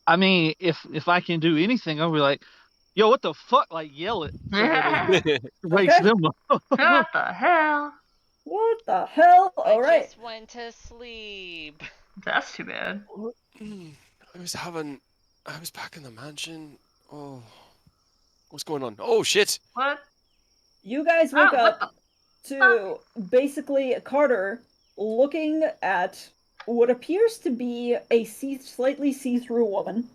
I mean, if I can do anything, I'll be like, "Yo, what the fuck?" Like yell it so that it wakes Okay. them up. What the hell? what the hell? I All right. just went to sleep. That's too bad. I was back in the mansion. Oh, what's going on? Oh shit! What? You guys wake Oh, what up the to basically Carter looking at what appears to be a slightly see-through woman.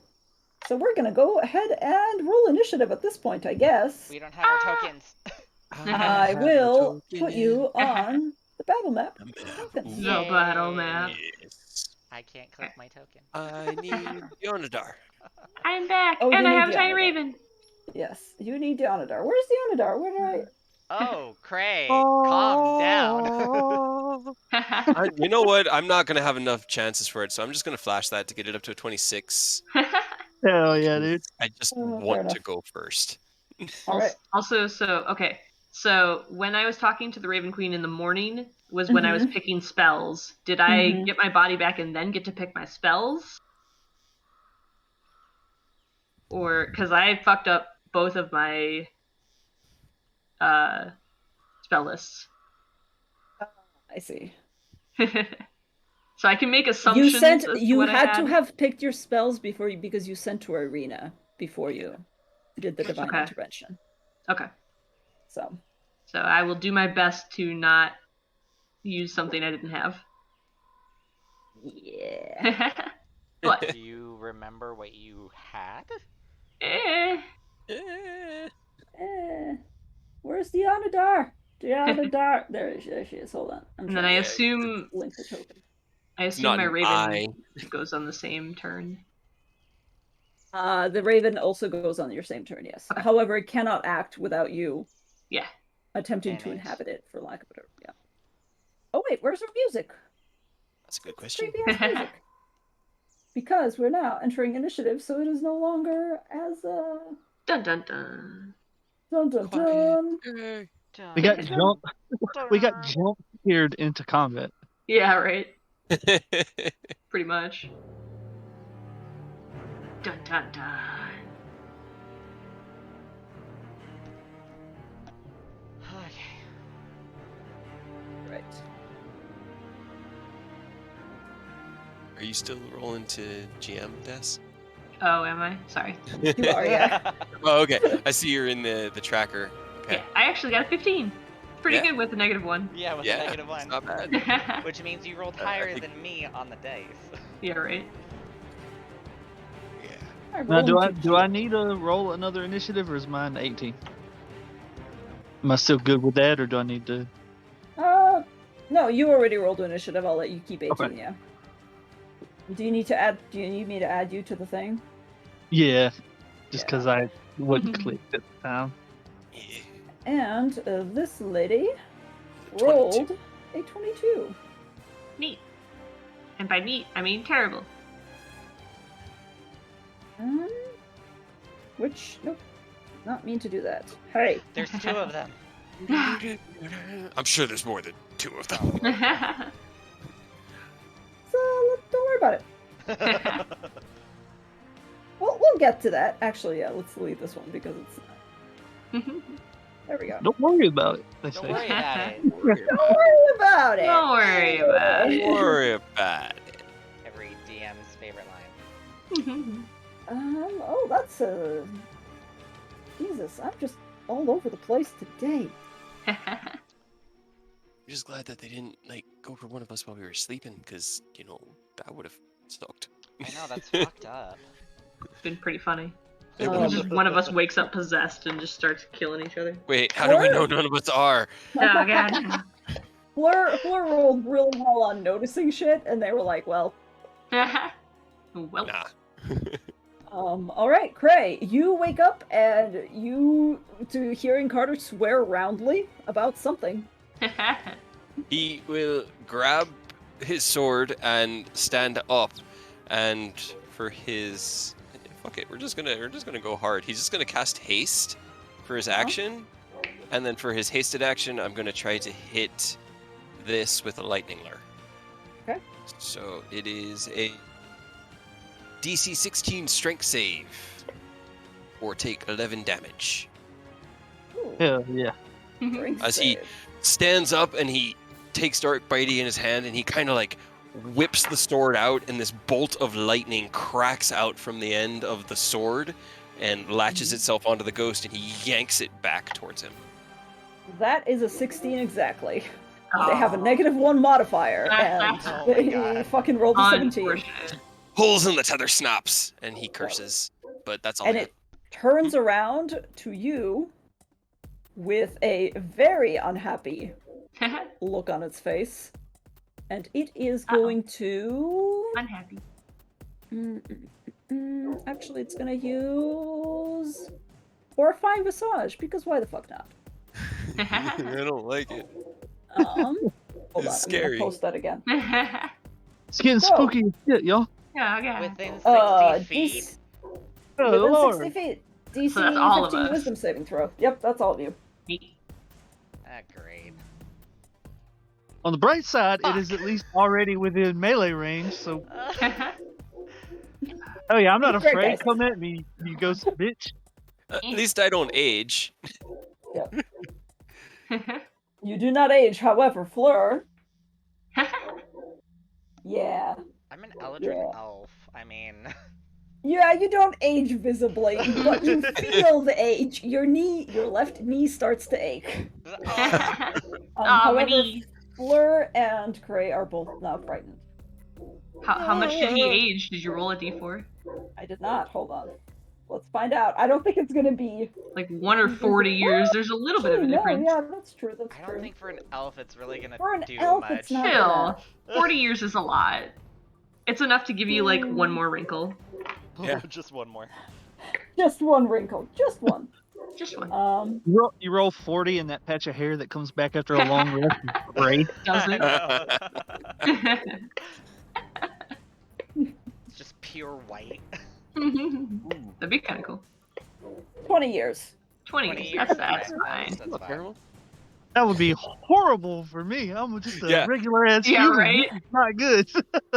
So we're gonna go ahead and roll initiative at this point, I guess. We don't have our tokens. I have a will token put in you on the battle map. the map. Tokens. Ooh, The battle map. yes. I can't click my token. I need Yonadar. I'm back, Oh, and you I need have a tiny Deonadar. raven. Yes, you need Deonadar. Where's Deonadar? Where did Oh, Cray, calm down. You know what? I'm not gonna have enough chances for it, so I'm just gonna flash that to get it up to a 26. Hell yeah, dude. I just fair want enough. to go first. All right. Also, so when I was talking to the Raven Queen in the morning was when I was picking spells. Did I get my body back and then get to pick my spells? Or because I fucked up both of my spell lists. I see. So I can make assumptions as to You what I had to have picked your spells before because you sent to Arena before you did the divine Okay. intervention. Okay. So So I will do my best to not use something I didn't have. yeah. But Do you remember what you had? eh. Where's Deonadar? Deonadar. There she is. Hold on. I'm And then trying I to assume link the token. my an Raven eye. goes on the same turn. The Raven also goes on your same turn, yes. Okay. However, it cannot act without you Yeah. attempting Damn to it. inhabit it, for lack of a better. Yeah. Oh wait, where's our music? That's a good What's question. creepy ass music? Because we're now entering initiative, so it is no longer as Dun dun dun. dun dun dun. Quiet. We got jump scared into combat. Yeah, right. Pretty much. Dun dun dun. Okay. Right. Are you still rolling to GM, Des? Oh, am I? Sorry. You are, yeah. Oh, okay. I see you're in the tracker. Okay. Yeah, I actually got a 15. Pretty Yeah. good with the -1. Yeah, with Yeah, a -1. it's not bad. Which means you rolled I higher think- than me on the dice. Yeah, right. Yeah. I Now, rolled do I need to roll another initiative, or is mine 18? Am I still good with that, or do I need to? No, you already rolled initiative. I'll let you keep 18. Okay. Yeah. Do you need to add? Do you need me to add you to the thing? Yeah, just Yeah. because I wouldn't click at the time. Yeah. And this lady 22. rolled a 22. Neat. And by neat, I mean terrible. Which nope, not mean to do that. Hey. There's 2 of them. I'm sure there's more than 2 of them. So don't worry about it. We'll get to that. Actually, yeah. Let's delete this one because it's. There we go. Don't worry about it. They Don't say. worry about it. Don't worry about it. Don't worry about Don't it. worry about it. Every DM's favorite line. Oh, that's Jesus, I'm just all over the place today. I'm just glad that they didn't go for one of us while we were sleeping, because that would have sucked. I know, that's fucked up. It's been pretty funny. It Um, would've- Just one of us wakes up possessed and just starts killing each other. Wait, how do we know Word. none of us are? Oh god. Fleur rolled really well on noticing shit, and they were like, well. Well. Nah. All right, Cray, you wake up and to hearing Carter swear roundly about something. He will grab his sword and stand up, and for his fuck it, we're just gonna go hard. He's just gonna cast haste for his action, and then for his hasted action, I'm gonna try to hit this with a lightning lure. Okay. So it is a DC 16 strength save, or take 11 damage. Ooh, Hell yeah. strength As he save. stands up and he takes Dark Bitey in his hand and he kind of like whips the sword out, and this bolt of lightning cracks out from the end of the sword and latches itself onto the ghost, and he yanks it back towards him. That is a 16 exactly. Oh. They have a -1 modifier, and Oh my he God. fucking rolled a 17. Unfortunate. Pulls in the tether snaps, and he curses. But that's all And I got. it turns around to you with a very unhappy look on its face. And it is going to... Unhappy. Actually, it's gonna use... Horrifying Visage, because why the fuck not? I don't like it. Hold on, It's I'm scary. gonna post that again. It's getting So- spooky as shit, y'all. Yeah, okay. Within 60 feet? Oh, Within Lord. 60 feet. DC So that's all of 15 us. wisdom saving throw. Yep, that's all of you. Neat. Great. On the bright side, Fuck. it is at least already within melee range, so... Oh yeah, I'm not Great, afraid. guys. Come at me, you ghost bitch. At least I don't age. You do not age, however, Fleur. Yeah. I'm an Eldritch Yeah. elf. I mean, Yeah, you don't age visibly, but you feel the age. Your left knee starts to ache. oh, My However, knee. Fleur and Gray are both now frightened. How much did he age? Did you roll a d4? I did not. Hold on. Let's find out. I don't think it's gonna be... Like 1 or 40 years. There's a little bit of a No, difference. yeah, that's true, that's I true. don't think for an elf it's really gonna For an do elf, much. it's not Still, 40 years is a lot. It's enough to give you like one more wrinkle. Yeah. Just one more. Just one wrinkle. Just one. Just one. You roll 40 and that patch of hair that comes back after a long rest is gray. Doesn't. It's just pure white. That'd be kind of cool. 20 years. 20 20 years. years. That's Okay, fine. That's Not fine. terrible. That would be horrible for me. I'm just a Yeah. regular ass Yeah, human. right? It's not good.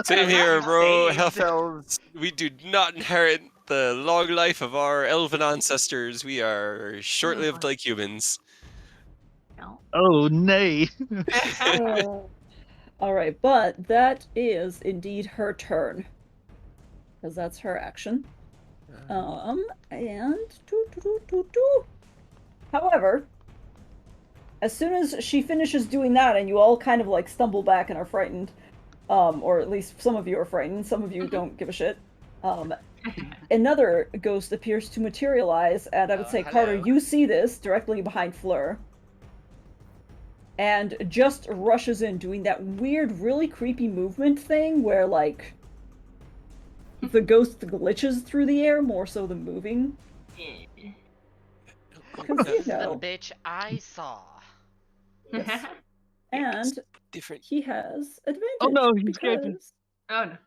Same here, bro. Saved. Half elves. We do not inherit the long life of our elven ancestors. We are short-lived like humans. No. Oh, nay. Alright, but that is indeed her turn. Because that's her action. And... However, as soon as she finishes doing that and you all kind of like stumble back and are frightened, or at least some of you are frightened, some of you don't give a shit, another ghost appears to materialize, and I would say, Carter, hello. you see this directly behind Fleur, and just rushes in, doing that weird, really creepy movement thing where, like, the ghost glitches through the air more so than moving. Because, you The know, bitch I saw. yes. And Different. he has advantage. Oh, no, he's gaping. because... Oh no.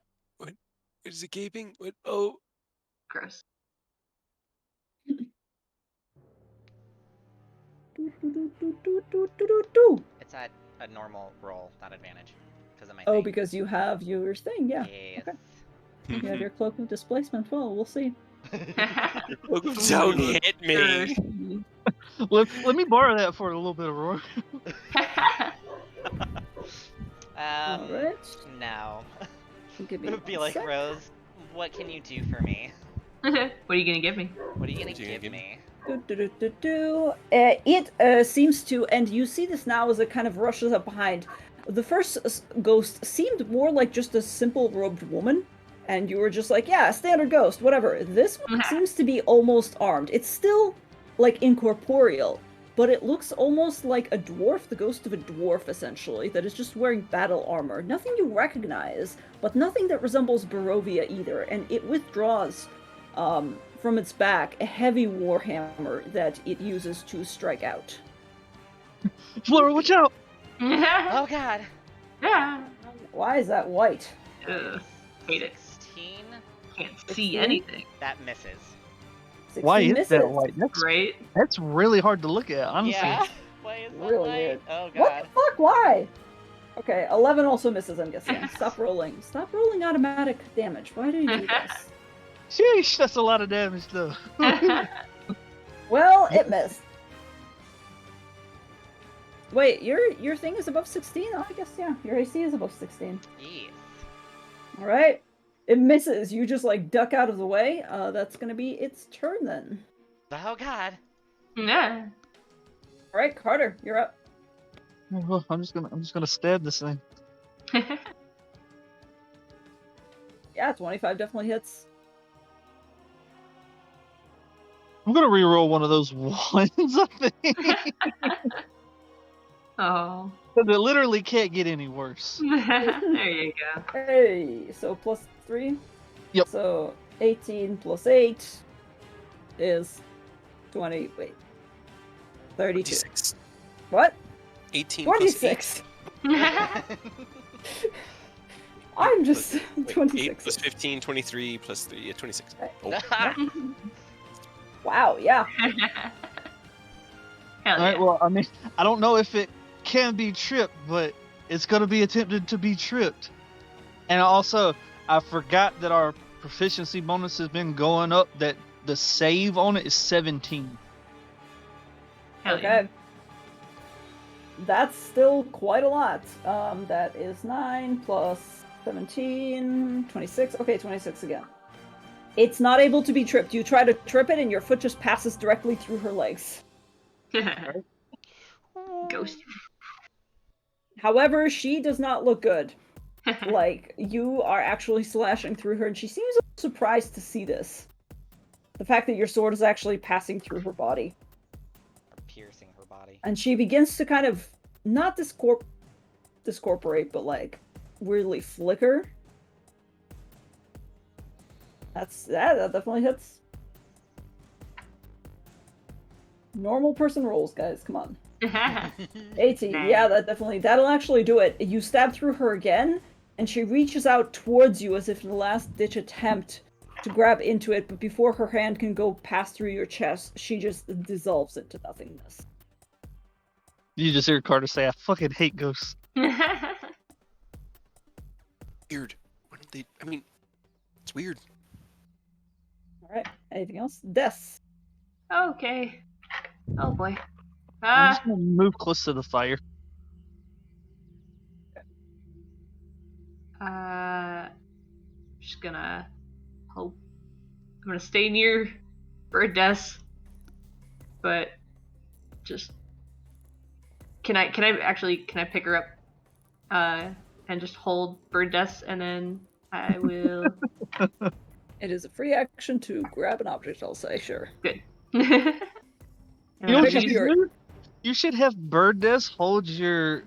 Is it gaping? What? Oh. Gross. It's at a normal roll, not advantage. Because of my Oh, thing. because you have your thing, yeah. Yes. Okay. You have your cloak of displacement. Well, we'll see. Don't hit me. Let me borrow that for a little bit, Aurora. Alright. No. Give me It would be one like, sec. Rose, what can you do for me? What are you gonna give me? What are you gonna What are you give gonna me? It seems to, and you see this now as it kind of rushes up behind. The first ghost seemed more like just a simple robed woman, and you were just like, yeah, standard ghost, whatever. This one seems to be almost armed. It's still, like, incorporeal, but it looks almost like a dwarf, the ghost of a dwarf, essentially, that is just wearing battle armor. Nothing you recognize, but nothing that resembles Barovia either, and it withdraws from its back a heavy warhammer that it uses to strike out. Flora, watch out! Oh god! Yeah. Why is that white? Ugh, hate it. 16? Can't 16? see anything. That misses. 16 Why is misses. that white? Right? That's really hard to look at, honestly. Yeah? Why is that Really light? weird. Oh What god. the fuck? Why? Okay, 11 also misses, I'm guessing. Stop rolling. Stop rolling automatic damage. Why do you do this? Sheesh, that's a lot of damage, though. Well, it missed. Wait, your thing is above 16? Oh, I guess, yeah. Your AC is above 16. Yes. Alright. It misses. You just, like, duck out of the way. That's gonna be its turn, then. Oh god. Yeah. Alright, Carter, you're up. Well, I'm just gonna stab this thing. Yeah, 25 definitely hits. I'm gonna reroll one of those ones, I think. Oh. Because it literally can't get any worse. There you go. Hey, so plus 3? Yep. So 18 plus 8 is 20. Wait. 32. 26. What? 18 plus 26. I'm just 8 26. plus 15, 23 plus 3, yeah, 26. Oh, Wow, yeah. Hell Alright, yeah. well, I mean, I don't know if it can be tripped, but it's gonna be attempted to be tripped. And also, I forgot that our proficiency bonus has been going up, that the save on it is 17. Hell Okay. That's still quite a lot. That is 9 plus 17, 26. Okay, 26 again. It's not able to be tripped. You try to trip it and your foot just passes directly through her legs. yeah. Ghost. However, she does not look good. Like, you are actually slashing through her and she seems a little surprised to see this. The fact that your sword is actually passing through her body. Piercing her body. And she begins to kind of, not discorporate, but like, weirdly flicker. That definitely hits. Normal person rolls, guys, come on. 18, Nice. yeah, that'll actually do it. You stab through her again, and she reaches out towards you as if in a last-ditch attempt to grab into it, but before her hand can go past through your chest, she just dissolves into nothingness. You just hear Carter say, I fucking hate ghosts. weird. Why did they? I mean, it's weird. Alright, anything else? Des. Okay. Oh boy. I'm just gonna move close to the fire. Just gonna hope. I'm gonna stay near Bird Death, but just can I pick her up, and just hold Bird Death, and then I will. It is a free action to grab an object, I'll say, sure. Good. You know what Pick you up should your- do? You should have Bird Desk hold your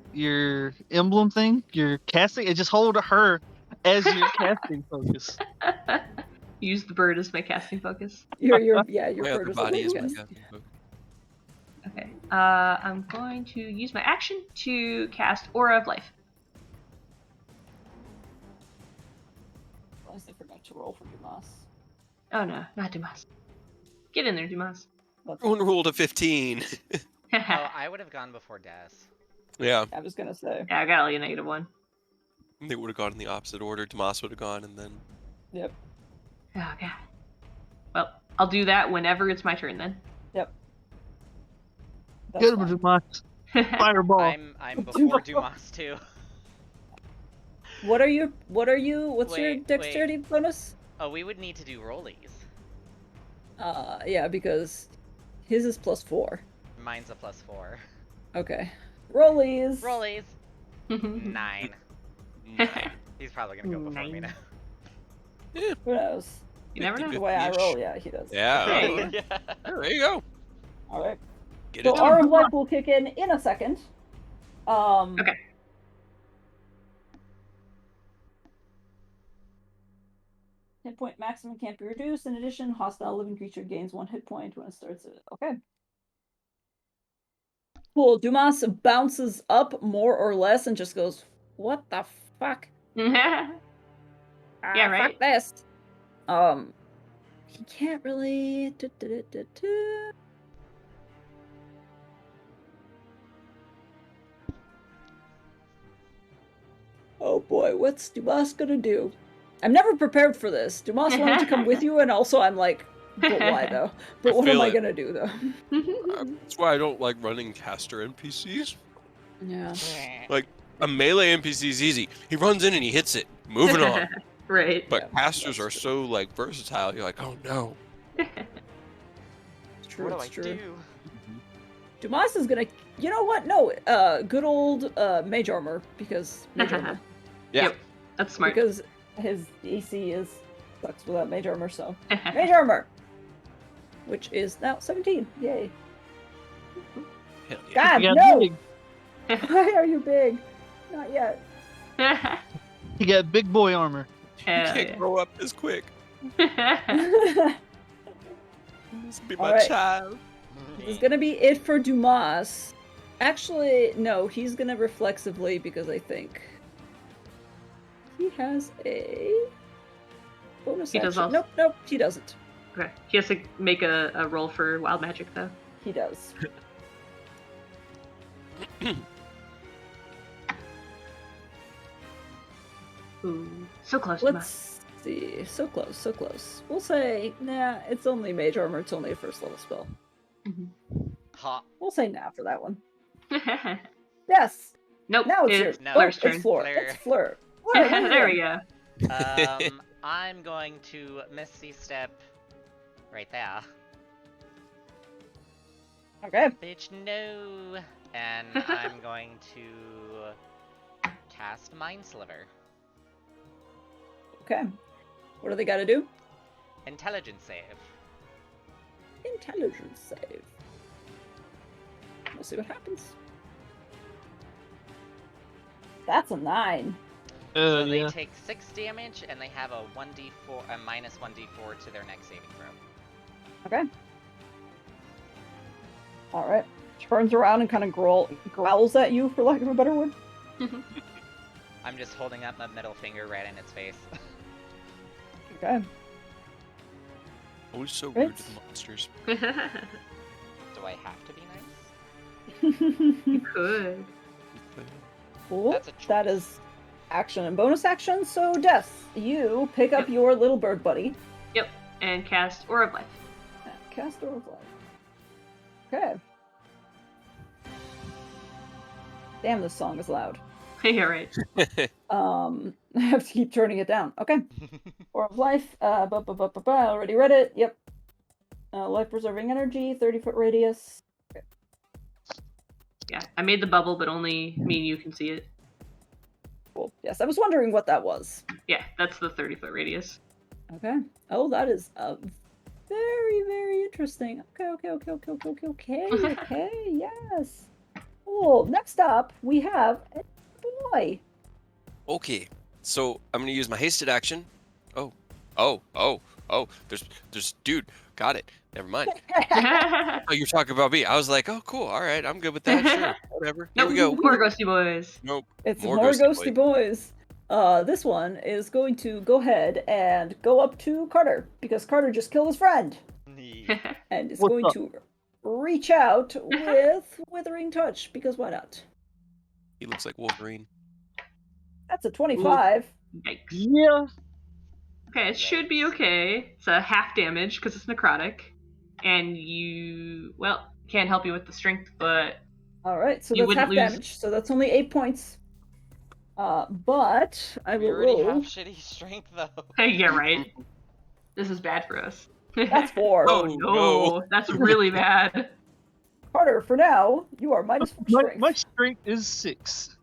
emblem thing, your casting, and just hold her as your casting focus. Use the bird as my casting focus. Your My bird other is body is like, my yes. casting book. Okay. I'm going to use my action to cast Aura of Life. Unless I forgot to roll for Dumas. Oh no, not Dumas. Get in there, Dumas. Everyone rolled a 15. Oh, I would have gone before Des. Yeah, I was gonna say. Yeah, I got only a -1. they would have gone in the opposite order. Tomas would have gone, and then Yep. Oh god. Well, I'll do that whenever it's my turn then. Yep. That's Get him, fine. Dumas. Fireball. I'm before Dumas too. What's your Wait, dexterity bonus? Oh, we would need to do rollies. Yeah, because his is +4. Mine's a +4. Okay. Rollies. Rollies. 9. 9. He's probably gonna go before me now. Yeah, Who knows? You never know. The way I 50-ish. roll, yeah, he does. Yeah. Hey. Yeah. There you go. Alright. Get So it Aura done. of Life will kick in a second. Okay. Hit point maximum can't be reduced. In addition, hostile living creature gains 1 hit point when it starts it. Okay. Cool. Dumas bounces up more or less and just goes, "What the fuck? Yeah, right. Fuck this." He can't really. boy, what's Dumas gonna do? I'm never prepared for this. Dumas wanted to come with you, and also I'm like, but why though? But what am feel I it. gonna do though? That's why I don't like running caster NPCs. Yeah. Like, a melee NPC is easy. He runs in and he hits it. Moving on. Right. But Yeah, casters that's are true. so, like, versatile. You're like, oh no. It's true. What do It's I true. do? Dumas is gonna. You know what? No. Good old mage armor because mage armor Yeah. Yep. That's smart. because his AC is sucks without mage armor. So mage armor, which is now 17. Yay! Hell yeah. God You got no! big. Why are you big? Not yet. You got big boy armor. You Hell can't yeah. grow up this quick. This will be my Alright. child. This is gonna be it for Dumas. Actually, no, he's gonna reflexively because I think he has a bonus He does action. also- Nope, he doesn't. Okay. He has to make a roll for wild magic though. He does. Ooh, so close. Let's see. So close, so close. We'll say, nah, it's only mage armor, it's only a first level spell. Ha. We'll say nah for that one. Dimas. Yes! Nope. Now it's yours. No, Oh, Flair's turn. it's Fleur. Fleur. It's Fleur. Fleur, what are you There we doing? go. I'm going to Misty Step right there. Okay. Bitch, no. And I'm going to cast Mind Sliver. Okay. What do they gotta do? Intelligence save. Intelligence save. We'll see what happens. That's a 9. So Yeah. they take 6 damage and they have a minus 1d4 to their next saving throw. Okay. Alright. Turns around and kind of growls at you, for lack of a better word. I'm just holding up my middle finger right in its face. Okay. Always so Right. rude to the monsters. Do I have to be nice? You could. Cool. That's a That choice. is action and bonus action. So, Death, you pick up Yep. your little bird buddy. And cast Aura of Life. Cast Aura of Life. Okay. Damn, this song is loud. Yeah, right. I have to keep turning it down. Okay. Aura of Life. I already read it. Yep. Life preserving energy, 30-foot radius. Yeah, I made the bubble, but only me and you can see it. Cool. Yes, I was wondering what that was. Yeah, that's the 30-foot radius. Okay. Oh, that is very, very interesting. Okay, yes. Cool. Next up, we have a boy. Okay, so I'm gonna use my hasted action. There's dude. Got it. Never mind. Oh, you're talking about me. I was like, oh, cool. All right, I'm good with that. Sure, whatever. Here Nope, we go. more ghosty boys. Nope. It's More more ghosty ghosty boys. This one is going to go ahead and go up to Carter because Carter just killed his friend and is What's going up? to reach out with Withering Touch because why not? He looks like Wolverine. That's a 25. Yikes. Yeah. Okay, it should be okay. It's a half damage because it's necrotic. And you, well, can't help you with the strength, but All right, so You that's wouldn't half lose- damage. So that's only 8 points. But I We will already roll. have shitty strength though. yeah, right. This is bad for us. That's 4. Oh Oh, no, no. that's really bad. Carter, for now, you are minus 4 strength. My strength is 6.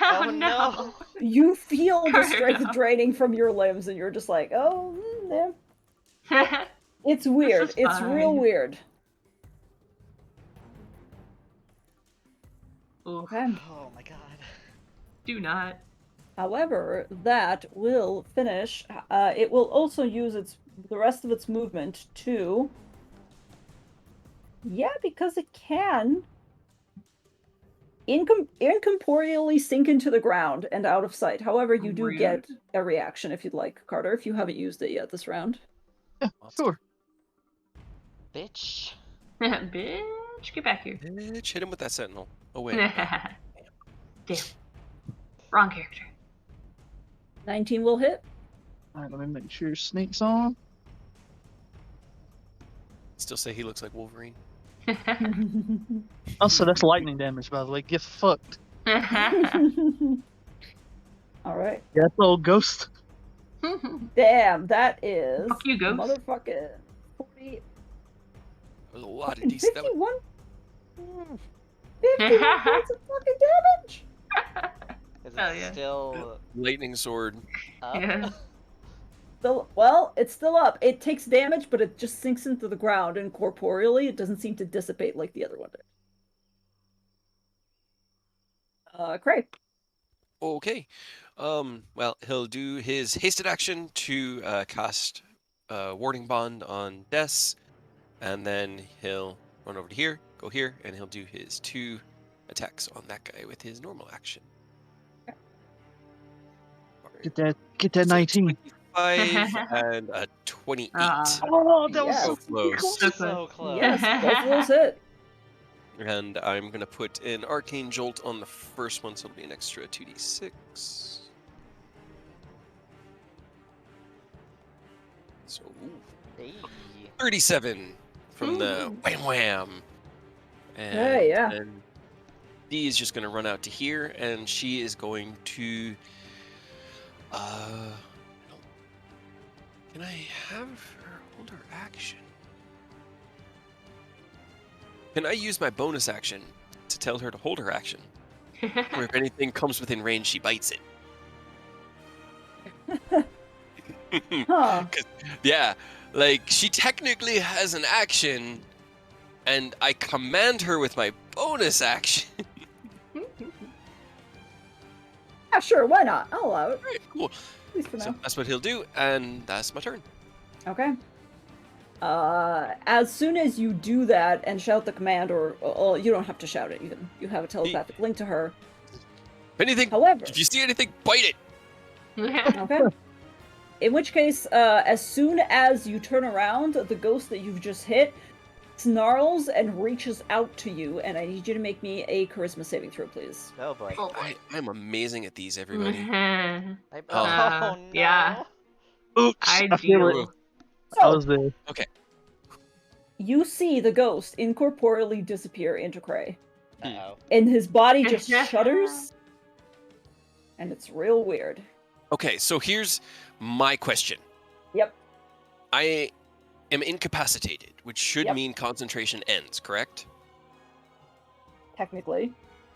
Oh no. You feel the Carter, strength no. draining from your limbs, and you're just like, oh, yeah. It's weird. is It's real fine. weird. Oof, Okay. Oh my god. do not. However, that will finish. It will also use the rest of its movement to. Yeah, because it can incorporeally sink into the ground and out of sight. However, you do Rude. get a reaction if you'd like, Carter, if you haven't used it yet this round. Sure. Bitch. Bitch, get back here. Bitch, hit him with that sentinel. Oh wait. Damn. Wrong character. 19 will hit. Alright, let me make sure sneaks on. Still say he looks like Wolverine. Also, that's lightning damage, by the way. Get fucked. All right. Yeah, that's old ghost. Damn, that is Fuck you, ghost. motherfucking 40, There's a lot of fucking decent. That 51. 51 points of fucking damage. Is Hell it yeah. still lightning sword. up? Yeah. Well, it's still up. It takes damage, but it just sinks into the ground incorporeally. It doesn't seem to dissipate like the other one did. Craig. Okay. Well, he'll do his hasted action to cast warding bond on Des, and then he'll run over to here, go here, and he'll do his 2 attacks on that guy with his normal action. Get that 19. 25 and a 28. Oh, that was Yes. so close. So So close. Yes, both of those hit. And I'm going to put an Arcane Jolt on the first one, so it'll be an extra 2d6. So, Hey. 37 from the Ooh. wham wham. And Hey, yeah. then Dee is just going to run out to here, and she is going to... Can I have her hold her action? Can I use my bonus action to tell her to hold her action? Or if anything comes within range, she bites it. Huh. Yeah, like, she technically has an action, and I command her with my bonus action. Yeah, sure, why not? I'll allow it. Alright, cool. At least for So now. that's what he'll do, and that's my turn. Okay. As soon as you do that and shout the command, or you don't have to shout it, you have a telepathic link to her. If anything, However, if you see anything, bite it! okay. In which case, as soon as you turn around, the ghost that you've just hit snarls and reaches out to you, and I need you to make me a charisma saving throw, please. Oh boy. Oh boy. I'm amazing at these, everybody. Oh Uh, no. yeah. Oops. I feel it. Ideal. I So, was there. you see the ghost incorporeally disappear into Cray, Uh-oh. and his body just shudders, and it's real weird. Okay, so here's my question. Yep. I am incapacitated, which should Yep. mean concentration ends, correct? Technically.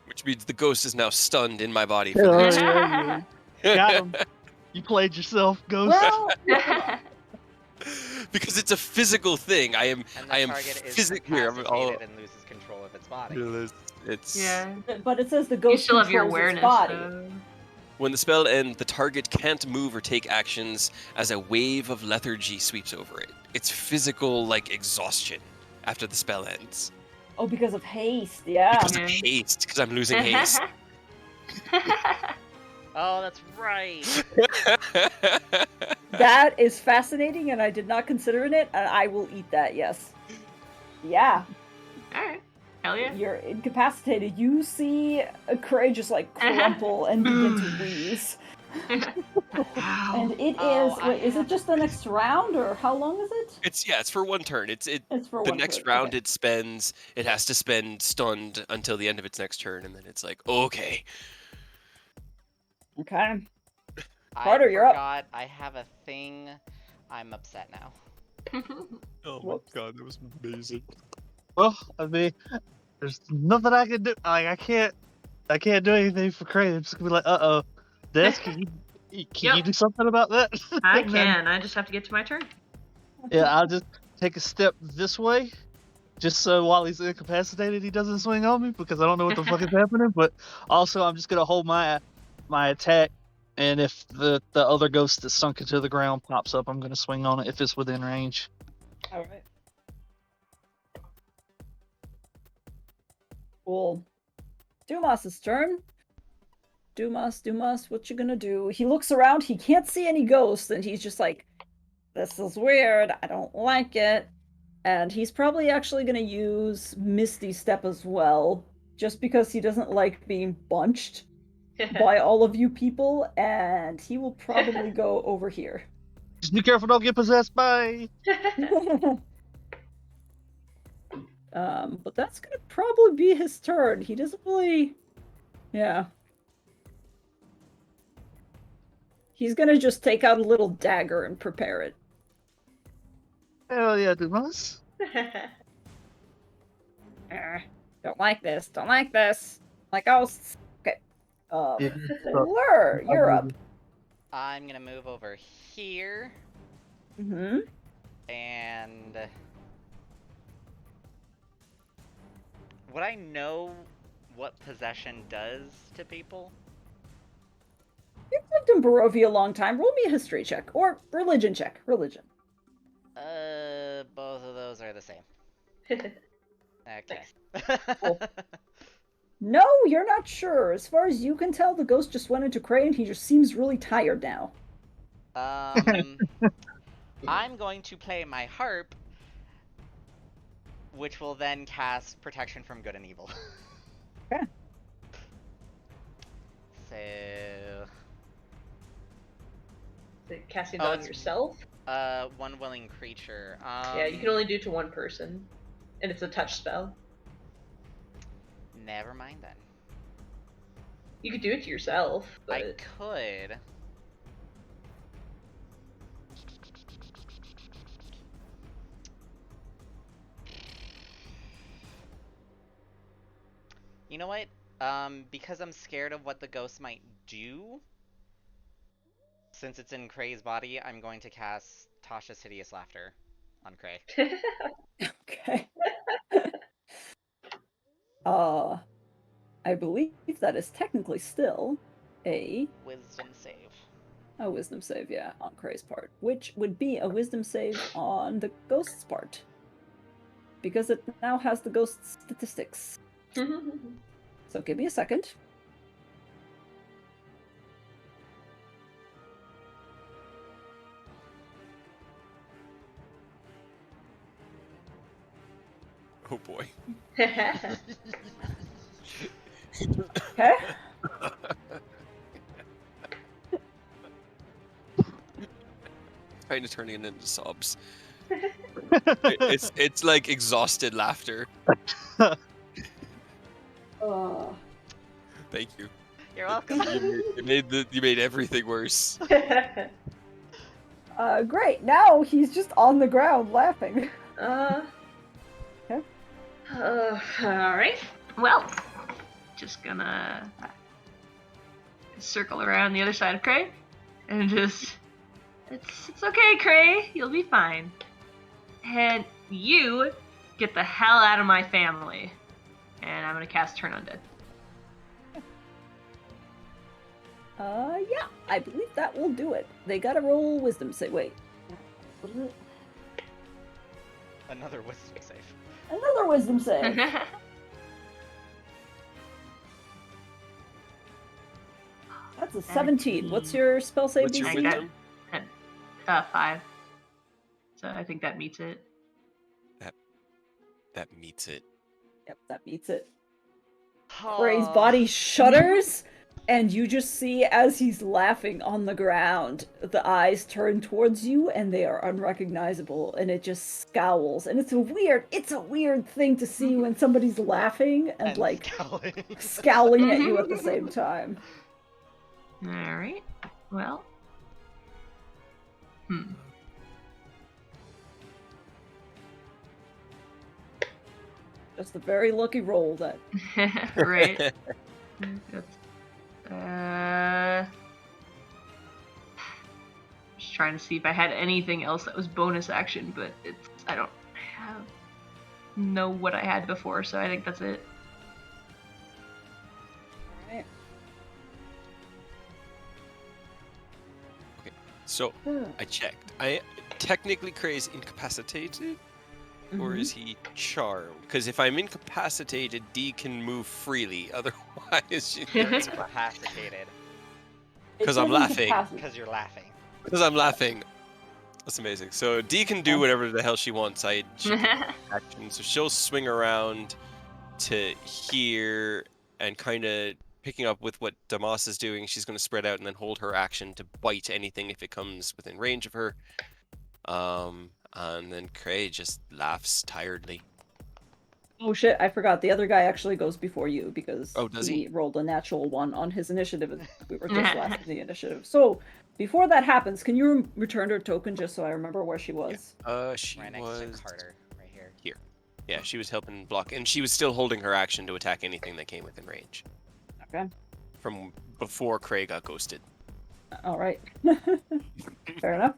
Which means the ghost is now stunned in my body. Oh, For the yeah, yeah. Got him. You played yourself, ghost. Well, because it's a physical thing. I am And the I am target is physically incapacitated and loses control of its body. it's Yeah. but it says the You ghost still have your controls its awareness, body. though. when the spell ends, the target can't move or take actions as a wave of lethargy sweeps over it. It's physical, like, exhaustion after the spell ends. Oh, because of haste, yeah. Because of Yeah. haste, because I'm losing haste. Oh, that's right. That is fascinating, and I did not consider it, and I will eat that, yes. Yeah, Alright. Hell yeah. you're incapacitated. You see Cray just, like, crumple and begin to wheeze. And it is... Oh, I wait, is it have just the next round, or how long is it? It's for one turn. It's for The one next turn, round okay. it has to spend stunned until the end of its next turn, and then it's like, okay. Okay. I Carter, you're up. forgot I have a thing. I'm upset now. Oh Whoops. god, that was amazing. Well, I mean, there's nothing I can do. Like, I can't do anything for Cray. I'm just gonna be like, uh-oh. Des, can you Yep. do something about that? I And then, can. I just have to get to my turn. yeah, I'll just take a step this way, just so while he's incapacitated, he doesn't swing on me, because I don't know what the fuck is happening. But also, I'm just gonna hold my attack, and if the other ghost that's sunk into the ground pops up, I'm gonna swing on it if it's within range. Alright. Cool. Dumas's turn. Dumas, what you gonna do? He looks around, he can't see any ghosts, and he's just like, this is weird, I don't like it. And he's probably actually gonna use Misty Step as well, just because he doesn't like being bunched. by all of you people, and he will probably go over here. Just be careful, don't get possessed by. But that's gonna probably be his turn. He doesn't really... Yeah. He's gonna just take out a little dagger and prepare it. Hell yeah, Dumas. Don't like this. Don't like this. Like ghosts. Okay. Yeah, Lure, you're up. I'm gonna move over here, Mm-hmm. and would I know what possession does to people? You've lived in Barovia a long time. Roll me a history check. Or religion check. Religion. Both of those are the same. Okay. Cool. No, you're not sure. As far as you can tell, the ghost just went into Cray and he just seems really tired now. I'm going to play my harp, which will then cast protection from good and evil. Okay. So, Is it casting Oh, on it's- yourself? one willing creature. Yeah, you can only do to one person. And it's a touch spell. Never mind then. You could do it to yourself, but I could. You know what? Because I'm scared of what the ghost might do, since it's in Cray's body, I'm going to cast Tasha's Hideous Laughter on Cray. Okay. I believe that is technically still a Wisdom save. wisdom save, yeah, on Cray's part, which would be a wisdom save on the ghost's part, because it now has the ghost's statistics. So give me a second. Oh boy. Okay. Kind of turning it into sobs. It's like exhausted laughter. Thank you. You're welcome. You made everything worse. Great. Now he's just on the ground laughing. Okay. Alright. Well, just gonna circle around the other side of Cray and just. It's okay, Cray. You'll be fine. And you get the hell out of my family. And I'm gonna cast Turn Undead. Yeah, I believe that will do it. They gotta roll wisdom save. Wait. Another wisdom save. Another wisdom save. That's a 17. What's your spell save What's your DC? wisdom? 5. So I think that meets it. That meets it. Yep, that beats it. Gray's body shudders, and you just see as he's laughing on the ground, the eyes turn towards you, and they are unrecognizable, and it just scowls. And it's a weird thing to see when somebody's laughing and like scowling at you at the same time. Alright. Well. Just a very lucky roll that. Right. Just trying to see if I had anything else that was bonus action, but I don't know what I had before, so I think that's it. Alright. So I checked. Technically Cray's incapacitated, or is he charmed? Because if I'm incapacitated, D can move freely. Otherwise, You're incapacitated. because I'm laughing. Because you're laughing. Because I'm laughing. That's amazing. So D can do whatever the hell she wants. She can action. So she'll swing around to here and kind of picking up with what Damas is doing, she's going to spread out and then hold her action to bite anything if it comes within range of her. And then Cray just laughs tiredly. Oh shit, I forgot. The other guy actually goes before you because Oh, does he? rolled a natural 1 on his initiative. And we were just last in the initiative. So, before that happens, can you return her token just so I remember where she was? She Right next was to Carter, right here. here. Yeah, she was helping block, and she was still holding her action to attack anything that came within range. Okay. From before Cray got ghosted. All right. Fair enough.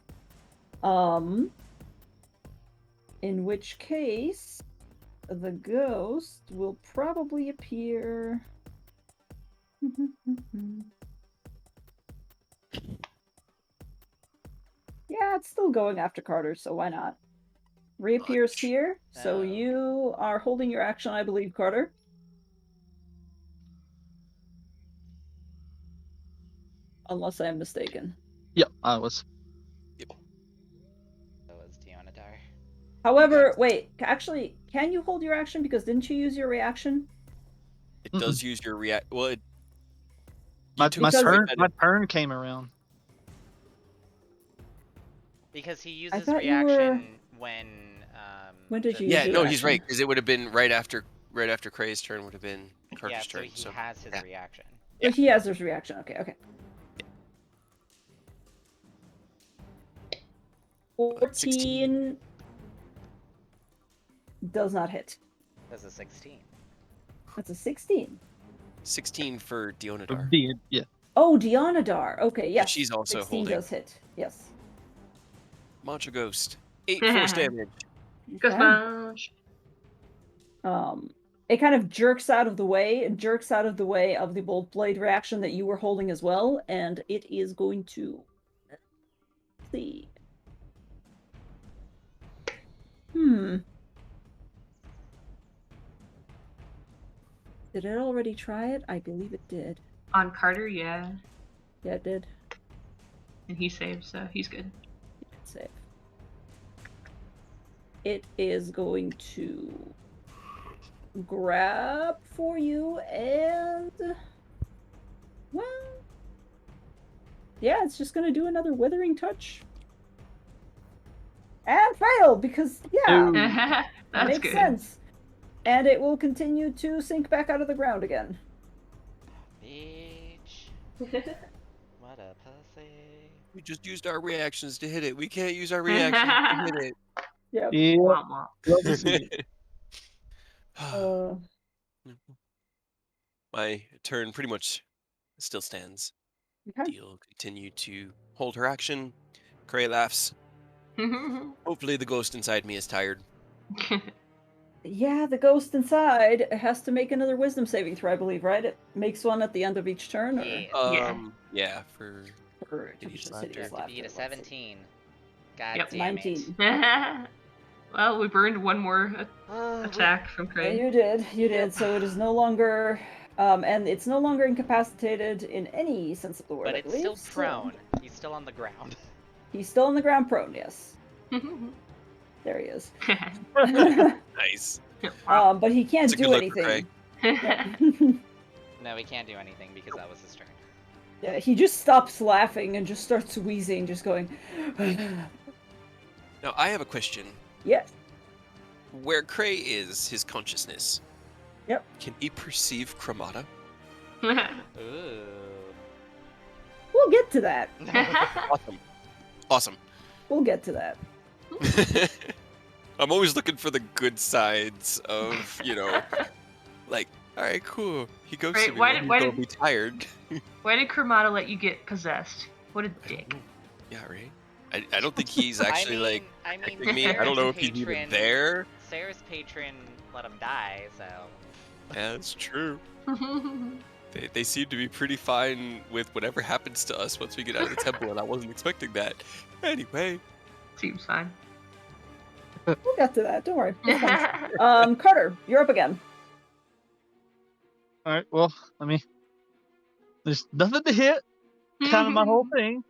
In which case, the ghost will probably appear. Yeah, it's still going after Carter, so why not? Reappears Fudge. here, so Oh. you are holding your action, I believe, Carter. Unless I am mistaken. Yep, I was. So is Deonadar. However, wait, actually, can you hold your action? Because didn't you use your reaction? It does use your react. Well, it. My Because- turn came around. Because he uses thought you reaction when. When did the- you use Yeah, your no, he's reaction? right because it would have been right after Cray's turn would have been Carter's Yeah, so turn. he has his yeah. reaction. Oh, he has his reaction. Okay. 14 does not hit. That's a 16. That's a 16. 16 for Deonadar. Yeah. Oh, Deonadar. Okay, yes. she's also 16 holding. does hit. Yes. Mantra Ghost. 8 force damage. Ghost Okay. punch. It kind of jerks out of the way of the bolt blade reaction that you were holding as well, and it is going to. Let's see. Did it already try it? I believe it did. On Carter, yeah. Yeah, it did. And he saved, so he's good. It did save. It is going to grab for you and. Well. Yeah, it's just going to do another withering touch. And fail, because, yeah, That's makes good. sense. And it will continue to sink back out of the ground again. Bitch. What a pussy. We just used our reactions to hit it. We can't use our reactions to hit it. Yeah. Yeah. Womp womp. Love to see it. My turn pretty much still stands. Okay. Deal continue to hold her action. Cray laughs. Hopefully the ghost inside me is tired. Yeah, the ghost inside has to make another wisdom saving throw, I believe, right? It makes one at the end of each turn, or Yeah. Yeah, for Hideous You have to Laughter, beat a let's see. 17. God Yep. damn 19. Well, we burned one more it. attack from Yeah, Craig. you did. Yep. So it is no longer, and it's no longer incapacitated in any sense of the word. But I it's believe, still so- prone. He's still on the ground. He's still on the ground, prone. Yes, there he is. nice. But he can't It's a do good look for anything. No, he can't do anything because that was his turn. Yeah, he just stops laughing and just starts wheezing, just going. Now I have a question. Yes. Where Cray is, his consciousness. Yep. Can he perceive chromata? Ooh. We'll get to that. Awesome. We'll get to that. I'm always looking for the good sides of, like, all right, cool. He goes Right, to me. why He's did- gonna be tired. Why did Kurmata let you get possessed? What a dick. Yeah, right. I don't think he's actually I mean, protecting me. I don't know if he's even patron- there. Sarah's patron let him die, so. Yeah, that's true. They seem to be pretty fine with whatever happens to us once we get out of the temple, and I wasn't expecting that. Anyway. Seems fine. We'll get to that. Don't worry. It's fine. Carter, you're up again. All right. Well, there's nothing to hit. Kind of my whole thing.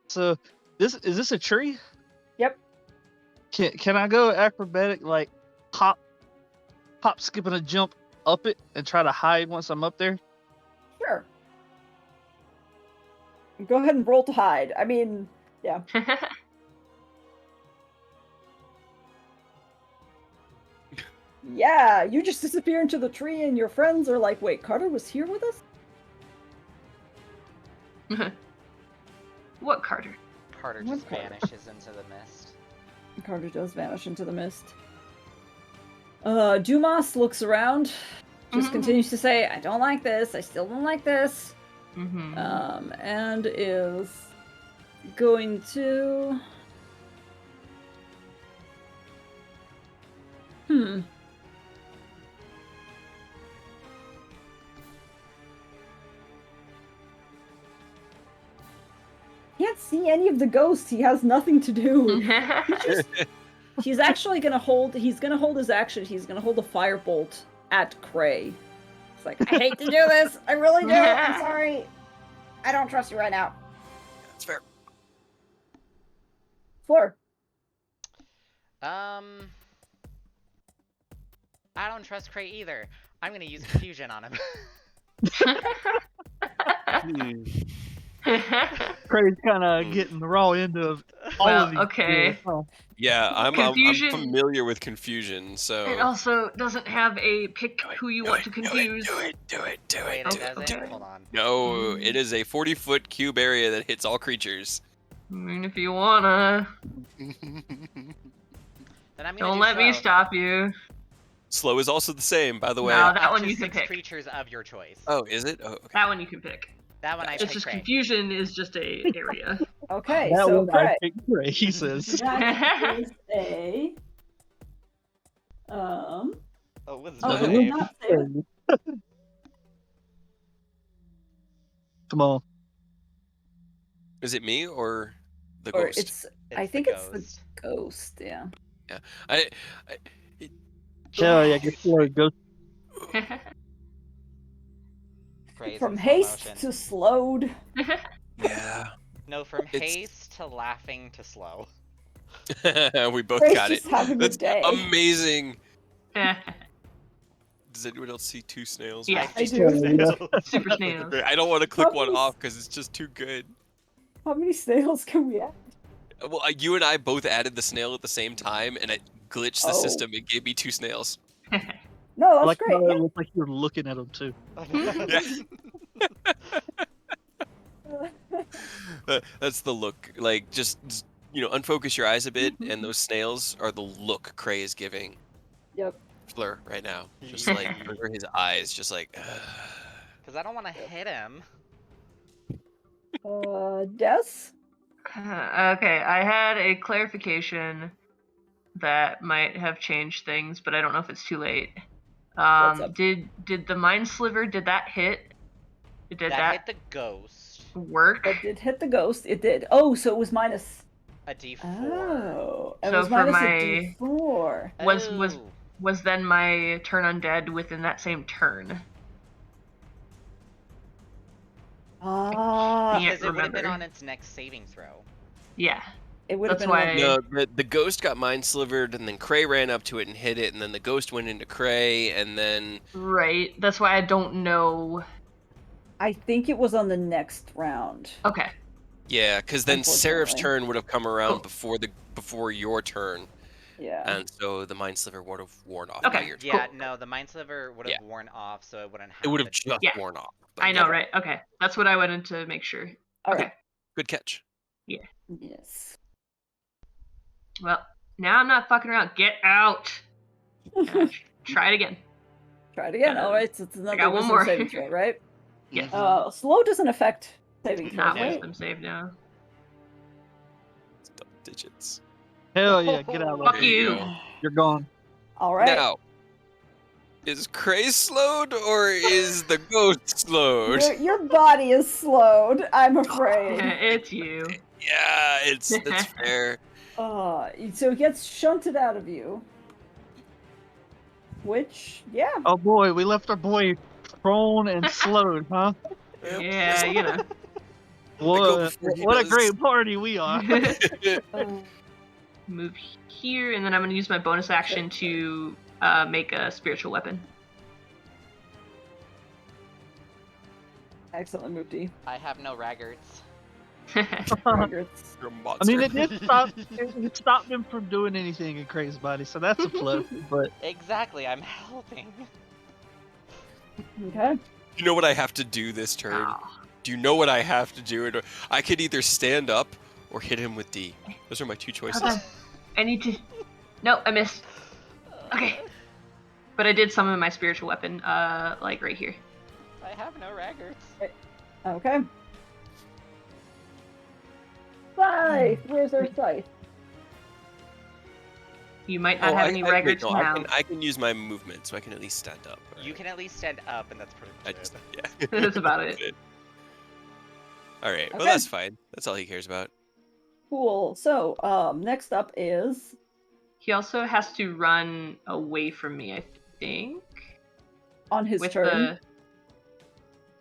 So, is this a tree? Yep. Can I go acrobatic, like hop, skip, and a jump up it and try to hide once I'm up there? Sure. Go ahead and roll to hide. I mean, yeah. Yeah, you just disappear into the tree and your friends are like, wait, Carter was here with us? What Carter? Carter What just Carter? vanishes into the mist. Carter does vanish into the mist. Dumas looks around, just continues to say, I don't like this, I still don't like this. And is going to... Can't see any of the ghosts. He has nothing to do. He's actually gonna hold. He's gonna hold his action. He's gonna hold a firebolt at Cray. It's like, I hate to do this. I really do. I'm sorry. I don't trust you right now. That's fair. Fleur. I don't trust Cray either. I'm gonna use confusion on him. Craig's kind of getting the raw end of all Well, of these. okay. deals, huh? Yeah, I'm Confusion- familiar with confusion, so. It also doesn't have a pick who you want to confuse. Do it. Wait, do it it. doesn't? Hold on. No, it is a 40-foot cube area that hits all creatures. I mean, if you wanna, Then I'm gonna don't do let me slow. stop you. Slow is also the same, by the way. No, that Up one to you can 6 pick. creatures of your choice. Oh, is it? Oh, okay. That one you can pick. That one I It's pick just Cray. confusion is just a area. Okay, That so one I Cray. picked Craig, he says. That is a. Oh, Oh, wisdom it Save. will save. not save. Come on. Is it me or the Or ghost? it's. It's I the think it's the ghost. ghost. Yeah. I Hell yeah, get Fleur, go. Cray's From in slow haste motion. to slowed. yeah. No, from It's- haste to laughing to slow. We both Cray's got it. just having a That's day. amazing. Does anyone else see 2 snails? Yeah. I do. Yeah. Super snails. I don't want to click one Puppies. off because it's just too good. How many snails can we add? Well, you and I both added the snail at the same time, and it glitched the Oh. system. It gave me 2 snails. No, that's Like great. how Yeah. it looked like you were looking at him too. That's the look. Like, just unfocus your eyes a bit, and those snails are the look Cray is giving Yep. Fleur right now. Just like over his eyes, just like. Because I don't want to hit him. Des? Okay, I had a clarification that might have changed things, but I don't know if it's too late. What's up? Did the mind sliver, did that hit? Did That that hit the ghost. work? That did hit the ghost. It did. Oh, so it was minus. A D4. Oh, it So was for minus my- a D4. was- Oh. Was then my turn undead within that same turn? Ah, Yeah. Because it would have been remember. on its next saving throw. Yeah. it would have That's been. why- No, the ghost got mind slivered, and then Cray ran up to it and hit it, and then the ghost went into Cray, and then Right. That's why I don't know. I think it was on the next round. Okay. yeah, because then Seraph's Unfortunately. turn would have come around Cool. before your turn, Yeah. and so the mind sliver would have worn off Okay. by your turn. Yeah, Cool. no, the mind sliver would have Yeah. worn off, so it wouldn't have. It would have the- just Yeah. worn off. but I know, yeah, right? Okay. That's what I wanted to make sure. All Okay. right. Good catch. Yes. Well, now I'm not fucking around. Get out. Try it again. Try it again. Uh, All right. So it's another got one wisdom more. saving throw, right? Yes. Slow doesn't affect saving throws, Not No. right? wisdom save now. It's double digits. Hell yeah, get out of Fuck There here. you you. go. You're gone. All right. Now, is Cray slowed or is the ghost slowed? Your body is slowed, I'm afraid. It's you. Yeah, that's fair. So it gets shunted out of you. Which, yeah. Oh boy, we left our boy prone and slowed, huh? Yeah, you know. What, before he what a does. great party we are. Uh, Move here, and then I'm going to use my bonus action to make a spiritual weapon. excellent move, D. I have no raggarts. Raggarts. You're a I monster. mean, it did stop. It stopped him from doing anything in Crazy Body, so that's a plus. But Exactly, I'm helping. Okay. You know what I have to do this turn? Aw. Do you know what I have to do? I could either stand up or hit him with D. Those are my two choices. Hold on. I need to. No, I missed. Okay. But I did summon my spiritual weapon, like right here. I have no raggarts. Okay. Scythe! Where's our scythe? You might not have any wait, raggarts no, now. I can use my movement, so I can at least stand up. You can at least stand up, and that's pretty I good. just, yeah. That's about it. All right. Well, Okay. that's fine. That's all he cares about. Cool. So, next up is He also has to run away from me, I think. on his With turn. the.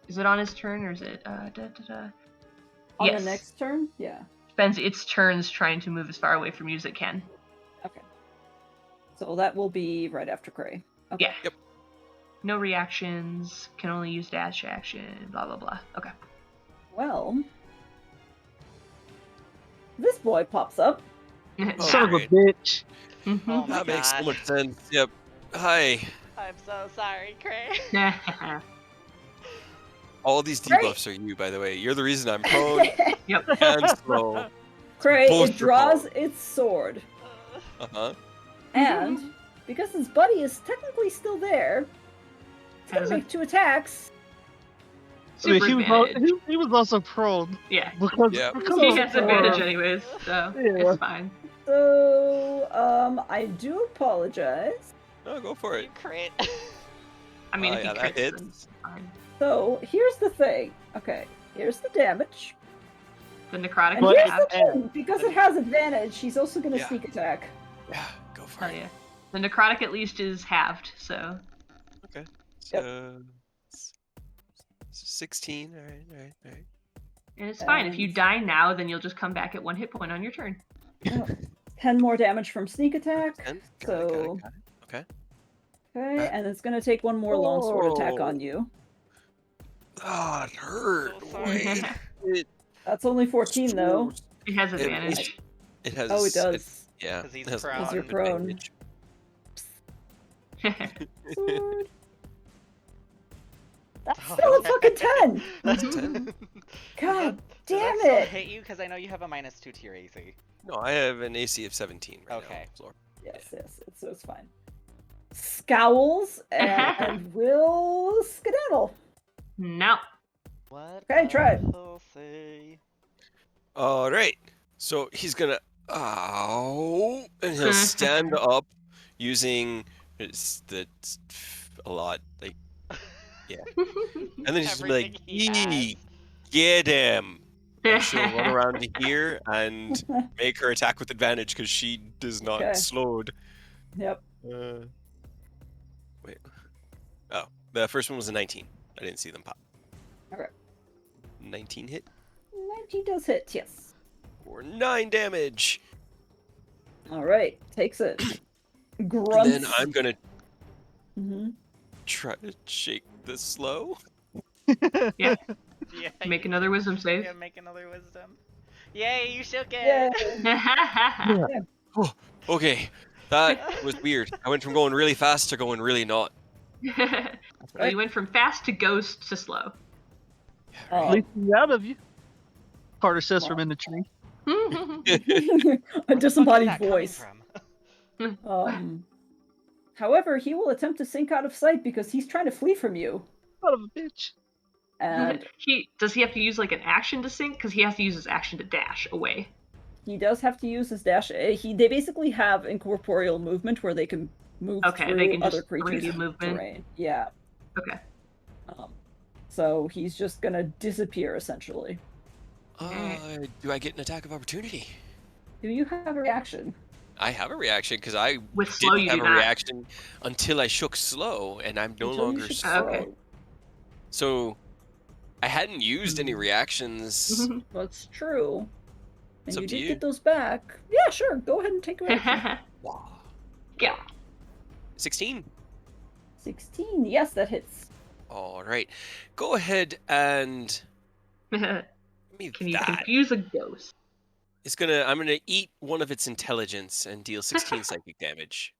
Is it on his turn or is it? On Yes. the next turn? Yeah. Spends its turns trying to move as far away from you as it can. Okay. So that will be right after Cray. Okay. Yeah. Yep. No reactions. Can only use dash action. Blah blah blah. Okay. Well, this boy pops up. son of a Alright. bitch. Mhm. Oh my That makes so God. much sense. Yep. Hi. I'm so sorry, Cray. All these Great. debuffs are you, by the way. You're the reason I'm prone Yep. and slow. Cray, Both it draws your its sword. Uh-huh. And because his buddy is technically still there, it's gonna Has make 2 attacks. I mean, Super he was, advantage. he was also prone Yeah. because, Yeah. because He of has the advantage form. anyways, so Yeah. it's fine. So, I do apologize. No, go for You it. crit. I mean, if he Yeah, that crits, hits. then it's fine. So, here's the thing. Okay, here's the damage. The necrotic And But- here's half. the thing. Because it has advantage, she's also gonna Yeah. sneak attack. Yeah, go for Hell it. yeah. The necrotic at least is halved, so So, 16. All right. and it's fine. If you And- die now, then you'll just come back at 1 hit point on your turn. 10 more damage from sneak attack. 10? So, Got it. Okay. okay, and it's gonna take 1 more longsword attack on you. Oh, it hurt. So sorry. It That's only 14 though. It has advantage. It has. Oh, it does. Yeah. 'Cause he's it has prone. 'Cause you're an prone. advantage. Sword. That's Oh, still a okay. fucking 10! That's a 10. God Does that damn still it! hit you? Because I know you have a -2 to your AC. No, I have an AC of 17 right Okay. now. Floor. Yes, so it's fine. Scowls and will skedaddle. No. What? Okay, try it. I'll say. All right. So he's gonna and he'll stand up using a lot like, and then he's just gonna be like, Everything he has. "Yee, get him!" And she'll run around to here and make her attack with advantage because she does not Okay. slowed. Yep. Wait. Oh, the first one was a 19. I didn't see them pop. Okay. 19 hit 19 does hit, yes. for 9 damage. Alright, takes it. Grunts. And then I'm gonna Mhm. try to shake the slow. Yeah. Make another wisdom save. Yeah, make another wisdom. Yay, you shook it! Yeah. Okay, that was weird. I went from going really fast to going really not. Well, you went from fast to ghost to slow. At least he's out of you. Carter says from in the tree. A Where the fuck is disembodied that coming voice. from? However, he will attempt to sink out of sight because he's trying to flee from you. Son of a bitch. And Does he have to use like an action to sync? Because he has to use his action to dash away. he does have to use his dash. They basically have incorporeal movement where they can move Okay, through they can other just bring creatures' you movement. terrain. Yeah. Okay. So he's just gonna disappear essentially. Do I get an attack of opportunity? Do you have a reaction? I have a reaction because I With slow, didn't you have do a not. reaction until I shook slow, and I'm no Until you longer should slow. Okay. slow. So I hadn't used any reactions. That's true. It's And up you to did you. get those back. Yeah, sure. Go ahead and take a reaction. Wow. Yeah. 16. 16. Yes, that hits. All right. Go ahead and me Can you that. confuse a ghost? I'm gonna eat one of its intelligence and deal 16 psychic damage.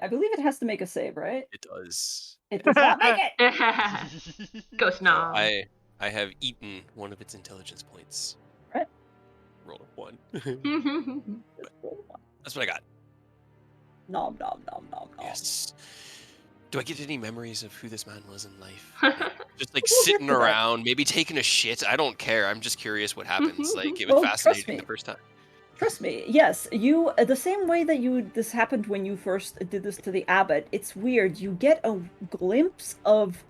I believe it has to make a save, right? It does. It does not make it. Ghost So nom. I have eaten one of its intelligence points. Right. Roll a 1. Nom. That's what I got. Nom nom nom nom nom. Yes. Do I get any memories of who this man was in life? Just like We'll get sitting to that. around, maybe taking a shit. I don't care. I'm just curious what happens. Like, it was Well, trust fascinating me. the first time. Trust me, yes, you the same way that this happened when you first did this to the abbot. It's weird. You get a glimpse of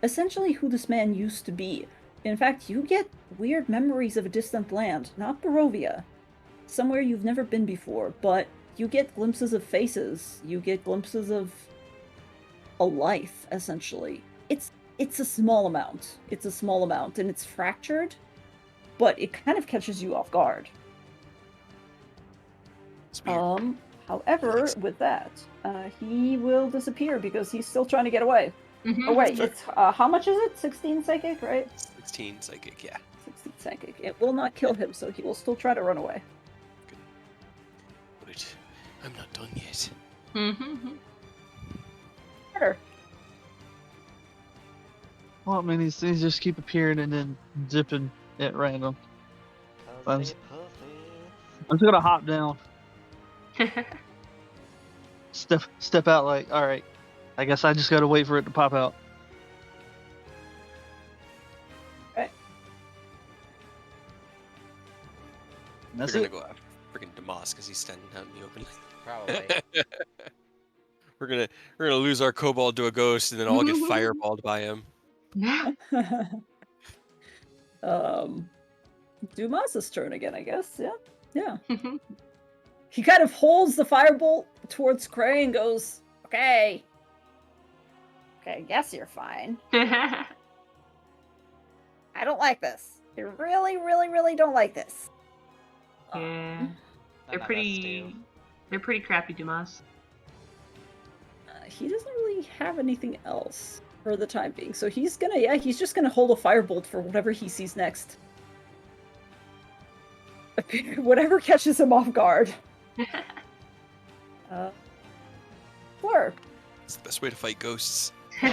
essentially who this man used to be. In fact, you get weird memories of a distant land, not Barovia, somewhere you've never been before, but you get glimpses of faces. You get glimpses of a life, essentially. It's a small amount. It's a small amount, and it's fractured, but it kind of catches you off guard. It's weird. However, with that, he will disappear because he's still trying to get away. Oh wait, it's how much is it? 16 psychic, right? 16 psychic, yeah. 16 psychic. It will not kill him, so he will still try to run away. But I'm not done yet. Harder. Well, I mean, these things just keep appearing and then zipping at random. I'm just gonna hop down, step out. Like, all right, I guess I just gotta wait for it to pop out. Right. And that's We're it. gonna go after freaking Damas because he's standing out in the open. Probably. we're gonna lose our kobold to a ghost and then all get fireballed by him. Dumas's turn again, I guess. Yeah. He kind of holds the firebolt towards Cray and goes, Okay, I guess you're fine. I don't like this. I really, really, really don't like this. Yeah. None They're of us pretty. They're pretty crappy, Dumas. He doesn't really have anything else for the time being, so he's just gonna hold a firebolt for whatever he sees next. Whatever catches him off guard. Fleur. It's the best way to fight ghosts. do.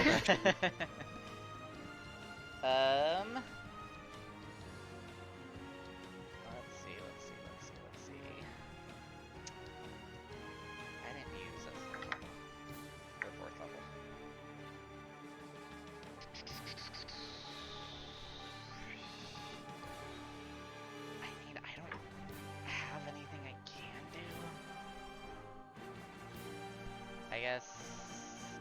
Let's see. I didn't use a third level. Or fourth level. I don't have anything I can do. I guess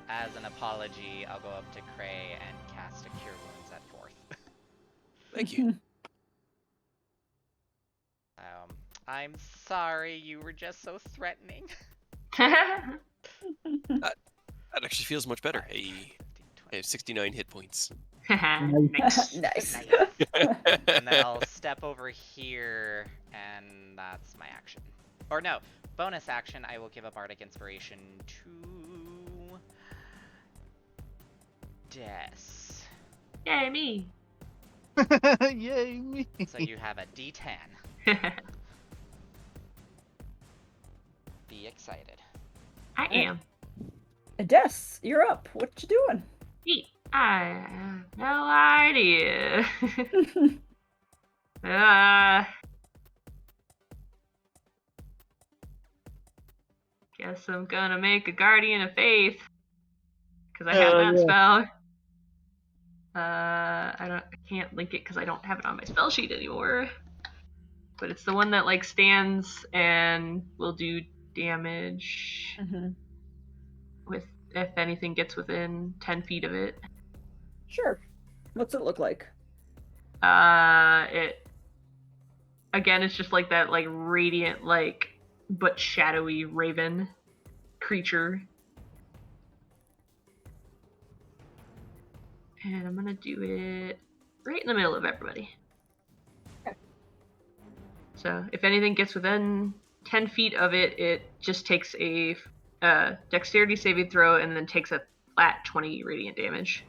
as an apology, I'll go up to Cray and cast a Cure Wounds at fourth. Thank you. I'm sorry, you were just so threatening. That actually feels much better. Hey, I have 69 hit points. Nice. Nice. And then I'll step over here, and that's my action. Or no, bonus action, I will give a Bardic Inspiration to Des. Yay, me. Yay, me. So you have a D10. Be excited. I am. Des, you're up. What you doing? Me. I have no idea. Guess I'm gonna make a Guardian of Faith. Because I have that spell. I can't link it because I don't have it on my spell sheet anymore. But it's the one that like stands and will do damage with if anything gets within 10 feet of it. Sure. What's it look like? It again, it's just like that like radiant like but shadowy raven creature. And I'm gonna do it right in the middle of everybody. Okay. So if anything gets within 10 feet of it, it just takes a dexterity saving throw and then takes a flat 20 radiant damage.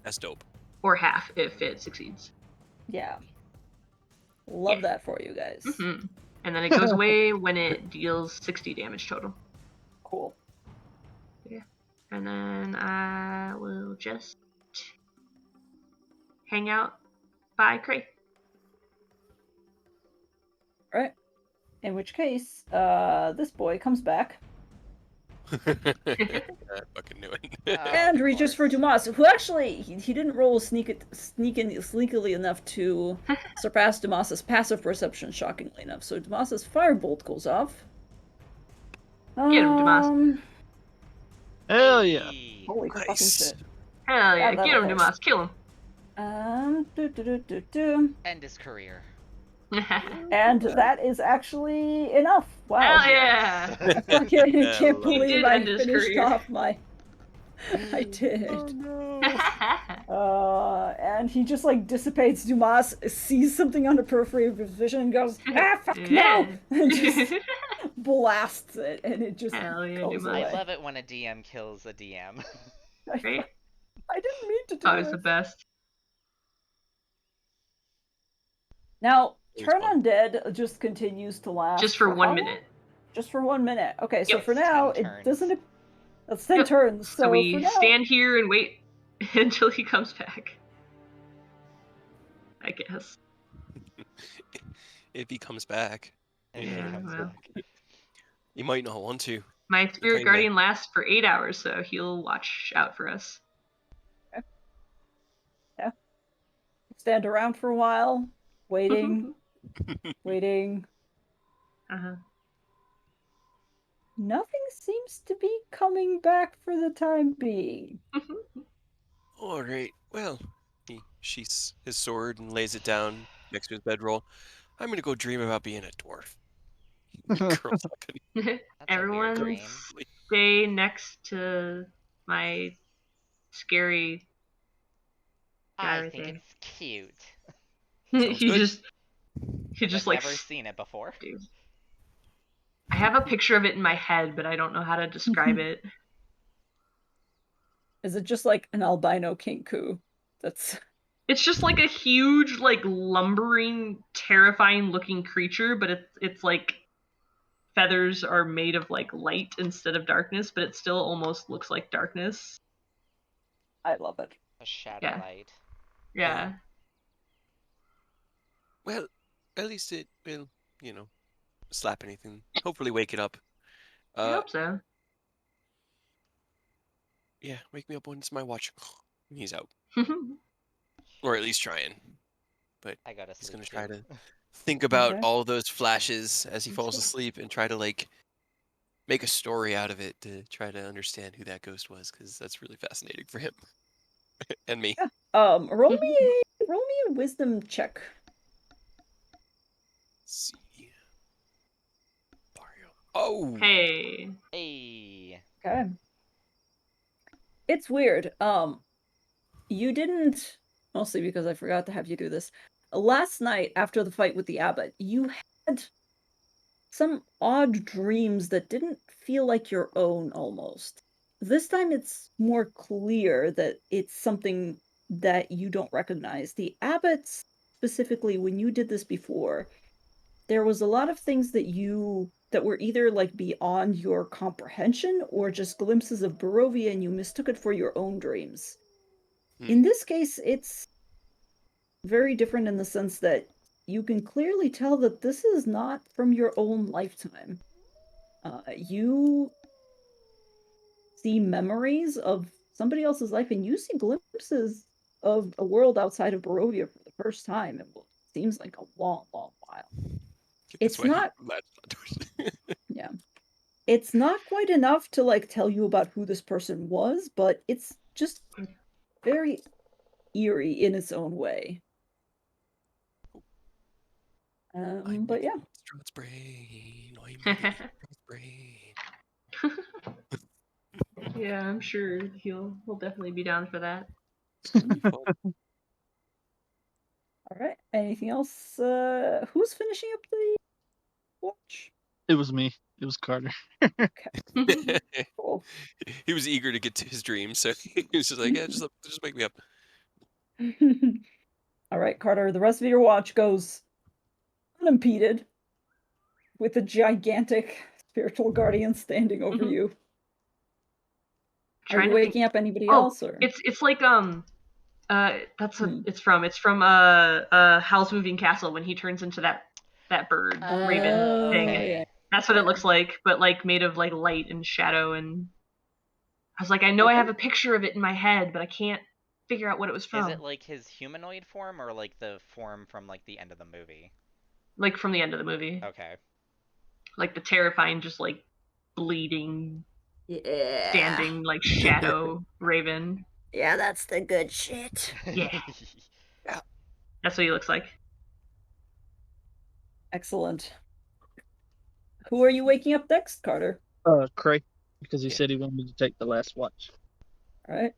That's dope. Or half if it succeeds. Yeah. Love Yeah. that for you guys. Mm-hmm. And then it goes away when it deals 60 damage total. Cool. Yeah. And then I will just hang out by Cray. Right. In which case, this boy comes back I fucking knew it. Oh, and of reaches for course. Dumas, who actually he didn't roll sneakily enough to surpass Dumas's passive perception, shockingly enough. So Dumas's firebolt goes off. Get him, Dumas. Hell yeah. Hey. Holy fucking Nice. shit. Hell yeah, Yeah, that'll get him, hit. Dumas. Kill him. Do. End his career. And that is actually enough. Wow. Hell yeah. I fucking Yeah, can't love it. believe Did I end his finished career. off my. I did. no. And he just like dissipates. Dumas sees something on the periphery of his vision and goes, "Ah, fuck no!" Yeah. And just blasts it, and it just Hell yeah, goes Dumas. away. I love it when a DM kills a DM. Right? I didn't mean to do Always it. the best. Now, It was Turn fun. Undead just continues to last Just for how 1 long? minute. Just for 1 minute. Okay, so Yep. for now, 10 it turns. doesn't. That's 10 Yep. turns. So So for we now, stand here and wait until he comes back. I guess. If he comes back, If you he know, Yeah, comes well. back. you might not want to. My spirit Kinda. guardian lasts for 8 hours, so he'll watch out for us. stand around for a while, waiting, waiting. Uh-huh. Nothing seems to be coming back for the time being. All right. Well, he sheaths his sword and lays it down next to his bedroll. I'm gonna go dream about being a dwarf. Curls up and That's a weird Everyone dream. stay next to my scary guy I right think there. it's cute. Sounds he good. just And I've like never seen it before. dude. I have a picture of it in my head, but I don't know how to describe it. Is it just like an albino kinku? That's It's just like a huge, like lumbering, terrifying looking creature, but it's like feathers are made of like light instead of darkness, but it still almost looks like darkness. I love it. A shadow Yeah. light. Yeah. Well, at least it will, slap anything. Hopefully wake it up. I hope so. Yeah, wake me up when it's my watch. And he's out. Or at least trying. But I go to he's sleep gonna too. try to think about Okay. all those flashes as he falls asleep and try to make a story out of it to try to understand who that ghost was, because that's really fascinating for him. And me. Roll me a wisdom check. Let's see. Mario. Oh! Hey. Hey. Okay. It's weird. You didn't, mostly because I forgot to have you do this. Last night, after the fight with the abbot, you had some odd dreams that didn't feel like your own almost. This time it's more clear that it's something that you don't recognize. The abbots, specifically, when you did this before, there was a lot of things that were either like beyond your comprehension or just glimpses of Barovia and you mistook it for your own dreams. In this case, it's very different in the sense that you can clearly tell that this is not from your own lifetime. You see memories of somebody else's life, and you see glimpses of a world outside of Barovia for the first time in what seems like a long, long while. That's It's why not, yeah. It's not quite enough to like tell you about who this person was, but it's just very eerie in its own way. But yeah. Strahd's brain. I'm living in Strahd's brain. Yeah, I'm sure he'll definitely be down for that. It's gonna be fun. All right. Anything else? Who's finishing up the watch? It was me. It was Carter. Cool. He was eager to get to his dream, so he was just like, yeah, just wake me up. All right, Carter. The rest of your watch goes unimpeded, with a gigantic spiritual guardian standing over Mhm. you. Are Trying you to think. waking up anybody Oh, else, or? it's like Hmm. it's from Howl's Moving Castle when he turns into that bird raven thing. Okay. yeah. That's what it Yeah. looks like, but like made of like light and shadow. And I was like, I know I Okay. have a picture of it in my head, but I can't figure out what it was from. Is it like his humanoid form or like the form from like the end of the movie? Like from the end of the movie, Okay. like the terrifying, just like bleeding, Yeah. standing like shadow raven. Yeah, that's the good shit. Yeah, that's what he looks like. Excellent. Who are you waking up next, Carter? Cray, because he Yeah. said he wanted to take the last watch. All right.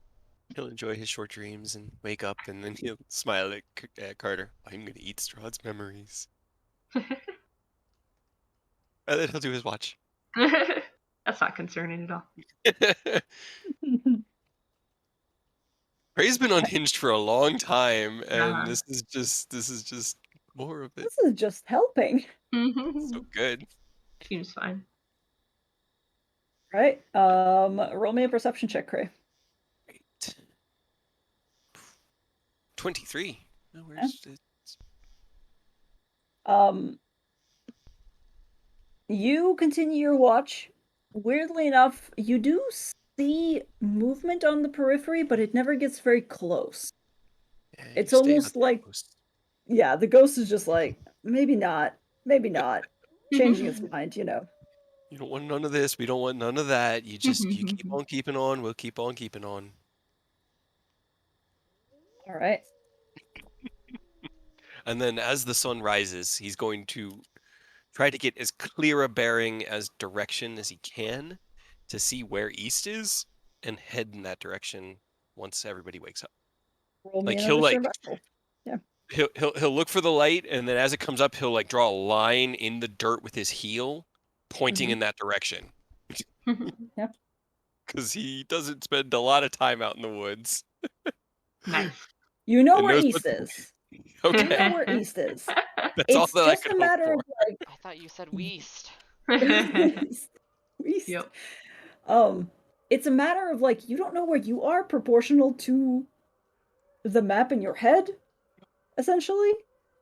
He'll enjoy his short dreams and wake up, and then he'll smile at Carter. I'm gonna eat Strahd's memories. And then he'll do his watch. That's not concerning at all. Ray's been unhinged for a long time, and Uh-huh. this is just more of it. This is just helping. So good. Seems fine. All right. Roll me a perception check, Cray. Great. 23. Oh, where's it? You continue your watch. Weirdly enough, you do see movement on the periphery, but it never gets very close. Yeah, It's you stay almost on the like, coast. yeah, the ghost is just like, maybe not, changing its mind, you know. You don't want none of this. We don't want none of that. You keep on keeping on. We'll keep on keeping on. All right. And then as the sun rises, he's going to try to get as clear a bearing as direction as he can to see where east is and head in that direction once everybody wakes up. Roll me Like another he'll survival. Yeah. he'll look for the light, and then as it comes up, he'll like draw a line in the dirt with his heel, pointing in that direction. Yeah. Because he doesn't spend a lot of time out in the woods. Nice. You know And where knows east what- is. Okay, You know where east is. that's all It's that I just could a hope matter for. of like I thought you said Weast. east. Yep. It's a matter of like you don't know where you are proportional to the map in your head, essentially.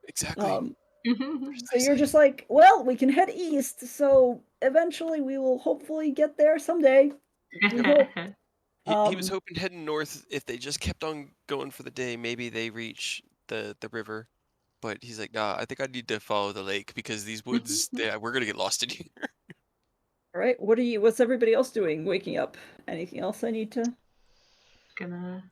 Exactly. So you're just like, well, we can head east, so eventually we will hopefully get there someday. We hope. He was hoping heading north, if they just kept on going for the day, maybe they reach the river. But he's like, nah, I think I need to follow the lake because these woods, we're gonna get lost in here. All right, what's everybody else doing waking up? Anything else I need to? Gonna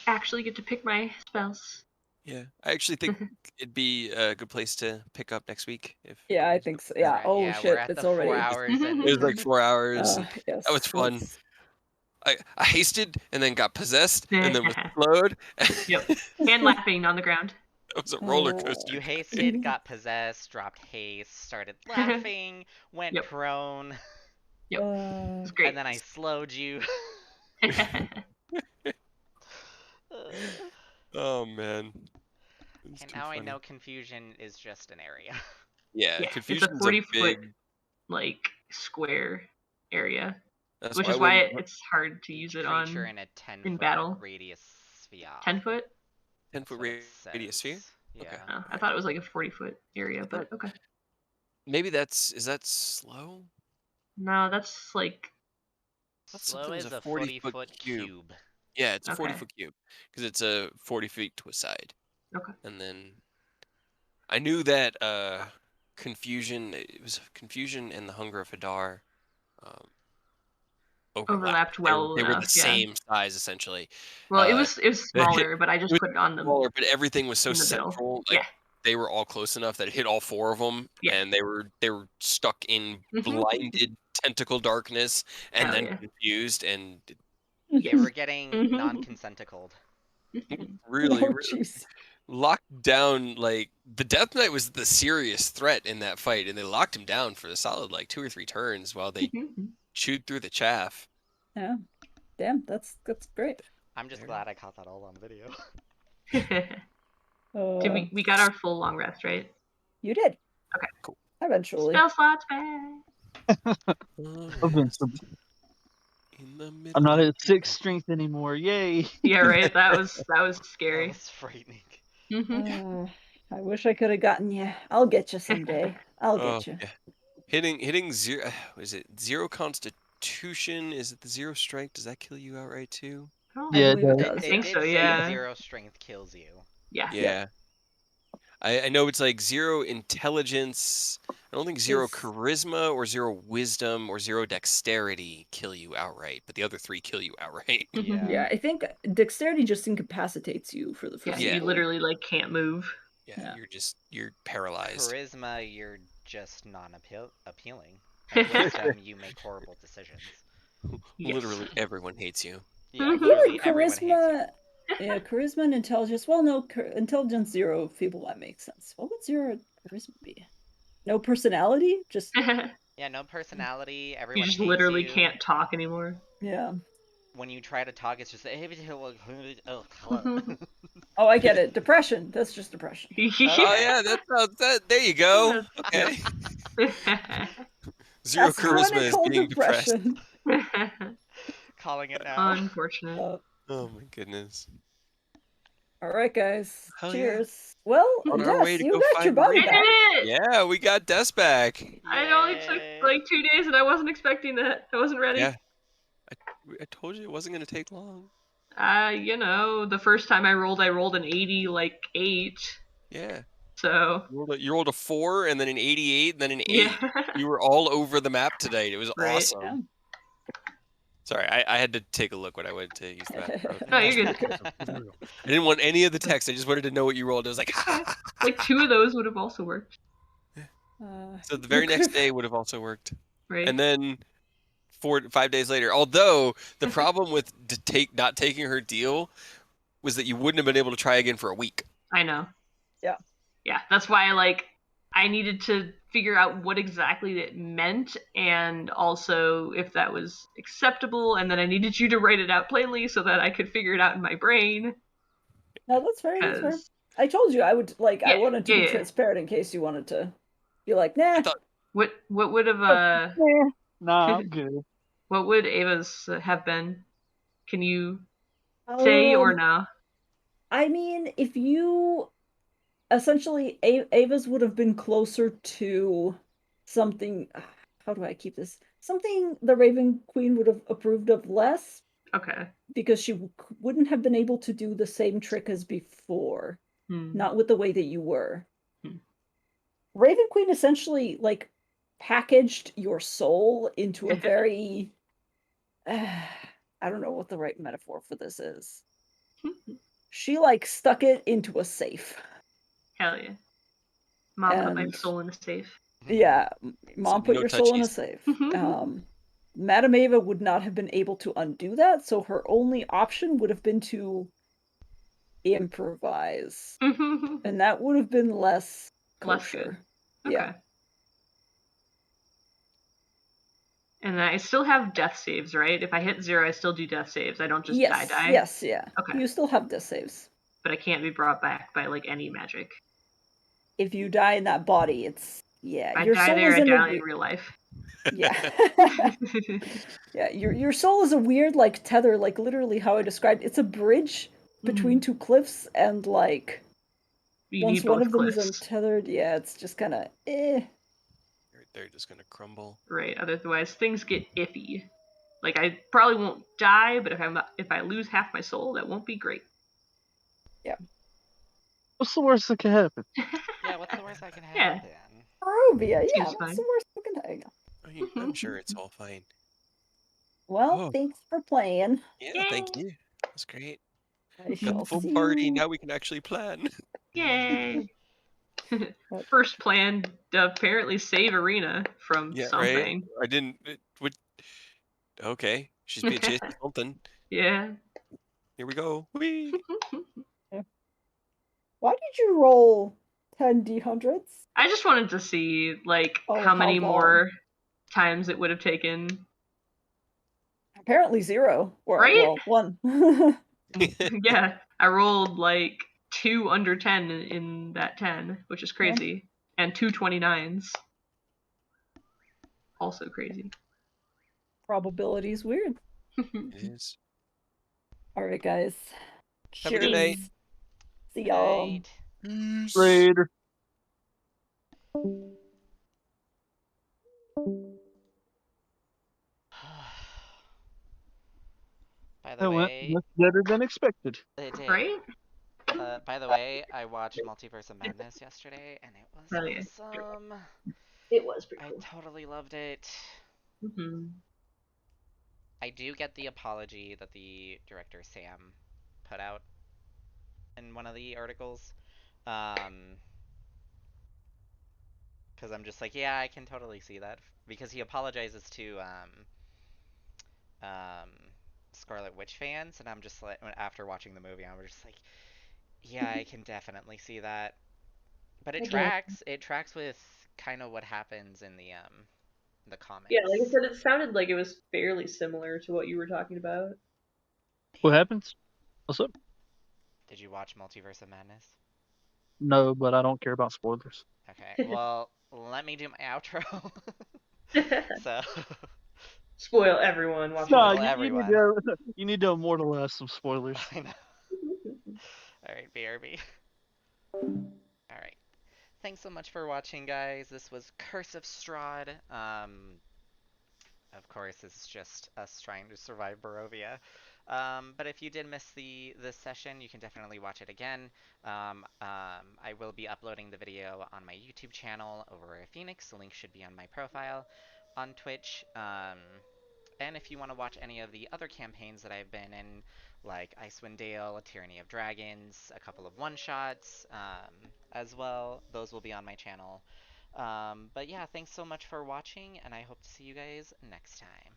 actually get to pick my spells. Yeah, I actually think it'd be a good place to pick up next week. Yeah, I think so. Yeah. Alright, Oh yeah, we're shit, at it's the 4 already. hours in. It was like 4 hours. Yes. That was fun. let's- I hasted and then got possessed and then was slowed. Yep. And laughing on the ground. It was a roller coaster. You hasted, got possessed, dropped haste, started laughing, went Yep. prone, Yep. It's great. and then I slowed you. Oh man. It's And too now I funny. know confusion is just an area. Yeah, Yeah, it's a confusion's 40-foot big. like square area, That's which why is why it's hard to use it Creature on in a 10-foot in battle. radius sphere. 10-foot. 10-foot That's what it radius sphere. says. Yeah. Okay. Oh, I thought it was like a 40-foot area, but okay. Maybe is that slow? No, that's like Thought Slow something was is a a 40-foot 40-foot cube. cube. Yeah, it's a Okay. 40-foot cube because it's a 40 feet to a side. Okay. And then I knew that confusion. It was confusion and the hunger of Hadar um, overlapped They well were the enough. Yeah. same size essentially. Well, it Uh, was smaller, but I just was put it on them smaller, but everything was so in the middle. central. Like Yeah. they were all close enough that it hit all four of them, Yeah. and they were stuck in blinded tentacle darkness, and Hell then yeah. confused, and They were getting non-consenticled. really, Oh, really jeez. locked down. Like the Death Knight was the serious threat in that fight, and they locked him down for a solid like 2 or 3 turns while they chewed through the chaff. Yeah. Damn, that's great. I'm just glad I caught that all on video. Did we got our full long rest, right? You did. Eventually. Spell slots back. Eventually. In the middle I'm not of at 6 strength anymore. Yay! Yeah, right. That was That scary. was frightening. I wish I could have gotten you. I'll get you someday. I'll Oh, get you. yeah. Hitting zero. Is it 0 Constitution? Is it the 0 Strength? Does that kill you outright too? I Yeah, believe it does. does. It think did so, say yeah. 0 strength kills you. Yeah. Yeah. I know it's like 0 Intelligence. I don't think 0 Is- Charisma or 0 Wisdom or 0 Dexterity kill you outright, but the other 3 kill you outright. Yeah. Yeah, I think dexterity just incapacitates you for the Yeah, foreseeable. you literally like can't move. Yeah, Yeah. you're paralyzed. Charisma, you're just appealing. And wisdom, you make horrible decisions. Yes. Literally everyone hates you. Yeah, Mhm. I feel literally like everyone hates you. charisma. Yeah, charisma and intelligence. Well, no, intelligence 0 feeble. That makes sense. What would 0 charisma be? No personality? Just Yeah, no personality. You Everyone just hates literally you. can't talk anymore. yeah. When you try to talk, it's just Oh, I get it. Depression. That's just depression. Oh yeah, that sounds that. There you go. Okay. 0 That's Charisma is clinical being depressed. depression. calling it now. Unfortunate. Oh my goodness. All right, guys. Hell yeah. Cheers. Well, On our way Des, to you go got your find body I Marina. back. did it! Yeah, we got Des back. It only took Yay. like 2 days, and I wasn't expecting that. I wasn't ready. Yeah. I told you it wasn't gonna take long. The first time I rolled an 80, like 8. Yeah. So You rolled a 4 and then an 88 and then an 8. yeah, You were all over the map tonight. It was Right. awesome. Yeah. Sorry, I had to take a look when I went to use the bathroom. No, you're good. I didn't want any of the text. I just wanted to know what you rolled. I was like, like 2 of those would have also worked, so the very next day would have also worked. right? And then 5 days later, although the problem with not taking her deal was that you wouldn't have been able to try again for a week. I know. Yeah. Yeah, that's why I needed to figure out what exactly it meant, and also if that was acceptable, and then I needed you to write it out plainly so that I could figure it out in my brain. No, that's fair. That's fair. 'Cause I told you I would I Yeah, wanted to be yeah. transparent in case you wanted to be like, nah. what would have Nah, I'm good. what would Ava's have been? Can you say or no? I mean, if you essentially Ava's would have been closer to something. How do I keep this? Something the Raven Queen would have approved of less Okay. because she wouldn't have been able to do the same trick as before, Hmm. not with the way that you were. Hmm. Raven Queen essentially packaged your soul into a very I don't know what the right metaphor for this is. She stuck it into a safe. Hell yeah. Mom put my And- soul in a safe. Yeah, Mom put no your soul in a touchies. safe. Madame Ava would not have been able to undo that, so her only option would have been to improvise. And that would have been less Less kosher. good. Yeah. Okay. And I still have death saves, right? If I hit 0, I still do death saves. I don't just Yes, die. yes, yeah. Okay. You still have death saves. But I can't be brought back by any magic. If you die in that body, it's If I your die soul there, is I in die a in real life. yeah. Yeah, your soul is a weird tether, literally how I described. It's a bridge between two cliffs, and You once need one both of them is cliffs. untethered, yeah, it's just kind of They're just gonna crumble. Right. Otherwise, things get iffy. I probably won't die, but if I lose half my soul, that won't be great. What's the worst that can happen? Yeah, what's the worst that can Yeah. happen? Barovia. Yeah, Seems what's fine. the worst fucking thing? I'm sure it's all fine. Well, Oh. thanks for playing. Yeah, thank you. That's great. I Got shall the full see party. you. Now we can actually plan. Yay! First plan to apparently save Arena from Yeah, right. something. I didn't. Okay, she's being chased by something. Yeah. Here we go. Whee! Why did you roll 10 D100s? I just wanted to see Oh, how many how long? more times it would have taken. Apparently 0. Or, Right? well, 1. Yeah, I rolled 2 under 10 in that 10, which is crazy. And 229s. Also crazy. Probability's weird. It is. All right, guys. Have a good night. Cheers. See Good y'all. night. Peace. Later. By the That went way, much better than expected. it did. Right? By the way, I watched Multiverse of Madness yesterday, and it was Hell yeah. awesome. It was pretty I cool. totally loved it. Mm-hmm. I do get the apology that the director Sam put out in one of the articles. Because I'm just like, yeah, I can totally see that. Because he apologizes to um, Scarlet Witch fans, and I'm just like, after watching the movie, I'm just like, yeah, I can definitely see that. But it I get it. tracks. It tracks with kind of what happens in the comics. Yeah, like I said, it sounded like it was fairly similar to what you were talking about. What happens? What's up? Did you watch Multiverse of Madness? No, but I don't care about spoilers. Okay, well, let me do my outro. So, Spoil everyone watching No, spoil this. you need everyone. to you need to immortalize some spoilers. I know. Alright, BRB. Alright. Thanks so much for watching, guys. This was Curse of Strahd. Of course, it's just us trying to survive Barovia. But if you did miss this session, you can definitely watch it again. I will be uploading the video on my YouTube channel over at Phoenix. The link should be on my profile on Twitch. And if you want to watch any of the other campaigns that I've been in, like Icewind Dale, A Tyranny of Dragons, a couple of one-shots as well, those will be on my channel. But yeah, thanks so much for watching, and I hope to see you guys next time.